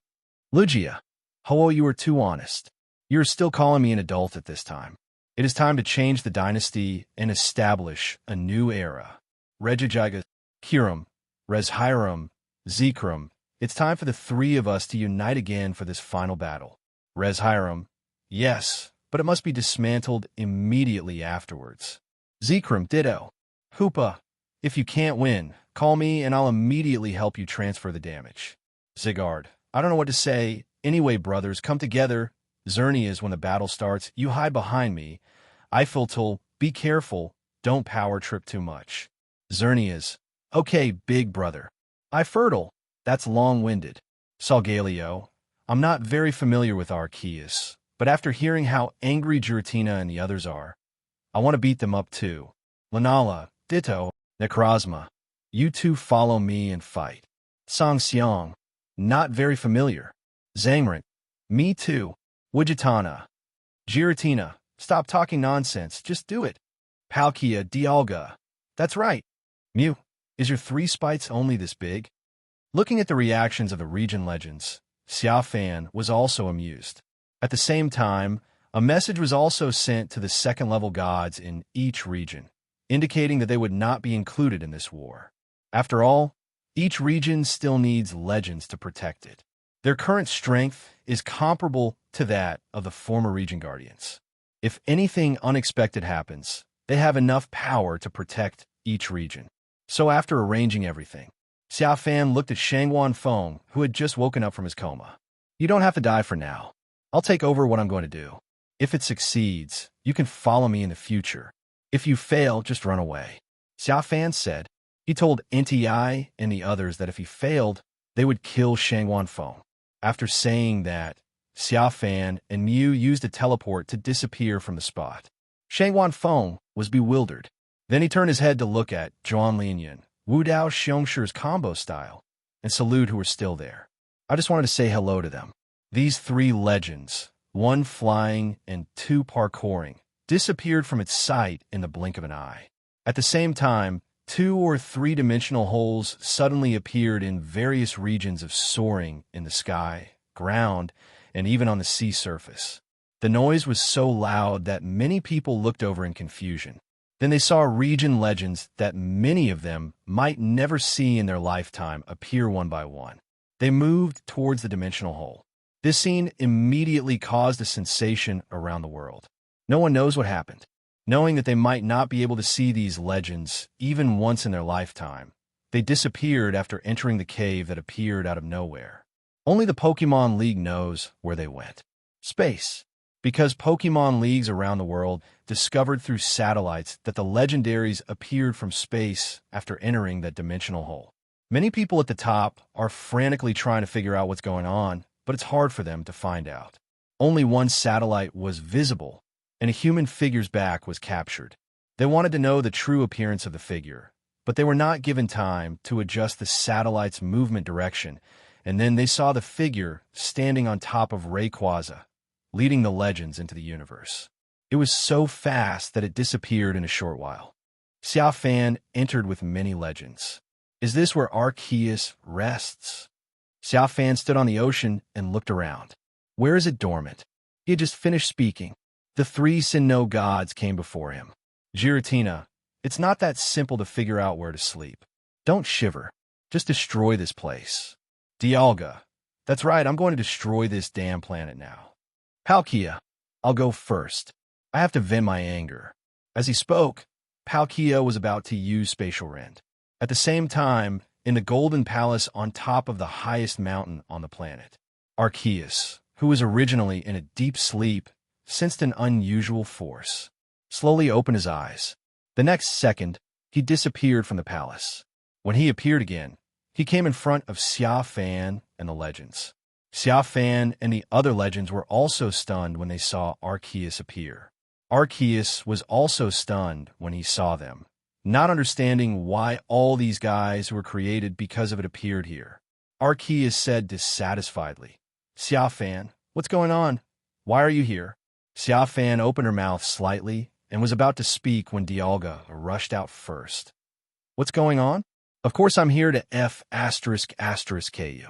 B: Lugia. Ho-Oh, you are too honest. You're still calling me an adult at this time. It is time to change the dynasty and establish a new era. Regigiga, Kiram, Reshiram, Zekrom. It's time for the three of us to unite again for this final battle. Reshiram, yes, but it must be dismantled immediately afterwards. Zekrom, ditto. Hoopa, if you can't win, call me and I'll immediately help you transfer the damage. Zigard, I don't know what to say. Anyway, brothers, come together. Xerneas, when the battle starts, you hide behind me. Eiffeltul, be careful. Don't power trip too much. Xerneas, okay, big brother. Eifertile, that's long-winded. Solgaleo, I'm not very familiar with Arceus, but after hearing how angry Giratina and the others are, I want to beat them up too. Lunala, ditto. Necrozma, you two follow me and fight. Song Xiong, not very familiar. Zangmrint, me too. Widgetana, Giratina, stop talking nonsense, just do it. Palkia Dialga, that's right. Mew, is your 3 spites only this big? Looking at the reactions of the region legends, Xia Fan was also amused. At the same time, a message was also sent to the second-level gods in each region, indicating that they would not be included in this war. After all, each region still needs legends to protect it. Their current strength is comparable to that of the former region guardians. If anything unexpected happens, they have enough power to protect each region. So after arranging everything, Xia Fan looked at Shangwan Feng, who had just woken up from his coma. You don't have to die for now. I'll take over what I'm going to do. If it succeeds, you can follow me in the future. If you fail, just run away. Xia Fan said. He told NTI and the others that if he failed, they would kill Shangwan Feng. After saying that, Xia Fan and Mew used a teleport to disappear from the spot. Shangwan Feng was bewildered. Then he turned his head to look at Zhuan Linyan, Wu Dao Xiongshir's combo style, and salute who were still there. I just wanted to say hello to them. These 3 legends, 1 flying and 2 parkouring, disappeared from its sight in the blink of an eye. At the same time, 2 or 3-dimensional holes suddenly appeared in various regions of soaring in the sky, ground, and even on the sea surface. The noise was so loud that many people looked over in confusion. Then they saw region legends that many of them might never see in their lifetime appear one by one. They moved towards the dimensional hole. This scene immediately caused a sensation around the world. No one knows what happened. Knowing that they might not be able to see these legends even once in their lifetime, they disappeared after entering the cave that appeared out of nowhere. Only the Pokémon League knows where they went. Space. Because Pokémon Leagues around the world discovered through satellites that the legendaries appeared from space after entering that dimensional hole. Many people at the top are frantically trying to figure out what's going on, but it's hard for them to find out. Only one satellite was visible, and a human figure's back was captured. They wanted to know the true appearance of the figure, but they were not given time to adjust the satellite's movement direction, and then they saw the figure standing on top of Rayquaza, leading the legends into the universe. It was so fast that it disappeared in a short while. Xia Fan entered with many legends. Is this where Arceus rests? Xia Fan stood on the ocean and looked around. Where is it dormant? He had just finished speaking. The 3 Sinnoh gods came before him. Giratina, it's not that simple to figure out where to sleep. Don't shiver. Just destroy this place. Dialga, that's right, I'm going to destroy this damn planet now. Palkia, I'll go first. I have to vent my anger. As he spoke, Palkia was about to use Spatial Rend. At the same time, in the Golden Palace on top of the highest mountain on the planet, Arceus, who was originally in a deep sleep, sensed an unusual force. Slowly opened his eyes. The next second, he disappeared from the palace. When he appeared again, he came in front of Xia Fan and the legends. Xia Fan and the other legends were also stunned when they saw Arceus appear. Arceus was also stunned when he saw them, not understanding why all these guys who were created because of it appeared here. Arceus said dissatisfiedly, Xia Fan, what's going on? Why are you here? Xia Fan opened her mouth slightly and was about to speak when Dialga rushed out first. What's going on? Of course I'm here to F***k you.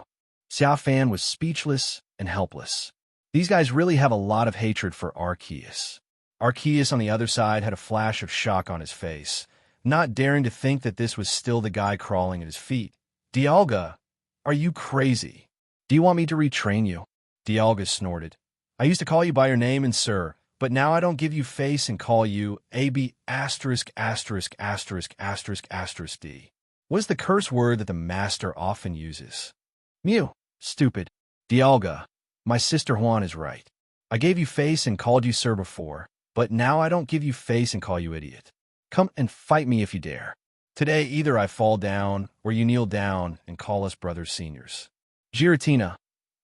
B: Xia Fan was speechless and helpless. These guys really have a lot of hatred for Arceus. Arceus on the other side had a flash of shock on his face, not daring to think that this was still the guy crawling at his feet. Dialga, are you crazy? Do you want me to retrain you? Dialga snorted. I used to call you by your name and sir, but now I don't give you face and call you AB asterisk asterisk asterisk asterisk asterisk D. What is the curse word that the master often uses? Mew. Stupid. Dialga, my sister Juan is right. I gave you face and called you sir before, but now I don't give you face and call you idiot. Come and fight me if you dare. Today either I fall down or you kneel down and call us brothers seniors. Giratina.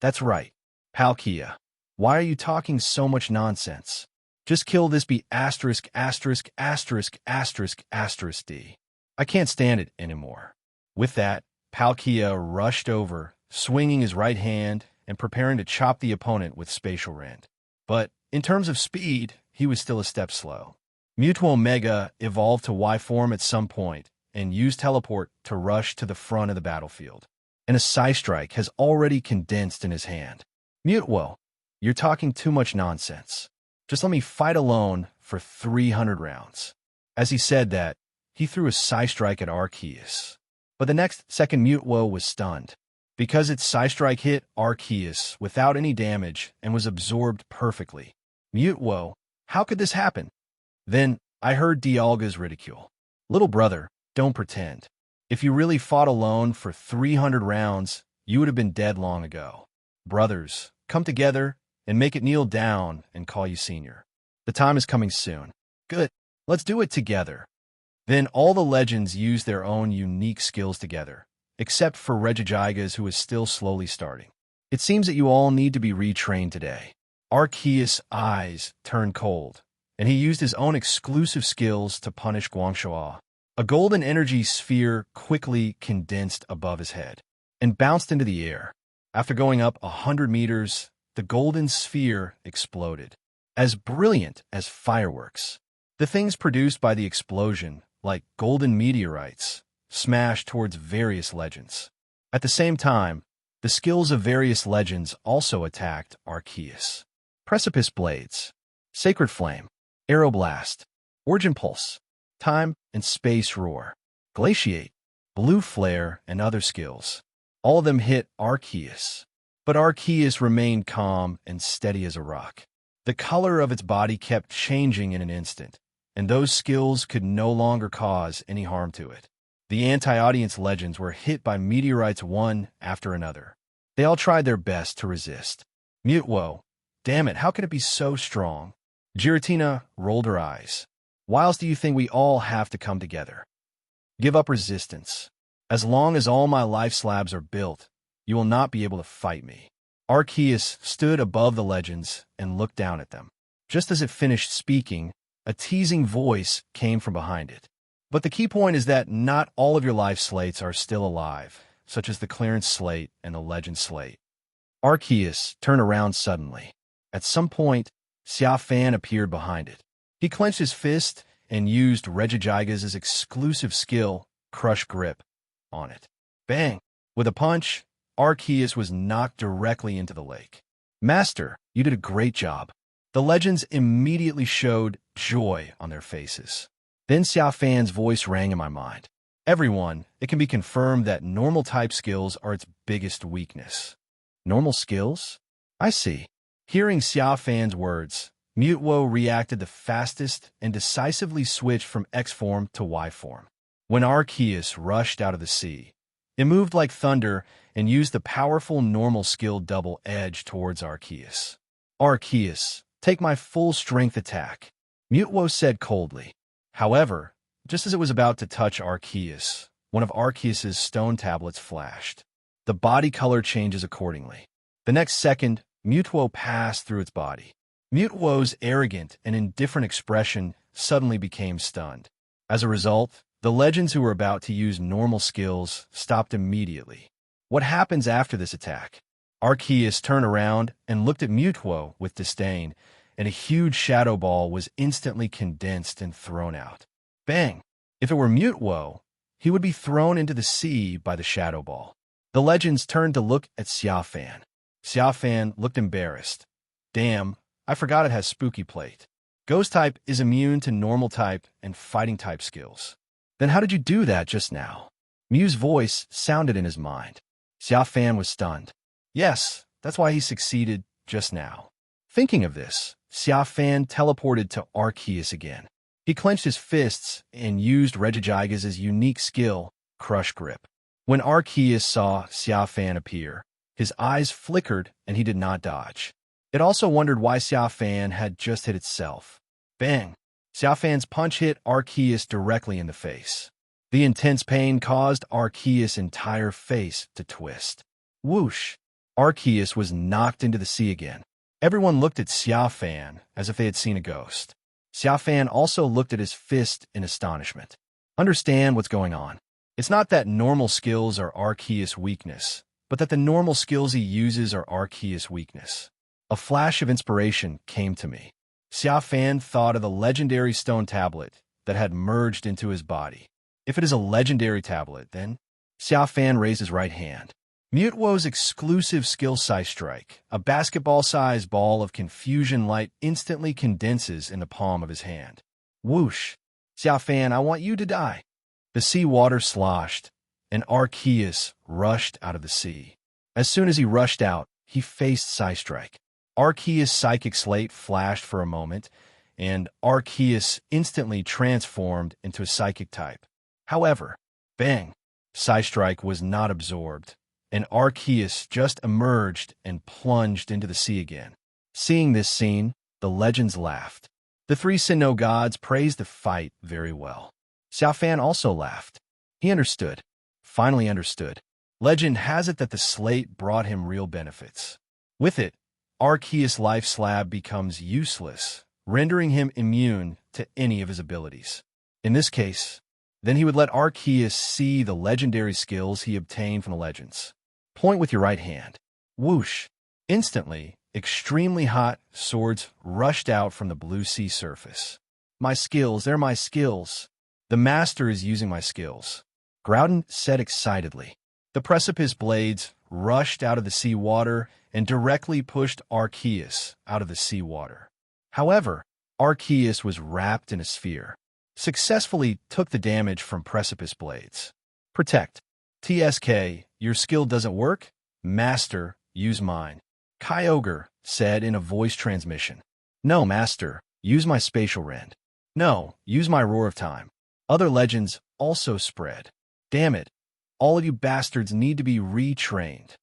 B: That's right. Palkia. Why are you talking so much nonsense? Just kill this B asterisk asterisk asterisk asterisk asterisk D. I can't stand it anymore. With that, Palkia rushed over, swinging his right hand and preparing to chop the opponent with spatial rend. But in terms of speed, he was still a step slow. Mewtwo Omega evolved to Y form at some point and used Teleport to rush to the front of the battlefield. And a Psystrike has already condensed in his hand. Mewtwo, you're talking too much nonsense. Just let me fight alone for 300 rounds. As he said that, he threw a Psystrike at Arceus. But the next second Mewtwo was stunned, because its Psystrike hit Arceus without any damage and was absorbed perfectly. Mewtwo, how could this happen? Then I heard Dialga's ridicule. Little brother, don't pretend. If you really fought alone for 300 rounds, you would have been dead long ago. Brothers, come together and make it kneel down and call you senior. The time is coming soon. Good, let's do it together. Then all the legends used their own unique skills together, except for Regigigas, who is still slowly starting. It seems that you all need to be retrained today. Arceus' eyes turned cold, and he used his own exclusive skills to punish Guangxua. A golden energy sphere quickly condensed above his head and bounced into the air. After going up 100 meters, the golden sphere exploded, as brilliant as fireworks. The things produced by the explosion, like golden meteorites, smashed towards various legends. At the same time, the skills of various legends also attacked Arceus. Precipice Blades, Sacred Flame, Aeroblast, Origin Pulse, Time and Space Roar, Glaciate, Blue Flare, and other skills. All of them hit Arceus, but Arceus remained calm and steady as a rock. The color of its body kept changing in an instant, and those skills could no longer cause any harm to it. The anti-audience legends were hit by meteorites one after another. They all tried their best to resist. Mewtwo, damn it, how can it be so strong? Giratina rolled her eyes. Why else do you think we all have to come together? Give up resistance. As long as all my life slabs are built, you will not be able to fight me. Arceus stood above the legends and looked down at them. Just as it finished speaking, a teasing voice came from behind it. But the key point is that not all of your life slates are still alive, such as the clearance slate and the legend slate. Arceus turned around suddenly. At some point, Xia Fan appeared behind it. He clenched his fist and used Regigigas' exclusive skill, Crush Grip, on it. Bang! With a punch, Arceus was knocked directly into the lake. Master, you did a great job. The legends immediately showed joy on their faces. Then Xia Fan's voice rang in my mind. Everyone, it can be confirmed that normal type skills are its biggest weakness. Normal skills? I see. Hearing Xia Fan's words, Mewtwo reacted the fastest and decisively switched from X form to Y form. When Arceus rushed out of the sea, it moved like thunder and used the powerful normal skill Double Edge towards Arceus. Arceus, take my full strength attack, Mewtwo said coldly. However, just as it was about to touch Arceus, one of Arceus's stone tablets flashed. The body color changes accordingly. The next second, Mewtwo passed through its body. Mewtwo's arrogant and indifferent expression suddenly became stunned. As a result, the legends who were about to use normal skills stopped immediately. What happens after this attack? Arceus turned around and looked at Mewtwo with disdain, and a huge shadow ball was instantly condensed and thrown out. Bang! If it were Mewtwo, he would be thrown into the sea by the shadow ball. The legends turned to look at Xia Fan. Xia Fan looked embarrassed. Damn, I forgot it has spooky plate. Ghost type is immune to normal type and fighting type skills. Then how did you do that just now? Mew's voice sounded in his mind. Xia Fan was stunned. Yes, that's why he succeeded just now. Thinking of this, Xia Fan teleported to Arceus again. He clenched his fists and used Regigigas' unique skill, Crush Grip. When Arceus saw Xia Fan appear, his eyes flickered and he did not dodge. It also wondered why Xia Fan had just hit itself. Bang! Xia Fan's punch hit Arceus directly in the face. The intense pain caused Arceus' entire face to twist. Whoosh! Arceus was knocked into the sea again. Everyone looked at Xia Fan as if they had seen a ghost. Xia Fan also looked at his fist in astonishment. Understand what's going on. It's not that normal skills are Arceus' weakness, but that the normal skills he uses are Arceus' weakness. A flash of inspiration came to me. Xia Fan thought of the legendary stone tablet that had merged into his body. If it is a legendary tablet, then Xia Fan raised his right hand. Mutwo's exclusive skill Size Strike, a basketball-sized ball of confusion light instantly condenses in the palm of his hand. Whoosh! Xia Fan, I want you to die. The sea water sloshed, and Arceus rushed out of the sea. As soon as he rushed out, he faced Size Strike. Arceus' psychic slate flashed for a moment, and Arceus instantly transformed into a psychic type. However, bang! Size Strike was not absorbed, and Arceus just emerged and plunged into the sea again. Seeing this scene, the legends laughed. The three Sinnoh gods praised the fight very well. Xia Fan also laughed. He understood. Finally understood. Legend has it that the slate brought him real benefits. With it, Arceus' life slab becomes useless, rendering him immune to any of his abilities. In this case, then he would let Arceus see the legendary skills he obtained from the legends. Point with your right hand. Whoosh! Instantly, extremely hot swords rushed out from the blue sea surface. My skills, they're my skills. The master is using my skills, Groudon said excitedly. The precipice blades rushed out of the sea water and directly pushed Arceus out of the sea water. However, Arceus was wrapped in a sphere. Successfully took the damage from precipice blades. Protect. TSK, your skill doesn't work? Master, use mine. Kyogre said in a voice transmission. No, Master, use my spatial rend. No, use my Roar of Time. Other legends also spread. Damn it, all of you bastards need to be retrained.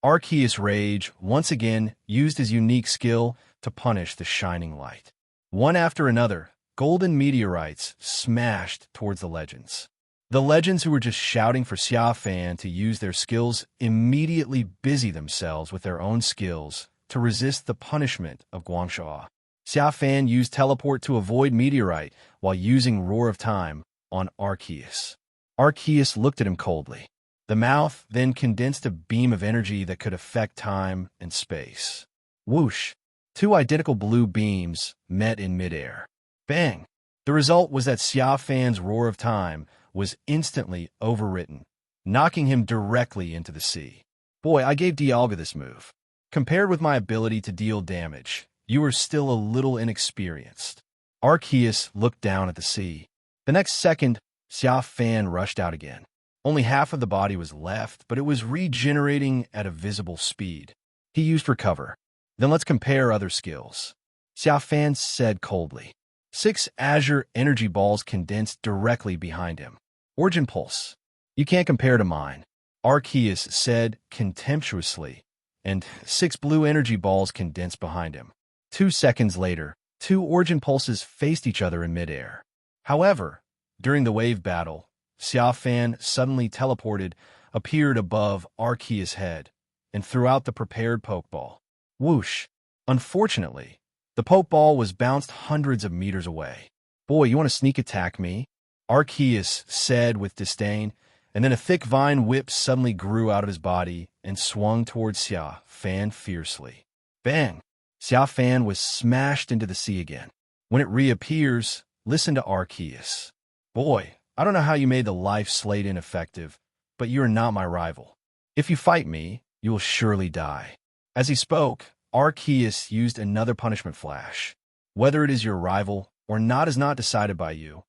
B: Arceus Rage once again used his unique skill to punish the shining light. One after another, golden meteorites smashed towards the legends. The legends who were just shouting for Xia Fan to use their skills immediately busy themselves with their own skills to resist the punishment of Guangxia. Xia Fan used Teleport to avoid Meteorite while using Roar of Time on Arceus. Arceus looked at him coldly. The mouth then condensed a beam of energy that could affect time and space. Whoosh! Two identical blue beams met in midair. Bang! The result was that Xia Fan's Roar of Time was instantly overwritten, knocking him directly into the sea. Boy, I gave Dialga this move. Compared with my ability to deal damage, you are still a little inexperienced. Arceus looked down at the sea. The next second, Xia Fan rushed out again. Only half of the body was left, but it was regenerating at a visible speed. He used Recover. Then let's compare other skills. Xia Fan said coldly. 6 Azure Energy Balls condensed directly behind him. Origin Pulse. You can't compare to mine, Arceus said contemptuously, and 6 Blue Energy Balls condensed behind him. 2 seconds later, 2 Origin Pulses faced each other in midair. However, during the wave battle, Xia Fan suddenly teleported, appeared above Arceus' head, and threw out the prepared Pokeball. Whoosh! Unfortunately, the Pokeball was bounced hundreds of meters away. Boy, you want to sneak attack me? Arceus said with disdain, and then a thick vine whip suddenly grew out of his body and swung towards Xia Fan fiercely. Bang! Xia Fan was smashed into the sea again. When it reappears, listen to Arceus. Boy, I don't know how you made the life slate ineffective, but you are not my rival. If you fight me, you will surely die. As he spoke, Arceus used another punishment flash. Whether it is your rival or not is not decided by you,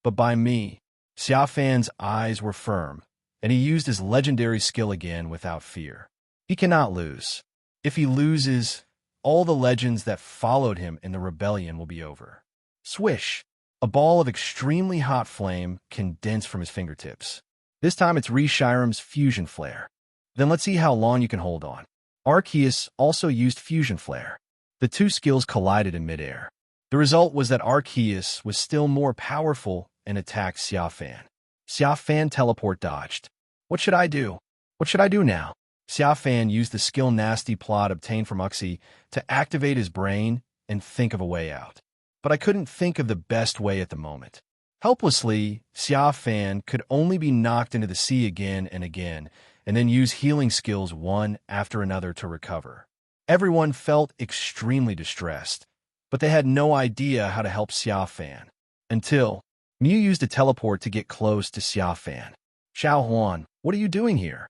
B: but by me. Xia Fan's eyes were firm, and he used his legendary skill again without fear. He cannot lose. If he loses, all the legends that followed him in the rebellion will be over. Swish! A ball of extremely hot flame condensed from his fingertips. This time it's Reshiram's Fusion Flare. Then let's see how long you can hold on. Arceus also used Fusion Flare. The two skills collided in midair. The result was that Arceus was still more powerful and attacked Xia Fan. Xia Fan teleport dodged. What should I do? What should I do now? Xia Fan used the skill Nasty Plot obtained from Uxie to activate his brain and think of a way out. But I couldn't think of the best way at the moment. Helplessly, Xia Fan could only be knocked into the sea again and then use healing skills one after another to recover. Everyone felt extremely distressed, but they had no idea how to help Xia Fan. Until Mew used a teleport to get close to Xia Fan. Xiao Huan, what are you doing here?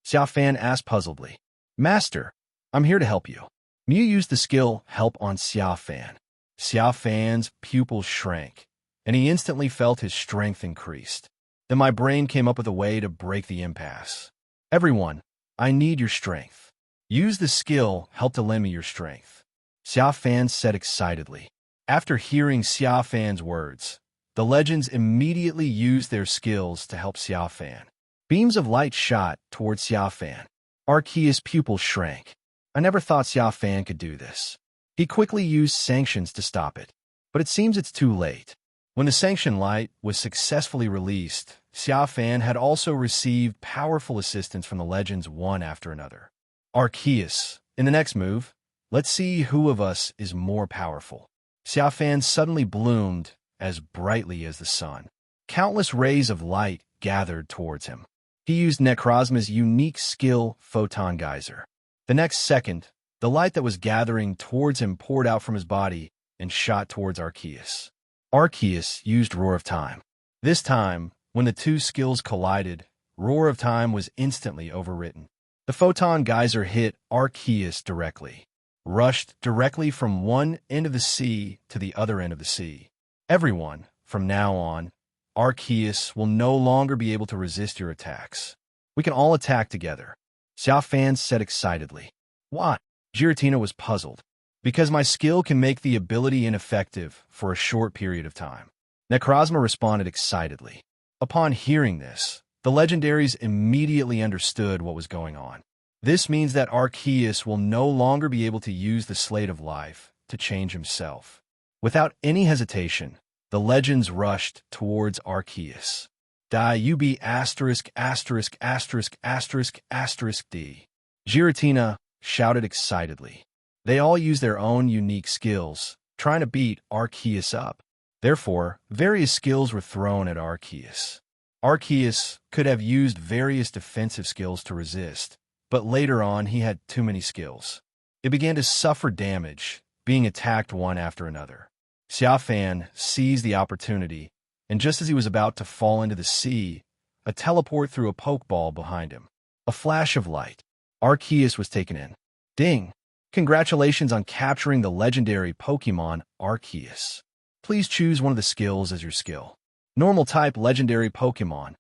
B: Xia Fan asked puzzledly. Master, I'm here to help you. Mew used the skill Help on Xia Fan. Xia Fan's pupils shrank, and he instantly felt his strength increased. Then my brain came up with a way to break the impasse. Everyone, I need your strength. Use the skill Help to lend me your strength. Xia Fan said excitedly. After hearing Xia Fan's words, the legends immediately used their skills to help Xia Fan. Beams of light shot towards Xia Fan. Arceus' pupils shrank. I never thought Xia Fan could do this. He quickly used sanctions to stop it, but it seems it's too late. When the sanction light was successfully released, Xia Fan had also received powerful assistance from the legends one after another. Arceus, in the next move, let's see who of us is more powerful. Xia Fan suddenly bloomed as brightly as the sun. Countless rays of light gathered towards him. He used Necrozma's unique skill, Photon Geyser. The next second, the light that was gathering towards him poured out from his body and shot towards Arceus. Arceus used Roar of Time. This time, when the two skills collided, Roar of Time was instantly overwritten. The Photon Geyser hit Arceus directly, rushed directly from one end of the sea to the other end of the sea. Everyone, from now on, Arceus will no longer be able to resist your attacks. We can all attack together. Xia Fan said excitedly. Why? Giratina was puzzled. Because my skill can make the ability ineffective for a short period of time. Necrozma responded excitedly. Upon hearing this, the legendaries immediately understood what was going on. This means that Arceus will no longer be able to use the Slate of Life to change himself. Without any hesitation, the legends rushed towards Arceus. Die UB asterisk asterisk asterisk asterisk asterisk D. Giratina shouted excitedly. They all used their own unique skills, trying to beat Arceus up. Therefore, various skills were thrown at Arceus. Arceus could have used various defensive skills to resist, but later on he had too many skills. It began to suffer damage, being attacked one after another. Xia Fan seized the opportunity, and just as he was about to fall into the sea, a teleport threw a Pokeball behind him. A flash of light. Arceus was taken in. Ding! Congratulations on capturing the legendary Pokémon Arceus. Please choose one of the skills as your skill. Normal type legendary Pokémon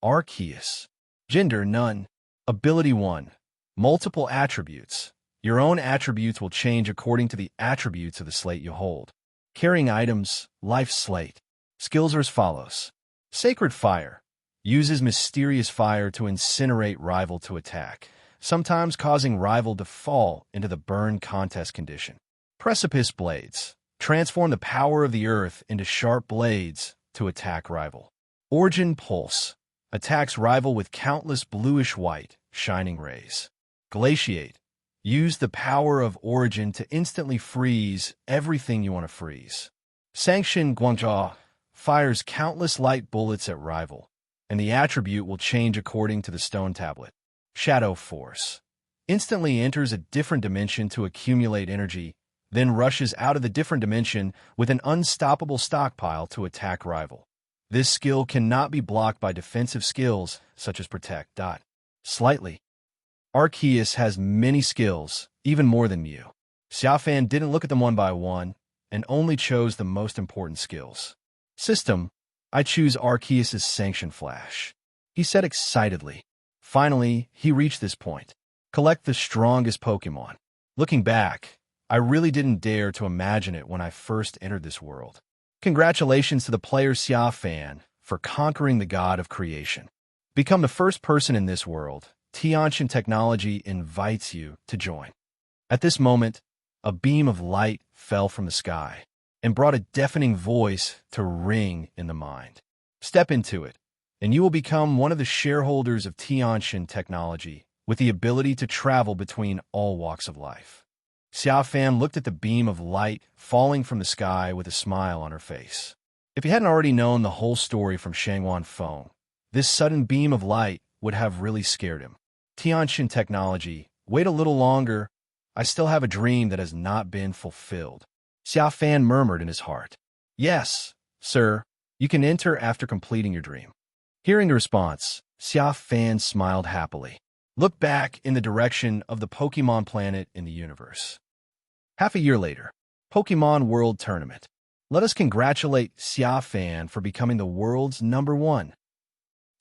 B: Arceus. Gender none. Ability 1. Multiple attributes. Your own attributes will change according to the attributes of the slate you hold. Carrying items, life slate. Skills are as follows. Sacred Fire. Uses mysterious fire to incinerate rival to attack, sometimes causing rival to fall into the burn contest condition. Precipice Blades. Transform the power of the earth into sharp blades to attack rival. Origin Pulse. Attacks rival with countless bluish-white, shining rays. Glaciate. Use the power of Origin to instantly freeze everything you want to freeze. Sanction Guangzhou. Fires countless light bullets at rival, and the attribute will change according to the stone tablet. Shadow Force. Instantly enters a different dimension to accumulate energy, then rushes out of the different dimension with an unstoppable stockpile to attack rival. This skill cannot be blocked by defensive skills such as Protect. Slightly. Arceus has many skills, even more than Mew. Xia Fan didn't look at them one by one, and only chose the most important skills. System, I choose Arceus's Sanction Flash, he said excitedly. Finally, he reached this point. Collect the strongest Pokémon. Looking back, I really didn't dare to imagine it when I first entered this world. Congratulations to the player Xia Fan for conquering the god of creation. Become the first person in this world. Tiantian Technology invites you to join. At this moment, a beam of light fell from the sky and brought a deafening voice to ring in the mind. Step into it, and you will become one of the shareholders of Tiantian Technology with the ability to travel between all walks of life. Xia Fan looked at the beam of light falling from the sky with a smile on her face. If he hadn't already known the whole story from Shangwan Feng, this sudden beam of light would have really scared him. Tiantian Technology, wait a little longer. I still have a dream that has not been fulfilled. Xia Fan murmured in his heart. Yes, sir, you can enter after completing your dream. Hearing the response, Xia Fan smiled happily. Look back in the direction of the Pokémon planet in the universe. Half a year later, Pokémon World Tournament. Let us congratulate Xia Fan for becoming the world's #1.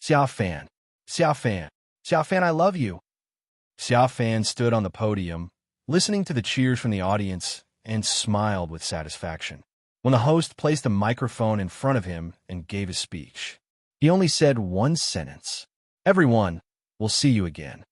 B: Xia Fan, Xia Fan, Xia Fan, I love you. Xia Fan stood on the podium, listening to the cheers from the audience, and smiled with satisfaction. When the host placed a microphone in front of him and gave his speech, he only said one sentence. Everyone, we'll see you again.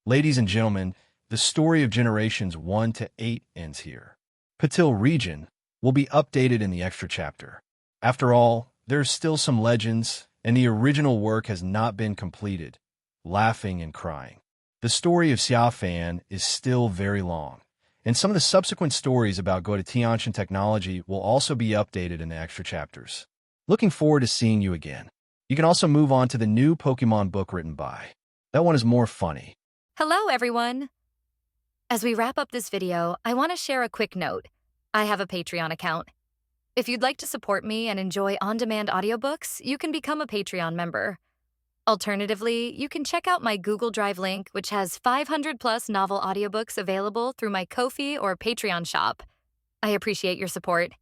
B: Ladies and gentlemen, the story of generations 1 to 8 ends here. Patil region will be updated in the extra chapter. After all, there's still some legends, and the original work has not been completed. Laughing and crying. The story of Xia Fan is still very long, and some of the subsequent stories about Go to Tiantian Technology will also be updated in the extra chapters. Looking forward to seeing you again. You can also move on to the new Pokemon book written by. That one is more funny.
C: Hello, everyone. As we wrap up this video, I want to share a quick note. I have a Patreon account. If you'd like to support me and enjoy on-demand audiobooks, you can become a Patreon member. Alternatively, you can check out my Google Drive link, which has 500+ novel audiobooks available through my Ko-fi or Patreon shop. I appreciate your support.